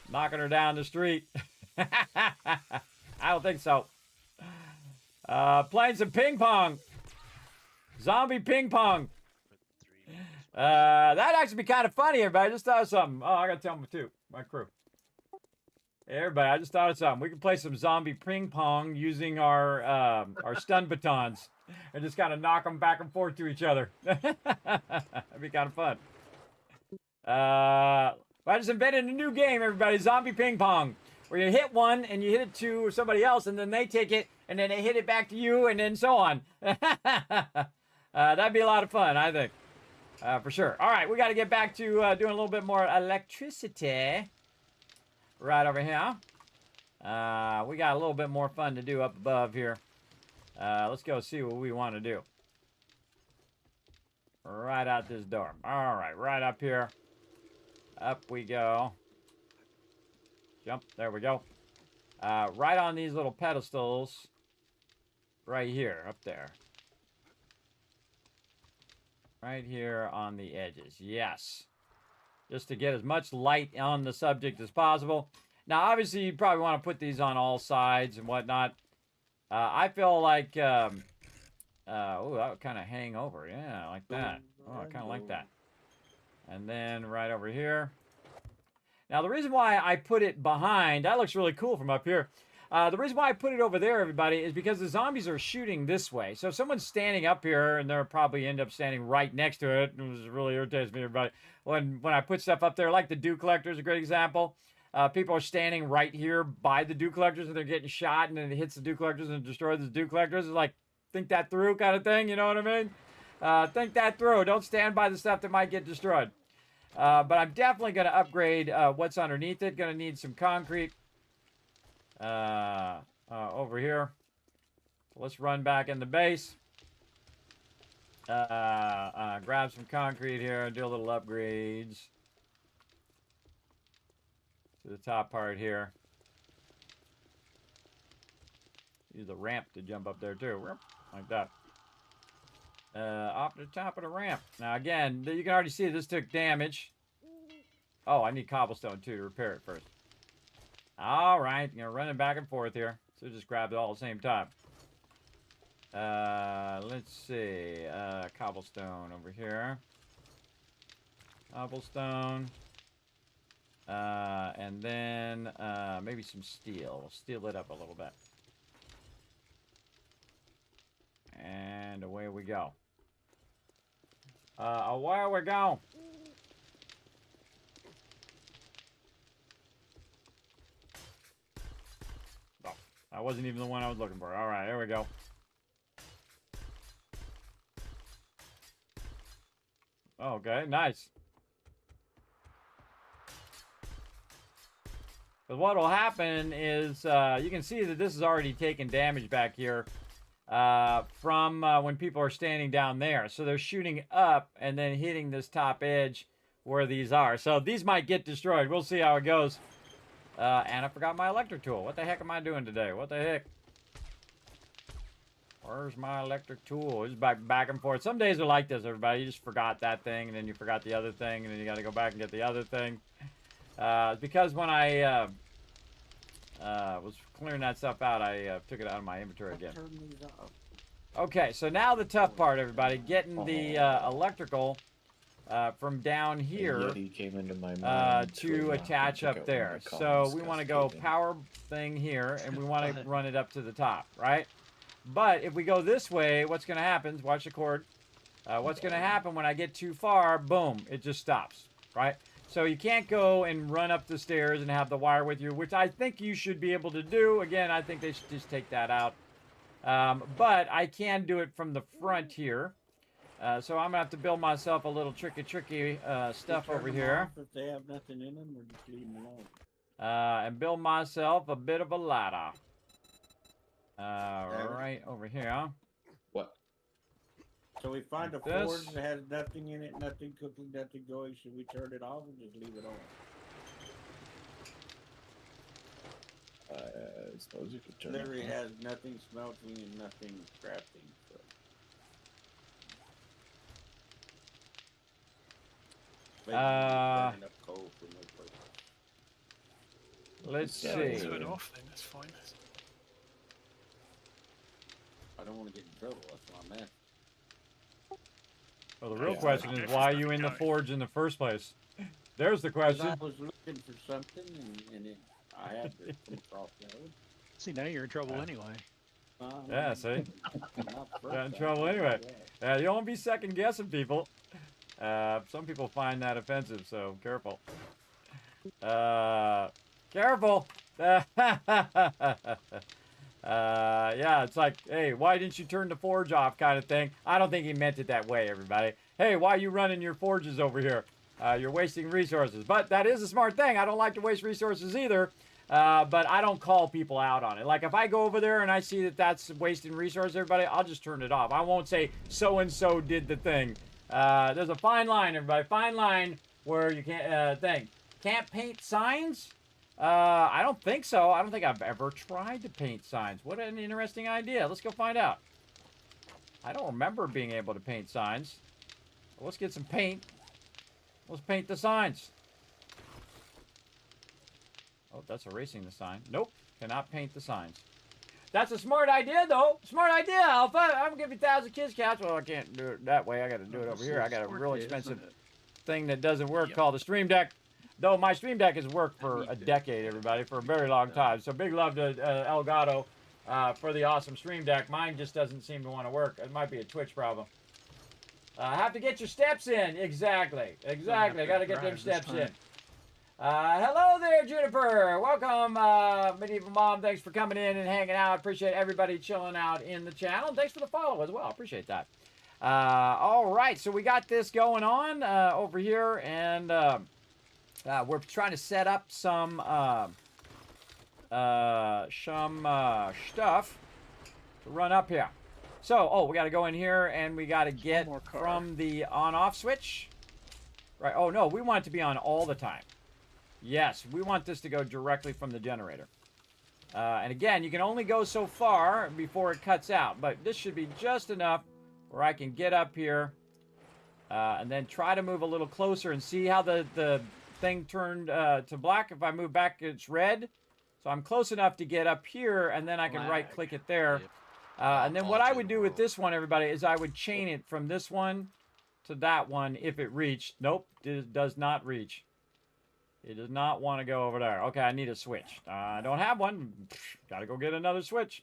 Knocking her down the street. I don't think so. Playing some ping pong. Zombie ping pong. That'd actually be kind of funny, everybody. I just thought of something. Oh, I gotta tell them too. My crew. Hey, everybody, I just thought of something. We can play some zombie ping pong using our stun batons and just kind of knock them back and forth to each other. That'd be kind of fun. I just invented a new game, everybody. Zombie ping pong. Where you hit one and you hit it to somebody else and then they take it and then they hit it back to you and then so on. That'd be a lot of fun, I think. For sure. All right, we got to get back to doing a little bit more electricity. Right over here. We got a little bit more fun to do up above here. Let's go see what we want to do. Right out this door. All right, right up here. Up we go. Jump. There we go. Right on these little pedestals. Right here. Up there. Right here on the edges. Yes. Just to get as much light on the subject as possible. Now, obviously, you probably want to put these on all sides and whatnot. I feel like... oh, that would kind of hang over. Yeah, like that. Oh, I kind of like that. And then right over here. Now, the reason why I put it behind... That looks really cool from up here. The reason why I put it over there, everybody, is because the zombies are shooting this way. So if someone's standing up here, and they'll probably end up standing right next to it, which really irritates me, everybody. When I put stuff up there, like the dew collector is a great example. People are standing right here by the dew collectors, and they're getting shot, and then it hits the dew collectors and destroys the dew collectors. It's like, think that through kind of thing, you know what I mean? Think that through. Don't stand by the stuff that might get destroyed. But I'm definitely going to upgrade what's underneath it. Going to need some concrete. Over here. Let's run back in the base. Grab some concrete here and do a little upgrades to the top part here. Use the ramp to jump up there too, like that. Off the top of the ramp. Now again, you can already see this took damage. Oh, I need cobblestone too to repair it first. All right, you know, running back and forth here. So just grab it all at the same time. Let's see. Cobblestone over here. Cobblestone. And then maybe some steel. We'll steel it up a little bit. And away we go. Away we go. That wasn't even the one I was looking for. All right, there we go. Okay, nice. But what will happen is you can see that this is already taking damage back here. from when people are standing down there. So they're shooting up and then hitting this top edge where these are. So these might get destroyed. We'll see how it goes. And I forgot my electric tool. What the heck am I doing today? What the heck? Where's my electric tool? It's back and forth. Some days are like this, everybody. You just forgot that thing, and then you forgot the other thing, and then you got to go back and get the other thing. Because when I was clearing that stuff out, I took it out of my inventory again. Okay, so now the tough part, everybody. Getting the electrical from down here Came into my mind to attach up there. So we want to go power thing here, and we want to run it up to the top, right? But if we go this way, what's going to happen? Watch the cord. What's going to happen when I get too far? Boom, it just stops, right? So you can't go and run up the stairs and have the wire with you, which I think you should be able to do. Again, I think they should just take that out. But I can do it from the front here. So I'm going to have to build myself a little tricky stuff over here. If they have nothing in them, or just leave them alone. And build myself a bit of a ladder. Right over here. What? So we find Like a forge this. that has nothing in it, nothing cooking, nothing going. Should we turn it off or just leave it on? I suppose you could turn Literally it on. has nothing smelting and nothing crafting. So. Burning up coal for no purpose. Let's Yeah, see. turn it off then, that's fine. I don't want to get in trouble. That's why I'm at. Well, the real question is, why are you in the forge in the first place? There's the question. I was looking for something, and I had to come across that one. See, now you're in trouble anyway. Yeah, see? Not first Got in time. trouble anyway. Yeah. You don't be second guessing people. Some people find that offensive, so careful. Careful! Yeah, it's like, hey, why didn't you turn the forge off kind of thing. I don't think he meant it that way, everybody. Hey, why are you running your forges over here? You're wasting resources. But that is a smart thing. I don't like to waste resources either. But I don't call people out on it. Like, if I go over there and I see that that's wasting resources, everybody, I'll just turn it off. I won't say so-and-so did the thing. There's a fine line, everybody. Fine line where you can't paint signs? I don't think so. I don't think I've ever tried to paint signs. What an interesting idea. Let's go find out. I don't remember being able to paint signs. Well, let's get some paint. Let's paint the signs. Oh, that's erasing the sign. Nope, cannot paint the signs. That's a smart idea, though. Smart idea, Alpha. I'm gonna give you 1,000 kids cats. Well, I can't do it that way. I got to do it over here. I got a real expensive thing that doesn't work called a Stream Deck. Though my Stream Deck has worked for a decade, everybody, for a very long time. So big love to Elgato for the awesome Stream Deck. Mine just doesn't seem to want to work. It might be a Twitch problem. Have to get your steps in. Exactly. Exactly. Got to get them steps in. Hello there, Juniper. Welcome, Medieval Mom. Thanks for coming in and hanging out. Appreciate everybody chilling out in the channel. Thanks for the follow as well. Appreciate that. All right, so we got this going on over here, and we're trying to set up some stuff to run up here. So, we got to go in here, and we got to get from the on-off switch. Right. Oh, no, we want it to be on all the time. Yes, we want this to go directly from the generator. And again, you can only go so far before it cuts out. But this should be just enough where I can get up here and then try to move a little closer and see how the thing turned to black. If I move back, it's red. So I'm close enough to get up here, and then I can right-click it there. And then what I would do with this one, everybody, is I would chain it from this one to that one if it reached. Nope, it does not reach. It does not want to go over there. Okay, I need a switch. I don't have one. Gotta go get another switch.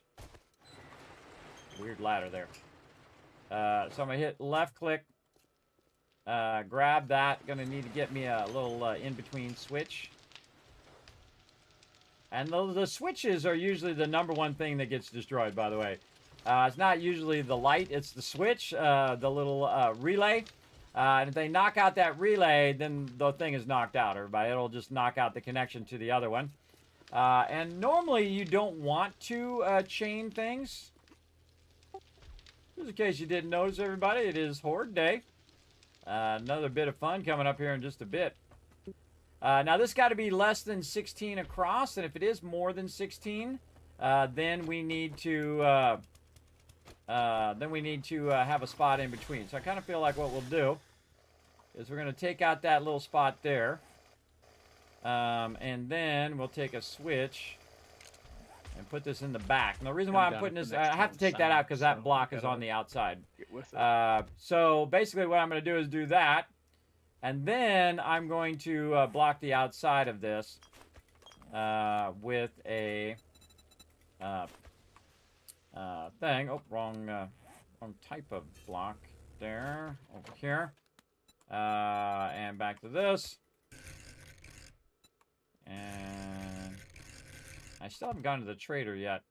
Weird ladder there. So I'm gonna hit left click. Grab that. Gonna need to get me a little in-between switch. And the switches are usually the #1 thing that gets destroyed, by the way. It's not usually the light, it's the switch, the little relay. And if they knock out that relay, then the thing is knocked out, everybody. It'll just knock out the connection to the other one. And normally you don't want to chain things. Just in case you didn't notice, everybody, it is Horde Day. Another bit of fun coming up here in just a bit. Now, this got to be less than 16 across, and if it is more than 16, then we need to have a spot in between. So I kind of feel like what we'll do is we're going to take out that little spot there, and then we'll take a switch and put this in the back. And the reason why I'm putting this, I have to take that out because that block is on the outside. Get with it. So basically what I'm going to do is do that. And then I'm going to block the outside of this with a thing. Oh, wrong type of block there. Over here. And back to this. And I still haven't gotten to the trader yet.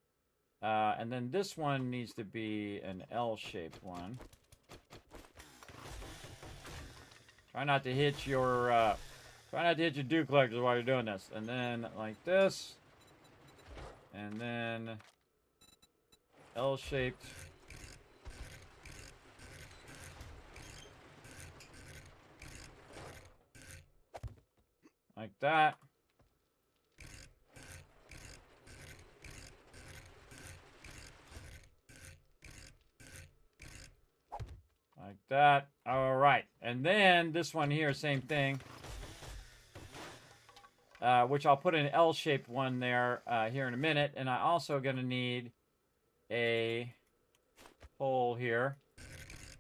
And then this one needs to be an L-shaped one. Try not to hit your dew collectors while you're doing this. And then like this. And then L-shaped. Like that. Like that. All right. And then this one here, same thing. Which I'll put an L-shaped one there here in a minute. And I'm also going to need a hole here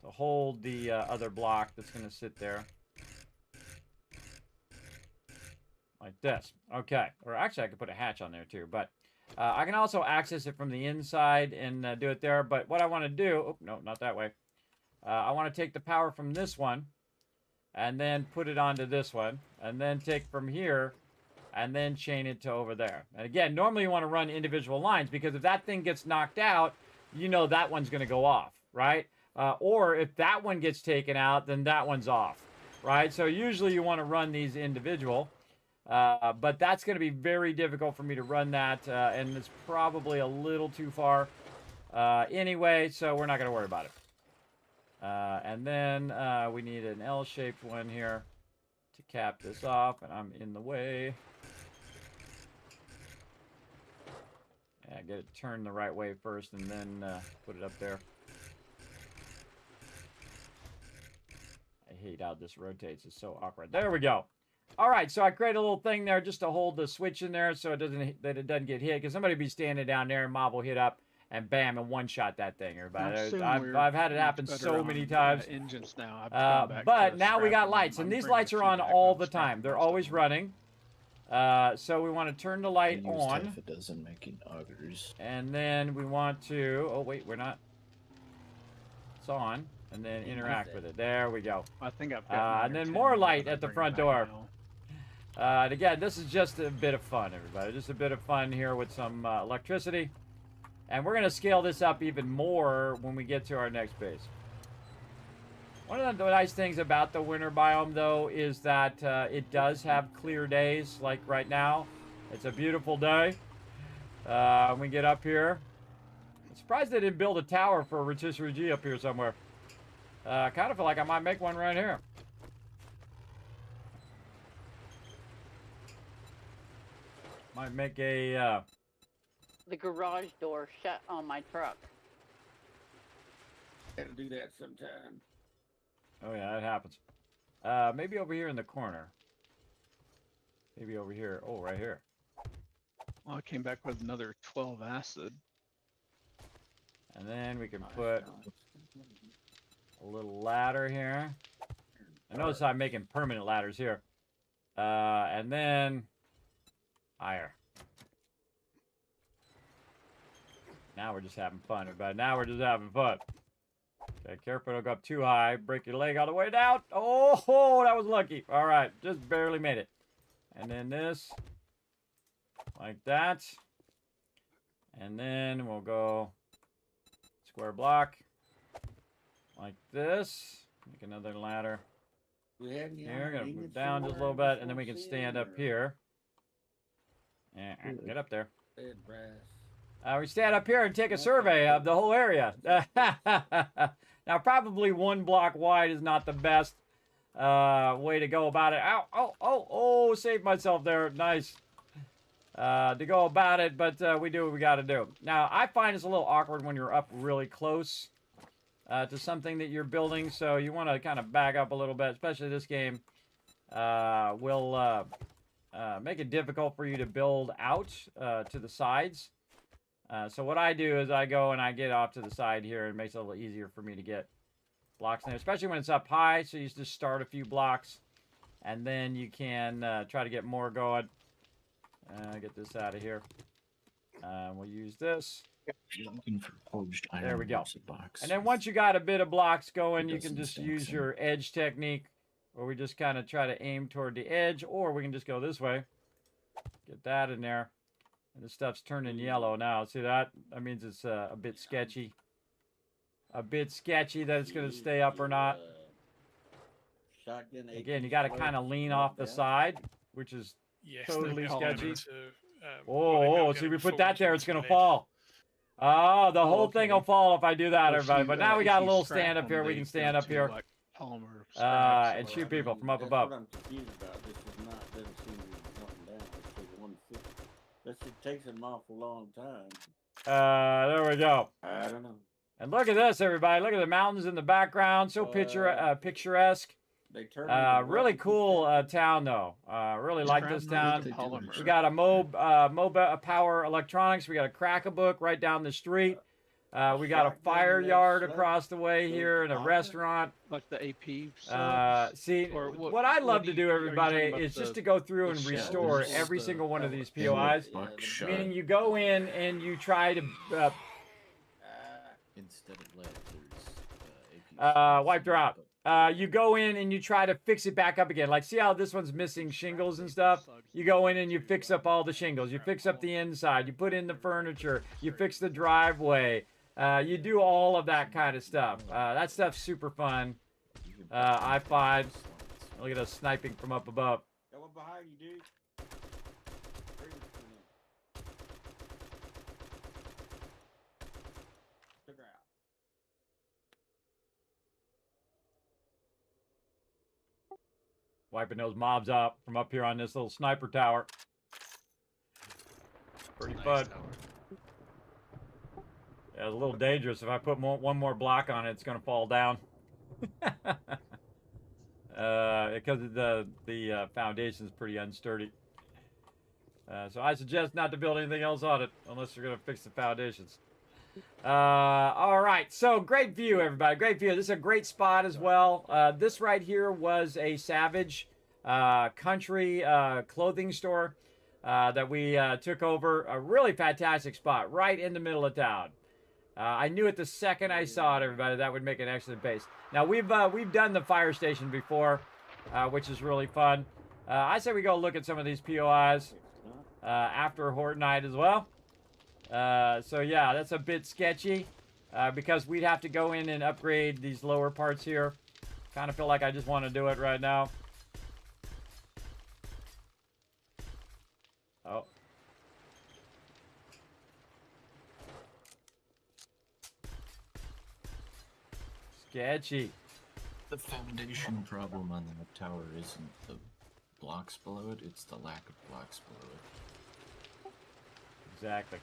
to hold the other block that's going to sit there. Like this. Okay. Or actually, I could put a hatch on there too. But I can also access it from the inside and do it there. But what I want to do... Oh, no, not that way. I want to take the power from this one and then put it onto this one and then take from here and then chain it to over there. And again, normally you want to run individual lines because if that thing gets knocked out, you know that one's going to go off, right? Or if that one gets taken out, then that one's off, right? So usually you want to run these individual, but that's going to be very difficult for me to run that, and it's probably a little too far anyway, so we're not going to worry about it. And then we need an L-shaped one here to cap this off, and I'm in the way. Yeah, get it turned the right way first, and then put it up there. I hate how this rotates. It's so awkward. There we go. All right, so I create a little thing there just to hold the switch in there so it doesn't get hit, because somebody be standing down there and mob will hit up. And bam, and one-shot that thing, everybody. I've had it happen so many times. Engines now. But now we got lights, and these lights are on all the time. They're always running. So we want to turn the light on. If it doesn't making augers. And then we want to... Oh, wait, we're not... It's on. And then interact with it. There we go. I think I've got and then more light at the front door. And again, this is just a bit of fun, everybody. Just a bit of fun here with some electricity. And we're going to scale this up even more when we get to our next base. One of the nice things about the winter biome, though, is that it does have clear days, like right now. It's a beautiful day. We get up here. I'm surprised they didn't build a tower for a rotisserie G up here somewhere. I kind of feel like I might make one right here. Might make a... The garage door shut on my truck. Gotta do that sometime. Oh yeah, that happens. Maybe over here in the corner. Maybe over here. Oh, right here. Well, I came back with another 12 acid. And then we can put a little ladder here. I notice I'm making permanent ladders here. And then higher. Now we're just having fun, everybody. Now we're just having fun. Okay, careful, don't go up too high. Break your leg all the way down. Oh, that was lucky. All right, just barely made it. And then this, like that. And then we'll go square block, like this. Make another ladder. Here, gonna move down just a little bit, and then we can stand up here. Yeah, get up there. We stand up here and take a survey of the whole area. Now, probably 1 block wide is not the best way to go about it. Ow, oh, saved myself there. Nice. To go about it, but we do what we got to do. Now, I find it's a little awkward when you're up really close to something that you're building, so you want to kind of back up a little bit, especially this game will make it difficult for you to build out to the sides. So what I do is I go and I get off to the side here, and it makes it a little easier for me to get blocks in there, especially when it's up high, so you just start a few blocks, and then you can try to get more going. Get this out of here. We'll use this. Looking for forged iron. There we go. Box. And then once you got a bit of blocks going, you can just use your edge technique, where we just kind of try to aim toward the edge, or we can just go this way. Get that in there. And this stuff's turning yellow now. See that? That means it's a bit sketchy. A bit sketchy that it's going to stay up or not. Again, you got to kind of lean off the side, which is totally sketchy. Oh, see, we put that there, it's going to fall. Oh, the whole thing will fall if I do that, everybody. But now we got a little stand up here. We can stand up here and shoot people from up above. That's what I'm confused about. This is not, doesn't seem to be jumping down. It's like 150. That shit takes an awful long time. There we go. I don't know. And look at this, everybody. Look at the mountains in the background. So picturesque. Really cool town, though. Really like this town. We got a Moba Power Electronics. We got a Crack-A-Book right down the street. We got a fire yard across the way here and a restaurant. Like the AP. See, what I love to do, everybody, is just to go through and restore every single one of these POIs. Meaning you go in and you try to... Instead of lead, there's AP. Wiped her out. You go in and you try to fix it back up again. Like, see how this one's missing shingles and stuff? You go in and you fix up all the shingles. You fix up the inside. You put in the furniture. You fix the driveway. You do all of that kind of stuff. That stuff's super fun. I find. Look at us sniping from up above. That one behind you, dude. Wiping those mobs out from up here on this little sniper tower. Pretty fun. Yeah, it's a little dangerous. If I put one more block on it, it's going to fall down. Because the foundation is pretty unsturdy. So I suggest not to build anything else on it unless you're going to fix the foundations. All right, so great view, everybody. Great view. This is a great spot as well. This right here was a Savage country clothing store that we took over. A really fantastic spot right in the middle of town. I knew it the second I saw it, everybody, that would make an excellent base. Now, we've done the fire station before, which is really fun. I say we go look at some of these POIs after Horde Night as well. So yeah, that's a bit sketchy because we'd have to go in and upgrade these lower parts here. Kind of feel like I just want to do it right now. Oh. Sketchy. The foundation problem on the tower isn't the blocks below it, it's the lack of blocks below it. Exactly.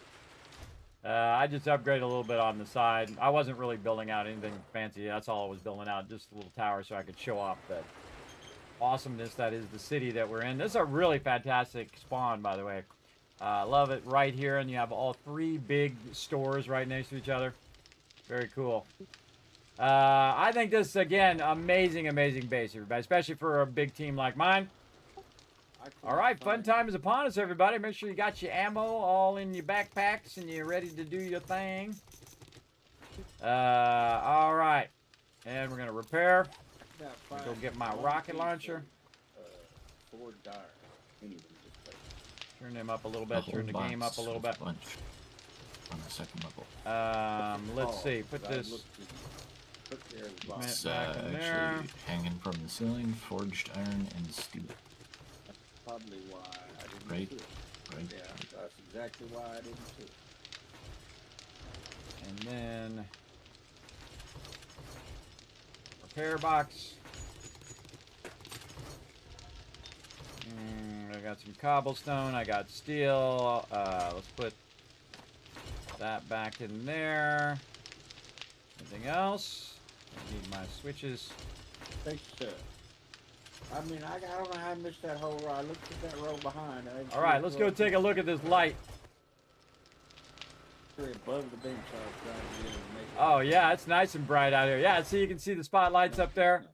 I just upgraded a little bit on the side. I wasn't really building out anything fancy. That's all I was building out, just a little tower so I could show off the awesomeness that is the city that we're in. This is a really fantastic spawn, by the way. Love it right here, and you have all 3 big stores right next to each other. Very cool. I think this, again, amazing, amazing base, everybody, especially for a big team like mine. All right, fun time is upon us, everybody. Make sure you got your ammo all in your backpacks and you're ready to do your thing. All right. And we're going to repair. Go get my rocket launcher. Turn them up a little bit. Turn the game up a little bit. On the second level. Let's see. Put this... It's actually hanging from the ceiling, forged iron and steel. Probably why I didn't Right. do it. Right. Yeah, that's exactly why I didn't do it. repair box. I got some cobblestone. I got steel. Let's put that back in there. Anything else? I need my switches. Thanks, sir. I mean, I don't know how I missed that whole row. I looked at that row behind. All right, let's go take a look at this light. Above the bench, I was trying to get it to make it. Oh yeah, it's nice and bright out here. Yeah, see, you can see the spotlights up there.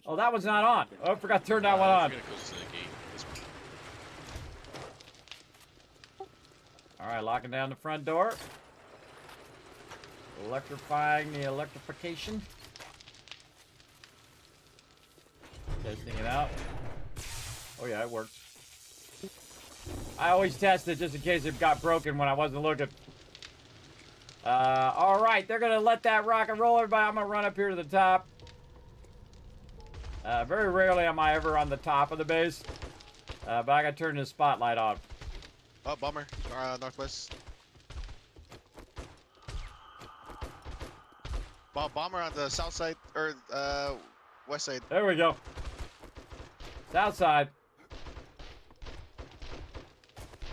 Oh, that one's not on. Oh, I forgot to turn that one on. We're gonna close to the gate. This one. All right, locking down the front door. Electrifying the electrification. Testing it out. Oh yeah, it works. I always test it just in case it got broken when I wasn't looking. All right, they're gonna let that rock and roll, everybody. I'm gonna run up here to the top. Very rarely am I ever on the top of the base, but I gotta turn this spotlight on. Oh, bomber, northwest. Bomber on the south side, or west side. There we go. South side.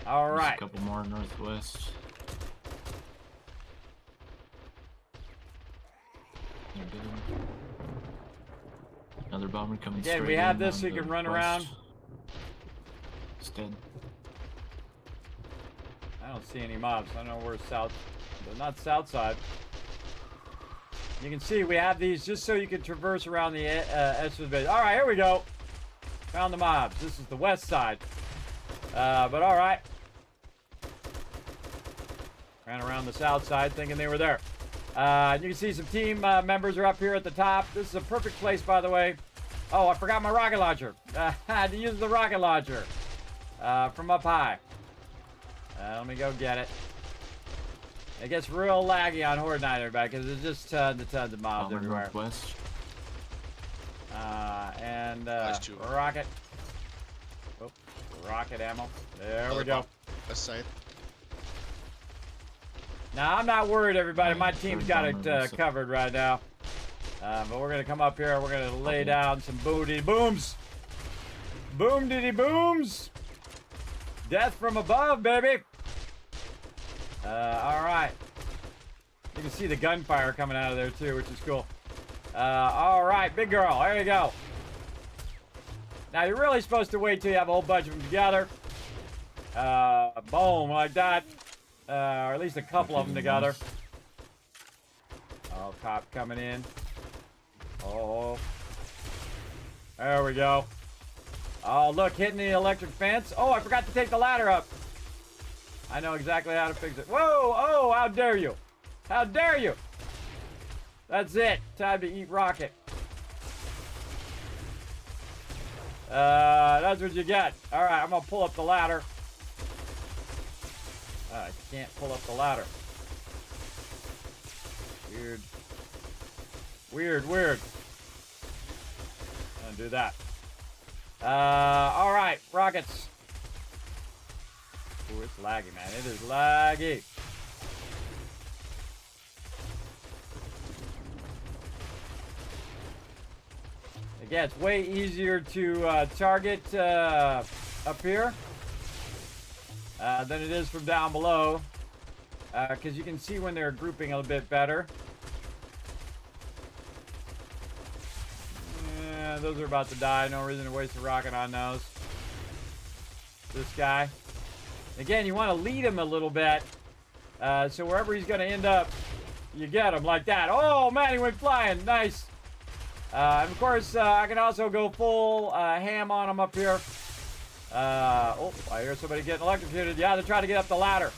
All right. A couple more northwest. Another bomber coming Again, straight we have in this on so you the can run west. around. It's dead. I don't see any mobs. I don't know where south, but not south side. You can see we have these just so you can traverse around the edge of the base. All right, here we go. Found the mobs. This is the west side. But all right. Ran around the south side thinking they were there. You can see some team members are up here at the top. This is a perfect place, by the way. Oh, I forgot my rocket launcher. I had to use the rocket launcher from up high. Let me go get it. It gets real laggy on Horde Night, everybody, because there's just tons of mobs Bomber everywhere. northwest. And Nice two. rocket. Oh, rocket ammo. There we go. West side. Now, I'm not worried, everybody. My team's got Bomber it north. covered right now. But we're going to come up here. We're going to lay down some booty booms. Boom diddy booms. Death from above, baby. All right. You can see the gunfire coming out of there, too, which is cool. All right, big girl. There you go. Now, you're really supposed to wait till you have a whole bunch of them together. Boom, like that. Or at least a couple of them together. Oh, cop coming in. Oh. There we go. Oh, look, hitting the electric fence. Oh, I forgot to take the ladder up. I know exactly how to fix it. Whoa, oh, how dare you. How dare you. That's it. Time to eat rocket. That's what you get. All right, I'm going to pull up the ladder. I can't pull up the ladder. Weird. Weird, weird. I'm gonna do that. All right, rockets. Ooh, it's laggy, man. It is laggy. Again, it's way easier to target up here than it is from down below, because you can see when they're grouping a little bit better. Yeah, those are about to die. No reason to waste a rocket on those. This guy. Again, you want to lead him a little bit, so wherever he's going to end up, you get him like that. Oh, man, he went flying. Nice. And of course, I can also go full ham on him up here. Oh, I hear somebody getting electrocuted. Yeah, they're trying to get up the ladder.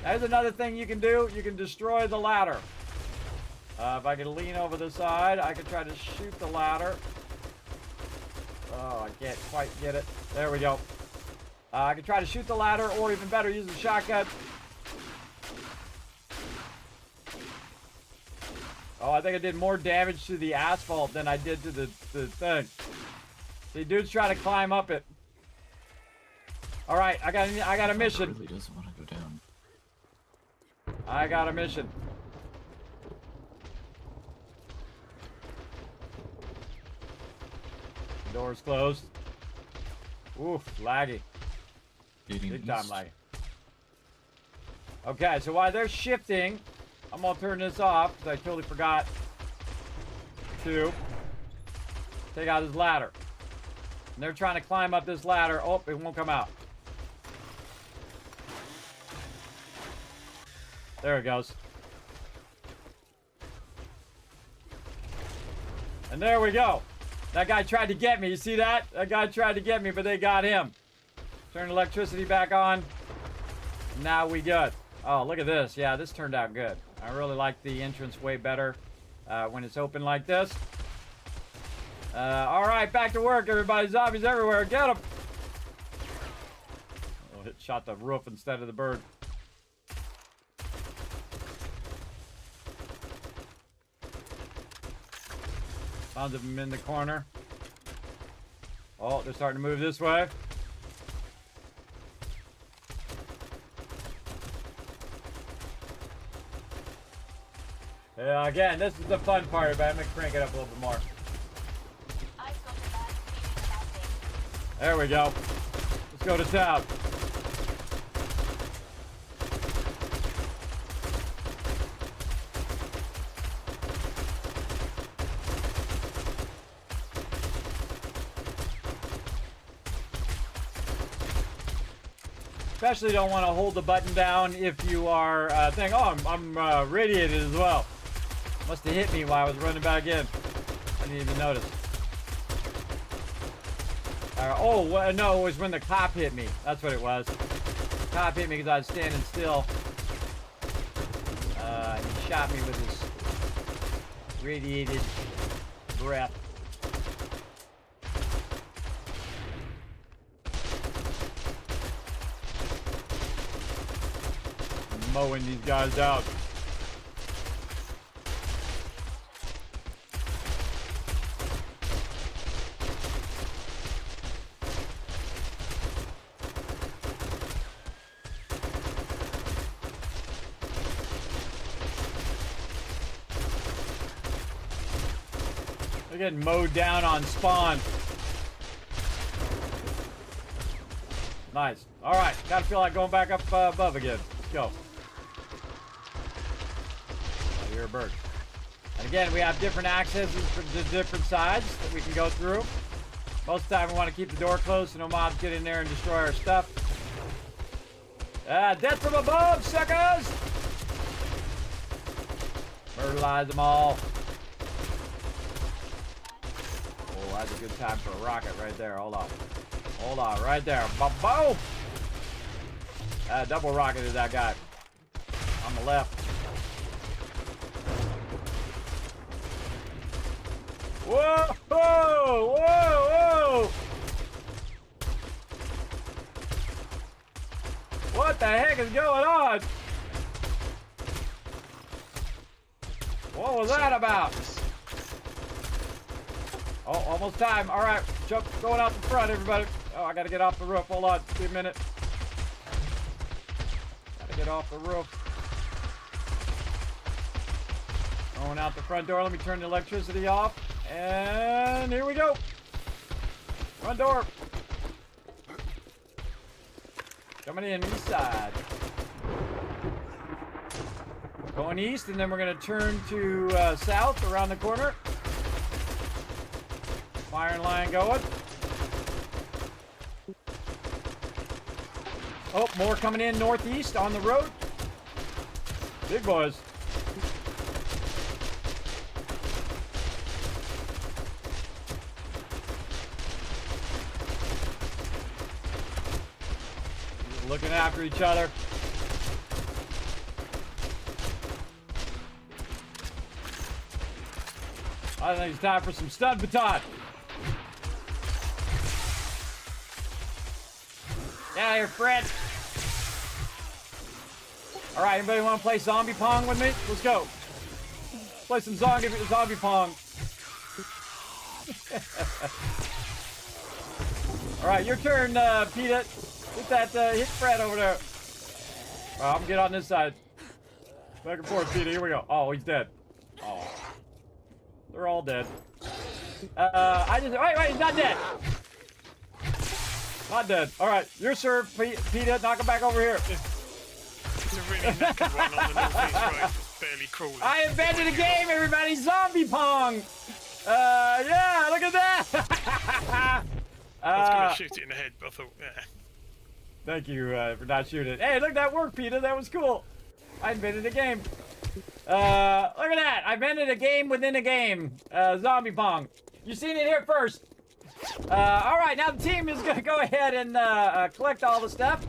There's another thing you can do. You can destroy the ladder. If I can lean over the side, I can try to shoot the ladder. Oh, I can't quite get it. There we go. I can try to shoot the ladder, or even better, use the shotgun. Oh, I think I did more damage to the asphalt than I did to the thing. See, dude's trying to climb up it. All right, I got a mission. Really doesn't want to go down. I got a mission. Door's closed. Oof, laggy. Leading Big time east. laggy. Okay, so while they're shifting, I'm gonna turn this off because I totally forgot to take out his ladder. And they're trying to climb up this ladder. Oh, it won't come out. There it goes. And there we go. That guy tried to get me. You see that? That guy tried to get me, but they got him. Turn electricity back on. Now we good. Oh, look at this. Yeah, this turned out good. I really like the entrance way better when it's open like this. All right, back to work, everybody. Zombies everywhere. Get them. Oh, it shot the roof instead of the bird. Tons of them in the corner. Oh, they're starting to move this way. Yeah, again, this is the fun part, but I'm gonna crank it up a little bit more. There we go. Let's go to town. Especially don't want to hold the button down if you are thinking, oh, I'm radiated as well. Must have hit me while I was running back in. I didn't even notice. No, it was when the cop hit me. That's what it was. The cop hit me because I was standing still. He shot me with his radiated breath. Mowing these guys out. They're getting mowed down on spawn. Nice. All right, gotta feel like going back up above again. Let's go. Oh, you're a bird. And again, we have different accesses for the different sides that we can go through. Most of the time, we want to keep the door closed so no mobs get in there and destroy our stuff. Death from above, suckers! Murderize them all. Oh, that's a good time for a rocket right there. Hold on. Hold on, right there. Boom! Double rocketed that guy. On the left. Whoa! Whoa! Whoa! What the heck is going on? What was that about? Oh, almost time. All right, jump, going out the front, everybody. Oh, I gotta get off the roof. Hold on, give me a minute. Gotta get off the roof. Going out the front door. Let me turn the electricity off. And here we go. Front door. Coming in east side. Going east, and then we're gonna turn to south around the corner. Firing line going. Oh, more coming in northeast on the road. Big boys. Looking after each other. I think it's time for some stun baton. Get out of here, Fred. All right, anybody want to play zombie pong with me? Let's go. Play some zombie pong. All right, your turn, Peter. Hit Fred over there. I'm gonna get on this side. Back and forth, Peter. Here we go. Oh, he's dead. Oh. They're all dead. Wait, he's not dead. Not dead. All right, your serve, Peter. Knock him back over here. It's a really knackered one on the northeast road, barely crawling. I invented a game, everybody. Zombie Pong. Yeah, look at that. I was going to shoot it in the head, but I thought, yeah. Thank you for not shooting it. Hey, look, that worked, Peter. That was cool. I invented a game. Look at that. I invented a game within a game. Zombie Pong. You seen it here first. All right, now the team is going to go ahead and collect all the stuff.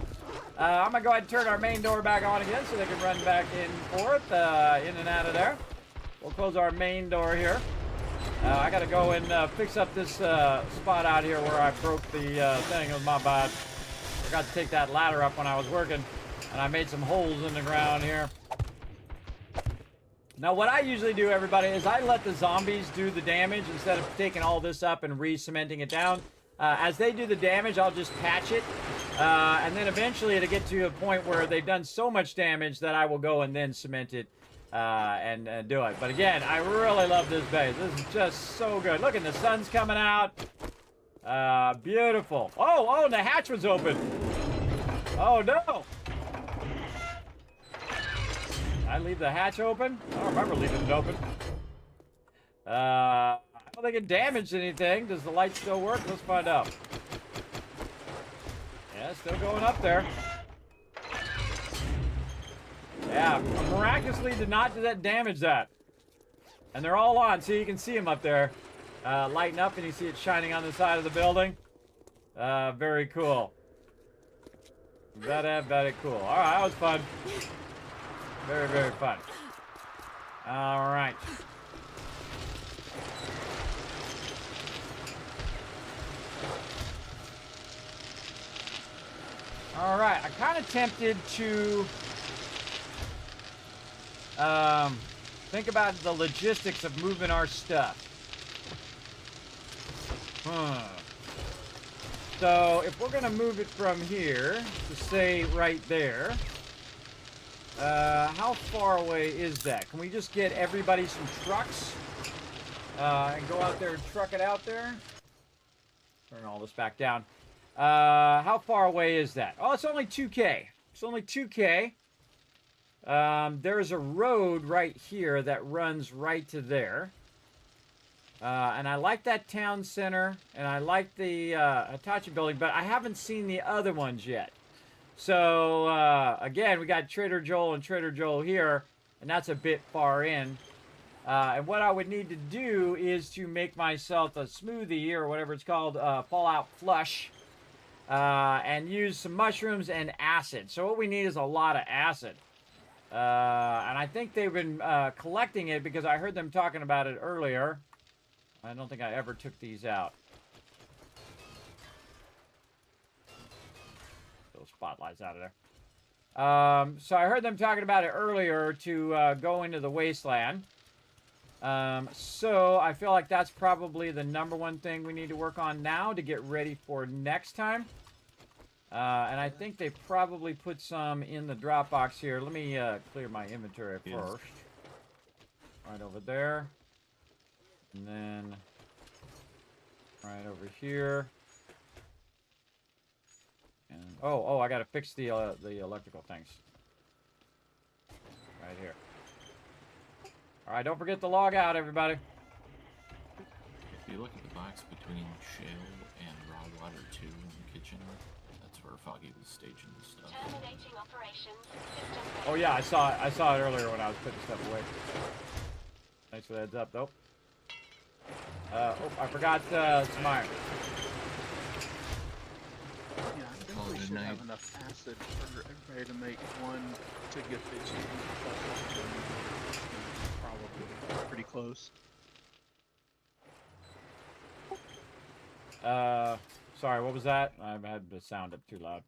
I'm going to go ahead and turn our main door back on again so they can run back and forth, in and out of there. We'll close our main door here. I got to go and fix up this spot out here where I broke the thing. It was my bad. Forgot to take that ladder up when I was working, and I made some holes in the ground here. Now, what I usually do, everybody, is I let the zombies do the damage instead of taking all this up and re-cementing it down. As they do the damage, I'll just patch it. And then eventually it'll get to a point where they've done so much damage that I will go and then cement it and do it. But again, I really love this base. This is just so good. Look, and the sun's coming out. Beautiful. Oh, and the hatch was open. Oh, no. I leave the hatch open? I don't remember leaving it open. I don't think it damaged anything. Does the light still work? Let's find out. Yeah, it's still going up there. Yeah, miraculously did not damage that. And they're all on. See, you can see them up there. Lighting up, and you see it shining on the side of the building. Very cool. Very cool. All right, that was fun. Very, very fun. All right. All right, I'm kind of tempted to think about the logistics of moving our stuff. So if we're gonna move it from here to say right there, how far away is that? Can we just get everybody some trucks and go out there and truck it out there? Turn all this back down. How far away is that? Oh, it's only 2K. It's only 2K. There's a road right here that runs right to there. And I like that town center, and I like the Hitachi building, but I haven't seen the other ones yet. So, again, we got Trader Joel and Trader Joel here, and that's a bit far in. And what I would need to do is to make myself a smoothie, or whatever it's called, Fallout Flush, and use some mushrooms and acid. So what we need is a lot of acid. And I think they've been collecting it because I heard them talking about it earlier. I don't think I ever took these out. Those spotlights out of there. So I heard them talking about it earlier to go into the wasteland. So I feel like that's probably the #1 thing we need to work on now to get ready for next time. And I think they probably put some in the drop box here. Let me clear my inventory first. Right over there. And then right over here. And oh, I gotta fix the electrical things. Right here. All right, don't forget to log out, everybody. If you look at the box between shale and raw water 2 in the kitchen, that's where Foggy was staging the stuff. Terminating operations. System Oh yeah, I saw it earlier when I was putting stuff away. Thanks for the heads up, though. Oh, I forgot some iron. Yeah, I think we should have enough acid for everybody to make one to get the achievement. Probably pretty close. Sorry, what was that? I had the sound up too loud.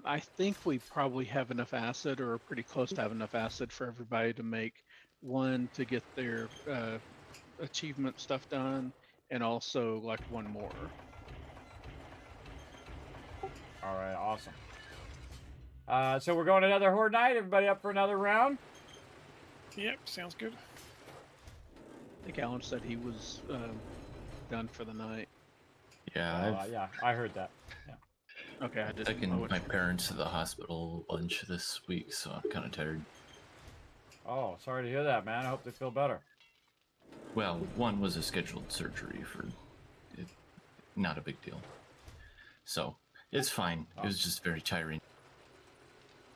I think we probably have enough acid, or pretty close to have enough acid for everybody to make one to get their achievement stuff done, and also like one more. All right, awesome. So we're going another horde night. Everybody up for another round? Yep, sounds good. I think Alan said he was done for the night. Yeah, Yeah, I heard that. Yeah. Okay, I just taken my parents to the hospital a bunch this week, so I'm kind of tired. Oh, sorry to hear that, man. I hope they feel better. Well, one was a scheduled surgery for it, not a big deal. So it's fine. It was just very tiring.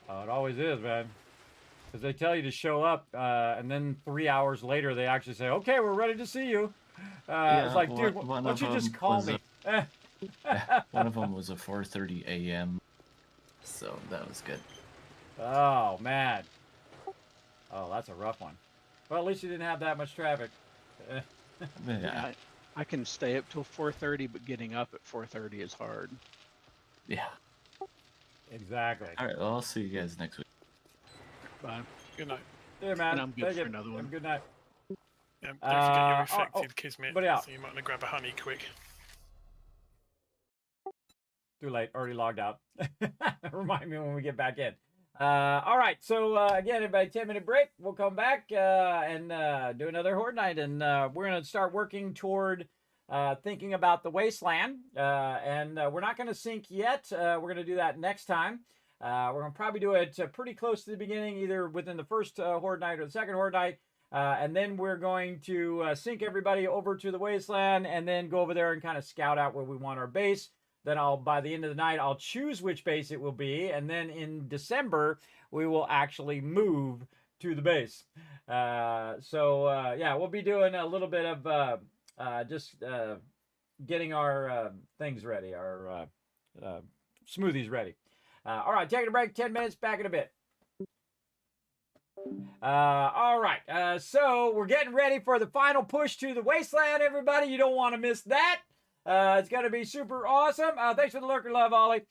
It always is, man. Because they tell you to show up, and then 3 hours later they actually say, "Okay, we're ready to see you." It's like, dude, why don't you just call me? One of them was a 4:30 a.m. So that was good. Oh man. Oh, that's a rough one. Well, at least you didn't have that much traffic. Yeah, I can stay up till 4:30, but getting up at 4:30 is hard. Yeah. Exactly. All right. Well, I'll see you guys next week. Bye. Good night. Yeah, man. And I'm good for another one. Good night. Don't forget you're infected, Kismet. but yeah. So you might want to grab a honey quick. Too late. Already logged out. Remind me when we get back in. All right. So again, everybody, 10-minute break. We'll come back and do another Horde Night, and we're gonna start working toward thinking about the Wasteland. And we're not gonna sync yet. We're gonna do that next time. We're gonna probably do it pretty close to the beginning, either within the first Horde Night or the second Horde Night. And then we're going to sync everybody over to the Wasteland, and then go over there and kind of scout out where we want our base. Then by the end of the night, I'll choose which base it will be. And then in December, we will actually move to the base. Yeah, we'll be doing a little bit of just getting our things ready, our smoothies ready. All right, taking a break, 10 minutes, back in a bit. All right, so we're getting ready for the final push to the Wasteland, everybody. You don't want to miss that. It's going to be super awesome. Thanks for the lurker love, Ollie.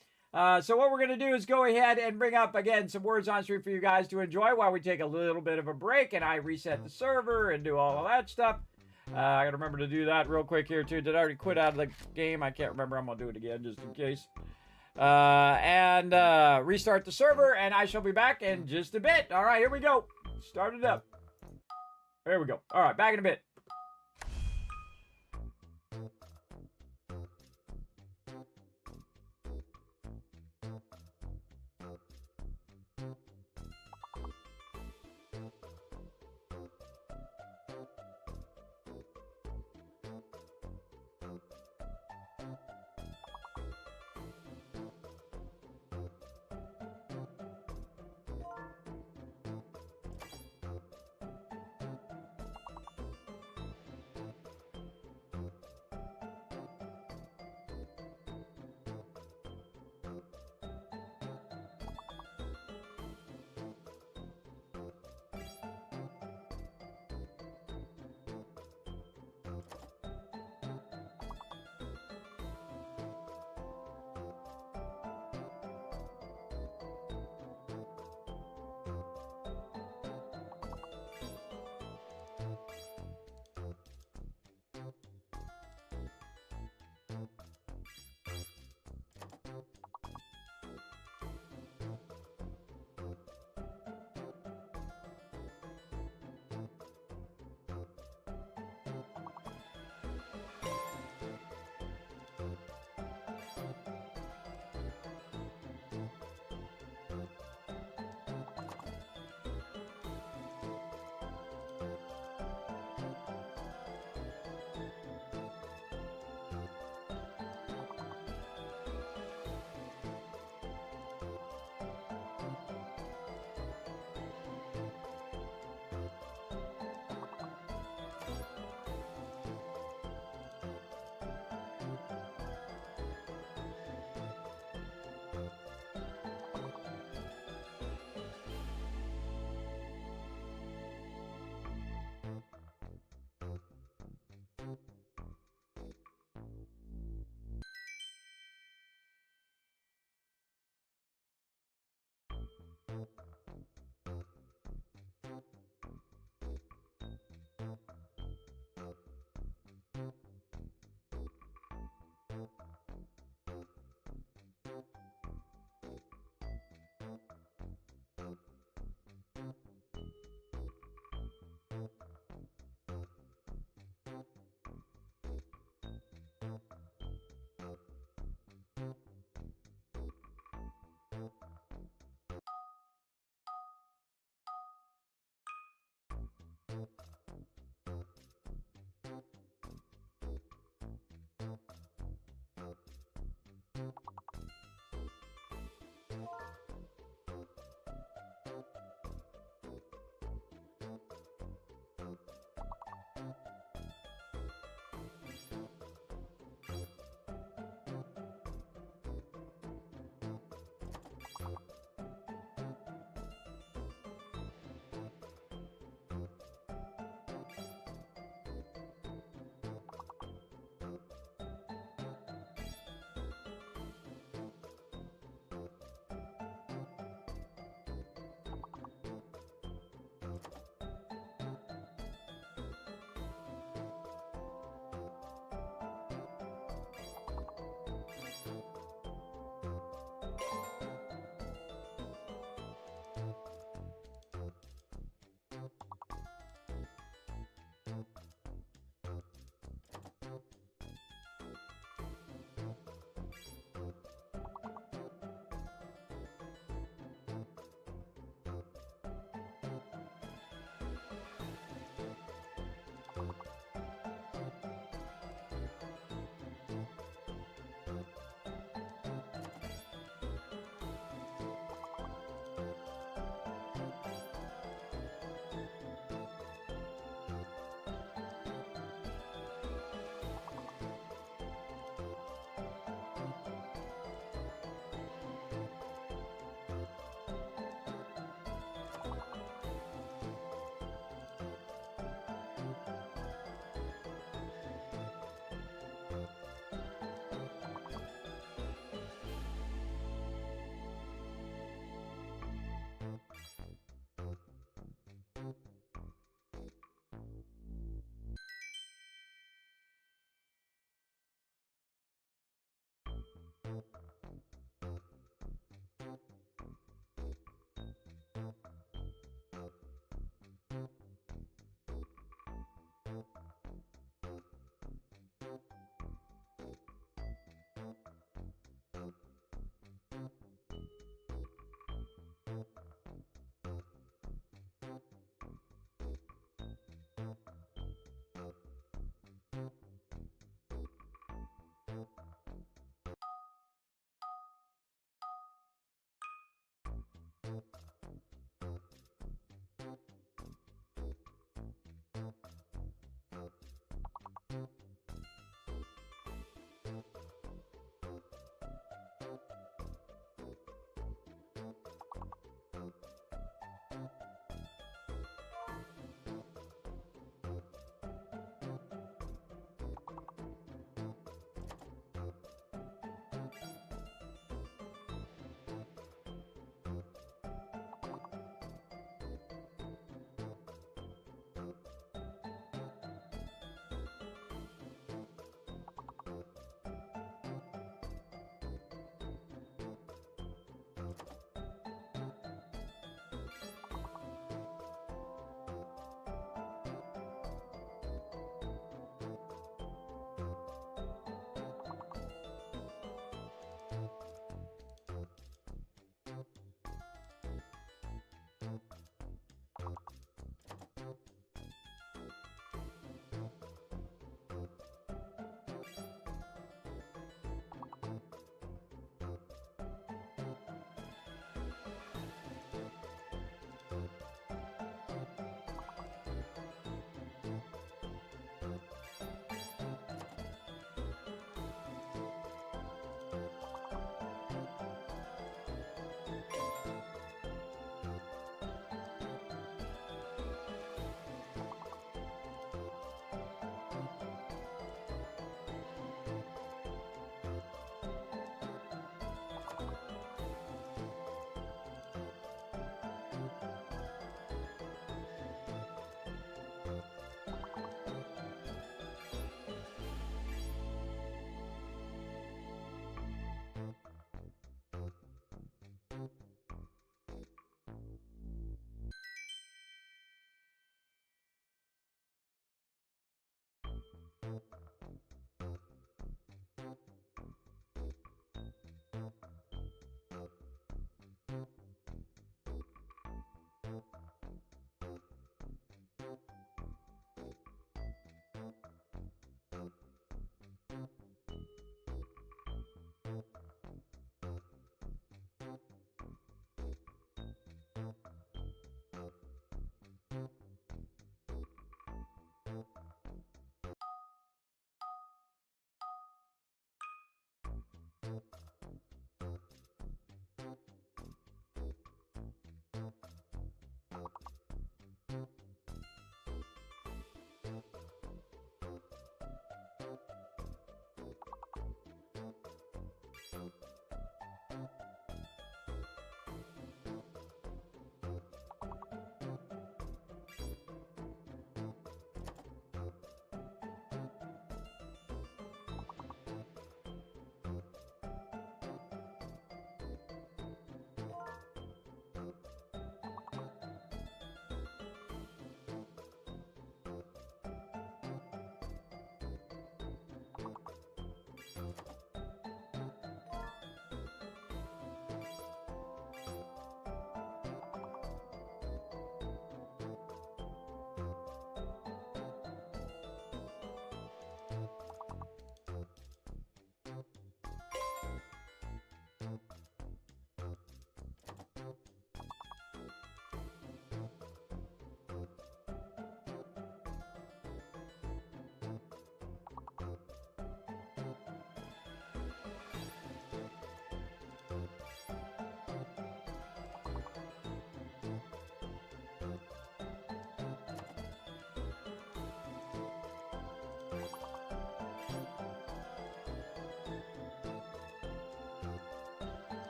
So what we're going to do is go ahead and bring up, again, some words on stream for you guys to enjoy while we take a little bit of a break and I reset the server and do all of that stuff. I got to remember to do that real quick here, too. Did I already quit out of the game? I can't remember. I'm going to do it again just in case. And restart the server, and I shall be back in just a bit. All right, here we go. Start it up. There we go. All right, back in a bit.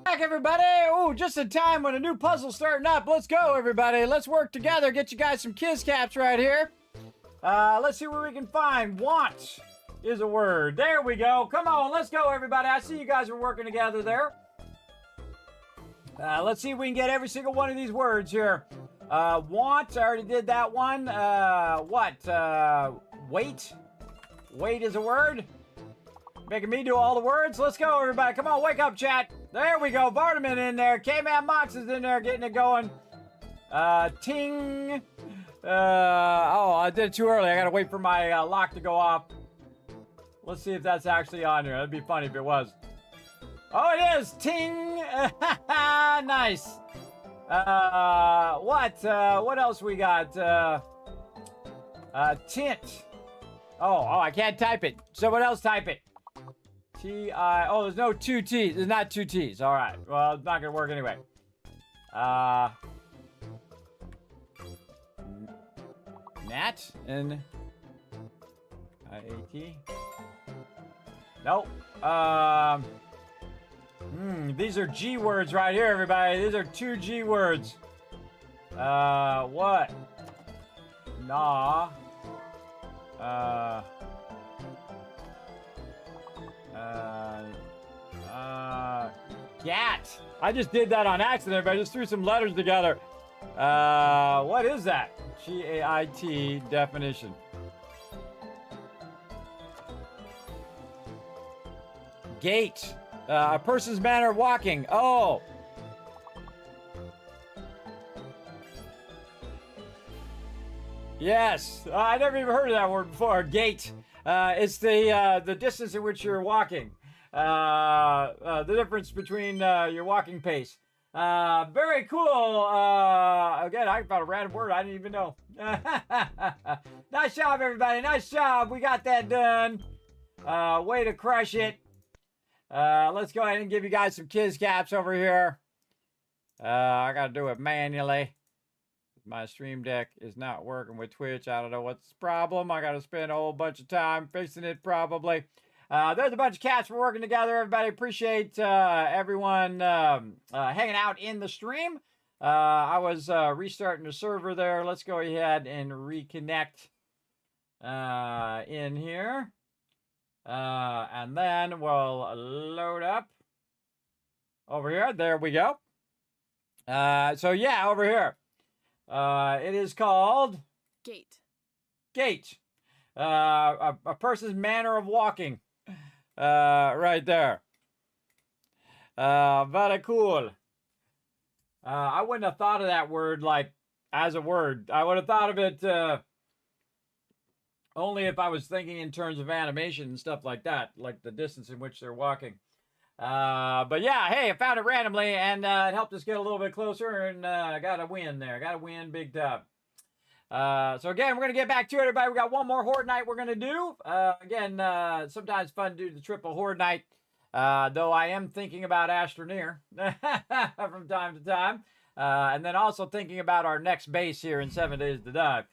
Back, everybody. Oh, just in time when a new puzzle's starting up. Let's go, everybody. Let's work together. Get you guys some kiss caps right here. Let's see what we can find. Want is a word. There we go. Come on, let's go, everybody. I see you guys are working together there. Let's see if we can get every single one of these words here. Want, I already did that one. Wait. Wait is a word. Making me do all the words. Let's go, everybody. Come on, wake up, chat. There we go. Vardaman in there. K-Man Mox is in there getting it going. Ting. Oh, I did it too early. I gotta wait for my lock to go off. Let's see if that's actually on here. That'd be funny if it was. Oh, it is. Ting. Nice. What else we got? Tint. Oh, I can't type it. Someone else type it. T-I... Oh, there's no two T's. There's not two T's. All right. Well, it's not going to work anyway. Nat? N-I-A-T? Nope. These are G words right here, everybody. These are two G words. What? Nah. Gat. I just did that on accident, but I just threw some letters together. What is that? G-A-I-T definition. Gait. A person's manner of walking. Oh. Yes. I never even heard of that word before. Gait. It's the distance in which you're walking. The difference between your walking pace. Very cool. Again, I found a random word I didn't even know. Nice job, everybody. Nice job. We got that done. Way to crush it. Let's go ahead and give you guys some kiss caps over here. I got to do it manually. My stream deck is not working with Twitch. I don't know what's the problem. I got to spend a whole bunch of time fixing it probably. There's a bunch of cats for working together. Everybody appreciate everyone hanging out in the stream. I was restarting the server there. Let's go ahead and reconnect in here. And then we'll load up over here. There we go. So yeah, over here. It is called Gait. Gait. A person's manner of walking. Right there. Very cool. I wouldn't have thought of that word like as a word. I would have thought of it only if I was thinking in terms of animation and stuff like that, like the distance in which they're walking. But yeah, hey, I found it randomly and it helped us get a little bit closer and got a win there. Got a win big time. So again, we're going to get back to it, everybody. We got one more Horde Night we're going to do. Again, sometimes fun to do the triple Horde Night. Though I am thinking about Astroneer from time to time. And then also thinking about our next base here in 7 Days to Dive.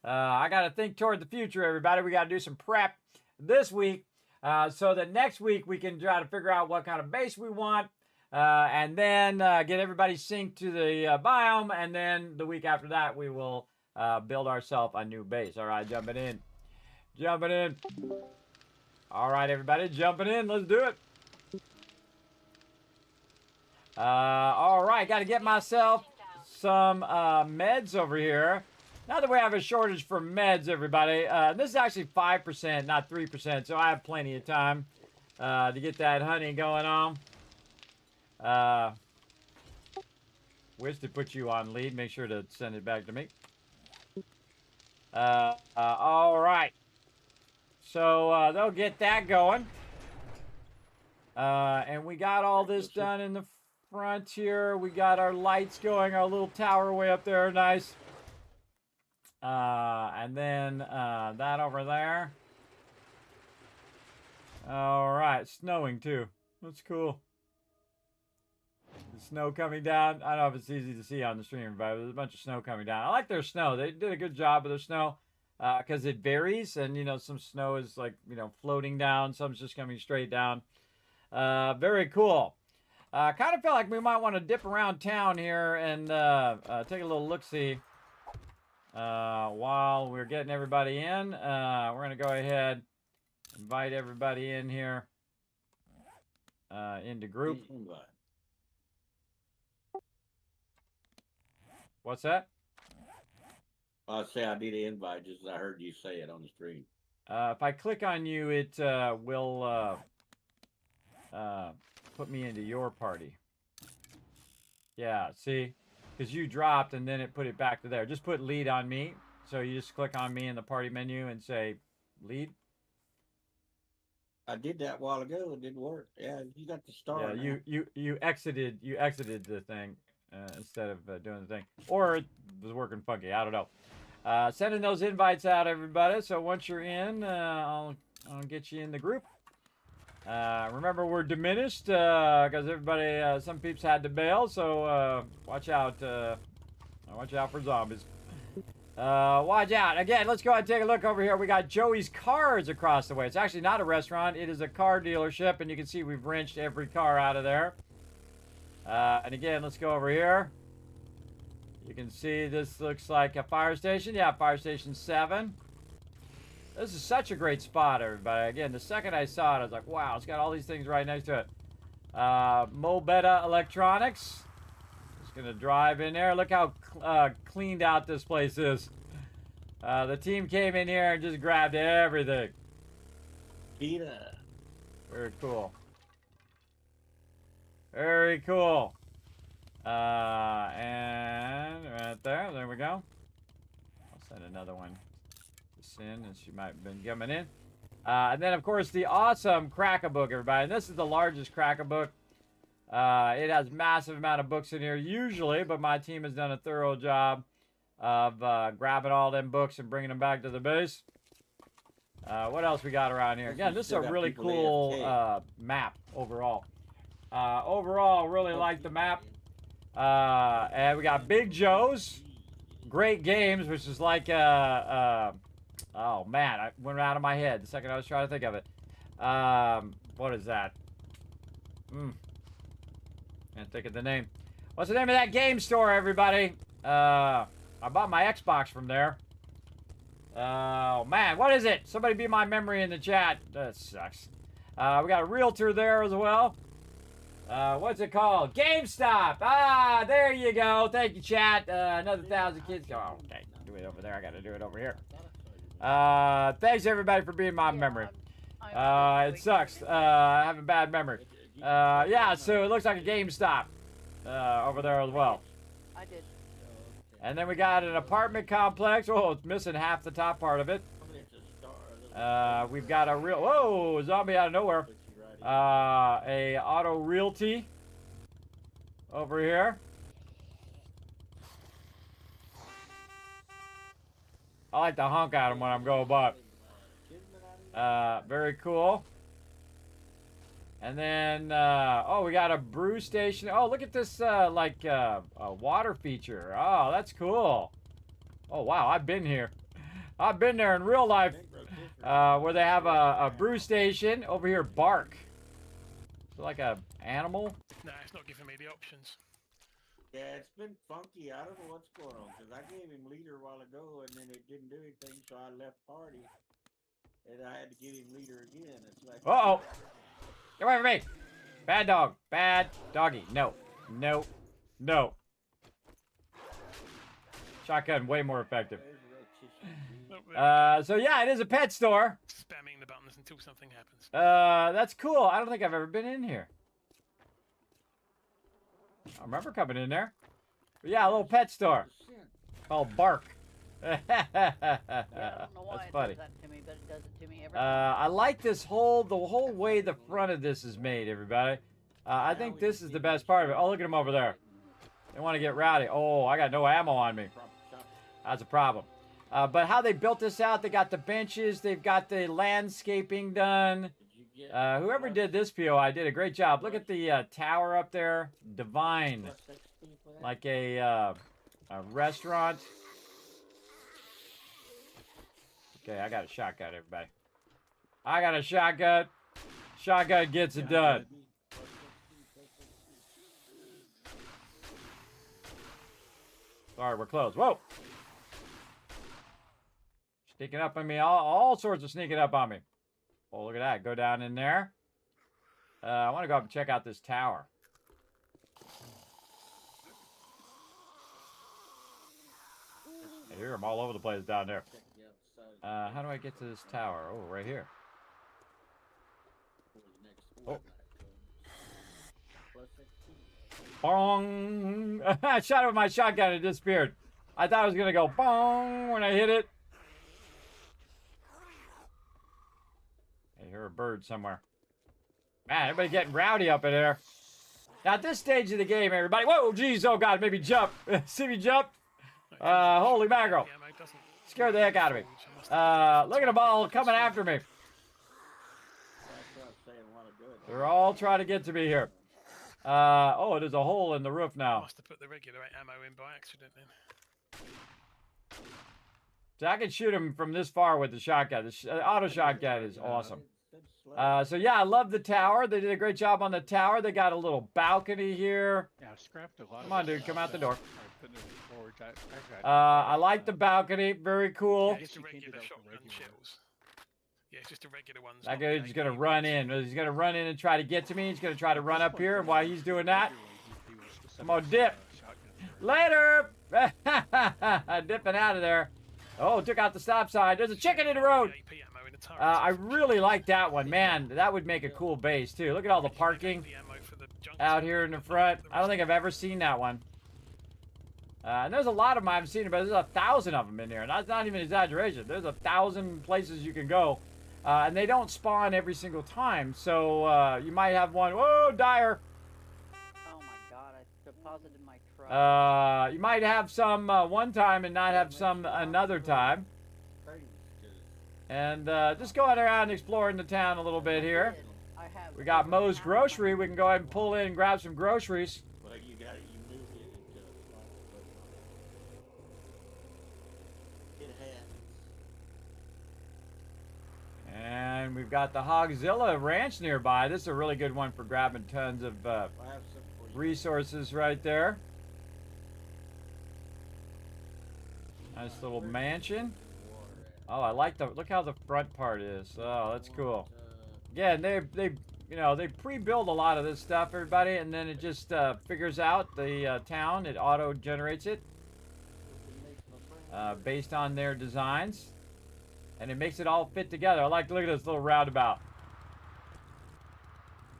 I got to think toward the future, everybody. We got to do some prep this week. So that next week we can try to figure out what kind of base we want. And then get everybody synced to the biome. And then the week after that, we will build ourselves a new base. All right, jumping in. Jumping in. All right, everybody, jumping in. Let's do it. All right, got to get myself some meds over here. Not that we have a shortage for meds, everybody. This is actually 5%, not 3%, so I have plenty of time to get that honey going on. Wish to put you on lead. Make sure to send it back to me. All right. So they'll get that going. And we got all this done in the front here. We got our lights going, our little tower way up there. Nice. And then that over there. All right, snowing too. That's cool. The snow coming down. I don't know if it's easy to see on the stream, but there's a bunch of snow coming down. I like their snow. They did a good job with their snow because it varies. And, you know, some snow is like, you know, floating down. Some's just coming straight down. Very cool. Kind of felt like we might want to dip around town here and take a little look-see while we're getting everybody in. We're going to go ahead, invite everybody in here into group. What's that? I'll say I need an invite just as I heard you say it on the stream. If I click on you, it will put me into your party. Yeah, see? Because you dropped and then it put it back to there. Just put lead on me. So you just click on me in the party menu and say lead. I did that a while ago. It didn't work. Yeah, you got the star. Yeah, you exited the thing instead of doing the thing, or it was working funky. I don't know. Sending those invites out, everybody. So once you're in, I'll get you in the group. Remember, we're diminished because everybody, some peeps had to bail. So watch out for zombies. Watch out. Again, let's go ahead and take a look over here. We got Joey's Cars across the way. It's actually not a restaurant. It is a car dealership, and you can see we've wrenched every car out of there. And again, let's go over here. You can see this looks like a fire station. Yeah, fire station 7. This is such a great spot, everybody. Again, the second I saw it, I was like, wow, it's got all these things right next to it. Mobetta Electronics. Just going to drive in there. Look how cleaned out this place is. The team came in here and just grabbed everything. Peter. Very cool. Very cool. And right there we go. I'll send another one to Sin, as she might have been coming in. And then, of course, the awesome Crack-A-Book, everybody. And this is the largest Crack-A-Book. It has massive amount of books in here usually, but my team has done a thorough job of grabbing all them books and bringing them back to the base. What else we got around here? Again, this is a really cool map overall. Overall, really like the map. And we got Big Joe's Great Games, which is like oh man, I went out of my head the second I was trying to think of it. What is that? Can't think of the name. What's the name of that game store, everybody? I bought my Xbox from there. Oh man, what is it? Somebody be my memory in the chat. That sucks. We got a realtor there as well. What's it called? GameStop. Ah, there you go. Thank you, chat. Another 1,000 kids. Oh, okay. Do it over there. I got to do it over here. Thanks everybody for being my memory. It sucks. I have a bad memory. Yeah, so it looks like a GameStop over there as well. I did. And then we got an apartment complex. Oh, it's missing half the top part of it. We've got a real... Whoa, zombie out of nowhere. A auto realty over here. I like to honk at them when I'm going by. Very cool. And then, oh, we got a brew station. Oh, look at this, like, a water feature. Oh, that's cool. Oh, wow, I've been here. I've been there in real life, where they have a brew station. Over here, bark. Is it like a animal? No, it's not giving me the options. Yeah, it's been funky. I don't know what's going on, because I gave him leader a while ago, and then it didn't do anything, so I left party. And I had to give him leader again. It's like... Uh-oh. Get away from me. Bad dog. Bad doggy. No. No. No. Shotgun, way more effective. So yeah, it is a pet store. Spamming the buttons until something happens. That's cool. I don't think I've ever been in here. I remember coming in there. But yeah, a little pet store called Bark. Yeah, I don't know why That's it funny. does that to me, but it does it to me every I like this whole, the whole way the front of this is made, everybody. I think this is the best part of it. Oh, look at them over there. They want to get rowdy. Oh, I got no ammo on me. That's a problem. But how they built this out, they got the benches, they've got the landscaping done. Whoever did this POI did a great job. Look at the tower up there. Divine. Like a restaurant. Okay, I got a shotgun, everybody. I got a shotgun. Shotgun gets it done. Sorry, we're close. Whoa! Sneaking up on me. All sorts of sneaking up on me. Oh, look at that. Go down in there. I want to go up and check out this tower. I hear them all over the place down there. How do I get to this tower? Oh, right here. Oh. Bong! I shot it with my shotgun and it disappeared. I thought it was going to go bong when I hit it. I hear a bird somewhere. Man, everybody getting rowdy up in there. Now, at this stage of the game, everybody... Whoa, geez, oh, God, maybe jump. See me jump? Holy mackerel. Scared the heck out of me. Look at them all coming after me. They're all trying to get to me here. Oh, there's a hole in the roof now. Must have put the regular ammo in by accident then. So I can shoot him from this far with the shotgun. The auto shotgun is awesome. So yeah, I love the tower. They did a great job on the tower. They got a little balcony here. Yeah, I scrapped a lot. Come on, dude, come out the door. I I like the balcony. Very cool. Yeah, just a regular shotgun shells. Yeah, it's just a regular one. That guy's gonna run in. He's gonna run in and try to get to me. He's gonna try to run up here. And while he's doing that, I'm gonna dip. Later. Dipping out of there. Oh, took out the stop sign. There's a chicken in the road. I really like that one, man. That would make a cool base too. Look at all the parking out here in the front. I don't think I've ever seen that one. And there's a lot of them I haven't seen, but there's 1,000 of them in here. And that's not even an exaggeration. There's 1,000 places you can go. And they don't spawn every single time. So you might have one. Whoa, dire. Oh my god, I deposited my truck. You might have some one time and not have some another time. And just going around exploring the town a little bit here. We got Moe's Grocery. We can go ahead and pull in and grab some groceries. Well, you got it. You moved it into a it has. And we've got the Hogzilla Ranch nearby. This is a really good one for grabbing tons of resources right there. Nice little mansion. Oh, I like the look how the front part is. Oh, that's cool. Yeah, and they you know, they pre-build a lot of this stuff, everybody, and then it just figures out the town. It auto-generates it based on their designs, and it makes it all fit together. I like to look at this little roundabout.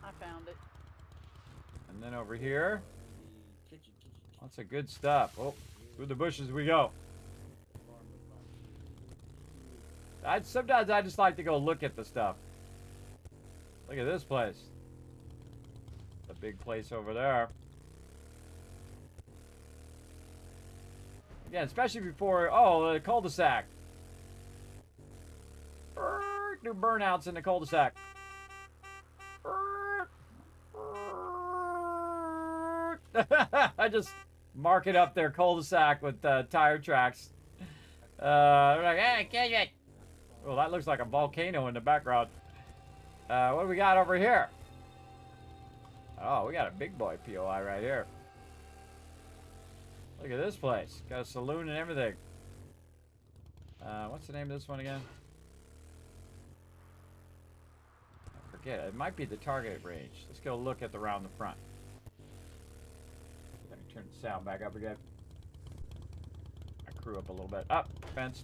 I found it. And then over here, lots of good stuff. Oh, through the bushes we go. Sometimes I just like to go look at the stuff. Look at this place. The big place over there. Again, especially before, oh, the cul-de-sac. Do burnouts in the cul-de-sac. I just mark it up there, cul-de-sac with tire tracks. They're like, hey, Kismet. Well, that looks like a volcano in the background. What do we got over here? Oh, we got a big boy POI right here. Look at this place. Got a saloon and everything. What's the name of this one again? I forget. It might be the target range. Let's go look at around the front. Let me turn the sound back up again. I crew up a little bit. Up, fence.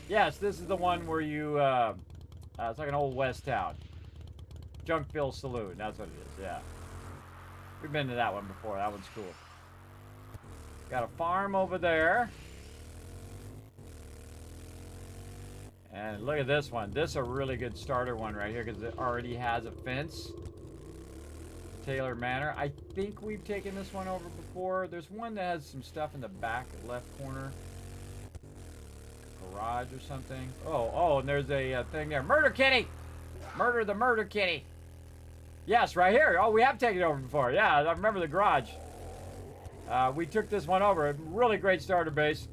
Yes, this is the one where you, it's like an old West town. Junkville Saloon, that's what it is, yeah. We've been to that one before, that one's cool. Got a farm over there. And look at this one. This is a really good starter one right here because it already has a fence. Taylor Manor. I think we've taken this one over before. There's one that has some stuff in the back left corner. Garage or something. Oh, and there's a thing there. Murder Kitty! Murder the Murder Kitty. Yes, right here. Oh, we have taken it over before. Yeah, I remember the garage. We took this one over. A really great starter base.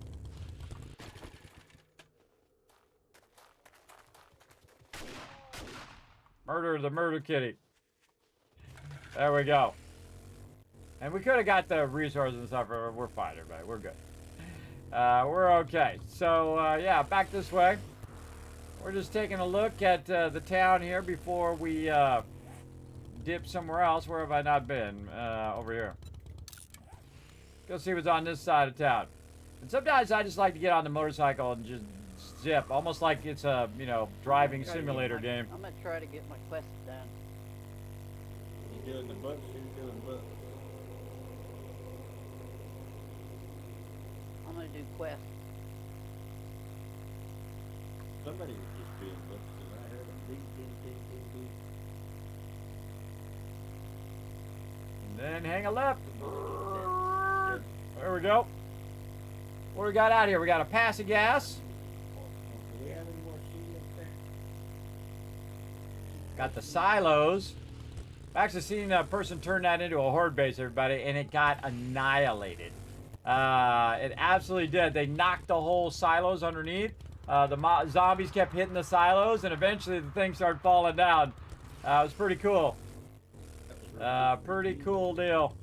Murder the Murder Kitty. There we go. And we could have got the resources and stuff. We're fine, everybody. We're good. We're okay. So, yeah, back this way. We're just taking a look at the town here before we dip somewhere else. Where have I not been? Over here. Go see what's on this side of town. And sometimes I just like to get on the motorcycle and just zip, almost like it's a, you know, driving simulator game. I'm gonna try to get my quest done. You doing the books? You're doing books. I'm gonna do quest. Somebody was just doing books because I heard them ding, ding, ding, ding, ding. And then hang a left. There we go. What do we got out here? We got a pass of gas. Do we have any more seed up there? Got the silos. I've actually seen a person turn that into a horde base, everybody, and it got annihilated. It absolutely did. They knocked the whole silos underneath. The zombies kept hitting the silos, and eventually the thing started falling down. It was pretty cool. Pretty cool deal.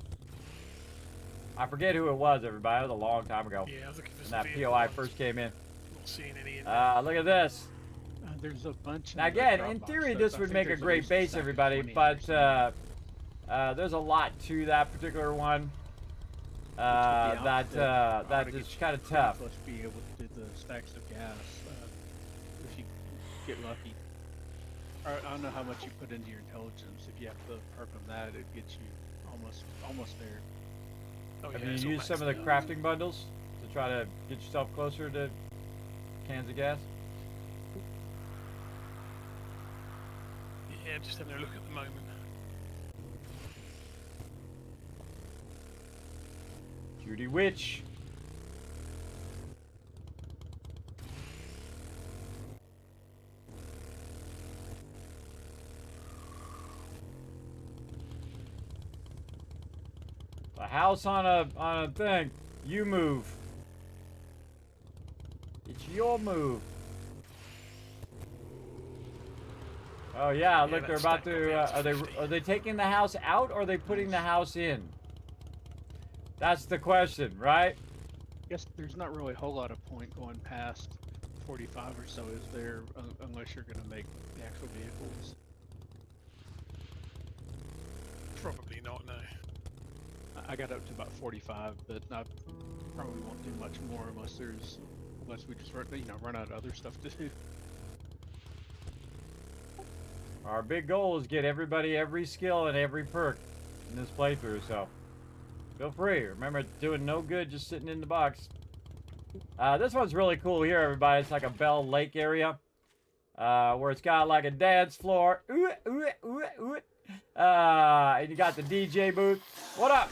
I forget who it was, everybody. It was a long time ago. Yeah, I was looking for when some that vehicle POI ones. first came in. Not seeing any in there. Look at this. There's a bunch. Now again, in theory, this would make a great base, everybody, but there's a lot to that particular one. That is kind of tough. Plus, be able to do the stacks of gas if you get lucky. I don't know how much you put into your intelligence. If you have to perk on that, it gets you almost there. Oh, Have yeah, you it's all used some of the maxed out. crafting bundles to try to get yourself closer to cans of gas? Yeah, just having a look at the moment. Judy Witch. A house on a thing. You move. It's your move. Oh yeah, look, they're about to. Are they taking the house out or are they putting the house in? That's the question, right? Guess there's not really a whole lot of point going past 45 or so, is there? Unless you're going to make the actual vehicles. Probably not, no. I got up to about 45, but I probably won't do much more unless we just run out of other stuff to do. Our big goal is get everybody every skill and every perk in this playthrough, so feel free. Remember, it's doing no good just sitting in the box. This one's really cool here, everybody. It's like a Bell Lake area where it's got like a dance floor. And you got the DJ booth. What up?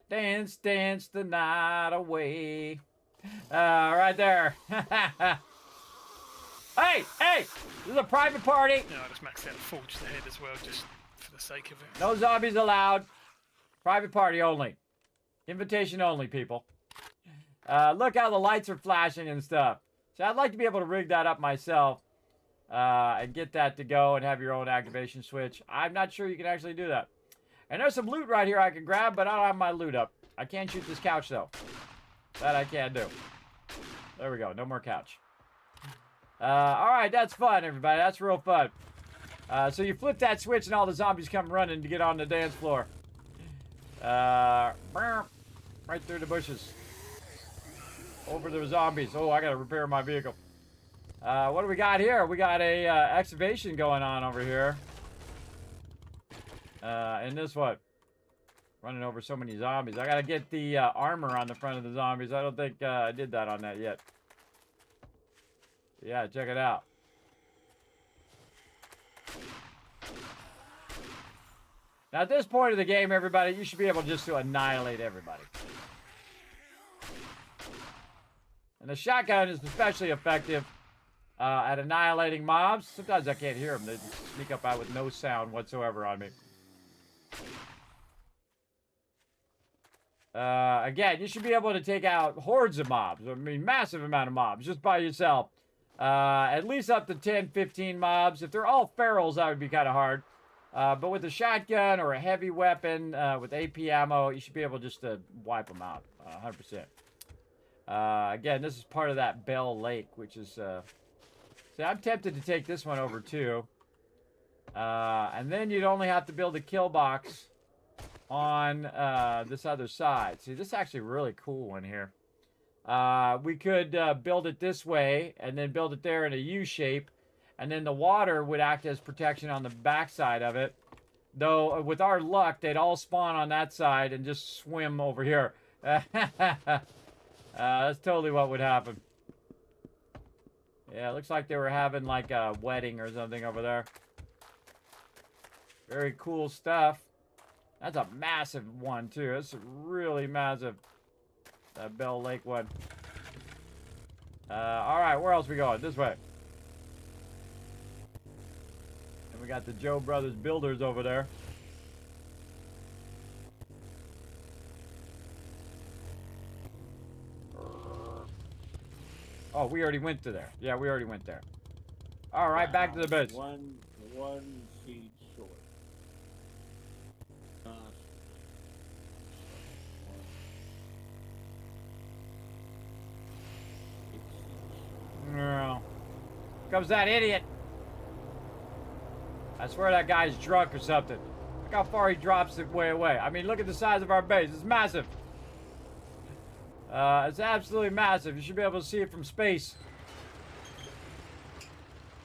Dance, dance the night away. Right there. Hey, this is a private party. No, I just maxed out Forge the head as well, just for the sake of it. No zombies allowed. Private party only. Invitation only, people. Look how the lights are flashing and stuff. So I'd like to be able to rig that up myself and get that to go and have your own activation switch. I'm not sure you can actually do that. And there's some loot right here I can grab, but I don't have my loot up. I can't shoot this couch, though. That I can't do. There we go. No more couch. All right, that's fun, everybody. That's real fun. So you flip that switch and all the zombies come running to get on the dance floor. Right through the bushes. Over the zombies. Oh, I gotta repair my vehicle. What do we got here? We got a excavation going on over here. And this one. Running over so many zombies. I gotta get the armor on the front of the zombies. I don't think I did that on that yet. Yeah, check it out. Now at this point of the game, everybody, you should be able just to annihilate everybody. And the shotgun is especially effective at annihilating mobs. Sometimes I can't hear them. They just sneak up out with no sound whatsoever on me. Again, you should be able to take out hordes of mobs. I mean, massive amount of mobs just by yourself. At least up to 10, 15 mobs. If they're all ferals, that would be kind of hard. But with a shotgun or a heavy weapon with AP ammo, you should be able just to wipe them out 100%. Again, this is part of that Bell Lake, which is... see, I'm tempted to take this one over, too. And then you'd only have to build a kill box on this other side. See, this is actually a really cool one here. We could build it this way and then build it there in a U shape. And then the water would act as protection on the back side of it. Though, with our luck, they'd all spawn on that side and just swim over here. That's totally what would happen. Yeah, it looks like they were having like a wedding or something over there. Very cool stuff. That's a massive one, too. That's really massive. That Bell Lake one. Alright, where else we going? This way. And we got the Joe Brothers Builders over there. Oh, we already went to there. Yeah, we already went there. Alright, back to the base. One seed short. No. Comes that idiot. I swear that guy's drunk or something. Look how far he drops it way away. I mean, look at the size of our base. It's massive. It's absolutely massive. You should be able to see it from space.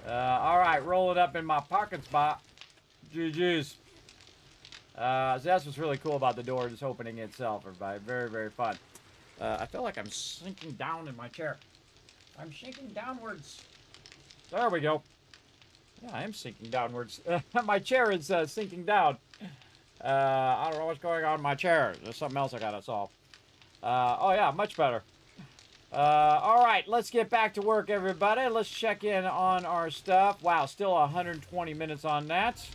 Alright, roll it up in my parking spot. GG's. So that's what's really cool about the door, just opening itself, everybody. Very, very fun. I feel like I'm sinking down in my chair. I'm sinking downwards. There we go. Yeah, I am sinking downwards. My chair is sinking down. I don't know what's going on in my chair. There's something else I gotta solve. Oh yeah, much better. All right, let's get back to work, everybody. Let's check in on our stuff. Wow, still 120 minutes on that.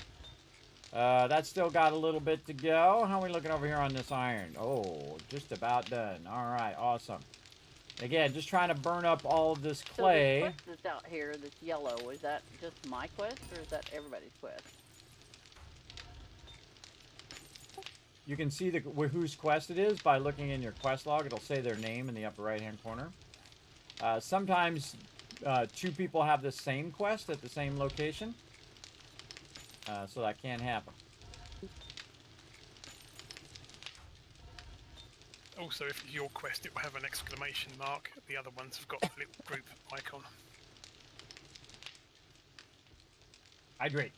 That's still got a little bit to go. How are we looking over here on this iron? Oh, just about done. All right, awesome. Again, just trying to burn up all of this clay. So this quest that's out here, this yellow, is that just my quest or is that everybody's quest? You can see whose quest it is by looking in your quest log. It'll say their name in the upper right-hand corner. Sometimes two people have the same quest at the same location. So that can happen. Also, if it's your quest, it will have an exclamation mark. The other ones have got a little group icon. Hydrate.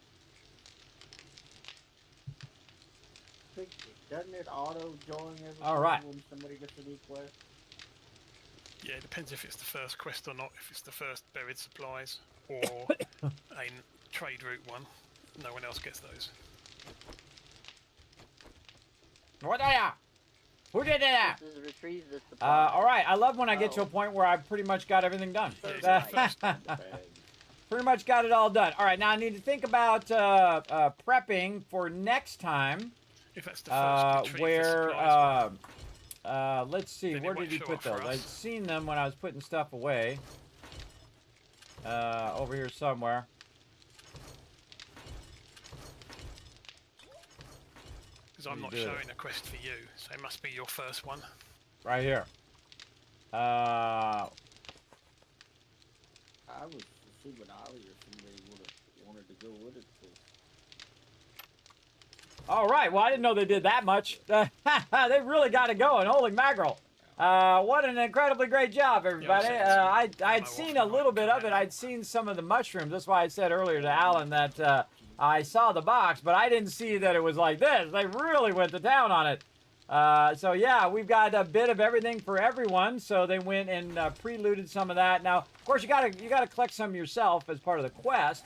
Doesn't it auto join everything when somebody gets a new quest? Yeah, it depends if it's the first quest or not. If it's the first buried supplies or a trade route one, no one else gets those. What are ya? Who did that? This is retrieve the supply. All right. I love when I get to a point where I've pretty much got everything done. Pretty much got it all done. All right. Now I need to think about prepping for next time. If that's the first retrieve the supplies, let's see. then Where it did he won't put show up those? for I'd us. seen them when I was putting stuff away. Over here somewhere. because I'm not showing a quest for you, so it must be your first one. Right here. I was assuming Ollie or somebody would have wanted to go with it. All right. Well, I didn't know they did that much. They really got it going. Holy mackerel. What an incredibly great job, everybody. I'd seen a little bit of it. I'd seen some of the mushrooms. That's why I said earlier to Alan that I saw the box, but I didn't see that it was like this. They really went to town on it. So, yeah, we've got a bit of everything for everyone. So they went and preluded some of that. Now, of course, you gotta collect some yourself as part of the quest.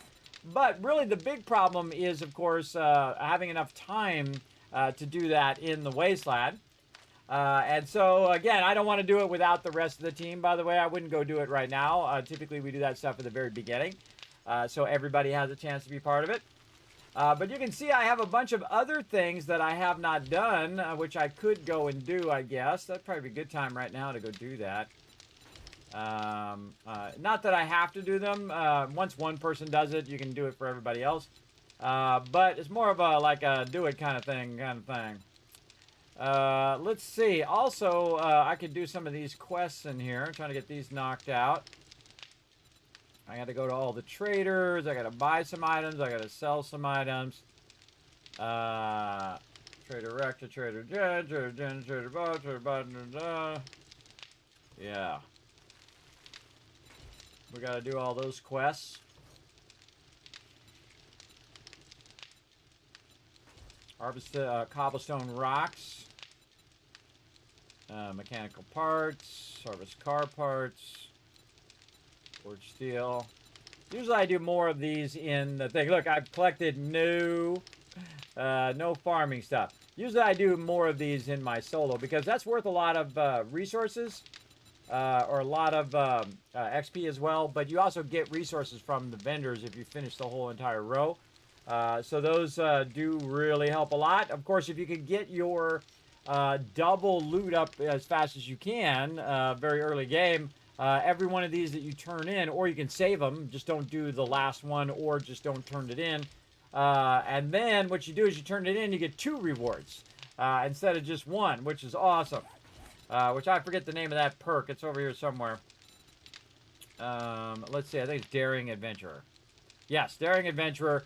But really the big problem is, of course, having enough time to do that in the wasteland. And so, again, I don't want to do it without the rest of the team, by the way. I wouldn't go do it right now. Typically, we do that stuff at the very beginning. So everybody has a chance to be part of it. But you can see I have a bunch of other things that I have not done, which I could go and do, I guess. That'd probably be a good time right now to go do that. Not that I have to do them. Once one person does it, you can do it for everybody else. But it's more of a like a do it kind of thing. Let's see. Also, I could do some of these quests in here. I'm trying to get these knocked out. I got to go to all the traders. I got to buy some items. I got to sell some items. Trader Rector, Trader Jen, Trader Jen, Trader Bo, Trader Button. Yeah. We got to do all those quests. Harvest cobblestone rocks. Mechanical parts. Harvest car parts. Forge steel. Usually I do more of these in the thing. Look, I've collected no farming stuff. Usually I do more of these in my solo because that's worth a lot of resources. Or a lot of XP as well, but you also get resources from the vendors if you finish the whole entire row. So those do really help a lot. Of course, if you could get your double loot up as fast as you can, very early game, every one of these that you turn in, or you can save them, just don't do the last one, or just don't turn it in. And then what you do is you turn it in, you get 2 rewards instead of just 1, which is awesome. Which I forget the name of that perk. It's over here somewhere. Let's see. I think it's Daring Adventurer. Yes, Daring Adventurer.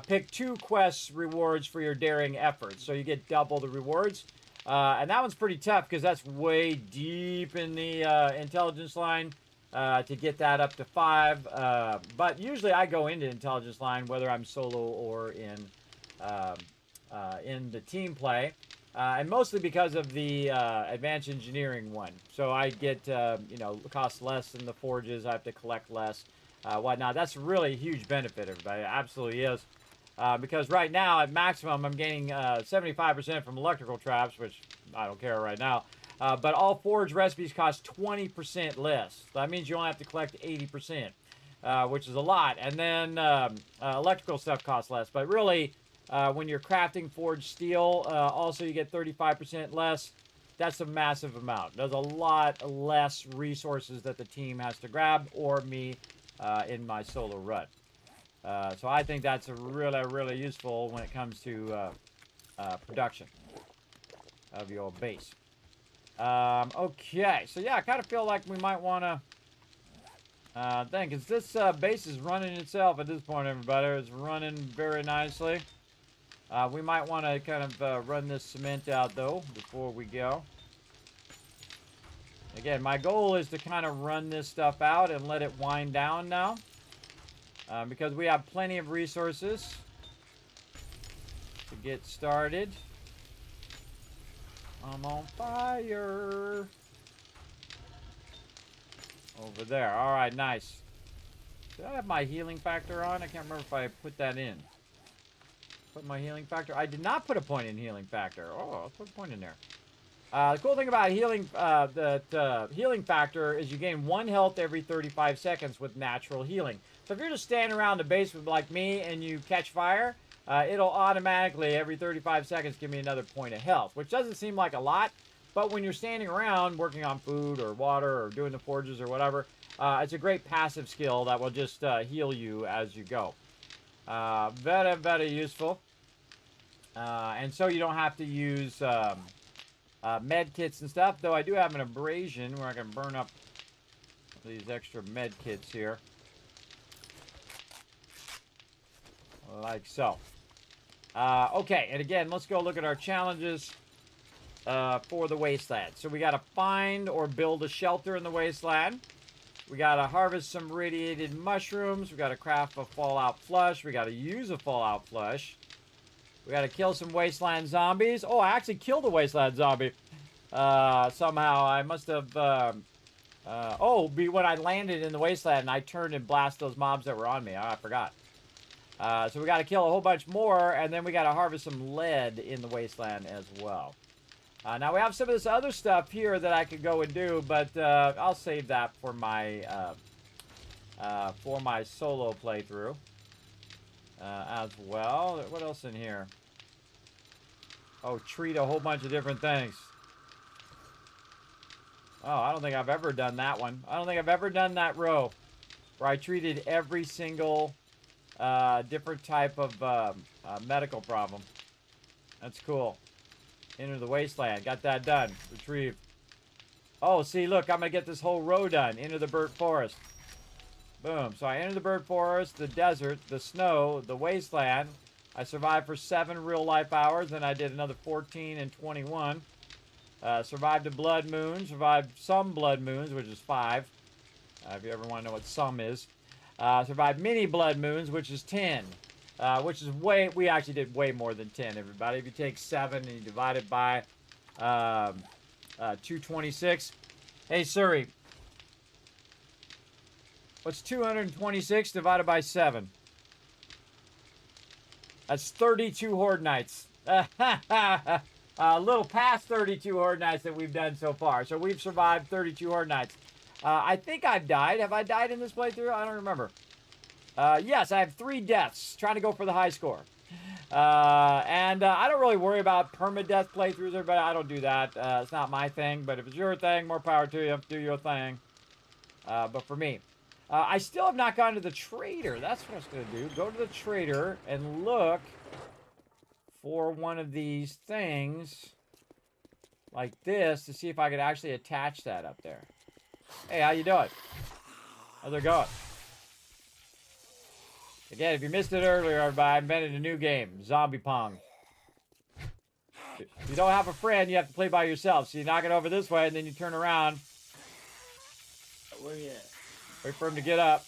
Pick 2 quests rewards for your daring efforts. So you get double the rewards. And that one's pretty tough because that's way deep in the intelligence line to get that up to 5. But usually I go into intelligence line whether I'm solo or in the team play. And mostly because of the advanced engineering one. So I get, cost less in the forges. I have to collect less, whatnot. That's really a huge benefit, everybody. It absolutely is. Because right now, at maximum, I'm gaining 75% from electrical traps, which I don't care right now. But all forge recipes cost 20% less. So that means you only have to collect 80%, which is a lot. And then electrical stuff costs less. But really... when you're crafting forged steel, also you get 35% less. That's a massive amount. There's a lot less resources that the team has to grab, or me in my solo run. So I think that's really, really useful when it comes to production of your base. Okay, so yeah, I kind of feel like we might want to think, because this base is running itself at this point, everybody. It's running very nicely. We might want to kind of run this cement out, though, before we go. Again, my goal is to kind of run this stuff out and let it wind down now. Because we have plenty of resources to get started. I'm on fire. Over there. All right, nice. Did I have my healing factor on? I can't remember if I put that in. Put my healing factor. I did not put a point in healing factor. Oh, I'll put a point in there. The cool thing about healing, healing factor is you gain 1 health every 35 seconds with natural healing. So if you're just standing around the base with like me and you catch fire, it'll automatically every 35 seconds give me another point of health, which doesn't seem like a lot, but when you're standing around working on food or water or doing the forges or whatever, it's a great passive skill that will just heal you as you go. Very, very useful. And so you don't have to use med kits and stuff, though I do have an abrasion where I can burn up these extra med kits here. Like so. Okay, and again, let's go look at our challenges for the wasteland. So we got to find or build a shelter in the wasteland. We got to harvest some radiated mushrooms. We got to craft a fallout flush. We got to use a fallout flush. We got to kill some wasteland zombies. Oh, I actually killed a wasteland zombie. Somehow I must have... when I landed in the wasteland and I turned and blasted those mobs that were on me. I forgot. So we got to kill a whole bunch more, and then we got to harvest some lead in the wasteland as well. Now we have some of this other stuff here that I could go and do, but I'll save that for my solo playthrough as well. What else in here? Oh, treat a whole bunch of different things. Oh, I don't think I've ever done that one. I don't think I've ever done that row where I treated every single different type of medical problem. That's cool. Enter the wasteland. Got that done. Retrieve. Oh, see, look, I'm going to get this whole row done. Enter the burnt forest. Boom. So I entered the burnt forest, the desert, the snow, the wasteland. I survived for 7 real-life hours. Then I did another 14 and 21. Survived a blood moon. Survived some blood moons, which is 5. If you ever want to know what some is. Survived mini blood moons, which is 10. Which is way, we actually did way more than 10, everybody. If you take 7 and you divide it by 226. Hey, Suri. What's 226 divided by 7? That's 32 Horde Nights. A little past 32 Horde Nights that we've done so far. So we've survived 32 Horde Nights. I think I've died. Have I died in this playthrough? I don't remember. Yes, I have 3 deaths. Trying to go for the high score. And I don't really worry about permadeath playthroughs, everybody. I don't do that. It's not my thing. But if it's your thing, more power to you. Do your thing. But for me. I still have not gone to the trader. That's what I was going to do. Go to the trader and look for one of these things like this to see if I could actually attach that up there. Hey, how you doing? How's it going? Again, if you missed it earlier, everybody, I invented a new game, Zombie Pong. If you don't have a friend, you have to play by yourself. So you knock it over this way, and then you turn around. Where you at? Wait for him to get up.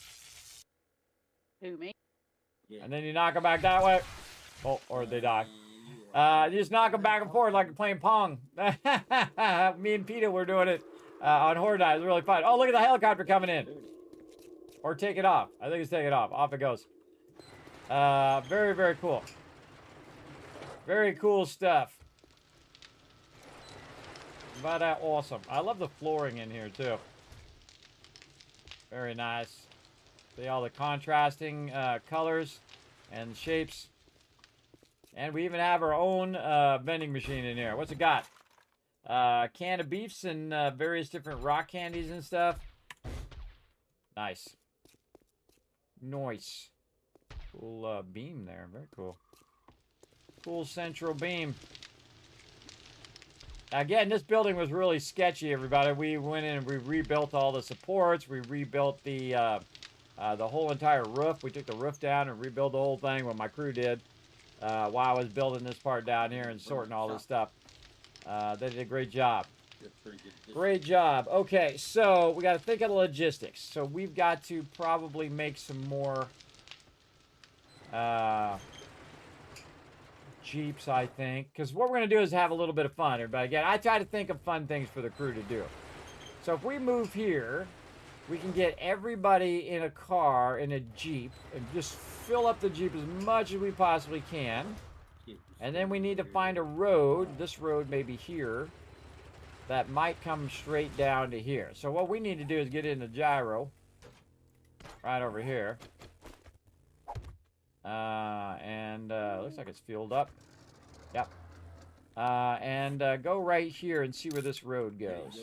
Who, me? Yeah. And then you knock them back that way. Oh, or they die. You just knock them back and forth like you're playing Pong. Me and Peter were doing it on Horde Night. It was really fun. Oh, look at the helicopter coming in. Or take it off. I think it's take it off. Off it goes. Very, very cool. Very cool stuff. About that awesome. I love the flooring in here, too. Very nice. See all the contrasting colors and shapes. And we even have our own vending machine in here. What's it got? Can of beefs and various different rock candies and stuff. Nice. Nice. Cool beam there. Very cool. Cool central beam. Again, this building was really sketchy, everybody. We went in and we rebuilt all the supports. We rebuilt the whole entire roof. We took the roof down and rebuilt the whole thing, what my crew did, while I was building this part down here and sorting all this stuff. They did a great job. Great job. Okay, so we got to think of the logistics. So we've got to probably make some more Jeeps, I think. Because what we're going to do is have a little bit of fun, everybody. Again, I try to think of fun things for the crew to do. So if we move here, we can get everybody in a car, in a Jeep, and just fill up the Jeep as much as we possibly can. And then we need to find a road. This road may be here. That might come straight down to here. So what we need to do is get in the gyro. Right over here. Looks like it's fueled up. Yep. Go right here and see where this road goes.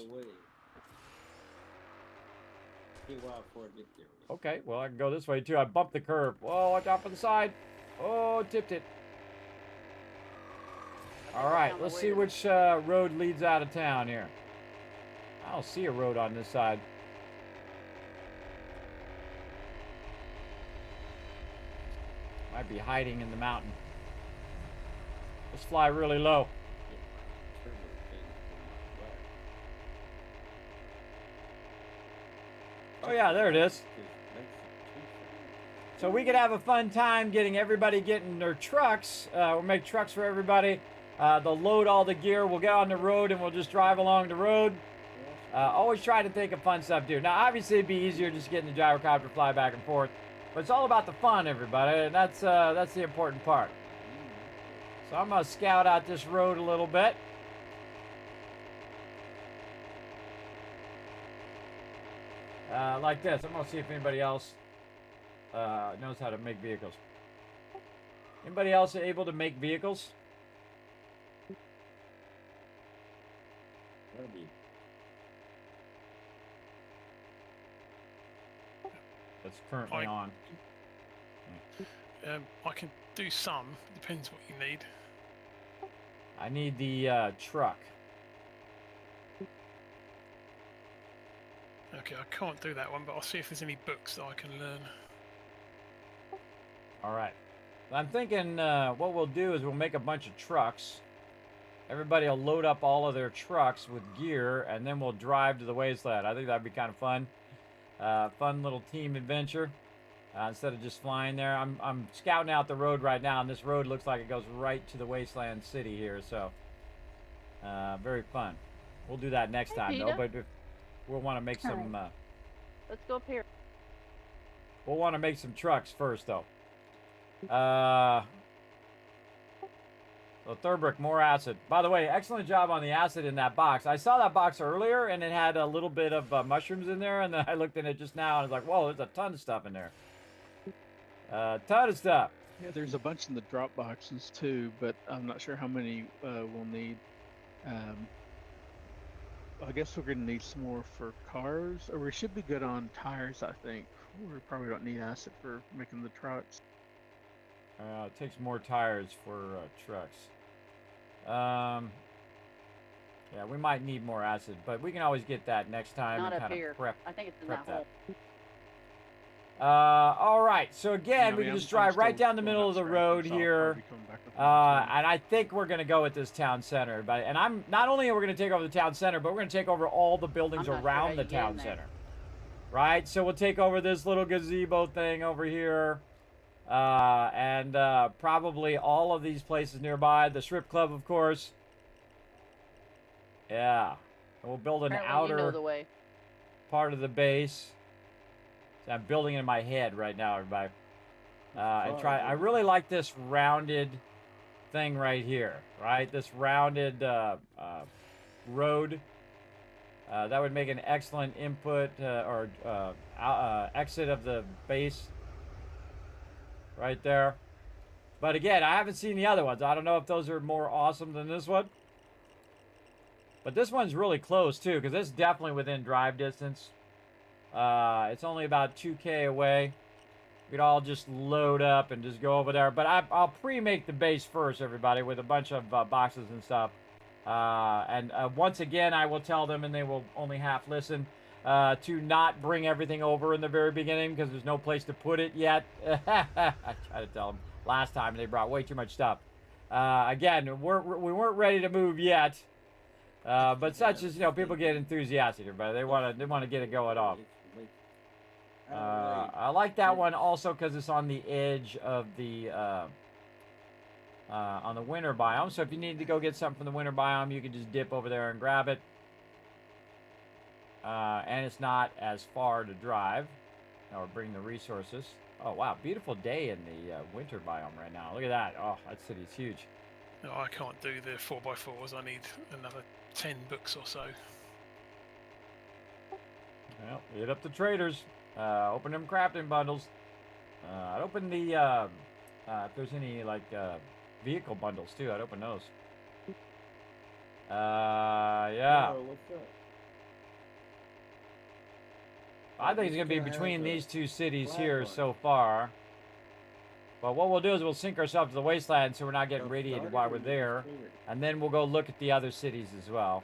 Okay, well, I can go this way too. I bumped the curb. Whoa, watch out for the side. Oh, tipped it. All right, let's see which road leads out of town here. I don't see a road on this side. Might be hiding in the mountain. Let's fly really low. Oh yeah, there it is. So we could have a fun time getting everybody getting their trucks. We'll make trucks for everybody. They'll load all the gear. We'll get on the road and we'll just drive along the road. Always try to think of fun stuff, dude. Now, obviously, it'd be easier just getting the gyrocopter, fly back and forth. But it's all about the fun, everybody. And that's the important part. So I'm going to scout out this road a little bit. Like this. I'm going to see if anybody else knows how to make vehicles. Anybody else able to make vehicles? that's currently on. I can do some. Depends what you need. I need the truck. Okay, I can't do that one, but I'll see if there's any books that I can learn. All right. I'm thinking what we'll do is we'll make a bunch of trucks. Everybody will load up all of their trucks with gear, and then we'll drive to the wasteland. I think that'd be kind of fun. Fun little team adventure. Instead of just flying there. I'm scouting out the road right now, and this road looks like it goes right to the wasteland city here. So very fun. We'll do that next time, though. But we'll want to make some. Let's go up here. We'll want to make some trucks first, though. So Thurbrick, more acid. By the way, excellent job on the acid in that box. I saw that box earlier, and it had a little bit of mushrooms in there, and then I looked in it just now, and I was like, whoa, there's a ton of stuff in there. Ton of stuff. Yeah, there's a bunch in the drop boxes too, but I'm not sure how many we'll need. I guess we're gonna need some more for cars, or we should be good on tires. I think we probably don't need acid for making the trucks. It takes more tires for trucks. Yeah, we might need more acid, but we can always get that next time. Not and up kind here. of prep. I think it's in prep that hole. All right, so again, Yeah, we can just drive right down the middle of the road here. And I think we're going to go with this town center. And I'm not only are we going to take over the town center, but we're going to take over all the buildings I'm not sure around how the you get in town there. center. Right? So we'll take over this little gazebo thing over here. And probably all of these places nearby. The strip club, of course. Yeah. And we'll build an Apparently outer you know the way. part of the base. So I'm building it in my head right now, everybody. I really like this rounded thing right here, right? This rounded road. That would make an excellent input or exit of the base right there. But again, I haven't seen the other ones. I don't know if those are more awesome than this one. But this one's really close, too, because it's definitely within drive distance. It's only about 2K away. We'd all just load up and just go over there. But I'll pre-make the base first, everybody, with a bunch of boxes and stuff. And once again, I will tell them, and they will only half listen, to not bring everything over in the very beginning because there's no place to put it yet. I tried to tell them last time, and they brought way too much stuff. Again, we weren't ready to move yet. But such as, people get enthusiastic, everybody. They want to get it going off. I like that one also because it's on the edge of the on the winter biome. So if you need to go get something from the winter biome, you can just dip over there and grab it. And it's not as far to drive or bring the resources. Oh wow, beautiful day in the winter biome right now. Look at that. Oh, that city's huge. No, I can't do the 4x4s. I need another 10 books or so. Well, hit up the traders. Open them crafting bundles. I'd open the if there's any vehicle bundles too. I'd open those. Yeah. Oh, what's up? I think it's gonna be between these two cities here so far. But what we'll do is we'll sink ourselves to the wasteland so we're not getting radiated while we're there, and then we'll go look at the other cities as well.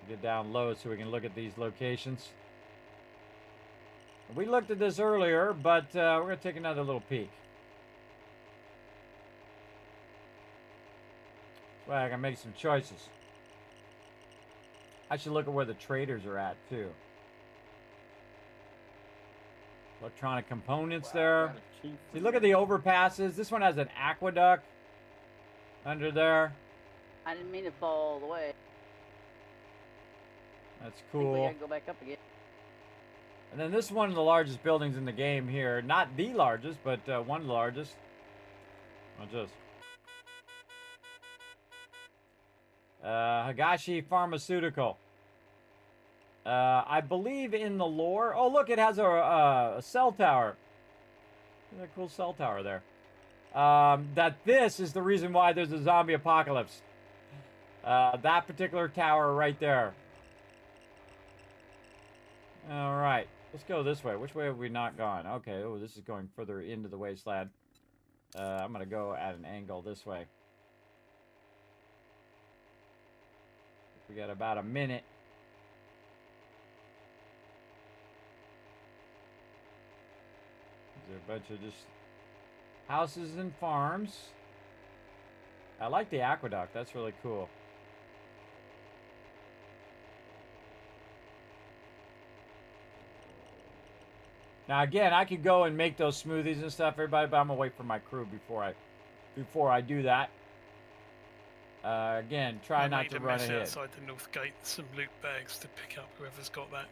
Get down low so we can look at these locations. We looked at this earlier, but we're going to take another little peek. That's why I can make some choices. I should look at where the traders are at, too. Electronic components there. See, look at the overpasses. This one has an aqueduct under there. I didn't mean to fall all the way. That's I think we cool. gotta go back up again. And then this is one of the largest buildings in the game here. Not the largest, but one of the largest. Watch this. Higashi Pharmaceutical. I believe in the lore. Oh, look, it has a cell tower. Look at that cool cell tower there. That this is the reason why there's a zombie apocalypse. That particular tower right there. All right, let's go this way. Which way have we not gone? Okay, oh, this is going further into the wasteland. I'm gonna go at an angle this way. We got about a minute. There's a bunch of just houses and farms. I like the aqueduct. That's really cool. Now again, I could go and make those smoothies and stuff, everybody, but I'm gonna wait for my crew before I do that. Again, try not to run ahead. Outside the north gate, some loot bags to pick up whoever's got that.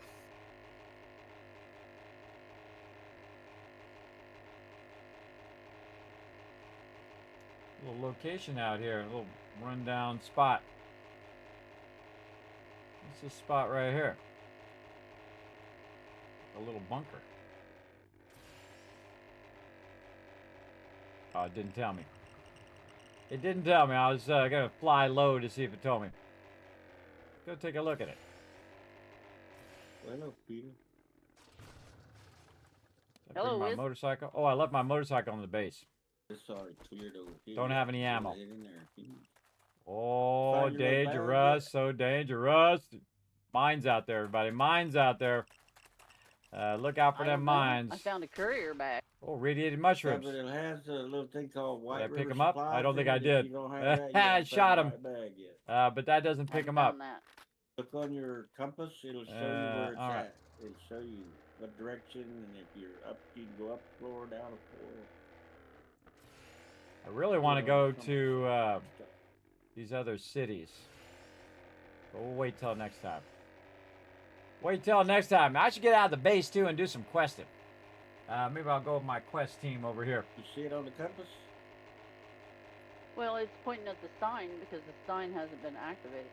Little location out here, a little rundown spot. What's this spot right here? A little bunker. Oh, it didn't tell me. It didn't tell me. I was gonna fly low to see if it told me. Go take a look at it. Hello, Peter. Did I bring my motorcycle? Oh, I left my motorcycle on the base. Sorry, cleared over here. Don't have any ammo. Get in there. Oh, dangerous! So dangerous. Mines out there, everybody. Mines out there. Look out for them mines. I found a courier bag. Oh, radiated mushrooms. Yeah, but it has a little thing called white. Did I pick River them up? Supplies I don't think in I it. If did. you don't have that, you I haven't shot found him. the right bag yet. But that doesn't pick them up. Look on your compass. It'll show you where it's all right. at. It'll show you what direction, and if you're up, you can go up a floor, down a floor. I really want to go to these other cities. But we'll wait till next time. Wait till next time. I should get out of the base, too, and do some questing. Maybe I'll go with my quest team over here. You see it on the compass? Well, it's pointing at the sign because the sign hasn't been activated.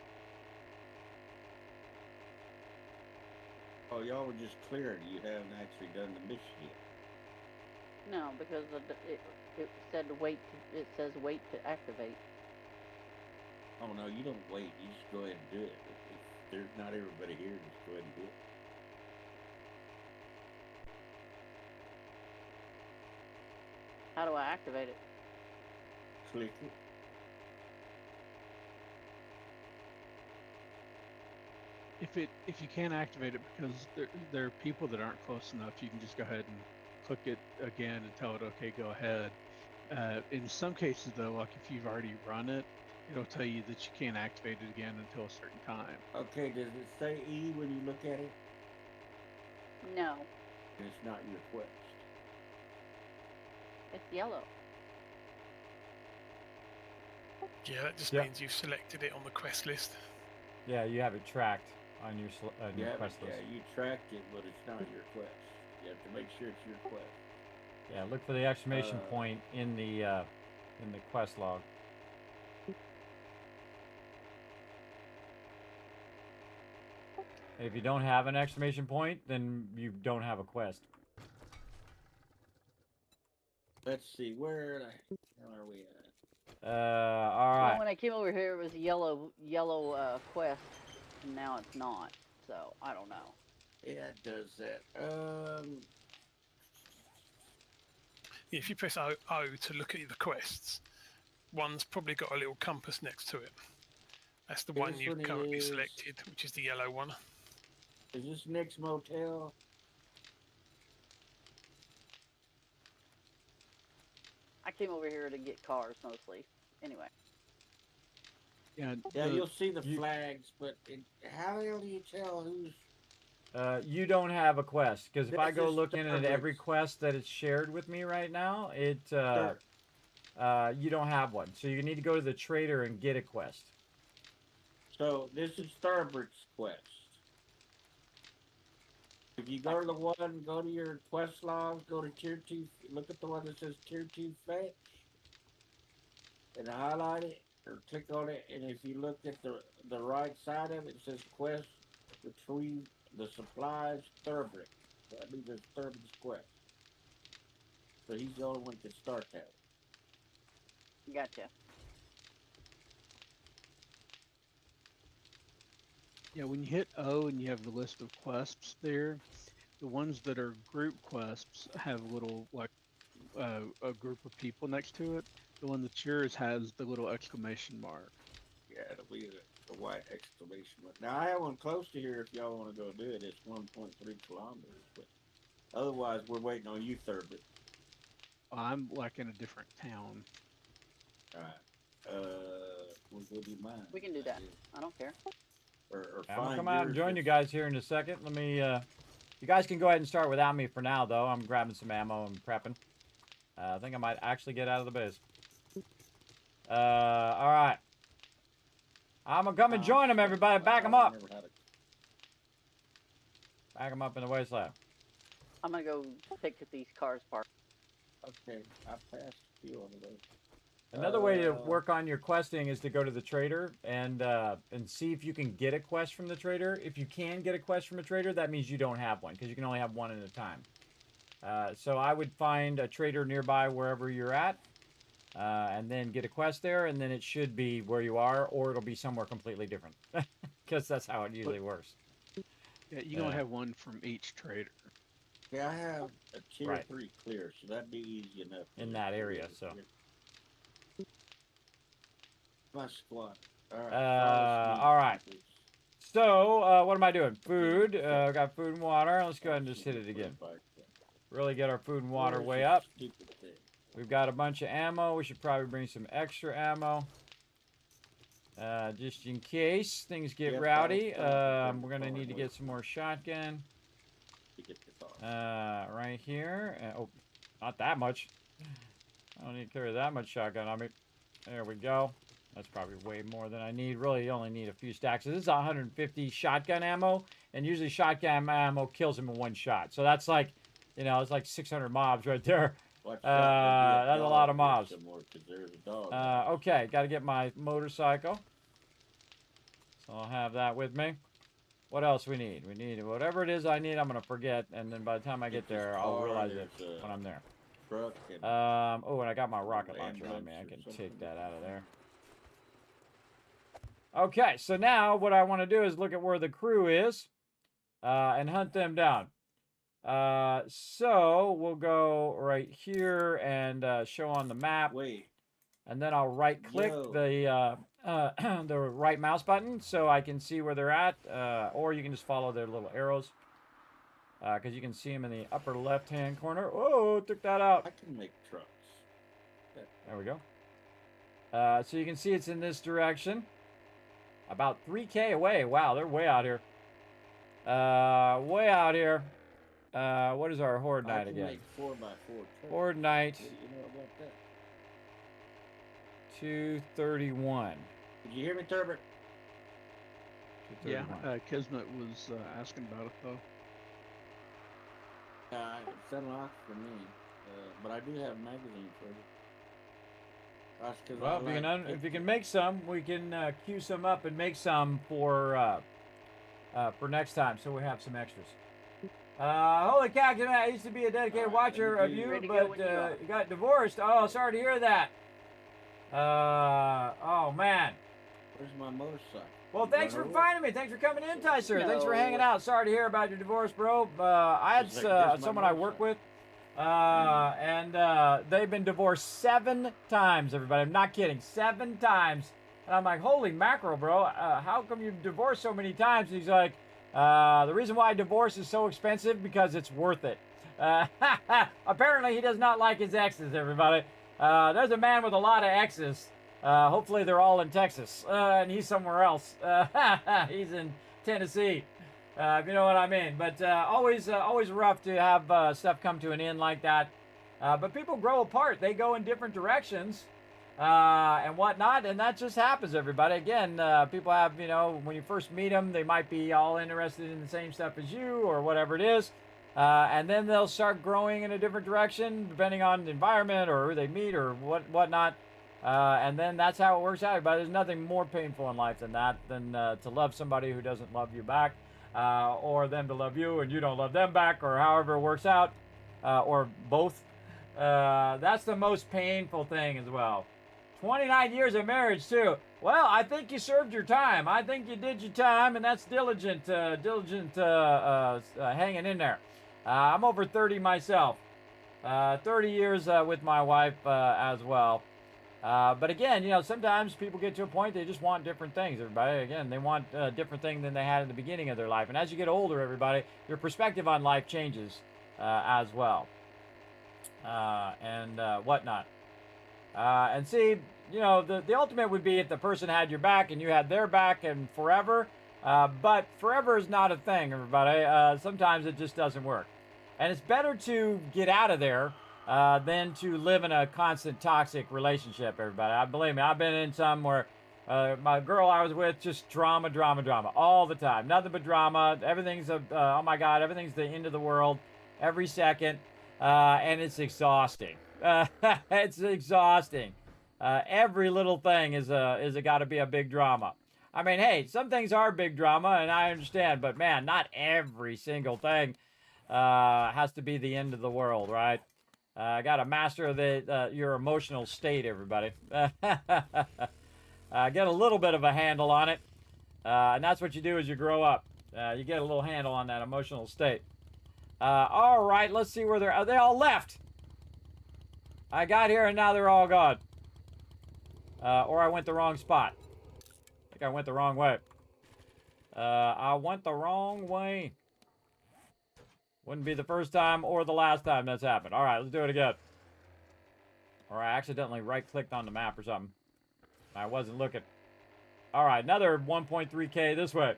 Oh, y'all were just cleared. You haven't actually done the mission yet. No, because it said wait. It says wait to activate. Oh no, you don't wait. You just go ahead and do it. If there's not everybody here, just go ahead and do it. How do I activate it? Click it. If you can't activate it because there are people that aren't close enough, you can just go ahead and click it again and tell it okay, go ahead. In some cases though, like if you've already run it, it'll tell you that you can't activate it again until a certain time. Okay, does it say E when you look at it? No. It's not your quest. It's yellow. Yeah, that just means you've selected it on the quest list. Yeah, you have it tracked on your quest list. Yeah, you tracked it, but it's not your quest. You have to make sure it's your quest. Yeah, look for the exclamation point in the quest log. If you don't have an exclamation point, then you don't have a quest. Let's see, where the hell are we at? All right. Well, when I came over here, it was yellow quest, and now it's not. So I don't know. Yeah, it does that. If you press O to look at the quests, one's probably got a little compass next to it. That's the one you've currently selected, which is the yellow one. Is this next motel? I came over here to get cars mostly. Anyway. Yeah, you'll see the flags, but how the hell do you tell who's... You don't have a quest, because if I go is looking at every quest that is shared with me right now, you don't have one. So you need to go to the trader and get a quest. So this is Starbrick's quest. If you go to the one, go to your quest log, go to tier 2, look at the one that says tier 2 fetch, and highlight it, or click on it, and if you look at the right side of it, it says quest retrieve the supplies Thurbert. That means it's Thurbert's quest. So he's the only one that can start that. Gotcha. Yeah, when you hit O and you have the list of quests there, the ones that are group quests have little like a group of people next to it. The one that's yours has the little exclamation mark. Yeah, it'll be the white exclamation mark. Now I have one close to here if y'all want to go do it. It's 1.3 kilometers, but otherwise we're waiting on you, Thurbert. I'm like in a different town. Alright. Would you mind? We can do that. I don't care. Or I'm gonna find come out and yours join you that's- guys here in a second. Let me. You guys can go ahead and start without me for now, though. I'm grabbing some ammo and prepping. I think I might actually get out of the base. All right. I'm gonna come and join them, everybody. Back them up. Back them up in the wasteland. I'm gonna go pick these cars apart. Okay, I passed a few of those. Another way to work on your questing is to go to the trader and see if you can get a quest from the trader. If you can get a quest from a trader, that means you don't have one because you can only have one at a time. So I would find a trader nearby wherever you're at, and then get a quest there, and then it should be where you are, or it'll be somewhere completely different, because that's how it usually works. Yeah, you can only have one from each trader. Yeah, I have a tier Right. 3 clear, so that'd be easy enough. In that area, so. My squad. Alright. All right. So, what am I doing? Food. Got food and water. Let's go ahead and just hit it again. Really get our food and water way up. We've got a bunch of ammo. We should probably bring some extra ammo. Just in case things get rowdy. We're going to need to get some more shotgun. Right here. Oh, not that much. I don't need to carry that much shotgun on me. There we go. That's probably way more than I need. Really, you only need a few stacks. So this is 150 shotgun ammo, and usually shotgun ammo kills him in one shot. So that's like, you know, it's like 600 mobs right there. That's a lot of mobs. Okay, got to get my motorcycle. So I'll have that with me. What else we need? We need whatever it is I need. I'm gonna forget, and then by the time I get there, I'll realize it when I'm there. Oh, and I got my rocket launcher on me. I can take that out of there. Okay, so now what I want to do is look at where the crew is, and hunt them down. So we'll go right here and show on the map. Wait. And then I'll right-click the right mouse button so I can see where they're at, or you can just follow their little arrows, because you can see them in the upper left-hand corner. Oh, took that out. I can make trucks. There we go. So you can see it's in this direction. About 3K away. Wow, they're way out here. Way out here. What is our horde night again? Make 4x4 trucks. Horde night. You know about that? 231. Did you hear me, Turbot? Yeah, Kismet was asking about it though. It's unlocked for me, but I do have a magazine for you. Well, if you can make some, we can queue some up and make some for next time, so we have some extras. Holy cow, I used to be a dedicated watcher of you, but you got divorced. Oh, sorry to hear that. Oh man. Where's my motorcycle? Well, thanks for finding me. Thanks for coming in, Tyser. No. Thanks for hanging out. Sorry to hear about your divorce, bro. I had someone I work with, and they've been divorced 7 times, everybody. I'm not kidding. 7 times. And I'm like, holy mackerel, bro. How come you've divorced so many times? And he's like, the reason why divorce is so expensive because it's worth it. Apparently, he does not like his exes, everybody. There's a man with a lot of exes. Hopefully they're all in Texas, and he's somewhere else. He's in Tennessee, if you know what I mean. But always rough to have stuff come to an end like that. But people grow apart. They go in different directions and whatnot, and that just happens, everybody. Again, people have, you know, when you first meet them, they might be all interested in the same stuff as you or whatever it is. And then they'll start growing in a different direction, depending on the environment or who they meet or whatnot. And then that's how it works out. But there's nothing more painful in life than that, than to love somebody who doesn't love you back. or them to love you and you don't love them back, or however it works out, or both. That's the most painful thing as well. 29 years of marriage too. Well, I think you served your time. I think you did your time, and that's diligent hanging in there. I'm over 30 myself. 30 years with my wife as well. But again, you know, sometimes people get to a point they just want different things, everybody. Again, they want a different thing than they had in the beginning of their life. And as you get older, everybody, your perspective on life changes as well. And whatnot. And see, you know, the ultimate would be if the person had your back and you had their back and forever. But forever is not a thing, everybody. Sometimes it just doesn't work. And it's better to get out of there than to live in a constant toxic relationship, everybody. Believe me, I've been in some where my girl I was with, just drama, drama, drama all the time. Nothing but drama. Everything's, oh my God, everything's the end of the world every second. And it's exhausting. It's exhausting. Every little thing is got to be a big drama. I mean, hey, some things are big drama, and I understand, but man, not every single thing has to be the end of the world, right? Got to master your emotional state, everybody. Get a little bit of a handle on it, and that's what you do as you grow up. You get a little handle on that emotional state. All right, let's see where they all left. I got here and now they're all gone. Or I went the wrong spot. I think I went the wrong way. I went the wrong way. Wouldn't be the first time or the last time that's happened. All right, let's do it again. Or I accidentally right-clicked on the map or something. I wasn't looking. All right, another 1.3K this way.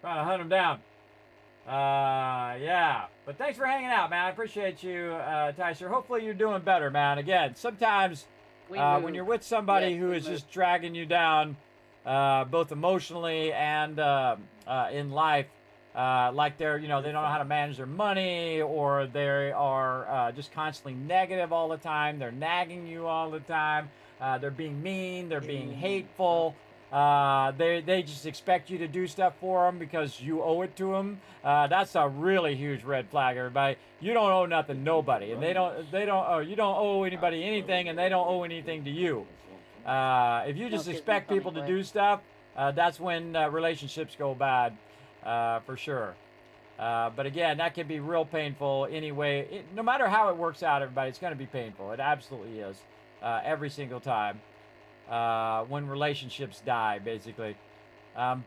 Trying to hunt them down. Yeah. But thanks for hanging out, man. I appreciate you, Tyser. Hopefully you're doing better, man. Again, sometimes when you're with somebody who is just dragging you down, both emotionally and in life, like they're, you know, they don't know how to manage their money, or they are just constantly negative all the time. They're nagging you all the time. They're being mean. They're being hateful. They just expect you to do stuff for them because you owe it to them. That's a really huge red flag, everybody. You don't owe nothing, nobody, and you don't owe anybody anything, and they don't owe anything to you. If you just expect people to do stuff, that's when relationships go bad, for sure. But again, that can be real painful anyway. No matter how it works out, everybody, it's going to be painful. It absolutely is, every single time. When relationships die, basically.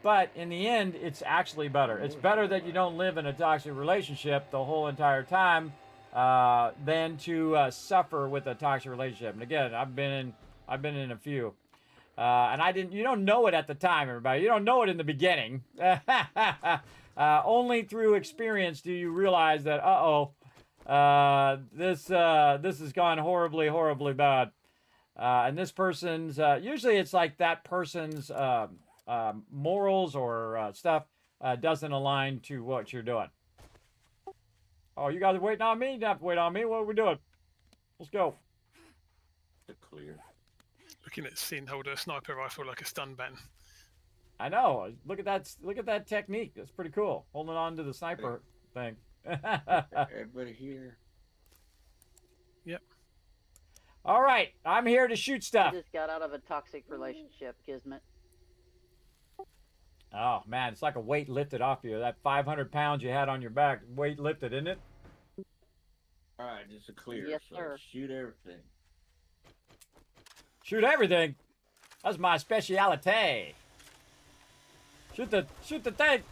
But in the end, it's actually better. It's better that you don't live in a toxic relationship the whole entire time than to suffer with a toxic relationship. And again, I've been in a few, and you don't know it at the time, everybody. You don't know it in the beginning. Only through experience do you realize that this has gone horribly, horribly bad. And this person's, usually it's like that person's morals or stuff doesn't align to what you're doing. Oh, you guys are waiting on me? You don't have to wait on me. What are we doing? Let's go. Clear. Looking at Sin hold a sniper rifle like a stun gun. I know. Look at that technique. That's pretty cool. Holding on to the sniper thing. Everybody here. Yep. All right, I'm here to shoot stuff. I just got out of a toxic relationship, Kismet. Oh man, it's like a weight lifted off you. That 500 pounds you had on your back, weight lifted, isn't it? All right, just a clear. Yes, so sir. Shoot everything. Shoot everything. That's my speciality. Shoot the thing.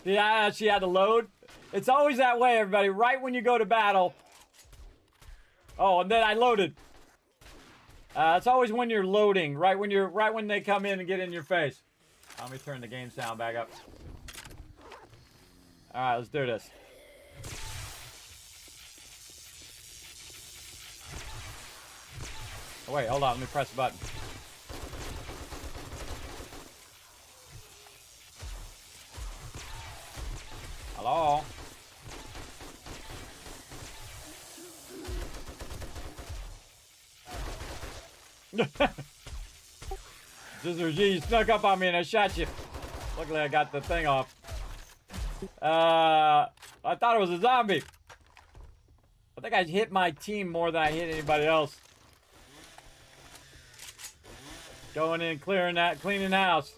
Yeah, she had to load. It's always that way, everybody. Right when you go to battle. Oh, and then I loaded. It's always when you're loading, right when they come in and get in your face. Let me turn the game sound back up. All right, let's do this. Oh, wait, hold on. Let me press the button. Hello? Sister G, you snuck up on me and I shot you. Luckily, I got the thing off. I thought it was a zombie. I think I hit my team more than I hit anybody else. Going in, clearing that, cleaning the house.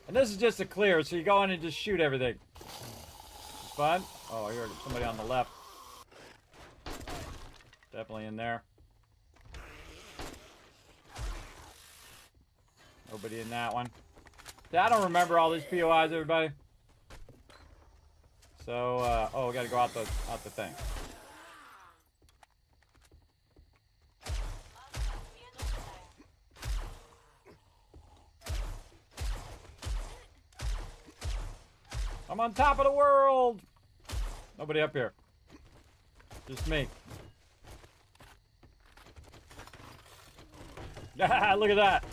And this is just a clear, so you go in and just shoot everything. It's fun. Oh, I heard somebody on the left. Definitely in there. Nobody in that one. Yeah, I don't remember all these POIs, everybody. So, oh, we gotta go out the thing. I'm on top of the world. Nobody up here. Just me. Look at that.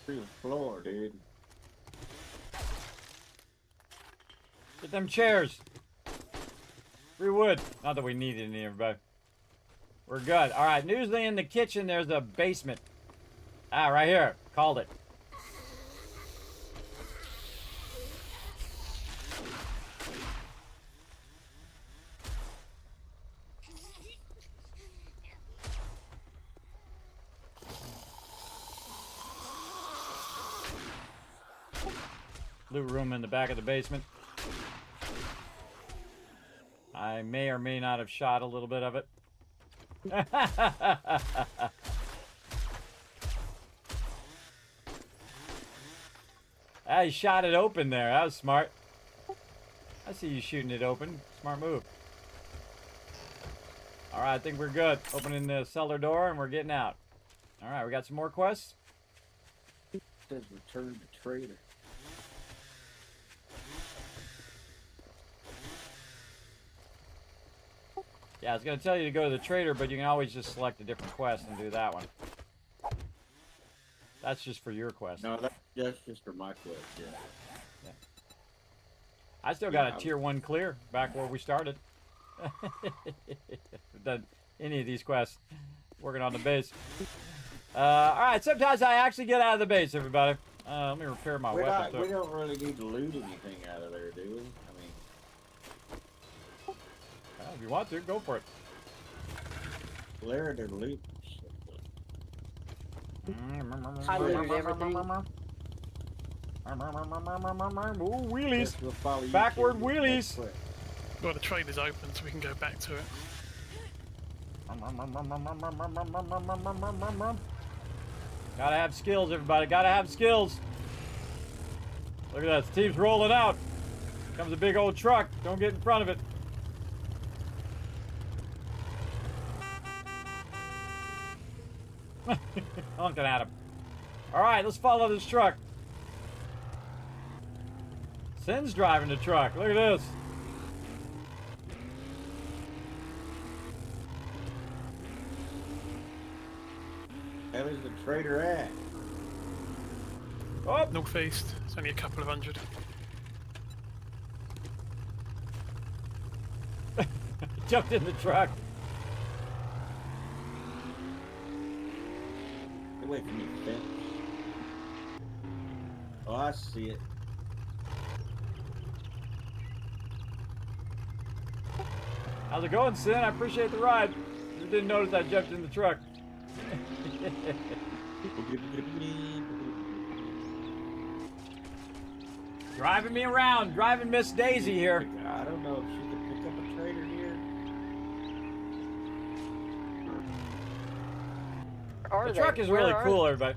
Through the floor, dude. Get them chairs. Free wood. Not that we need any, everybody. We're good. All right, usually in the kitchen there's a basement. Ah, right here. Called it. Loot room in the back of the basement. I may or may not have shot a little bit of it. I shot it open there. That was smart. I see you shooting it open. Smart move. All right, I think we're good. Opening the cellar door and we're getting out. All right, we got some more quests. It says return to trader. Yeah, I was going to tell you to go to the trader, but you can always just select a different quest and do that one. That's just for your quest. No, that's just for my quest, yeah. I still got a tier 1 clear back where we started. Done any of these quests. Working on the base. Alright, sometimes I actually get out of the base, everybody. Let me repair my weapon. We don't really need to loot anything out of there, do we? I mean... Well, if you want to, go for it. Larry to loot. I looted everything. Ooh, wheelies. Backward wheelies. Well, the trader's open, so we can go back to it. Gotta have skills, everybody. Gotta have skills. Look at that. The team's rolling out. Comes a big old truck. Don't get in front of it. Honking at him. Alright, let's follow this truck. Sin's driving the truck. Look at this. How is the trader at? Oh. Northeast. It's only a couple of hundred. Jumped in the truck. Get away from me, fence. Oh, I see it. How's it going, Sin? I appreciate the ride. You didn't notice I jumped in the truck. Driving me around, driving Miss Daisy here. I don't know if she could pick up a trader here. The truck is really cool, everybody.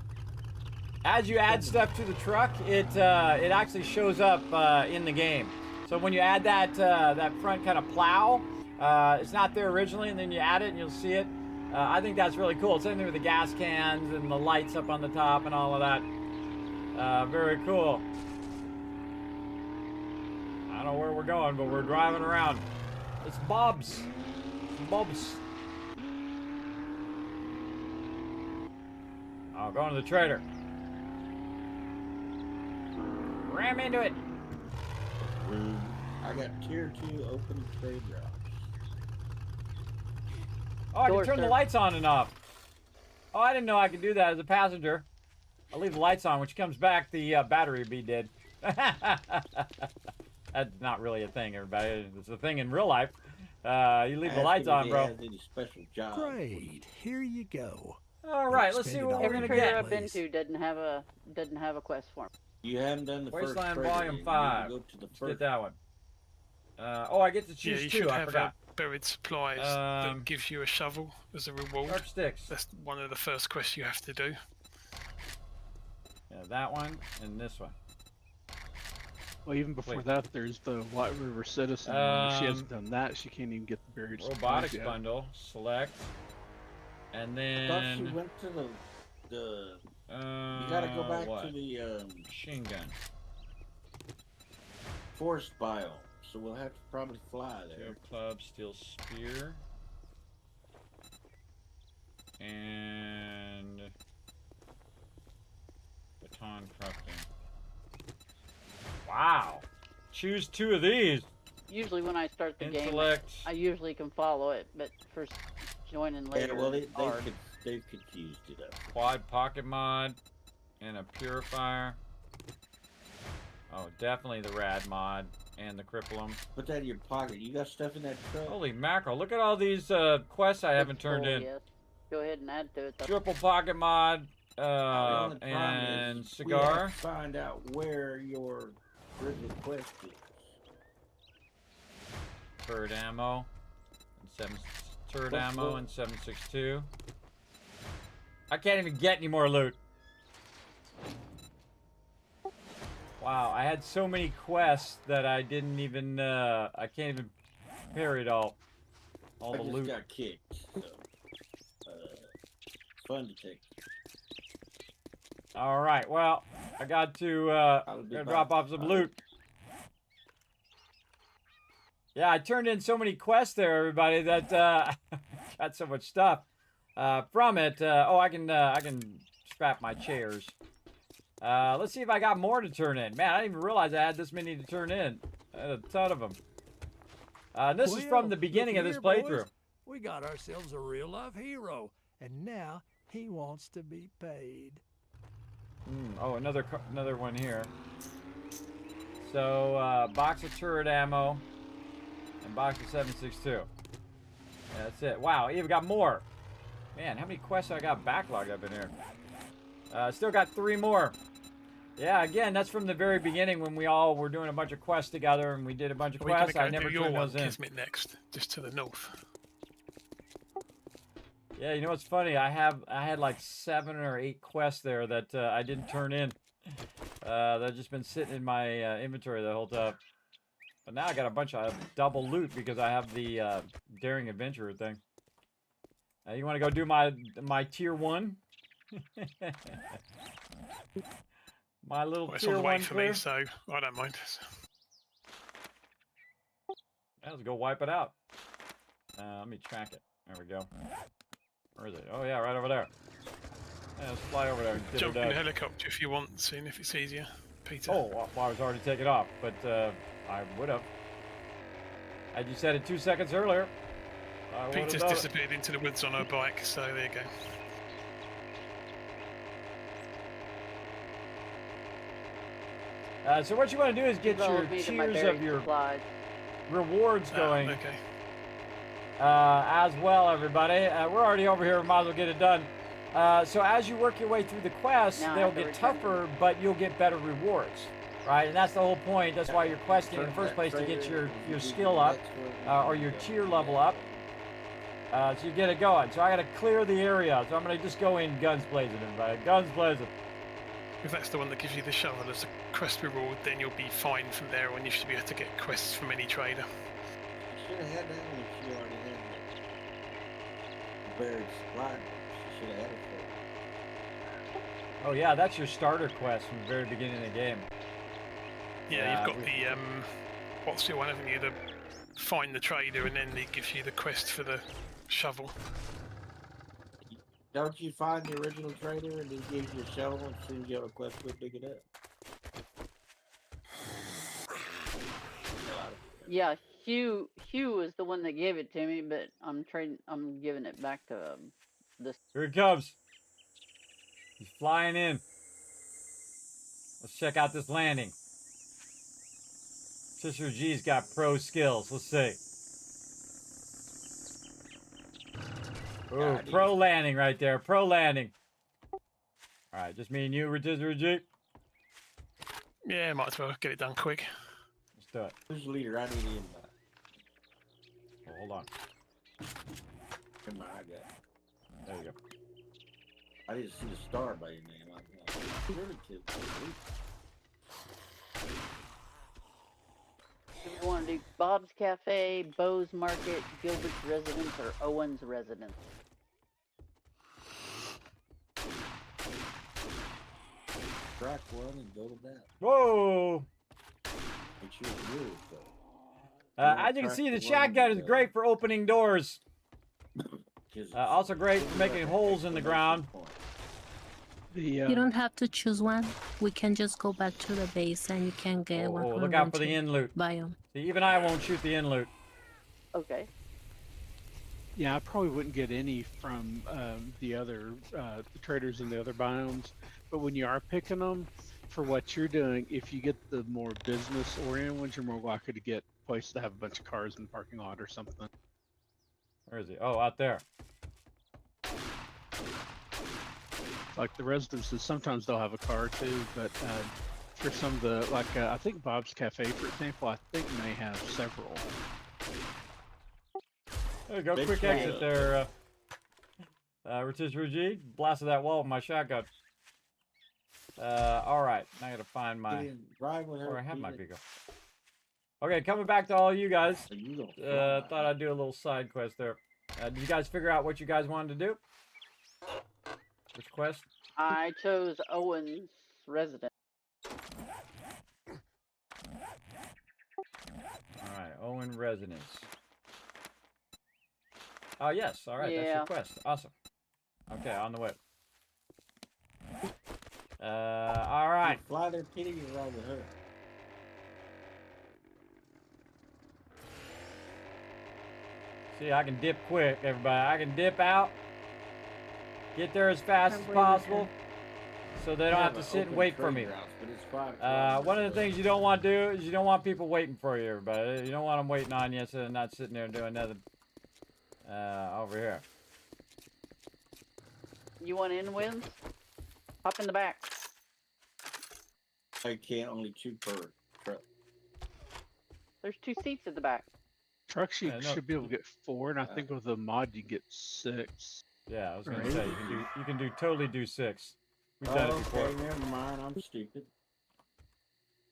As you add stuff to the truck, it actually shows up in the game. So when you add that that front kind of plow, it's not there originally, and then you add it and you'll see it. I think that's really cool. Same thing with the gas cans and the lights up on the top and all of that. Very cool. I don't know where we're going, but we're driving around. It's Bob's. Bob's. Oh, going to the trader. Ram into it. I got tier 2 open trade routes. Oh, I can Doors, turn the sir. lights on and off. Oh, I didn't know I could do that as a passenger. I'll leave the lights on. When she comes back, the battery will be dead. That's not really a thing, everybody. It's a thing in real life. You leave the lights on, bro. Any special job. Great. Here you go. All right, let's see what we're Every gonna trader get. I've been to doesn't have a quest for me. You haven't done the Wasteland first Volume trader. 5. You need to go to the Let's first. get that one. Oh, I get to Yeah, choose you two. should I have forgot. buried supplies that gives you a shovel as a reward. Sharp sticks. That's one of the first quests you have to do. Yeah, that one and this one. Well, even before Wait. that, there's the White River Citizen. If she hasn't done that, she can't even get the buried supplies Robotics yet. bundle. Select. And I thought she then. went to the. You gotta go back what? to the Machine gun. forest biome, so we'll have to probably fly there. Steel club, steel spear. And baton crafting. Wow. Choose two of these. Usually when I start the Intellect. game, I usually can follow it, but for joining later, Yeah, well, it's hard. they've confused it up. Quad pocket mod. And a purifier. Oh, definitely the rad mod. And the cripple 'em. Put that in your pocket. You got stuff in that truck? Holy mackerel. Look at all these quests I haven't turned in. Yes. Go ahead and add to it. though. Triple pocket mod. The only problem And is cigar. We have to find out where your original quest is. Turret ammo. And turret What's ammo the- and 7.62. I can't even get any more loot. Wow, I had so many quests that I didn't even, I can't even parry it all. All I the just loot. got kicked, so it's fun to take. All right, well, I got to gotta drop off some loot. Yeah, I turned in so many quests there, everybody, that got so much stuff from it. Oh, I can scrap my chairs. Let's see if I got more to turn in. Man, I didn't even realize I had this many to turn in. I had a ton of them. This is from the beginning of this playthrough. Boys, we got ourselves a real-life hero, and now he wants to be paid. Oh, another one here. So, box of turret ammo and box of 7.62. Yeah, that's it. Wow, even got more. Man, how many quests I got backlogged up in here? Still got 3 more. Yeah, again, that's from the very beginning when we all were doing a bunch of quests together and we did a bunch of Are we gonna quests. go I never do your turned one, those in. Kismet, next, just to the north? Yeah, you know what's funny? I had like 7 or 8 quests there that I didn't turn in. That have just been sitting in my inventory the whole time. But now I got a bunch of double loot because I have the daring adventurer thing. You want to go do my tier 1? My little Well, it's tier on the way 1 for clear? me, so I don't mind. Yeah, let's go wipe it out. Let me track it. There we go. Where is it? Oh yeah, right over there. Yeah, let's fly over there and get Jump it in the done. helicopter if you want, soon if it's easier, Peter. Oh, well, I was already taking off, but I would have. Had you said it 2 seconds earlier, I would have Peter's done it. disappeared into the woods on her bike, so there you go. So what you want to do is get your Follow me to my tiers buried of your supplies. rewards going Okay. as well, everybody. We're already over here. We might as well get it done. So as you work your way through the quests, Now I they'll have to get return tougher, but you'll get better rewards, right? And that's the whole point. That's why you're questing in the first place, to get your skill up or your tier level up. So you get it going. So I got to clear the area. So I'm going to just go in guns blazing, everybody. Guns blazing. If that's the one that gives you the shovel as a quest reward, then you'll be fine from there on. You should be able to get quests from any trader. Should have had that one if she already had that buried supply box. She should have had it for Oh yeah, that's your starter quest from the very beginning of the game. Yeah, you've got the what's the one, haven't you? The find the trader, and then it gives you the quest for the shovel. Don't you find the original trader and he gives you a shovel and sends you a quest to dig it up? Yeah, Hugh was the one that gave it to me, but I'm giving it back to this. Here he comes. He's flying in. Let's check out this landing. Sister G's got pro skills. Let's see. Ooh, pro landing right there. Pro landing. All right, just me and you, Sister G. Yeah, might as well get it done quick. Let's do it. Who's the leader? I need him. Oh, hold on. Come on, I got it. There you go. I didn't see the star by your name. I'm really kidding. You want to do Bob's Cafe, Bo's Market, Gilbert's Residence, or Owen's Residence? Crack one and go to that. Whoa! Make sure it's good, though. As you can see, the shotgun is great for opening doors. Also great for making holes in the ground. You don't have to choose one. We can just go back to the base and you can get one. Oh, look out for the in loot. Biome. See, even I won't shoot the in loot. Okay. Yeah, I probably wouldn't get any from the other the traders in the other biomes. But when you are picking them for what you're doing, if you get the more business-oriented ones, you're more likely to get a place to have a bunch of cars in the parking lot or something. Where is he? Oh, out there. Like the residences, sometimes they'll have a car too, but for some of the, like I think Bob's Cafe, for example, I think may have several. There you go, quick exit there, Rotisserie G. Blasted that wall with my shotgun. Alright, now I gotta find my... Where I have my Pico. Okay, coming back to all you guys. Thought I'd do a little side quest there. Did you guys figure out what you guys wanted to do? Which quest? I chose Owen's Residence. Alright, Owen Residence. Oh, yes. Alright, that's your quest. Awesome. Okay, on the way. Alright. Fly their kitty around the hood. See, I can dip quick, everybody. I can dip out. Get there as fast as possible. So they don't have to sit and wait for me. One of the things you don't want to do is you don't want people waiting for you, everybody. You don't want them waiting on you so they're not sitting there doing nothing over here. You want in wins? Hop in the back. I can't, only 2 per truck. There's 2 seats at the back. Trucks you should be able to get 4, and I think with the mod you get 6. Yeah, I was gonna say you can totally do 6. We've done it before. Okay, never mind. I'm stupid.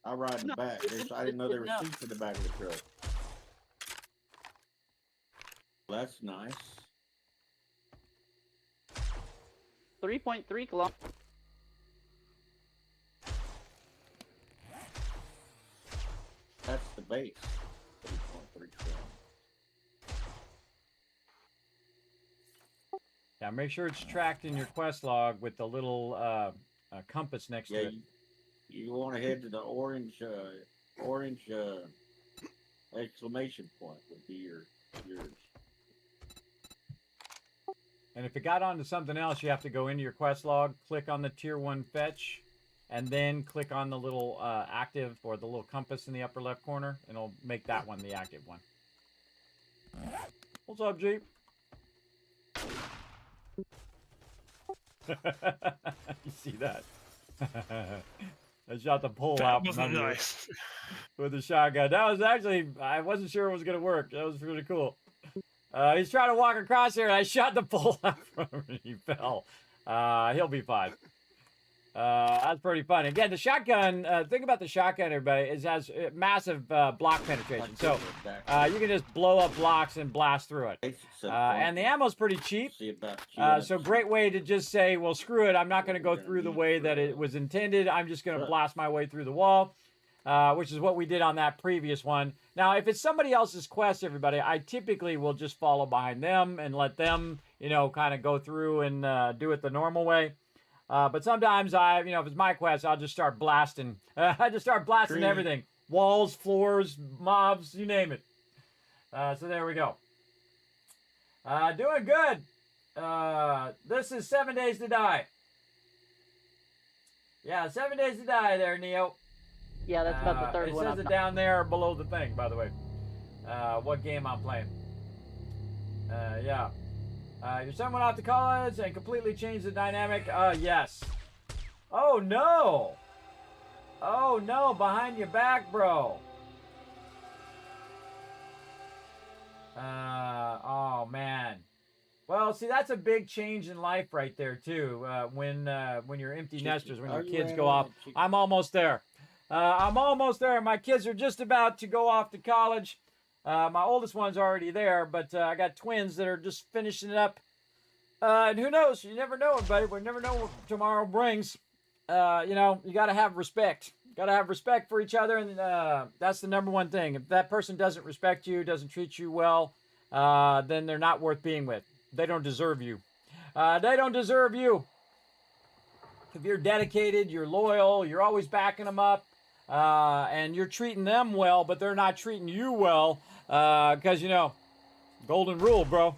I ride in the back. I didn't know there were seats in the back of the truck. Well, that's nice. 3.3 kilometers. That's the base. 3.3 kilometers. Yeah, make sure it's tracked in your quest log with the little compass next to it. You want to head to the orange exclamation point would be yours. And if it got onto something else, you have to go into your quest log, click on the tier 1 fetch, and then click on the little active or the little compass in the upper left corner, and it'll make that one the active one. What's up, Jeep? You see that? I shot the pole out from under nice. With the shotgun. That was actually, I wasn't sure it was going to work. That was really cool. He's trying to walk across here, and I shot the pole out from him, and he fell. He'll be fine. That's pretty fun. Again, the shotgun, think about the shotgun, everybody, is has massive block penetration. So you can just blow up blocks and blast through it. And the ammo's pretty cheap. So great way to just say, well, screw it. I'm not going to go through the way that it was intended. I'm just going to blast my way through the wall, which is what we did on that previous one. Now, if it's somebody else's quest, everybody, I typically will just follow behind them and let them, you know, kind of go through and do it the normal way. But sometimes if it's my quest, I'll just start blasting. I just start blasting everything. Walls, floors, mobs, you name it. So there we go. Doing good. This is 7 Days to Die. Yeah, 7 Days to Die there, Neo. Yeah, that's about the third it one. It says it down there below the thing, by the way. What game I'm playing. Yeah. Your son went off to college and completely changed the dynamic. Yes. Oh, no. Oh, no. Behind your back, bro. Oh, man. Well, see, that's a big change in life right there, too. When you're empty nesters, when your kids go off. I'm almost there. I'm almost there. My kids are just about to go off to college. My oldest one's already there, but I got twins that are just finishing it up. And who knows? You never know, buddy. We never know what tomorrow brings. You know, you got to have respect. Got to have respect for each other, and that's the number one thing. If that person doesn't respect you, doesn't treat you well, then they're not worth being with. They don't deserve you. They don't deserve you. If you're dedicated, you're loyal, you're always backing them up, and you're treating them well, but they're not treating you well, because, you know, golden rule, bro.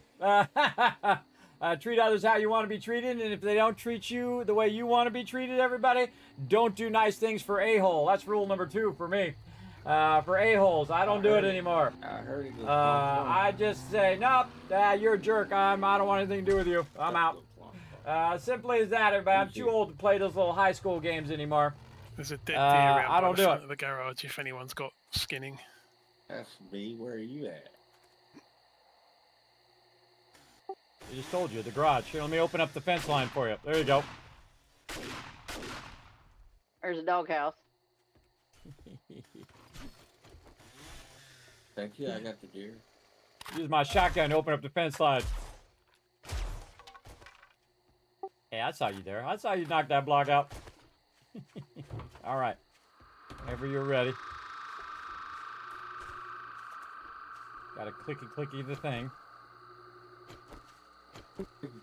Treat others how you want to be treated, and if they don't treat you the way you want to be treated, everybody, don't do nice things for a-hole. That's rule number 2 for me. For a-holes, I don't do it anymore. I heard it. I just say, nope, you're a jerk. I don't want anything to do with you. I'm out. Simply as that, everybody. I'm too old to play those little high school games anymore. There's a dead deer around I don't by the do front it. of the garage if anyone's got skinning. That's me. Where are you at? I just told you, the garage. Here, let me open up the fence line for you. There you go. There's a doghouse. Thank you. I got the deer. Use my shotgun to open up the fence line. Hey, I saw you there. I saw you knock that block out. All right. Whenever you're ready. Got a clicky the thing.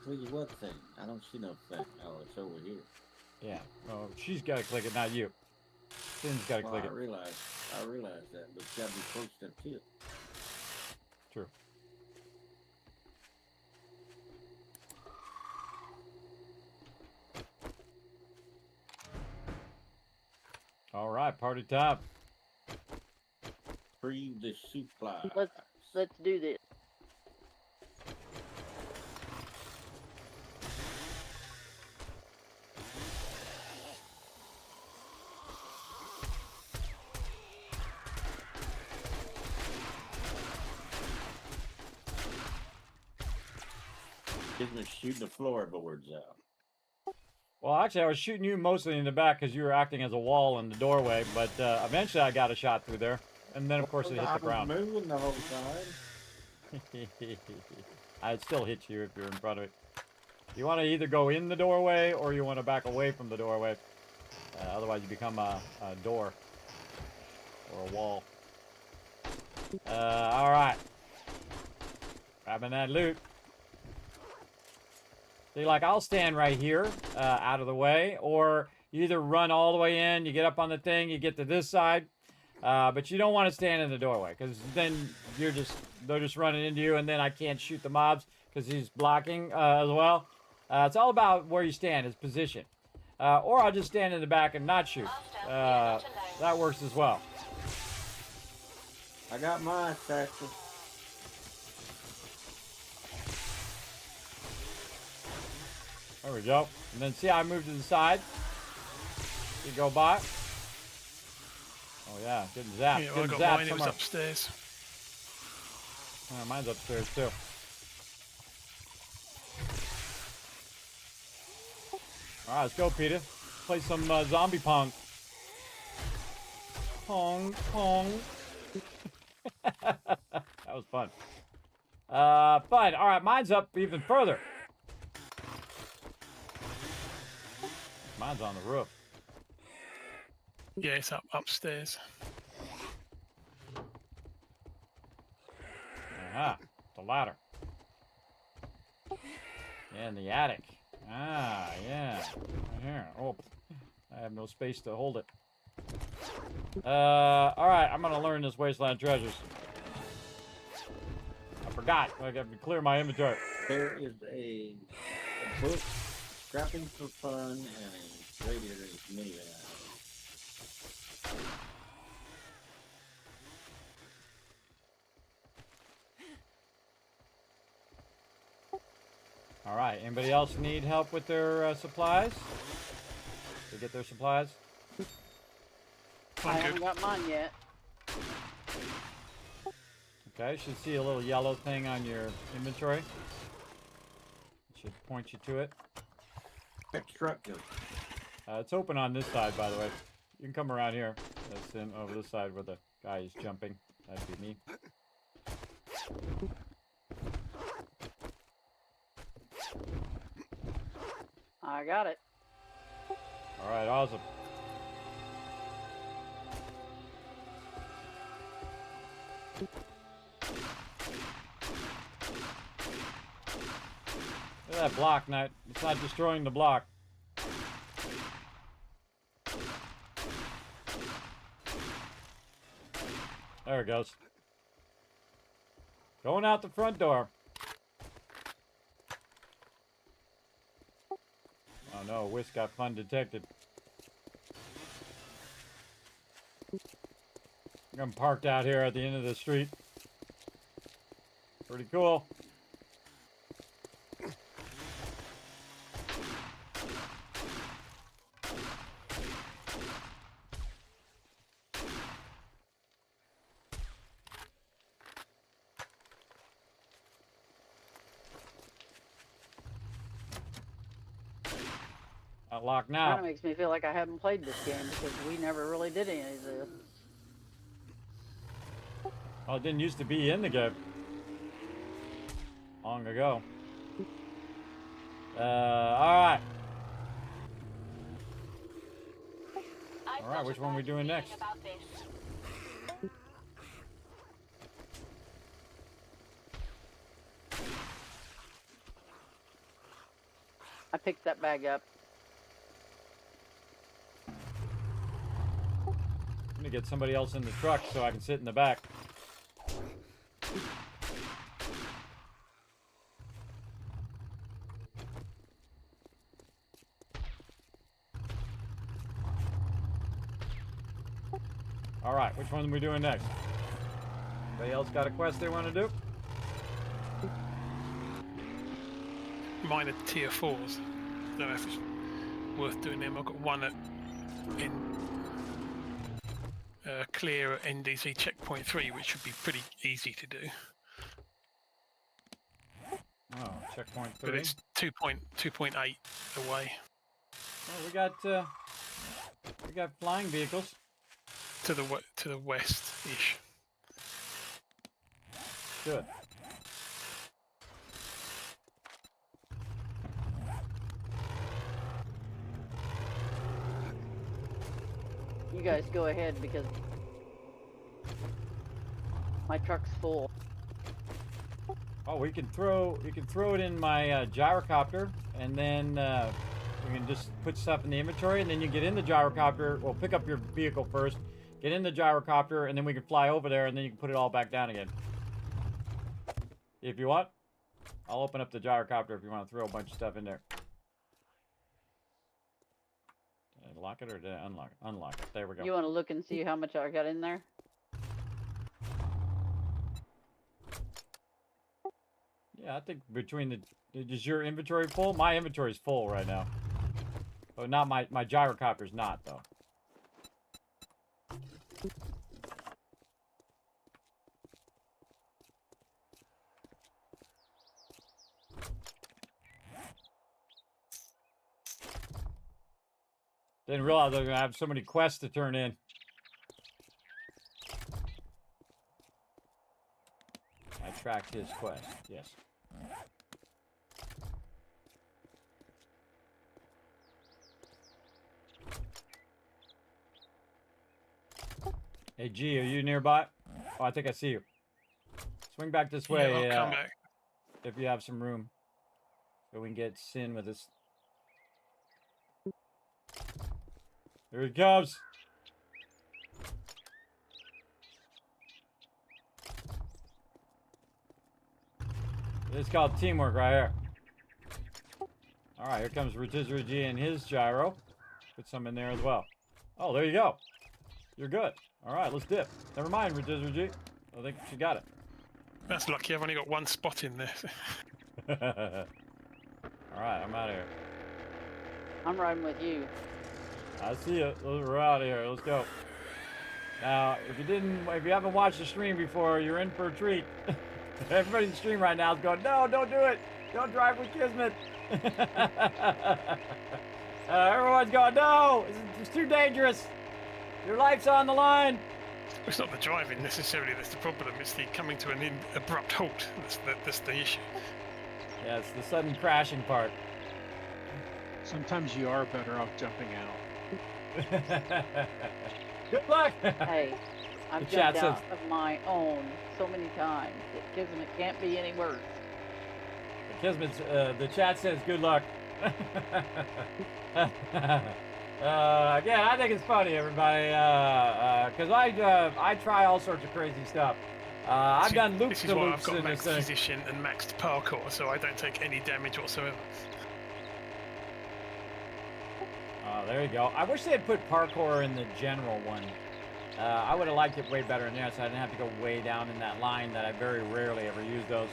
Clicky what thing? I don't see no thing. Oh, it's over here. Yeah. Oh, she's got to click it, not you. Finn's got to click it. I realize that, but it's got to be close to the tip. True. All right, party time. Free the supply. Let's do this. Kismet shooting the floorboards out. Well, actually, I was shooting you mostly in the back because you were acting as a wall in the doorway, but eventually I got a shot through there. And then, of course, it hit the ground. I was moving the whole time. I'd still hit you if you're in front of it. You want to either go in the doorway or you want to back away from the doorway. Otherwise, you become a door or a wall. All right. Grabbing that loot. See, like, I'll stand right here out of the way, or you either run all the way in, you get up on the thing, you get to this side, but you don't want to stand in the doorway, because then they're just running into you, and then I can't shoot the mobs because he's blocking as well. It's all about where you stand, his position. Or I'll just stand in the back and not shoot. That works as well. I got my satchel. There we go. And then see how I move to the side? You go by. Oh yeah, good zap. Yeah, good I got zap mine. It was upstairs. Oh, mine's upstairs too. All right, let's go, Peter. Play some zombie pong. Pong, pong. That was fun. Fun. All right, mine's up even further. Mine's on the roof. Yeah, it's upstairs. Ah, the ladder. Yeah, in the attic. Ah, yeah. Right here. Oh, I have no space to hold it. All right, I'm gonna learn this Wasteland Treasures. forgot. I got to clear my inventory. There is a book, Scrapping for Fun, and a radiator minivan. All right. Anybody else need help with their supplies? To get their supplies? I haven't got mine yet. Okay, you should see a little yellow thing on your inventory. It should point you to it. It's open on this side, by the way. You can come around here. That's in over this side where the guy is jumping. That'd be me. I got it. All right, awesome. Look at that block, it's not destroying the block. There it goes. Going out the front door. Oh no, Whisk got fun detected. I'm parked out here at the end of the street. Pretty cool. Locked now. Kind of makes me feel like I haven't played this game because we never really did any of this. Oh, it didn't used to be in the game. Long ago. Alright. Alright, which one are we doing next? I picked that bag up. I'm gonna get somebody else in the truck so I can sit in the back. Alright, which one are we doing next? Anybody else got a quest they want to do? Mine are tier 4s. Don't know if it's worth doing them. I've got one in clear at NDC checkpoint 3, which should be pretty easy to do. Oh, checkpoint 3. But it's 2.8 away. Oh, we got flying vehicles to the west-ish. Good. You guys go ahead because my truck's full. Oh, you can throw it in my gyrocopter, and then we can just put stuff in the inventory, and then you get in the gyrocopter. Well, pick up your vehicle first, get in the gyrocopter, and then we can fly over there, and then you can put it all back down again. If you want, I'll open up the gyrocopter if you want to throw a bunch of stuff in there. Did I lock it or did I unlock it? Unlock it. There we go. You want to look and see how much I got in there? Yeah, I think between is your inventory full? My inventory's full right now. Oh, not my gyrocopter's not though. Didn't realize I was gonna have so many quests to turn in. I tracked his quest, yes. Hey G, are you nearby? Oh, I think I see you. Swing back this way. Yeah, I'll come back. If you have some room. So we can get Sin with us. Here he comes. It's called teamwork right here. All right, here comes Rotisserie G and his gyro. Put some in there as well. Oh, there you go. You're good. All right, let's dip. Never mind, Rotisserie G. I think she got it. That's lucky. I've only got one spot in there. All right, I'm out of here. I'm riding with you. I see it. We're out of here. Let's go. Now, if you haven't watched the stream before, you're in for a treat. Everybody in the stream right now is going, no, don't do it. Don't drive with Kismet. Everyone's going, no, it's too dangerous. Your life's on the line. It's not the driving necessarily that's the problem. It's the coming to an abrupt halt. That's the issue. Yeah, it's the sudden crashing part. Sometimes you are better off jumping out. Good luck. Hey, I've The chat jumped out says- of my own so many times. Kismet can't be any worse. Kismet's, the chat says good luck. Again, I think it's funny, everybody, because I try all sorts of crazy stuff. I've done loops This is to why loops I've got in this maxed thing. position and maxed parkour, so I don't take any damage whatsoever. There you go. I wish they had put parkour in the general one. I would have liked it way better in there, so I didn't have to go way down in that line that I very rarely ever use those.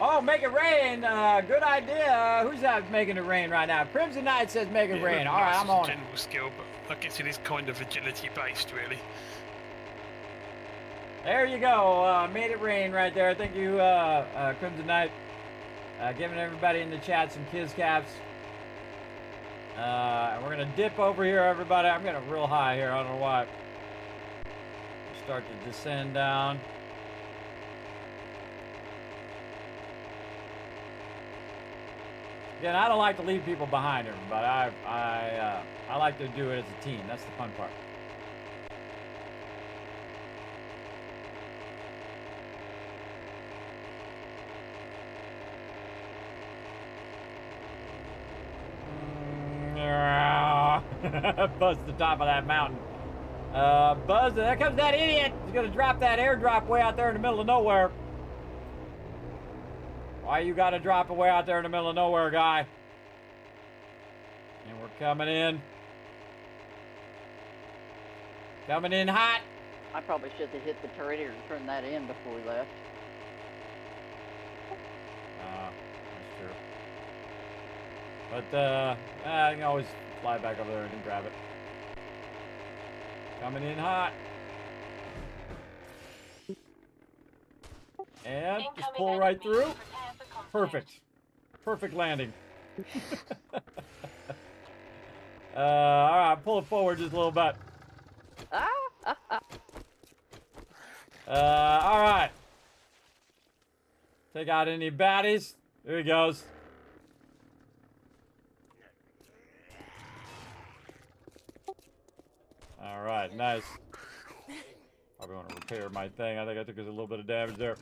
Oh, make it rain! Good idea. Who's that making it rain right now? Crimson Knight says make it rain. All right, I'm on it. General skill, but I guess it is kind of agility based, really. There you go. Made it rain right there. Thank you, Crimson Knight. Giving everybody in the chat some kiss caps. And we're going to dip over here, everybody. I'm getting real high here. I don't know why. Start to descend down. Again, I don't like to leave people behind, everybody. I like to do it as a team. That's the fun part. Buzz the top of that mountain. Buzz, there comes that idiot. He's gonna drop that airdrop way out there in the middle of nowhere. Why you gotta drop it way out there in the middle of nowhere, guy? And we're coming in. Coming in hot. I probably should have hit the turret and turned that in before we left. That's true. But, I can always fly back over there and grab it. Coming in hot. And just pull right through. Perfect. Perfect landing. Alright, pull it forward just a little bit. Alright. Take out any baddies. There he goes. Alright, nice. Probably want to repair my thing. I think I took a little bit of damage there.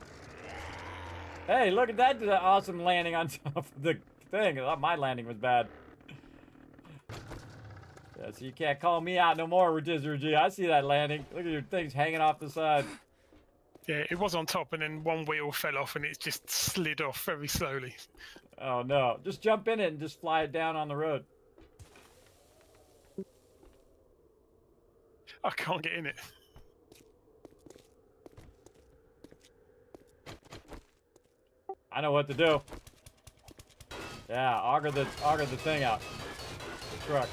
Hey, look at that awesome landing on top of the thing. I thought my landing was bad. Yeah, so you can't call me out no more, Rotisserie G. I see that landing. Look at your things hanging off the side. Yeah, it was on top and then one wheel fell off and it just slid off very slowly. Oh no, just jump in it and just fly it down on the road. I can't get in it. I know what to do. Yeah, auger the thing out. The truck.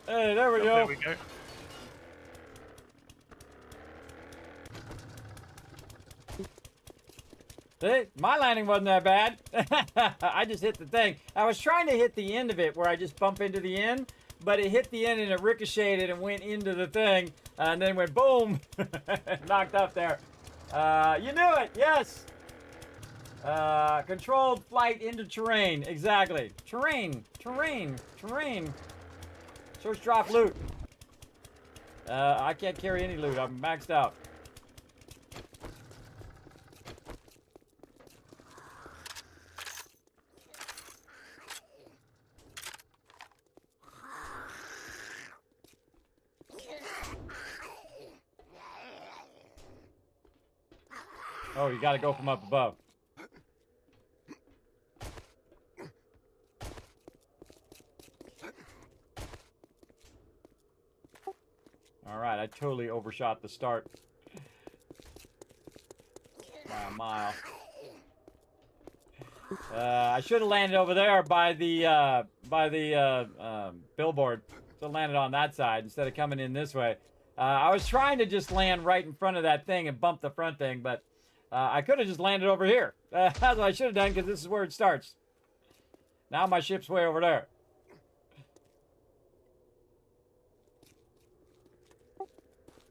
Hey, there we go. There we go. See, my landing wasn't that bad. I just hit the thing. I was trying to hit the end of it where I just bump into the end, but it hit the end and it ricocheted and went into the thing, and then went boom, knocked up there. You knew it, yes. Controlled flight into terrain, exactly. Terrain. Search, drop, loot. I can't carry any loot. I'm maxed out. Oh, you gotta go from up above. Alright, I totally overshot the start by a mile. I should have landed over there by the billboard. Should have landed on that side instead of coming in this way. I was trying to just land right in front of that thing and bump the front thing, but I could have just landed over here. That's what I should have done, because this is where it starts. Now my ship's way over there.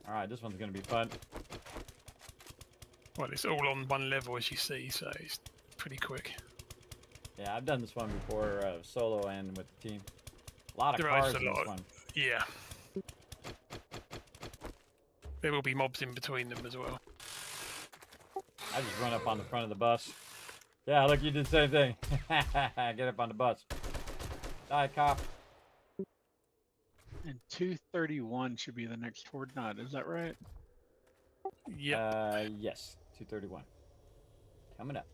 Alright, this one's going to be fun. Well, it's all on one level, as you see, so it's pretty quick. Yeah, I've done this one before, solo and with the team. A lot of There cars is a in this lot. one. Yeah. There will be mobs in between them as well. I just run up on the front of the bus. Yeah, look, you did the same thing. Get up on the bus. Die, cop. And 231 should be the next horde nut. Is that right? Yeah. Yes, 231. Coming up.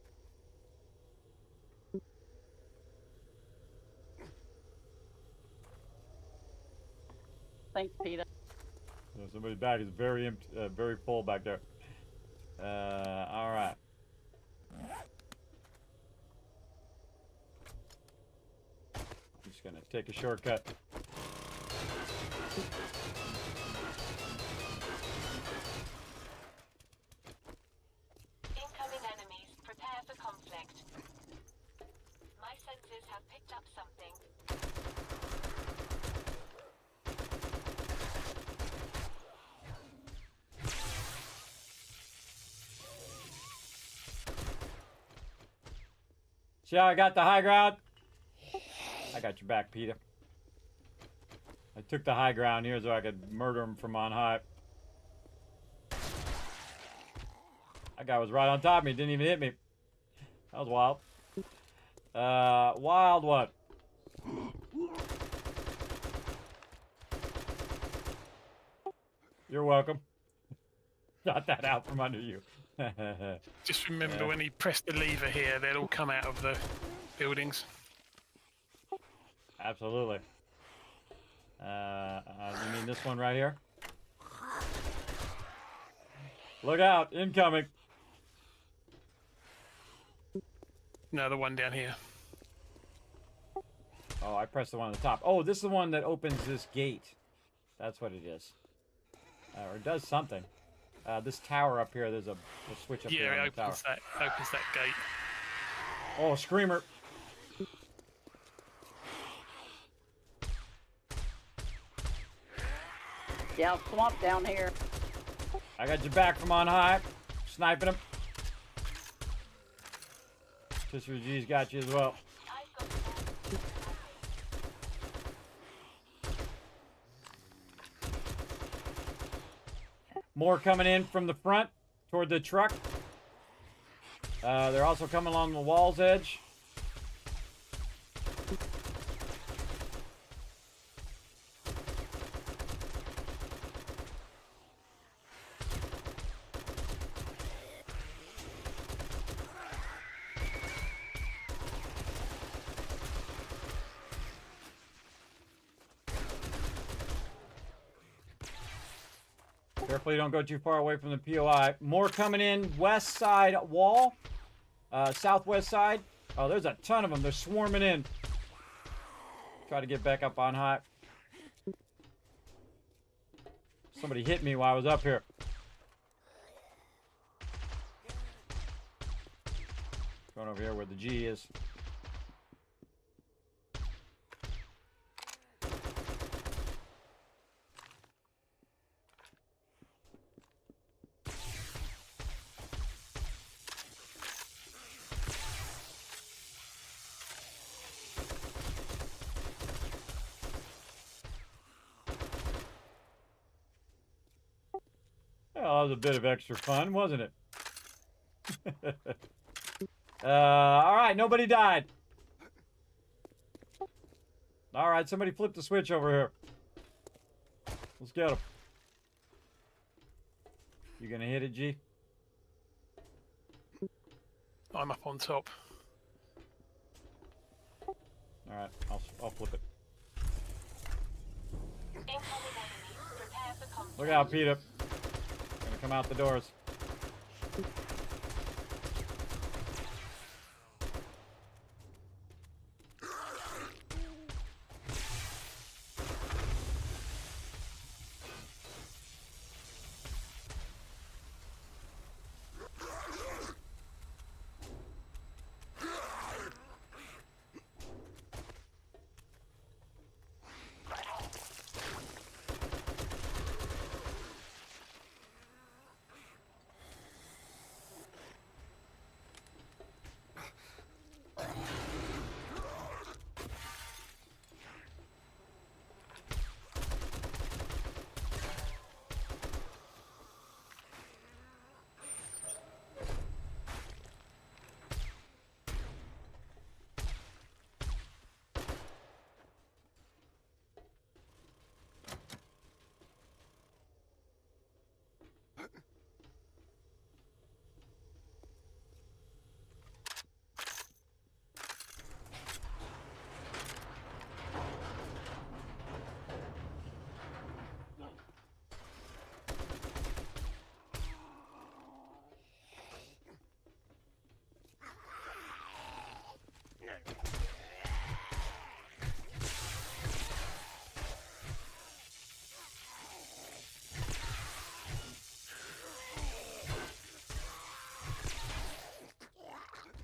Thanks, Peter. So somebody's back is very empty, very full back there. All right. I'm just gonna take a shortcut. Incoming enemies. Prepare for conflict. My senses have picked up something. See how I got the high ground? I got your back, Peter. I took the high ground here so I could murder him from on high. That guy was right on top of me, didn't even hit me. That was wild. Wild one. You're welcome. Got that out from under you. Just remember, when you press the lever here, they'll all come out of the buildings. Absolutely. You mean this one right here? Look out, incoming. No, the one down here. Oh, I pressed the one on the top. Oh, this is the one that opens this gate. That's what it is. Or does something. This tower up here, there's a switch up here on the tower. Yeah, it opens that gate. Oh, screamer. Yeah, swamp down here. I got your back from on high. Sniping him. Sister G's got you as well. More coming in from the front toward the truck. They're also coming along the wall's edge. Carefully, don't go too far away from the POI. More coming in west side wall, southwest side. Oh, there's a ton of them. They're swarming in. Try to get back up on high. Somebody hit me while I was up here. Going over here where the G is. Well, that was a bit of extra fun, wasn't it? All right, nobody died. All right, somebody flip the switch over here. Let's get him. You gonna hit it, G? I'm up on top. All right, I'll flip it. Incoming enemy. Prepare for conflict. Look out, Peter. Gonna come out the doors.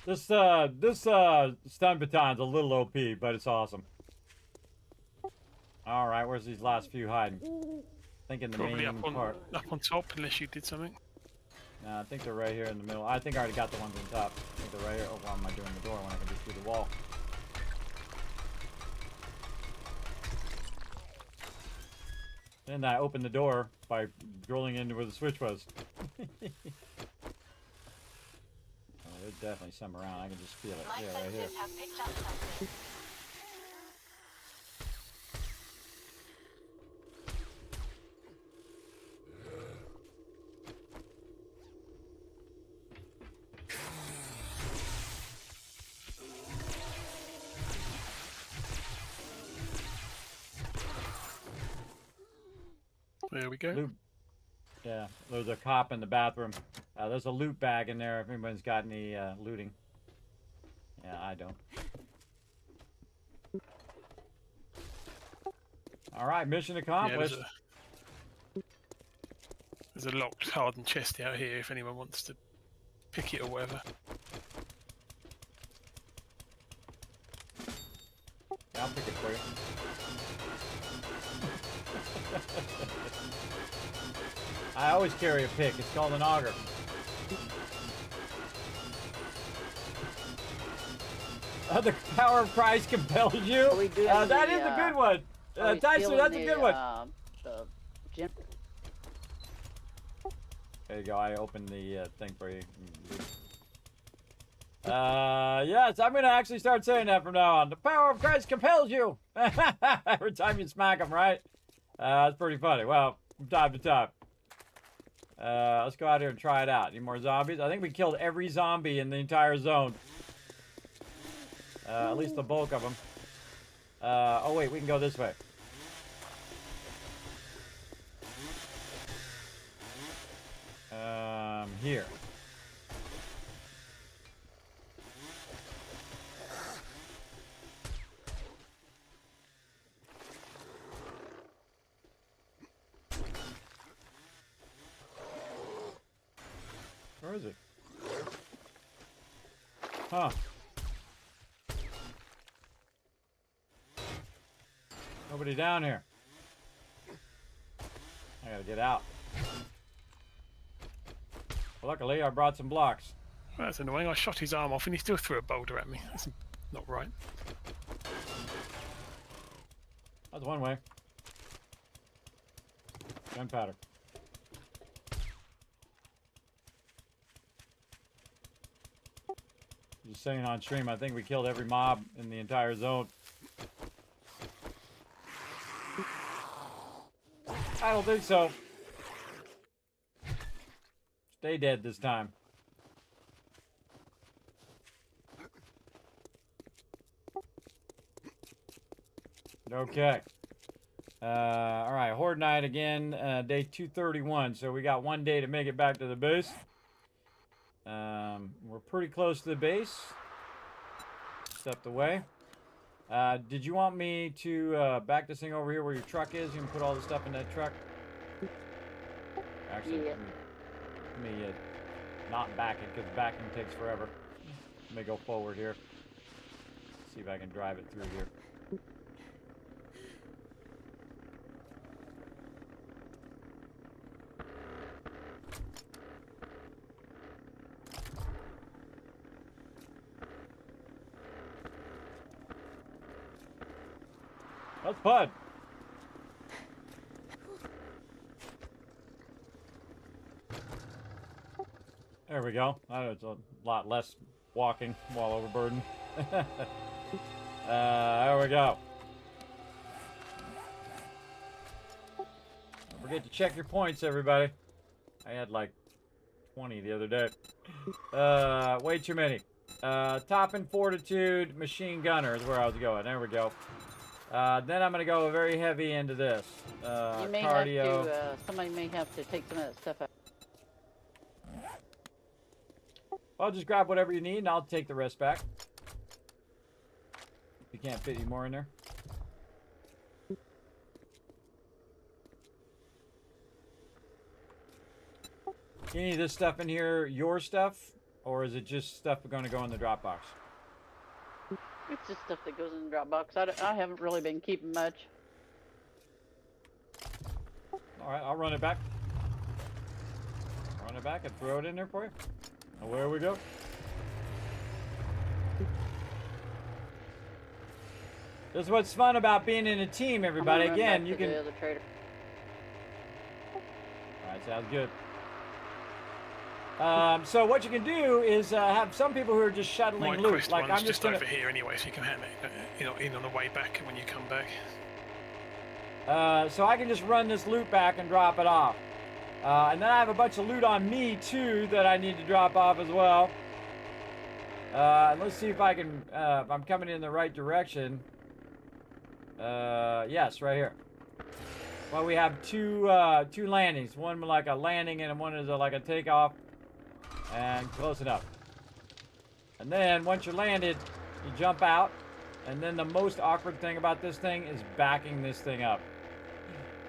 This stun baton's a little OP, but it's awesome. All right, where's these last few hiding? I think in the Probably main part. up on top, unless you did something. No, I think they're right here in the middle. I think I already got the ones on top. I think they're right here. Oh, why am I doing the door when I can just do the wall? Then I opened the door by drilling into where the switch was. There's definitely some around. I can just feel it. Yeah, right here. Have picked up something. There we go. Loot. Yeah, there's a cop in the bathroom. There's a loot bag in there if anybody's got any looting. Yeah, I don't. All right, mission accomplished. Yeah, there's a locked hardened chest out here if anyone wants to pick it or whatever. Yeah, I'll pick it for you. I always carry a pick. It's called an auger. The power of Christ compels you. That is a good one. Tyson, that's a good one. There you go. I opened the thing for you. Yes, I'm gonna actually start saying that from now on. The power of Christ compels you. Every time you smack them, right? That's pretty funny. Well, from time to time. Let's go out here and try it out. Any more zombies? I think we killed every zombie in the entire zone. At least the bulk of them. Oh wait, we can go this way. Here. Where is it? Huh. Nobody down here. I gotta get out. Luckily, I brought some blocks. Well, that's annoying. I shot his arm off and he still threw a boulder at me. That's not right. That's one way. Gunpowder. saying on stream, I think we killed every mob in the entire zone. I don't think so. Stay dead this time. Okay. All right, Horde Night again, day 231. So we got 1 day to make it back to the base. We're pretty close to the base. Stepped away. Did you want me to back this thing over here where your truck is? You can put all the stuff in that truck. Actually, Yeah. let me not back it because backing takes forever. Let me go forward here. See if I can drive it through here. That's Bud. There we go. It's a lot less walking while overburdened. There we go. Don't forget to check your points, everybody. I had like 20 the other day. Way too many. Top and fortitude, machine gunner is where I was going. There we go. Then I'm going to go very heavy into this. You may cardio. have to, somebody may have to take some of that stuff out. I'll just grab whatever you need and I'll take the rest back. You can't fit any more in there. Any of this stuff in here your stuff? Or is it just stuff going to go in the Dropbox? It's just stuff that goes in the Dropbox. I haven't really been keeping much. Alright, I'll run it back. Run it back and throw it in there for you. Away we go. This is what's fun about being in a team, everybody. Again, you can... Alright, sounds good. So what you can do is have some people who are just shuttling loot. Like I'm just over here anyway, so you can hand it in on the way back when you come back. So I can just run this loot back and drop it off. And then I have a bunch of loot on me too that I need to drop off as well. Let's see if I can, if I'm coming in the right direction. Yes, right here. Well, we have two landings. One like a landing and one is like a takeoff. And close enough. And then once you're landed, you jump out. And then the most awkward thing about this thing is backing this thing up.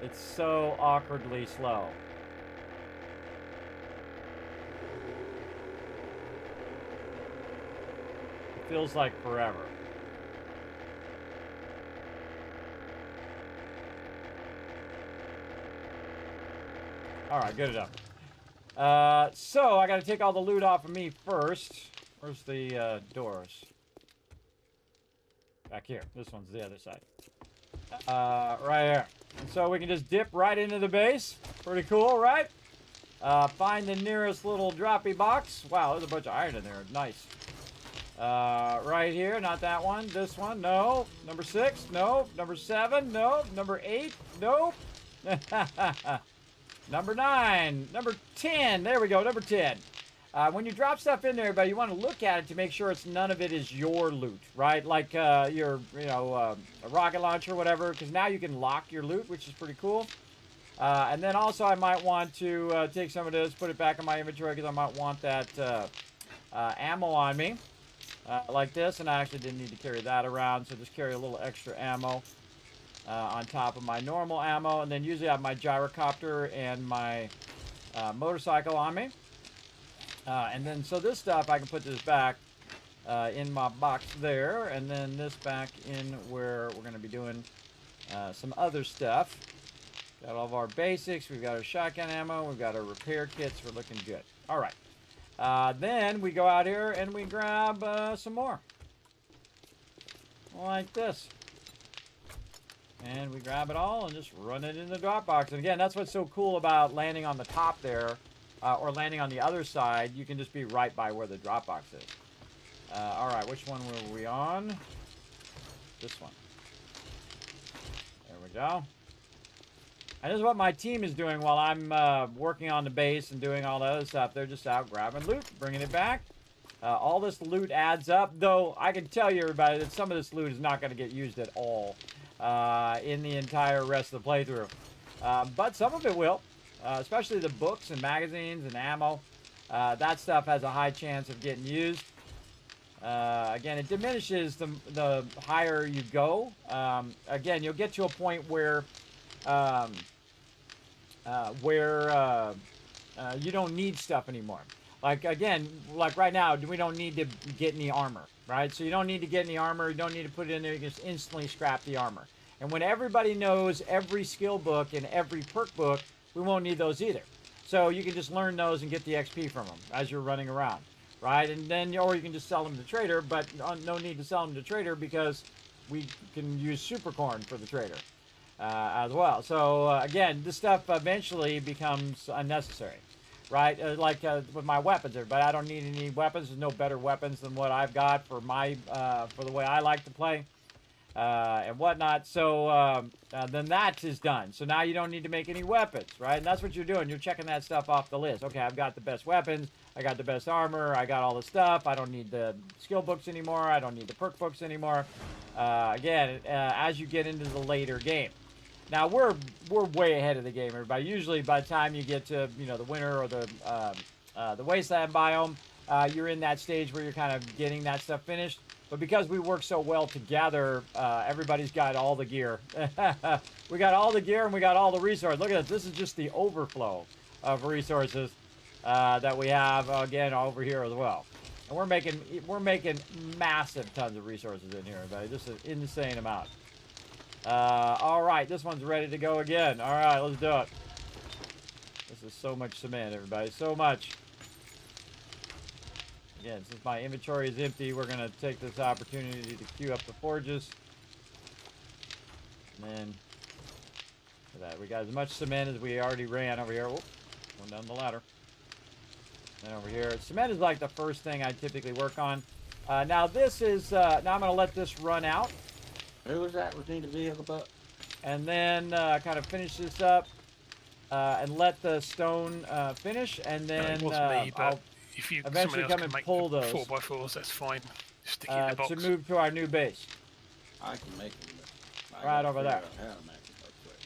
It's so awkwardly slow. It feels like forever. Alright, good enough. So I gotta take all the loot off of me first. Where's the doors? Back here. This one's the other side. Right here. And so we can just dip right into the base. Pretty cool, right? Find the nearest little droppy box. Wow, there's a bunch of iron in there. Nice. Right here, not that one. This one, no. Number 6, no. Number 7, no. Number 8, no. Number 9, number 10, there we go, number 10. When you drop stuff in there, everybody, you want to look at it to make sure none of it is your loot, right? Like your, a rocket launcher or whatever, because now you can lock your loot, which is pretty cool. And then also I might want to take some of this, put it back in my inventory, because I might want that ammo on me, like this. And I actually didn't need to carry that around, so just carry a little extra ammo. On top of my normal ammo, and then usually I have my gyrocopter and my motorcycle on me. And then so this stuff I can put this back in my box there, and then this back in where we're going to be doing some other stuff. Got all of our basics, we've got our shotgun ammo, we've got our repair kits, we're looking good. Alright, then we go out here and we grab some more. Like this. And we grab it all and just run it in the Dropbox. And again, that's what's so cool about landing on the top there, or landing on the other side. You can just be right by where the Dropbox is. All right, which one were we on? This one. There we go. And this is what my team is doing while I'm working on the base and doing all the other stuff. They're just out grabbing loot, bringing it back. All this loot adds up, though I can tell you, everybody, that some of this loot is not going to get used at all in the entire rest of the playthrough. But some of it will, especially the books and magazines and ammo. That stuff has a high chance of getting used. Again, it diminishes the higher you go. Again, you'll get to a point where you don't need stuff anymore. Like, again, like right now, we don't need to get any armor, right? So you don't need to get any armor. You don't need to put it in there. You can just instantly scrap the armor. And when everybody knows every skill book and every perk book, we won't need those either. So you can just learn those and get the XP from them as you're running around, right? And then, or you can just sell them to trader, but no need to sell them to trader because we can use super corn for the trader as well. So again, this stuff eventually becomes unnecessary, right? Like with my weapons, everybody, I don't need any weapons. There's no better weapons than what I've got for my for the way I like to play and whatnot. So then that is done. So now you don't need to make any weapons, right? And that's what you're doing. You're checking that stuff off the list. Okay, I've got the best weapons. I got the best armor. I got all the stuff. I don't need the skill books anymore. I don't need the perk books anymore. Again, as you get into the later game. Now we're way ahead of the game, everybody. Usually by the time you get to the winter or the wasteland biome, you're in that stage where you're kind of getting that stuff finished. But because we work so well together, everybody's got all the gear. We got all the gear and we got all the resources. Look at this. This is just the overflow of resources that we have again over here as well. And we're making massive tons of resources in here, everybody. Just an insane amount. All right, this one's ready to go again. All right, let's do it. This is so much cement, everybody. So much. Again, since my inventory is empty, we're going to take this opportunity to queue up the forges. And then, for that, we got as much cement as we already ran over here. Oh, going down the ladder. And over here, cement is like the first thing I typically work on. Now this is, now I'm going to let this run out. Who was that? Was need a vehicle butt? And then kind of finish this up and let the stone finish, and then I'll if you eventually come and pull those 4x4s, that's fine. Stick it in the box. to move to our new base. I can make them. Right over there.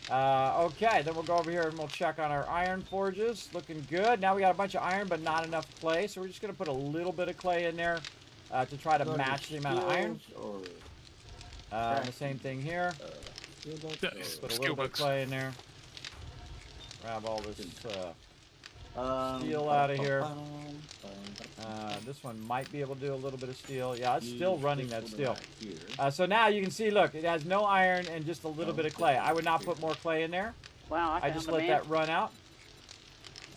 Okay, then we'll go over here and we'll check on our iron forges. Looking good. Now we got a bunch of iron, but not enough clay, so we're just going to put a little bit of clay in there to try to match the amount of iron. The same thing here. Put a little bit of clay in there. Grab all this steel out of here. This one might be able to do a little bit of steel. Yeah, it's still running that steel. So now you can see, look, it has no iron and just a little bit of clay. I would not put more clay in there. Wow, I just let that run out.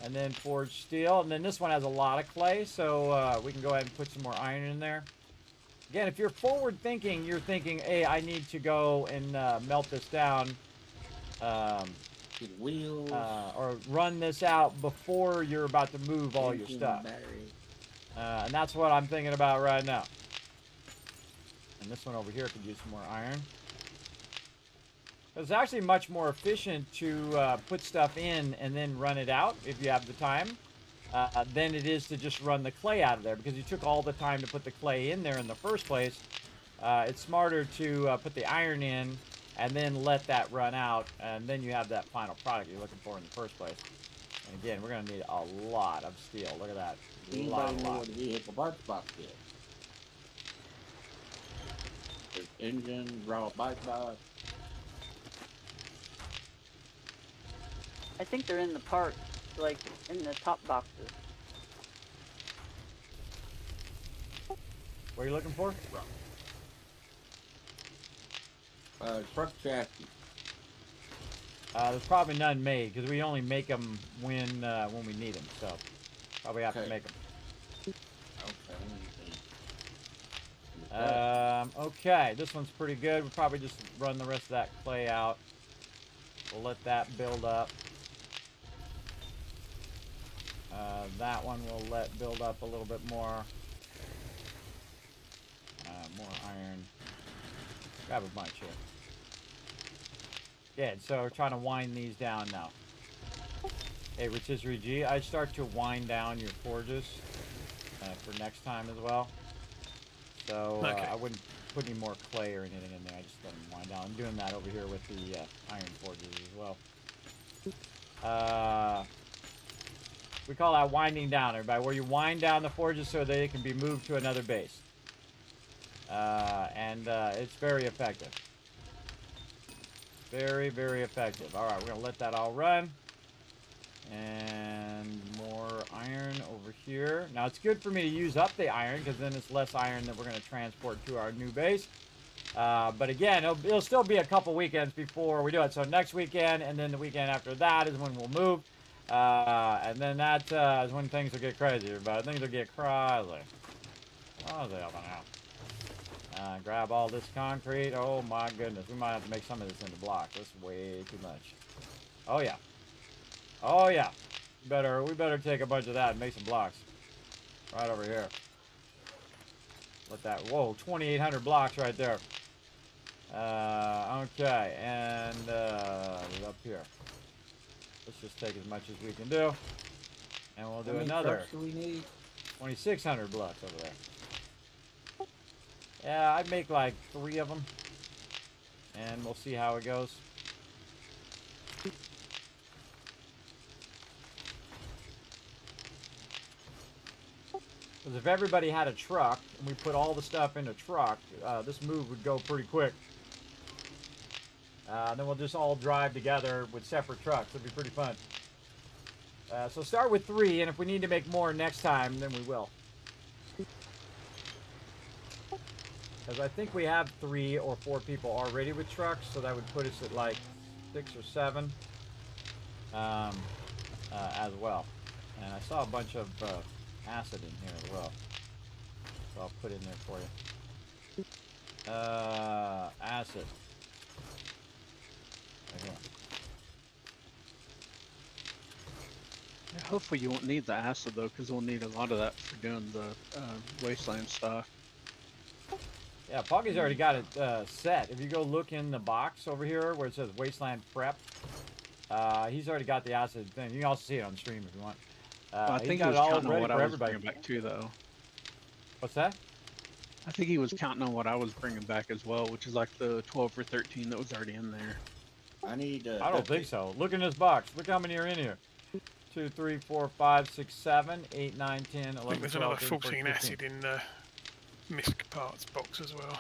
And then forge steel. And then this one has a lot of clay, so we can go ahead and put some more iron in there. Again, if you're forward thinking, you're thinking, hey, I need to go and melt this down. Wheels. Or run this out before you're about to move all your stuff. And that's what I'm thinking about right now. And this one over here could use some more iron. It's actually much more efficient to put stuff in and then run it out if you have the time than it is to just run the clay out of there, because you took all the time to put the clay in there in the first place. It's smarter to put the iron in and then let that run out, and then you have that final product you're looking for in the first place. And again, we're going to need a lot of steel. Look at that. Anybody know what the vehicle parts box is? There's engine, raw bike box. I think they're in the parts, like in the top boxes. What are you looking for? Truck chassis. There's probably none made because we only make them when we need them. So probably have to make them. Okay, this one's pretty good. We'll probably just run the rest of that clay out. We'll let that build up. That one we'll let build up a little bit more. more iron. Grab a bunch here. Good, so we're trying to wind these down now. Hey, Rotisserie G, I'd start to wind down your forges for next time as well. So Okay. I wouldn't put any more clay or anything in there. I just let them wind down. I'm doing that over here with the iron forges as well. We call that winding down, everybody, where you wind down the forges so they can be moved to another base. And it's very effective. Very, very effective. All right, we're going to let that all run. And more iron over here. Now, it's good for me to use up the iron because then it's less iron that we're going to transport to our new base. But again, it'll still be a couple weekends before we do it. So next weekend and then the weekend after that is when we'll move. And then that is when things will get crazy, everybody. Things will get crazy. Oh, they up now. Grab all this concrete. Oh my goodness, we might have to make some of this into block. That's way too much. Oh yeah. Oh yeah. We better take a bunch of that and make some blocks. Right over here. Let that. Whoa, 2,800 blocks right there. Okay, and up here. Let's just take as much as we can do, and we'll do another. Do we need? 2,600 blocks over there. Yeah, I'd make like 3 of them, and we'll see how it goes. Because if everybody had a truck, and we put all the stuff in a truck, this move would go pretty quick. Then we'll just all drive together with separate trucks. It'll be pretty fun. So start with 3, and if we need to make more next time, then we will. Because I think we have 3 or 4 people already with trucks, so that would put us at like 6 or 7 as well. And I saw a bunch of acid in here as well, so I'll put in there for you. Acid. Right here. Yeah, hopefully you won't need the acid though, because we'll need a lot of that for doing the wasteland stuff. Yeah, Poggy's already got it set. If you go look in the box over here where it says Wasteland Prep, he's already got the acid thing. You can also see it on stream if you want. Well, I think he was counting on what I was bringing back too, though. What's that? I think he was counting on what I was bringing back as well, which is like the 12 or 13 that was already in there. I need. I don't think so. Look in this box. Look how many are in here. 2, 3, 4, 5, 6, 7, 8, 9, 10, 11, I think there's 12, another 13, 14 14. acid in the misc parts box as well.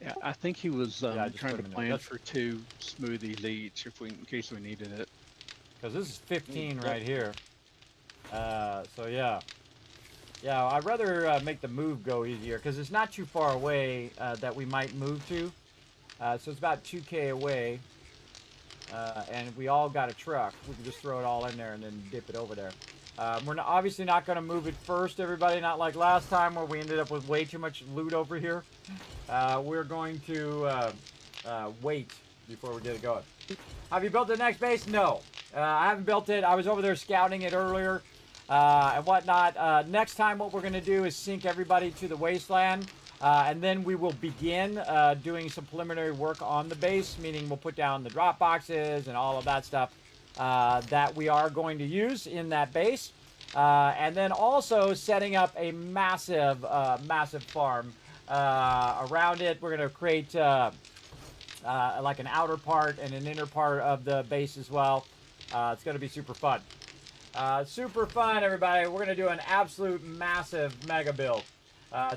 Yeah, I think he was Yeah, trying to in there. plan That's- for 2 smoothies each in case we needed it. Because this is 15 right here. So yeah. Yeah, I'd rather make the move go easier because it's not too far away that we might move to. So it's about 2K away. And we all got a truck. We can just throw it all in there and then dip it over there. We're obviously not going to move it first, everybody. Not like last time where we ended up with way too much loot over here. We're going to wait before we get it going. Have you built the next base? No. I haven't built it. I was over there scouting it earlier and whatnot. Next time what we're going to do is sync everybody to the wasteland. And then we will begin doing some preliminary work on the base, meaning we'll put down the drop boxes and all of that stuff that we are going to use in that base. And then also setting up a massive, massive farm around it. We're going to create like an outer part and an inner part of the base as well. It's going to be super fun. Super fun, everybody. We're going to do an absolute massive mega build.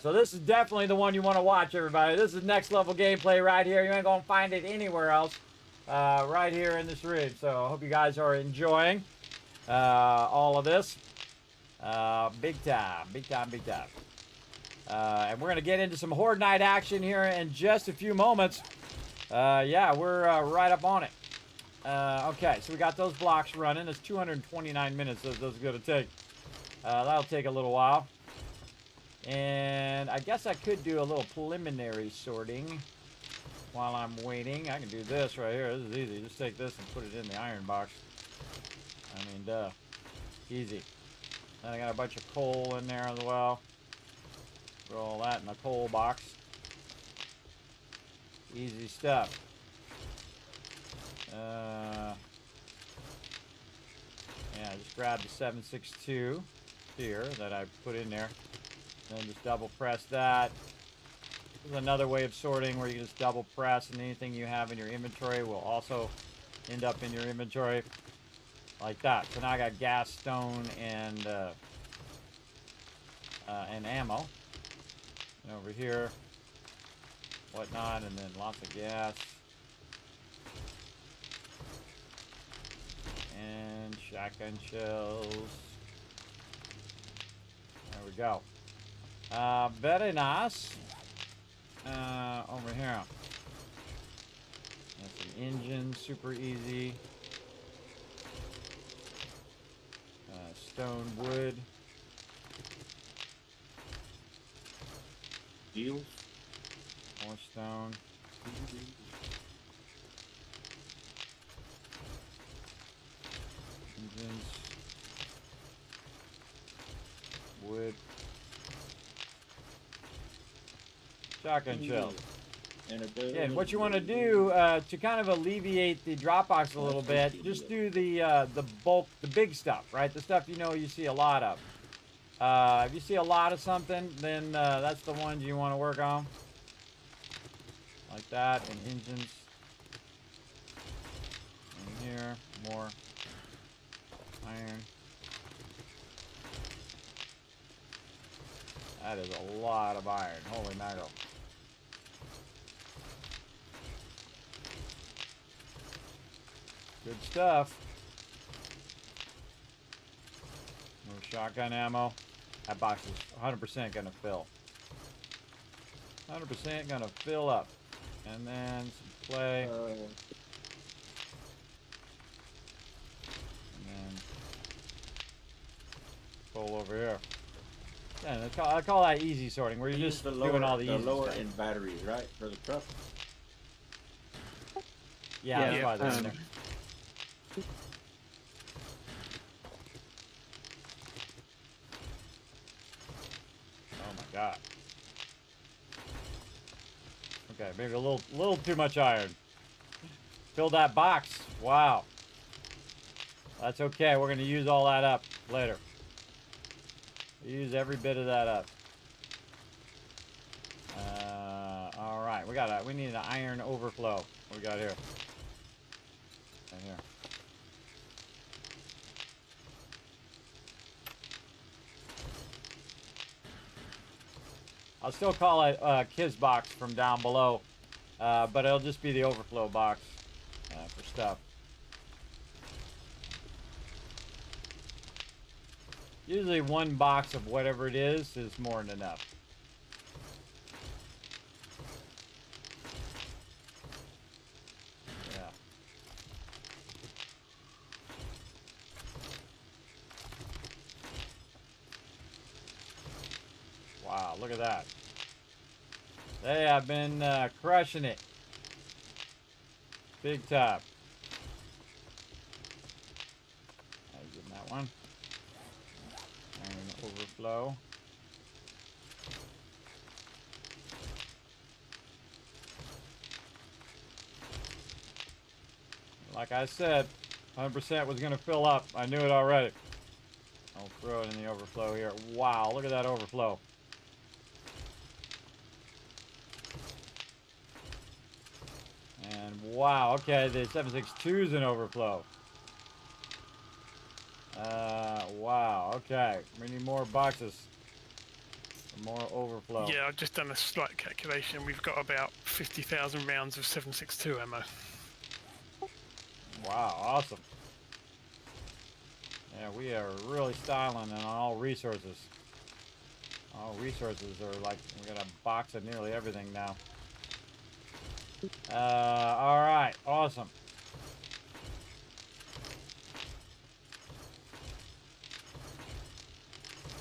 So this is definitely the one you want to watch, everybody. This is next level gameplay right here. You ain't going to find it anywhere else. Right here in the stream. So I hope you guys are enjoying all of this. Big time, big time, big time. And we're going to get into some Horde Night action here in just a few moments. Yeah, we're right up on it. Okay, so we got those blocks running. It's 229 minutes that's going to take. That'll take a little while. And I guess I could do a little preliminary sorting while I'm waiting. I can do this right here. This is easy. Just take this and put it in the iron box. I mean, duh. Easy. Then I got a bunch of coal in there as well. Throw all that in the coal box. Easy stuff. Yeah, just grab the 762 here that I put in there. Then just double press that. This is another way of sorting where you just double press and anything you have in your inventory will also end up in your inventory. Like that. So now I got gas, stone, and ammo. And over here, whatnot, and then lots of gas. And shotgun shells. There we go. Very nice. Over here. That's an engine, super easy. Stone, wood. Steel. More stone. Engines. Wood. Shotgun shells. And what you want to do to kind of alleviate the drop box a little bit, just do the bulk, the big stuff, right? The stuff you know you see a lot of. If you see a lot of something, then that's the ones you want to work on. Like that, and engines. And here, more iron. That is a lot of iron. Holy mackerel. Good stuff. More shotgun ammo. That box is 100% going to fill. 100% going to fill up. And then some clay. And then coal over here. Yeah, I call that easy sorting, where you're just doing all the easy lower stuff. end batteries, right, for the truck. Yeah, that's why they're in there. Oh my god. Okay, maybe a little too much iron. Fill that box. Wow. That's okay. We're gonna use all that up later. Use every bit of that up. All right, we need an iron overflow. What we got here? Right here. I'll still call it Kiz box from down below, but it'll just be the overflow box for stuff. Usually one box of whatever it is more than enough. Yeah. Wow, look at that. They have been crushing it. Big time. I'll give them that one. Iron overflow. Like I said, 100% was going to fill up. I knew it already. I'll throw it in the overflow here. Wow, look at that overflow. And wow, okay, the 762 is an overflow. Wow, okay. We need more boxes. More overflow. Yeah, I've just done a slight calculation. We've got about 50,000 rounds of 762 ammo. Wow, awesome. Yeah, we are really styling on all resources. All resources are like, we got a box of nearly everything now. All right, awesome.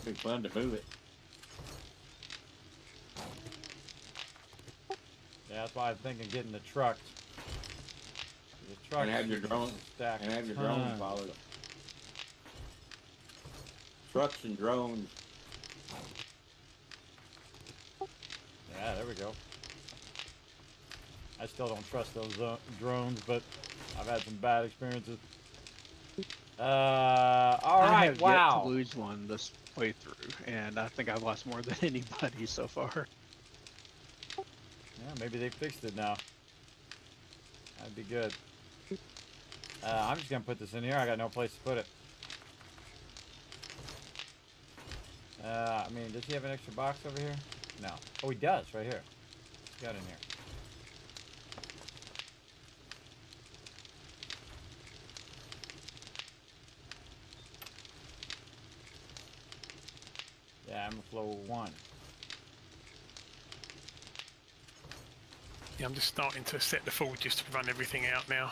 Be fun to move it. Yeah, that's why I'm thinking getting the trucks. The trucks And have your drones. stack And have your drones follow them. Trucks and drones. Yeah, there we go. I still don't trust those drones, but I've had some bad experiences. All I right, have wow. yet to lose one this playthrough, and I think I've lost more than anybody so far. Yeah, maybe they fixed it now. That'd be good. I'm just gonna put this in here. I got no place to put it. I mean, does he have an extra box over here? No. Oh, he does, right here. He's got it in here. Yeah, I'm flow 1. Yeah, I'm just starting to set the forges to run everything out now.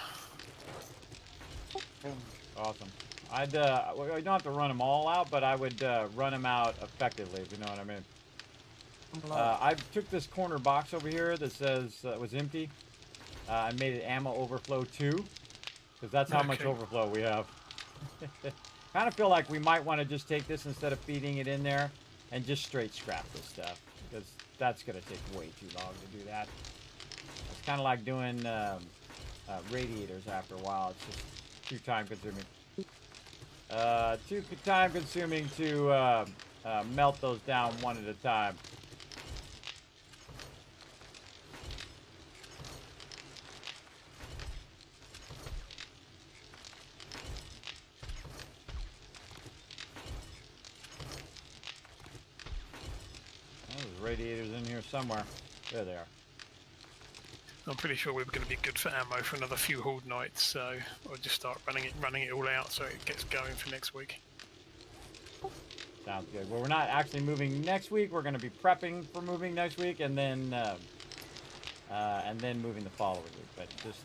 Awesome. I'd well, you don't have to run them all out, but I would run them out effectively, if you know what I mean. I took this corner box over here that says was empty. I made it ammo overflow 2, because that's how much overflow we have. Kind of feel like we might want to just take this instead of feeding it in there and just straight scrap this stuff, because that's going to take way too long to do that. It's kind of like doing radiators after a while. It's just too time consuming. Too time consuming to melt those down one at a time. There's radiators in here somewhere. There they are. I'm pretty sure we were going to be good for ammo for another few horde nights, so I'll just start running it all out so it gets going for next week. Sounds good. Well, we're not actually moving next week. We're going to be prepping for moving next week, and then moving the following week. But just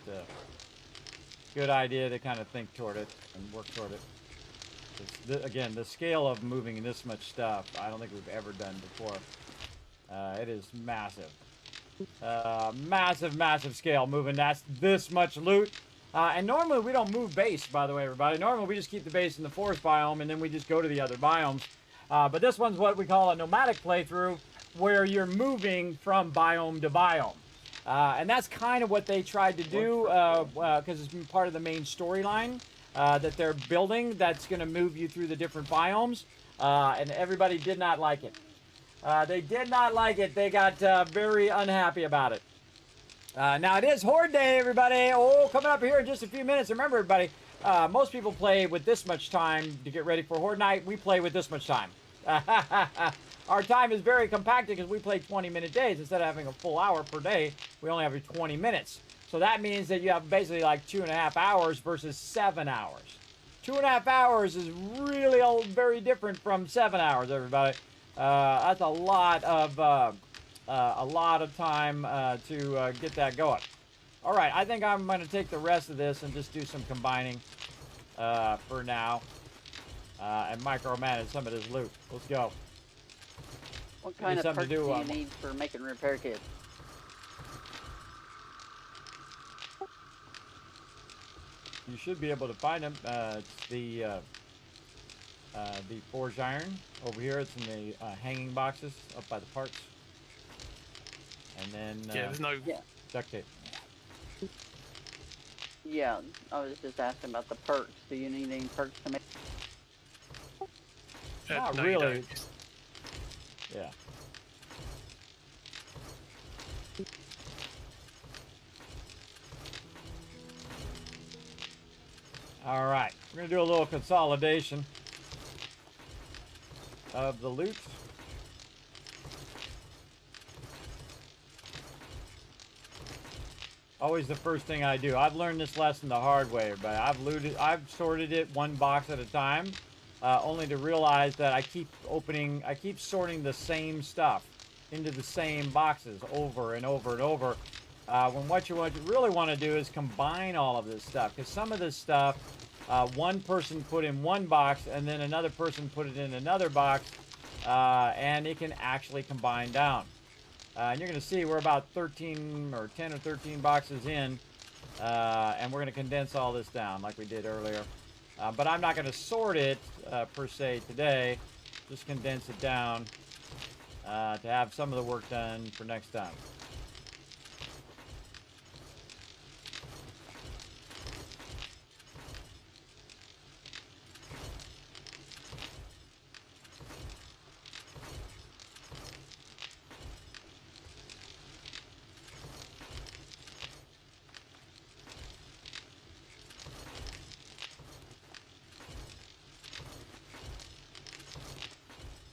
good idea to kind of think toward it and work toward it. Again, the scale of moving this much stuff, I don't think we've ever done before. It is massive. Massive scale moving this much loot. And normally we don't move base, by the way, everybody. Normally we just keep the base in the forest biome and then we just go to the other biomes. But this one's what we call a nomadic playthrough, where you're moving from biome to biome. And that's kind of what they tried to do, because it's been part of the main storyline that they're building that's going to move you through the different biomes. And everybody did not like it. They did not like it. They got very unhappy about it. Now, it is Horde Day, everybody. Oh, coming up here in just a few minutes. Remember, everybody, most people play with this much time to get ready for Horde Night. We play with this much time. Our time is very compacted because we play 20-minute days. Instead of having a full hour per day, we only have 20 minutes. So that means that you have basically like 2.5 hours versus 7 hours. 2.5 hours is really very different from 7 hours, everybody. That's a lot of time to get that going. All right, I think I'm going to take the rest of this and just do some combining for now, and micromanage some of this loot. Let's go. What kind of parts do you need for making repair kits? You should be able to find them. It's the forged iron over here. It's in the hanging boxes up by the parts. And then there's no duct tape. Yeah, I was just asking about the perks. Do you need any perks to make? Not no, really. Yeah. All right, we're gonna do a little consolidation of the loot. Always the first thing I do. I've learned this lesson the hard way, but I've sorted it one box at a time, only to realize that I keep sorting the same stuff into the same boxes over and over and over. When what you really want to do is combine all of this stuff, because some of this stuff, one person put in one box and then another person put it in another box, and it can actually combine down. And you're going to see we're about 10 or 13 boxes in, and we're going to condense all this down like we did earlier. But I'm not going to sort it per se today, just condense it down to have some of the work done for next time.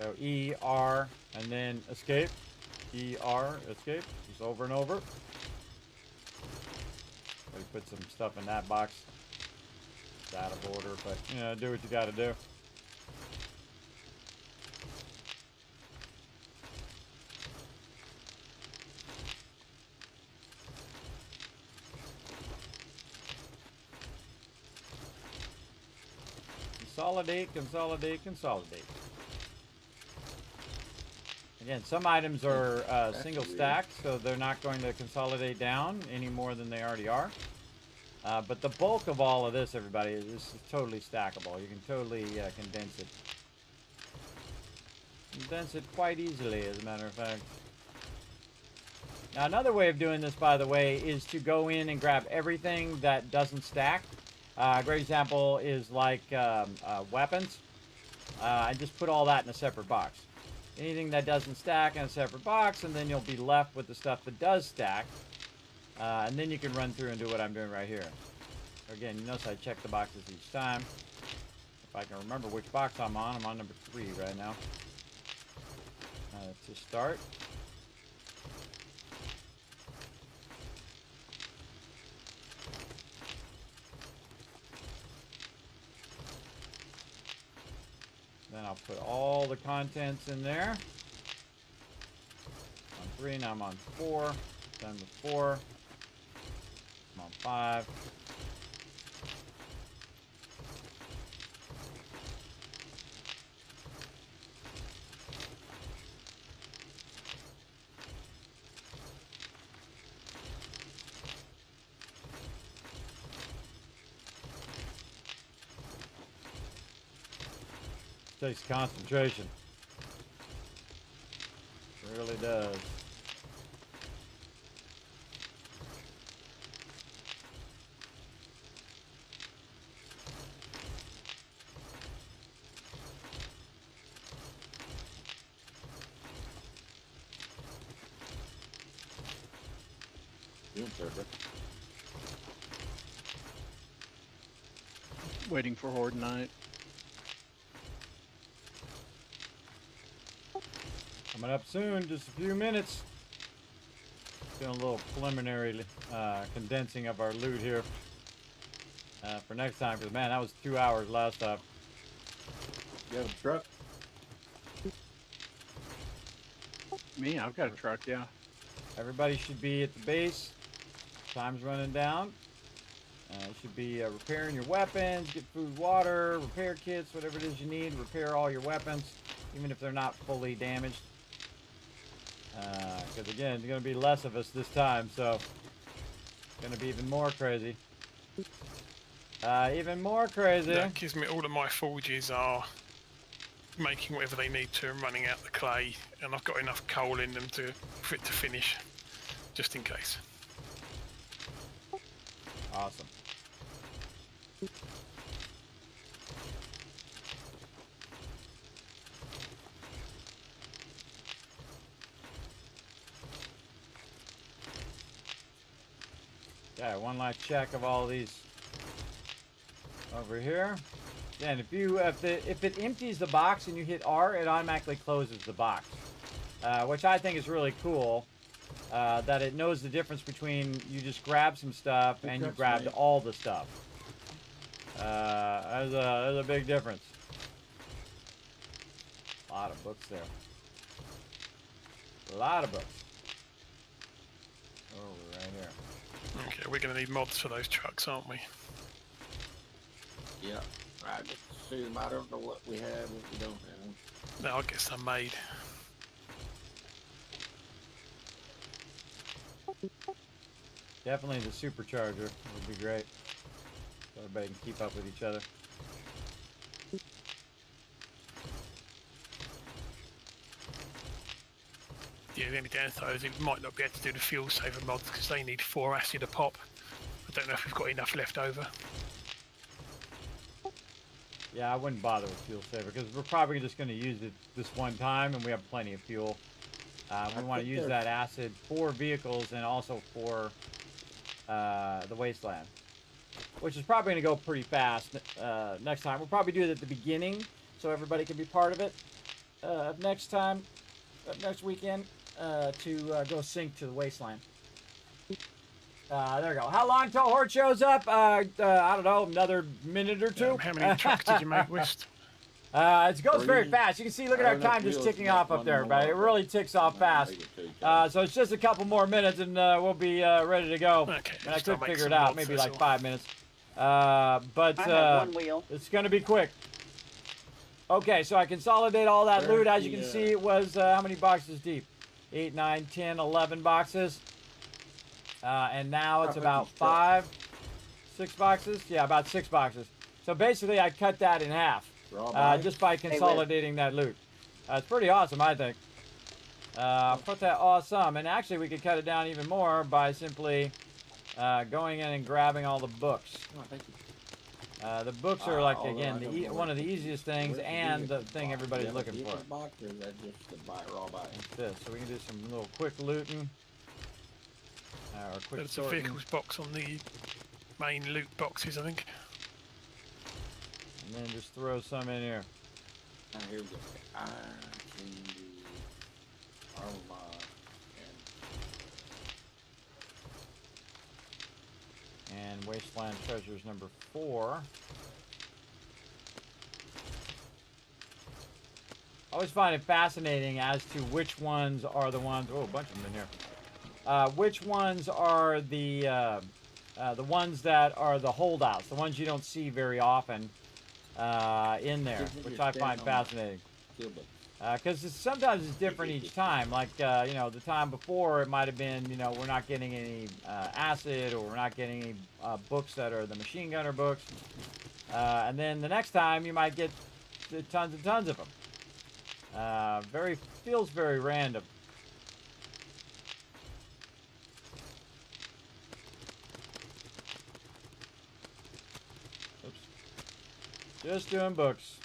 So E, R, and then escape. E, R, escape. Just over and over. We put some stuff in that box. It's out of order, but you know, do what you gotta do. Consolidate, consolidate, consolidate. Again, some items are single stacked, so they're not going to consolidate down any more than they already are. But the bulk of all of this, everybody, is totally stackable. You can totally condense it. Condense it quite easily, as a matter of fact. Now, another way of doing this, by the way, is to go in and grab everything that doesn't stack. A great example is like weapons. And just put all that in a separate box. Anything that doesn't stack in a separate box, and then you'll be left with the stuff that does stack. And then you can run through and do what I'm doing right here. Again, you notice I check the boxes each time. If I can remember which box I'm on number 3 right now. To start. Then I'll put all the contents in there. On 3, now I'm on 4. Done with 4. I'm on 5. Takes concentration. It really does. Waiting for Horde Night. Coming up soon, just a few minutes. Doing a little preliminary condensing of our loot here for next time, because man, that was 2 hours last time. You have a truck? Me, I've got a truck, yeah. Everybody should be at the base. Time's running down. You should be repairing your weapons, get food, water, repair kits, whatever it is you need. Repair all your weapons, even if they're not fully damaged. Because again, there's going to be less of us this time, so it's going to be even more crazy. Even more crazy. That gives me all of my forges are making whatever they need to and running out the clay, and I've got enough coal in them for it to finish, just in case. Awesome. Yeah, one last check of all these over here. Yeah, and if it empties the box and you hit R, it automatically closes the box, which I think is really cool. That it knows the difference between you just grab some stuff and you grabbed all the stuff. There's a big difference. A lot of books there. A lot of books. Over right here. Okay, we're going to need mods for those trucks, aren't we? Yeah, I just assume I don't know what we have, what we don't have. No, I'll get some made. Definitely the supercharger would be great. So everybody can keep up with each other. Yeah, the only downside is it might not be able to do the fuel saver mods because they need 4 acid a pop. I don't know if we've got enough left over. Yeah, I wouldn't bother with fuel saver because we're probably just going to use it this one time and we have plenty of fuel. We want to use that acid for vehicles and also for the wasteland, which is probably going to go pretty fast next time. We'll probably do it at the beginning so everybody can be part of it. next time, next weekend, to go sink to the wasteland. There we go. How long till Horde shows up? I don't know, another minute or two. How many tracks did you make, West? It goes very fast. You can see, look at our time just ticking off up there, everybody. It really ticks off fast. So it's just a couple more minutes and we'll be ready to go. Okay, and I so could make figure it some out, notes, maybe that's like all. 5 minutes. But I have one wheel. it's going to be quick. Okay, so I consolidate all that loot. As you can see, it was how many boxes deep? 8, 9, 10, 11 boxes. And now it's about 6 boxes. Yeah, about 6 boxes. So basically, I cut that in half just by consolidating that loot. It's pretty awesome, I think. Put that awesome. And actually, we could cut it down even more by simply going in and grabbing all the books. Oh, thank you. The books are like, again, one of the easiest things and the thing everybody's looking for. Box, or is that just the raw buy? Like this. So we can do some little quick looting. Or quick There's a sorting. vehicles box on the main loot boxes, I think. And then just throw some in here. Here we go. Armor, And Wasteland Treasures number 4. I always find it fascinating as to which ones are the ones. Oh, a bunch of them in here. Which ones are the ones that are the holdouts, the ones you don't see very often in there, which I find fascinating. Because sometimes it's different each time. Like, you know, the time before it might have been, you know, we're not getting any acid, or we're not getting any books that are the machine gunner books. And then the next time you might get tons and tons of them. Feels very random. Oops. Just doing books.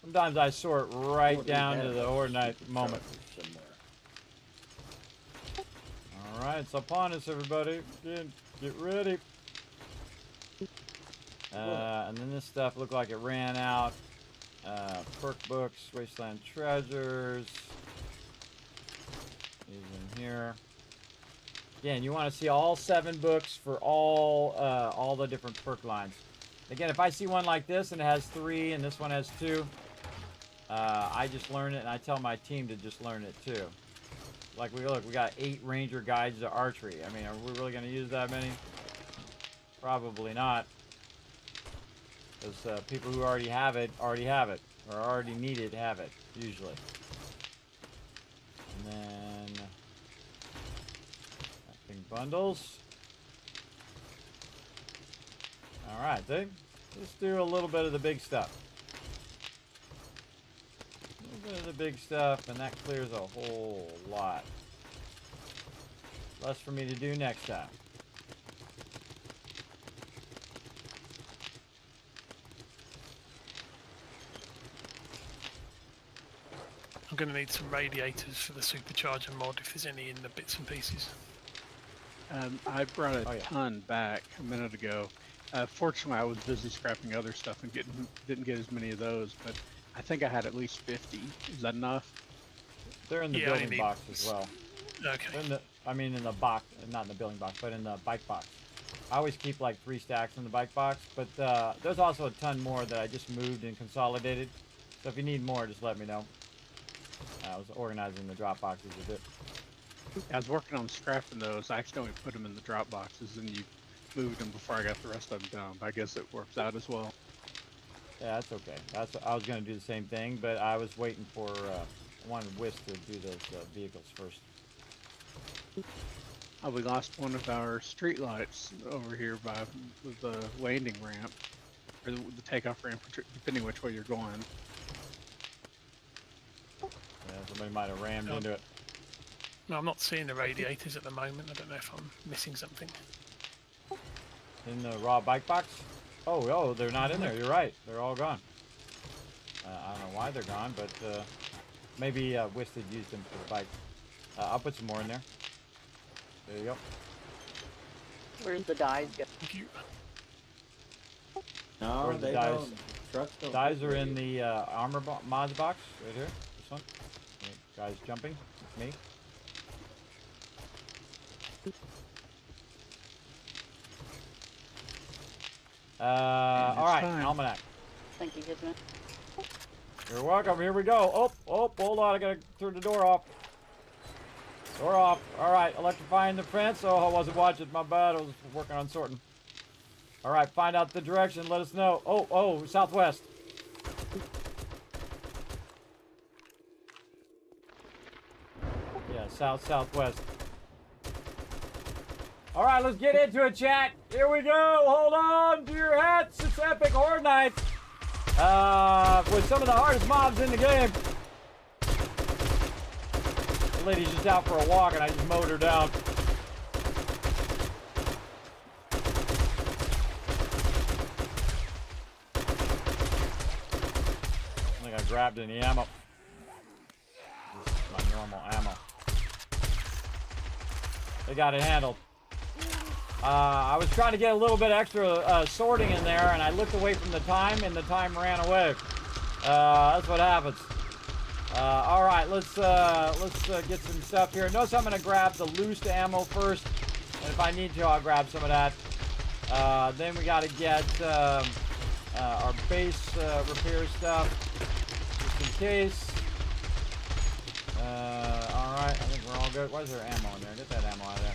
Sometimes I sort right down to the ordinate moment. Alright, it's upon us, everybody. Get ready. And then this stuff looked like it ran out. Perk books, Wasteland Treasures. These in here. Again, you want to see all 7 books for all the different perk lines. Again, if I see one like this and it has 3 and this one has 2, I just learn it and I tell my team to just learn it too. Like, we got 8 Ranger guides to archery. I mean, are we really going to use that many? Probably not. Because people who already have it, or already need it, have it, usually. And then, wrapping bundles. Alright, let's do a little bit of the big stuff. A little bit of the big stuff, and that clears a whole lot. Less for me to do next time. I'm going to need some radiators for the supercharger mod if there's any in the bits and pieces. I brought a ton back a minute ago. Fortunately, I was busy scrapping other stuff and didn't get as many of those, but I think I had at least 50. Is that enough? They're in the building box as well. Okay. In the box, not in the building box, but in the bike box. I always keep like 3 stacks in the bike box, but there's also a ton more that I just moved and consolidated. So if you need more, just let me know. I was organizing the drop boxes a bit. I was working on scrapping those. I accidentally put them in the drop boxes, and you moved them before I got the rest of them down. But I guess it works out as well. Yeah, that's okay. I was going to do the same thing, but I was waiting for I wanted Whisk to do those vehicles first. We lost one of our street lights over here by the landing ramp, or the takeoff ramp, depending which way you're going. Yeah, somebody might have rammed into it. No, I'm not seeing the radiators at the moment. I don't know if I'm missing something. In the raw bike box? Oh, they're not in there. You're right. They're all gone. I don't know why they're gone, but Maybe Wisted used them for the bike. I'll put some more in there. There you go. Where's the dyes go? No, Where's the they dyes? don't. Trucks don't. Dyes put are in the- the armor mods box right here. This one. Okay, guys jumping. It's me. All right, almanac. Thank you, Kismet. You're welcome. Here we go. Oh, hold on. I gotta turn the door off. Door off. All right, electrifying the fence. Oh, I wasn't watching. My bad. I was working on sorting. All right, find out the direction. Let us know. Oh, southwest. Yeah, southwest. All right, let's get into it, chat. Here we go. Hold on to your hats. It's Epic Horde Night. With some of the hardest mobs in the game. The lady's just out for a walk, and I just mowed her down. I think I grabbed any ammo. This is my normal ammo. They got it handled. I was trying to get a little bit extra sorting in there, and I looked away from the time, and the time ran away. That's what happens. All right, let's get some stuff here. Notice I'm going to grab the loose ammo first, and if I need to, I'll grab some of that. Then we got to get our base repair stuff, just in case. All right, I think we're all good. Why is there ammo in there? Get that ammo out of there.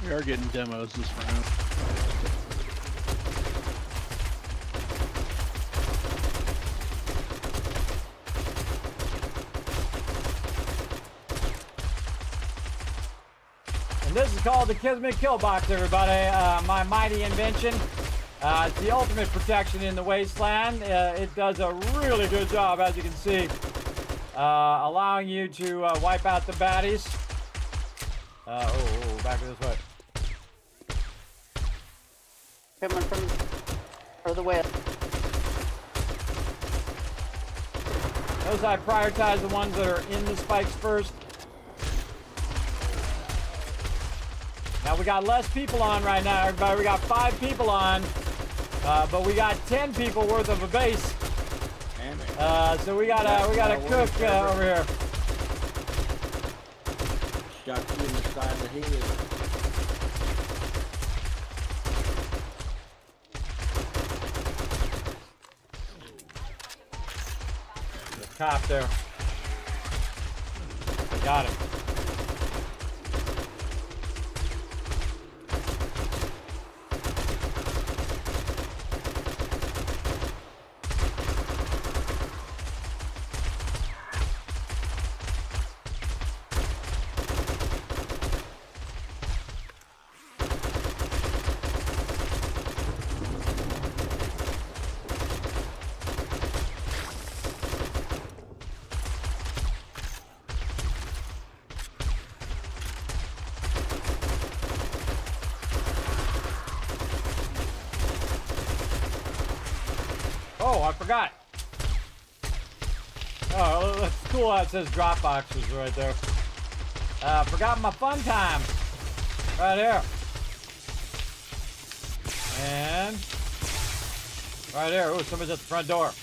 We are getting demos this round. And this is called the Kismet Kill Box, everybody. My mighty invention. It's the ultimate protection in the wasteland. It does a really good job, as you can see, allowing you to wipe out the baddies. Back this way. Coming from further west. Notice I prioritize the ones that are in the spikes first. Now we got less people on right now, everybody. We got 5 people on, but we got 10 people worth of a base. So we gotta cook over here. Got you in the side of the head. The cop there. Got him. Oh, I forgot. Oh, that's cool how it says drop boxes right there. Forgot my fun time. Right here. And right here. Oh, somebody's at the front door.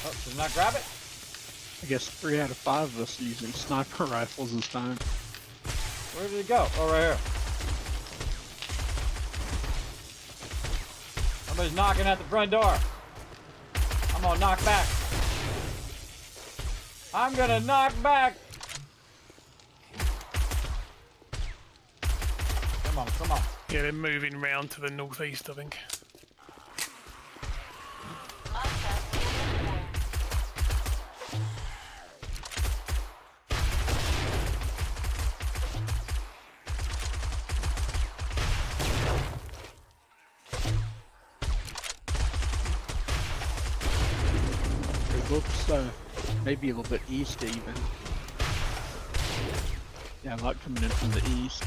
Oh, did not grab it? I guess 3 out of 5 of us are using sniper rifles this time. Where did it go? Oh, right here. Somebody's knocking at the front door. I'm gonna knock back. I'm gonna knock back. Come on, come on. Yeah, they're moving round to the northeast, I think. Looks maybe a little bit east even. Yeah, a lot coming in from the east.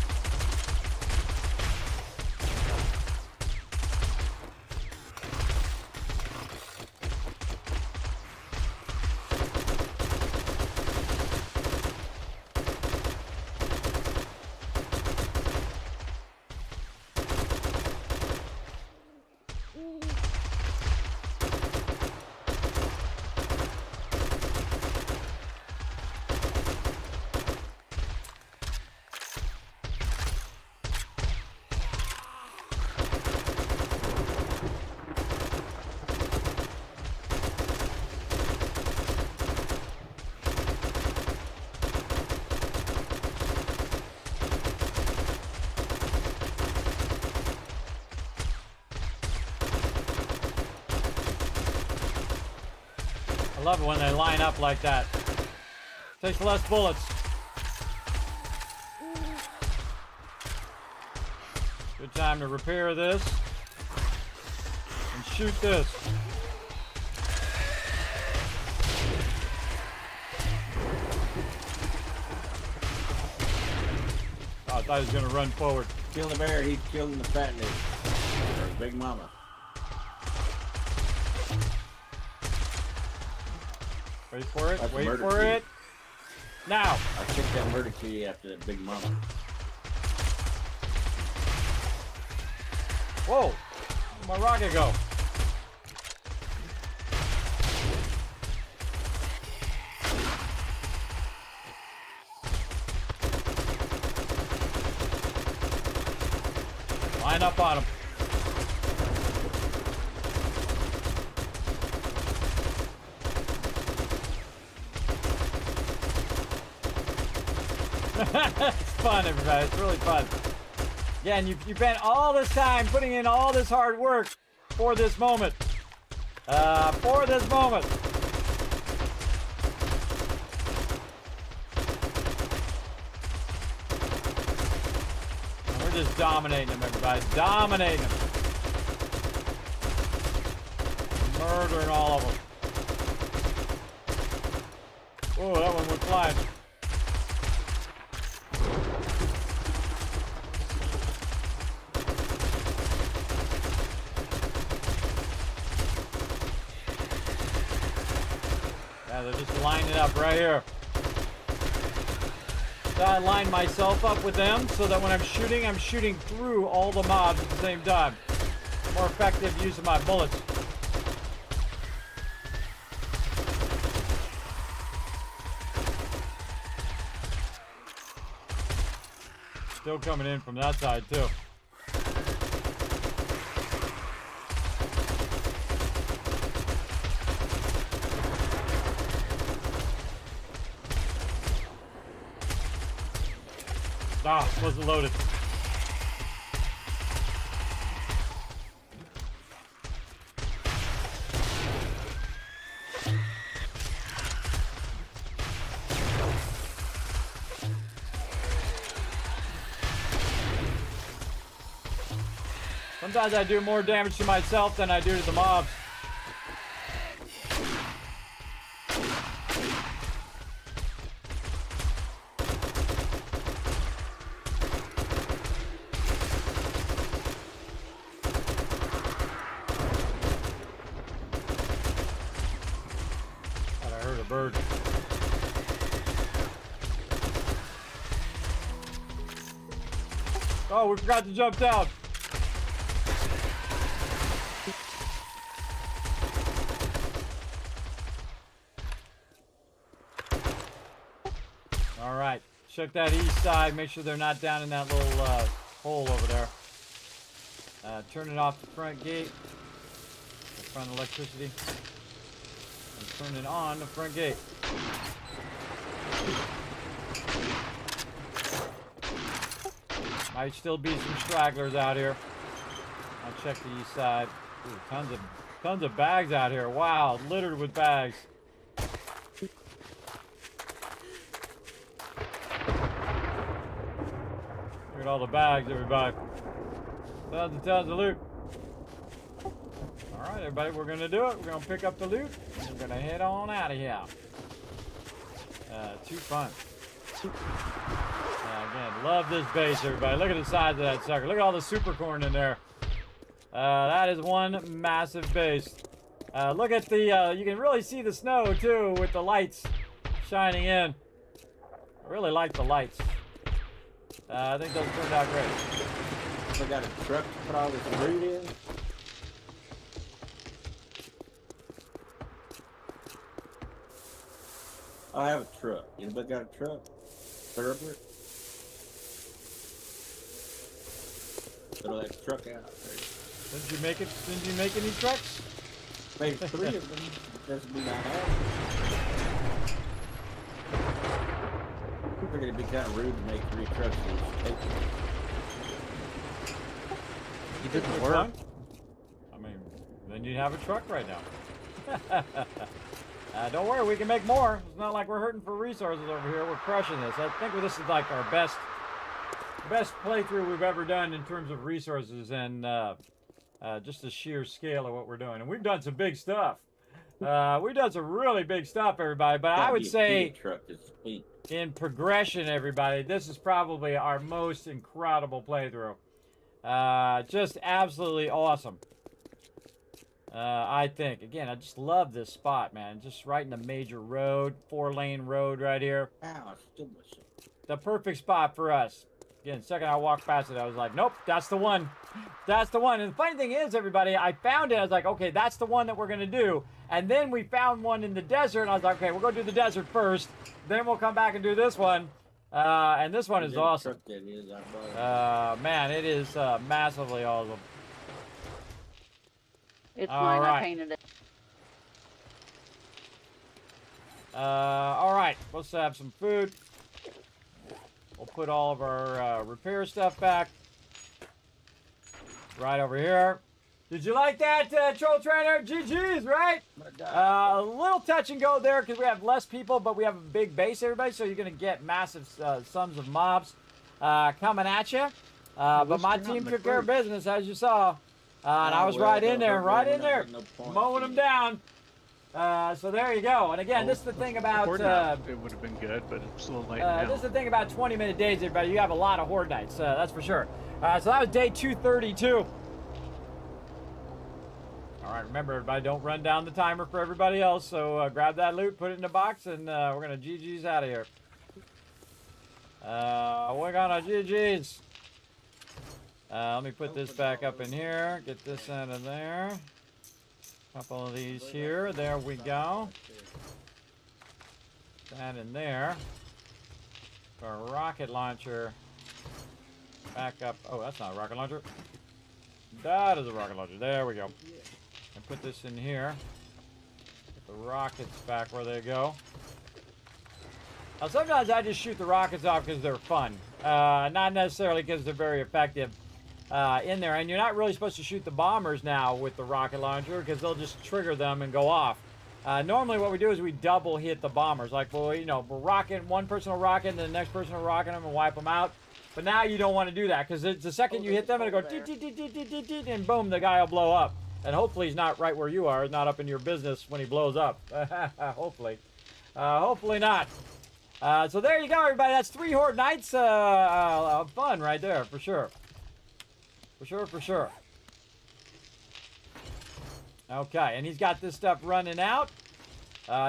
love it when they line up like that. Takes less bullets. Good time to repair this. And shoot this. Oh, I thought he was going to run forward. Kill the bear, he's killing the fat lady. Or Big Mama. Wait for it, That's wait murder for key. it. Now! I kicked that murder key after that Big Mama. Whoa! Where'd my rocket go? Line up on him. It's fun, everybody. It's really fun. Again, you've spent all this time putting in all this hard work for this moment. For this moment. And we're just dominating them, everybody. Dominating them. Murdering all of them. Oh, that one went flying. Yeah, they're just lining up right here. So I line myself up with them so that when I'm shooting through all the mobs at the same time. More effective use of my bullets. Still coming in from that side too. Ah, wasn't loaded. Sometimes I do more damage to myself than I do to the mobs. Thought I heard a bird. Oh, we forgot to jump down. All right, check that east side. Make sure they're not down in that little hole over there. Turning off the front gate, the front electricity, and turning on the front gate. Might still be some stragglers out here. I'll check the east side. Ooh, tons of bags out here. Wow, littered with bags. Look at all the bags, everybody. Tons and tons of loot. Alright, everybody, we're going to do it. We're going to pick up the loot. And we're going to head on out of here. Too fun. Again, love this base, everybody. Look at the size of that sucker. Look at all the super corn in there. That is one massive base. Look at the, you can really see the snow, too, with the lights shining in. I really like the lights. I think those turned out great. So I got a truck to put all this loot in. I have a truck. Anybody got a truck? Thoroughbred? Throw that truck out there. Didn't you make it? Didn't you make any trucks? Made 3 of them. Doesn't mean I have. I figured it'd be kind of rude to make 3 trucks and just take them. You didn't work. I mean, then you'd have a truck right now. Don't worry, we can make more. It's not like we're hurting for resources over here. We're crushing this. I think this is like our best playthrough we've ever done in terms of resources and just the sheer scale of what we're doing. And we've done some big stuff. We've done some really big stuff, everybody. But I would say in progression, everybody, this is probably our most incredible playthrough. Just absolutely awesome. I think. Again, I just love this spot, man. Just right in the major road, 4-lane road right here. The perfect spot for us. Again, the second I walked past it, I was like, nope, that's the one. That's the one. And the funny thing is, everybody, I found it. I was like, okay, that's the one that we're going to do. And then we found one in the desert. And I was like, okay, we're going to do the desert first. Then we'll come back and do this one. And this one is awesome. Man, it is massively awesome. It's mine. I painted it. All right, let's have some food. We'll put all of our repair stuff back right over here. Did you like that, Troll Trainer? GG's, right? A little touch and go there because we have less people, but we have a big base, everybody, so you're going to get massive sums of mobs coming at you. But my team took care of business, as you saw. And I was right in there, mowing them down. So there you go. And again, this is the thing about... it would have been good, but it's a little late now. This is the thing about 20-minute days, everybody. You have a lot of Horde nights, that's for sure. So that was day 232. All right, remember, everybody, don't run down the timer for everybody else. So grab that loot, put it in the box, and we're going to GG's out of here. We're going to GG's. Let me put this back up in here. Get this out of there. Couple of these here. There we go. That in there. Our rocket launcher. Back up. Oh, that's not a rocket launcher. That is a rocket launcher. There we go. And put this in here. Get the rockets back where they go. Now, sometimes I just shoot the rockets off because they're fun. Not necessarily because they're very effective. In there, and you're not really supposed to shoot the bombers now with the rocket launcher because they'll just trigger them and go off. Normally what we do is we double hit the bombers, like, well, you know, we're rocking, one person will rocket and then the next person will rocket them and wipe them out. But now you don't want to do that because the second you hit them it'll go and boom, the guy will blow up. And hopefully he's not right where you are, not up in your business when he blows up. Hopefully. Hopefully not. So there you go, everybody. That's 3 Horde nights of fun right there, for sure. For sure. Okay, and he's got this stuff running out.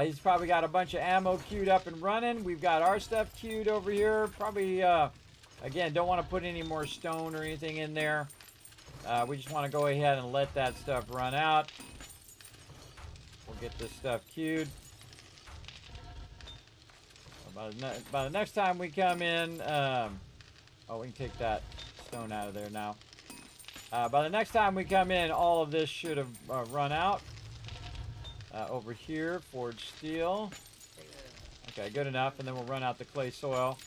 He's probably got a bunch of ammo queued up and running. We've got our stuff queued over here. Probably, again, don't want to put any more stone or anything in there. We just want to go ahead and let that stuff run out. We'll get this stuff queued. By the next time we come in, oh, we can take that stone out of there now. By the next time we come in, all of this should have run out. Over here, forged steel. Okay, good enough. And then we'll run out the clay soil.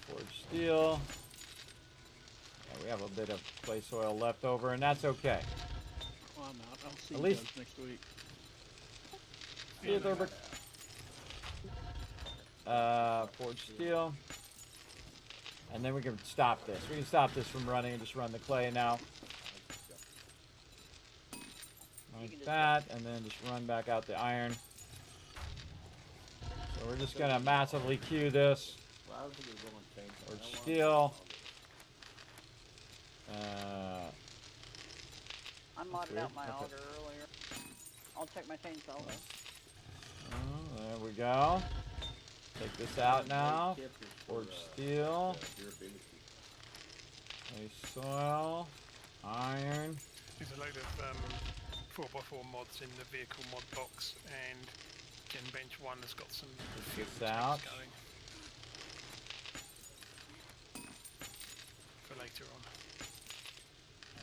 Forged steel. We have a bit of clay soil left over, and that's okay. Well, I'm out. I'll see At you least guys next week. See you, Thurber. Forged steel. And then we can stop this. We can stop this from running and just run the clay now. Like that, and then just run back out the iron. So we're just going to massively queue this. Forged steel. I modded out my auger earlier. I'll check my chainsaw though. There we go. Take this out now. Forged steel. Clay soil. Iron. There's a load of 4x4 mods in the vehicle mod box, and Gen Bench 1 has got some Get this out. going for later on.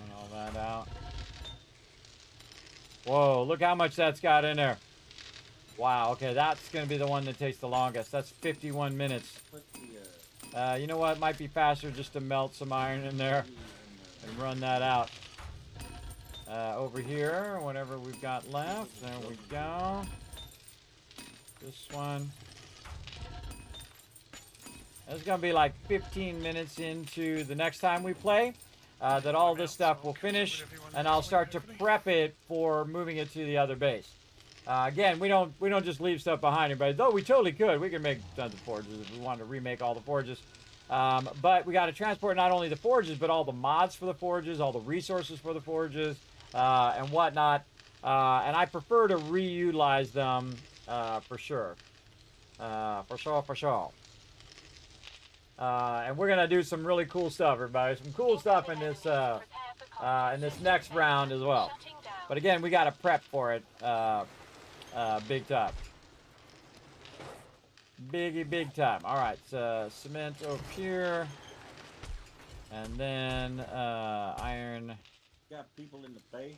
And all that out. Whoa, look how much that's got in there. Wow, okay, that's going to be the one that takes the longest. That's 51 minutes. You know what? It might be faster just to melt some iron in there and run that out. over here, whatever we've got left. There we go. This one. It's going to be like 15 minutes into the next time we play that all this stuff will finish, and I'll start to prep it for moving it to the other base. Again, we don't just leave stuff behind anybody, though we totally could. We could make tons of forges if we wanted to remake all the forges. But we got to transport not only the forges, but all the mods for the forges, all the resources for the forges, and whatnot. And I prefer to reutilize them for sure. For sure. And we're gonna do some really cool stuff, everybody. Some cool stuff in this next round as well. But again, we got to prep for it big time. Big time. All right, cement over here, and then iron. Got people in the base.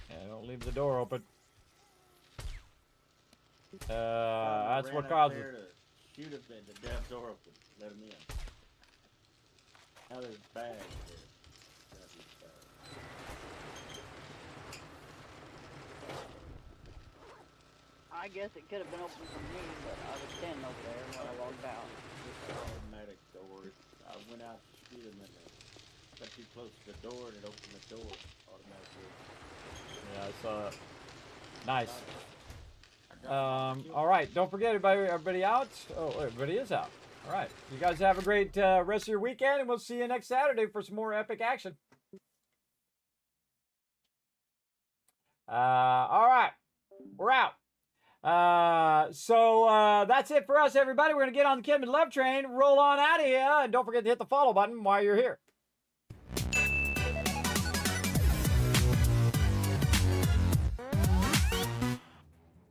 Yeah, don't leave the door open. That's what causes it. Shoot him in the damn door open. Let him in. Now there's bags there. I guess it could have been open for me, but I was standing over there when I logged out. It's an automatic door. I went out to shoot him and got too close to the door and it opened the door automatically. Yeah, I saw it. Nice. All right, don't forget, everybody out. Oh, everybody is out. All right, you guys have a great rest of your weekend, and we'll see you next Saturday for some more epic action. All right, we're out. So that's it for us, everybody. We're going to get on the Kismet Love Train, roll on out of here, and don't forget to hit the follow button while you're here.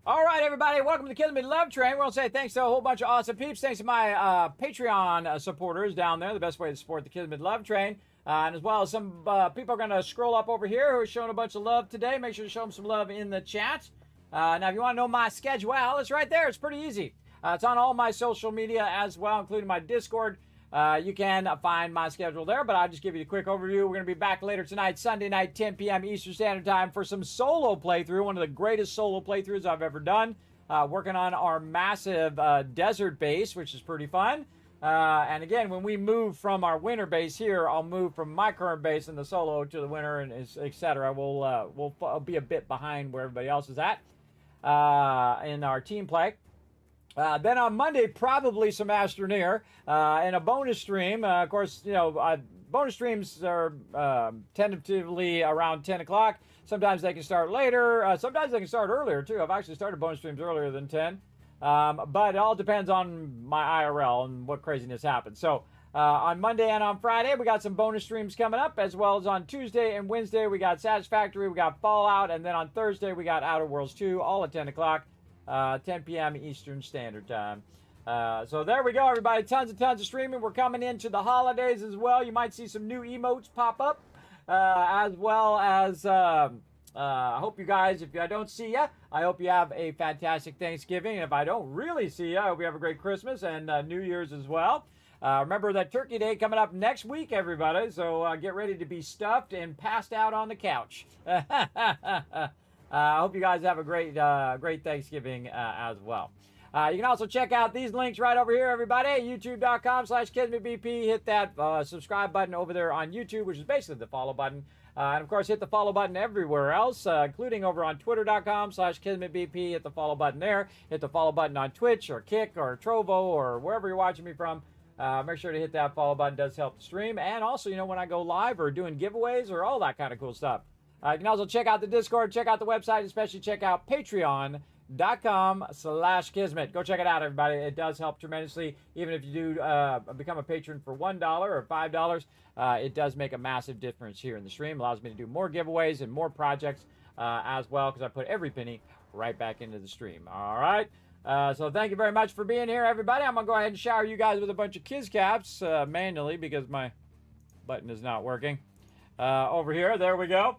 All right, everybody, welcome to the Kismet Love Train. We're going to say thanks to a whole bunch of awesome peeps. Thanks to my Patreon supporters down there, the best way to support the Kismet Love Train. And as well as some people are going to scroll up over here who are showing a bunch of love today. Make sure to show them some love in the chat. Now, if you want to know my schedule, it's right there. It's pretty easy. It's on all my social media as well, including my Discord. You can find my schedule there, but I'll just give you a quick overview. We're going to be back later tonight, Sunday night, 10 p.m. Eastern Standard Time for some solo playthrough, one of the greatest solo playthroughs I've ever done. Working on our massive desert base, which is pretty fun. And again, when we move from our winter base here, I'll move from my current base in the solo to the winter, and etc. We'll be a bit behind where everybody else is at in our team play. Then on Monday, probably some Astroneer and a bonus stream. Of course, you know, bonus streams are tentatively around 10 o'clock. Sometimes they can start later. Sometimes they can start earlier, too. I've actually started bonus streams earlier than 10. But it all depends on my IRL and what craziness happens. So on Monday and on Friday, we got some bonus streams coming up, as well as on Tuesday and Wednesday, we got Satisfactory, we got Fallout, and then on Thursday, we got Outer Worlds 2, all at 10 o'clock. 10 p.m. Eastern Standard Time. So there we go, everybody. Tons and tons of streaming. We're coming into the holidays as well. You might see some new emotes pop up, as well as I hope you guys, if I don't see you, I hope you have a fantastic Thanksgiving. And if I don't really see you, I hope you have a great Christmas and New Year's as well. Remember that Turkey Day coming up next week, everybody. So get ready to be stuffed and passed out on the couch. I hope you guys have a great Thanksgiving as well. You can also check out these links right over here, everybody. YouTube.com/KismetBP. Hit that subscribe button over there on YouTube, which is basically the follow button. And, of course, hit the follow button everywhere else, including over on Twitter.com/KismetBP. Hit the follow button there. Hit the follow button on Twitch or Kick or Trovo or wherever you're watching me from. Make sure to hit that follow button. It does help the stream. And also, you know, when I go live or doing giveaways or all that kind of cool stuff. You can also check out the Discord, check out the website, especially check out patreon.com/Kismet. Go check it out, everybody. It does help tremendously. Even if you do become a patron for $1 or $5, it does make a massive difference here in the stream. Allows me to do more giveaways and more projects as well, because I put every penny right back into the stream. All right. So thank you very much for being here, everybody. I'm going to go ahead and shower you guys with a bunch of Kiz Caps manually because my button is not working. Over here. There we go.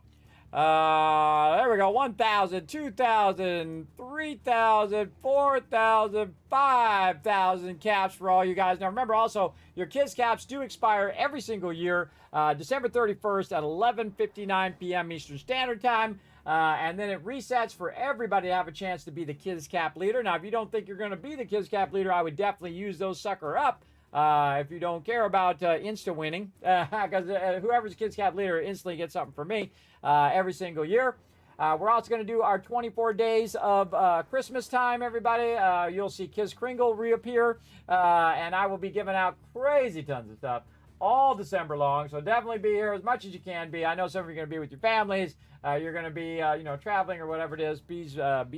There we go. 1,000, 2,000, 3,000, 4,000, 5,000 caps for all you guys. Now remember also, your kids caps do expire every single year, December 31st at 11:59 p.m. Eastern Standard Time. And then it resets for everybody to have a chance to be the kids cap leader. Now, if you don't think you're going to be the kids cap leader, I would definitely use those sucker up. If you don't care about insta winning, because whoever's kids cap leader instantly gets something for me every single year. We're also going to do our 24 days of Christmas time, everybody. You'll see Kiz Kringle reappear, and I will be giving out crazy tons of stuff all December long. So definitely be here as much as you can be. I know some of you are going to be with your families. You're going to be, traveling or whatever it is. Be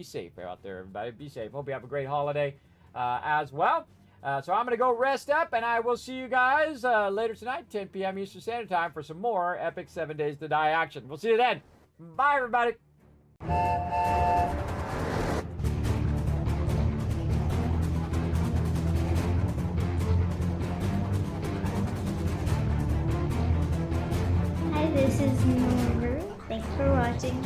safe out there, everybody. Be safe. Hope you have a great holiday as well. So I'm going to go rest up, and I will see you guys later tonight, 10 p.m. Eastern Standard Time, for some more epic 7 Days to Die action. We'll see you then. Bye, everybody. Hi, this is Noru. Thanks for watching.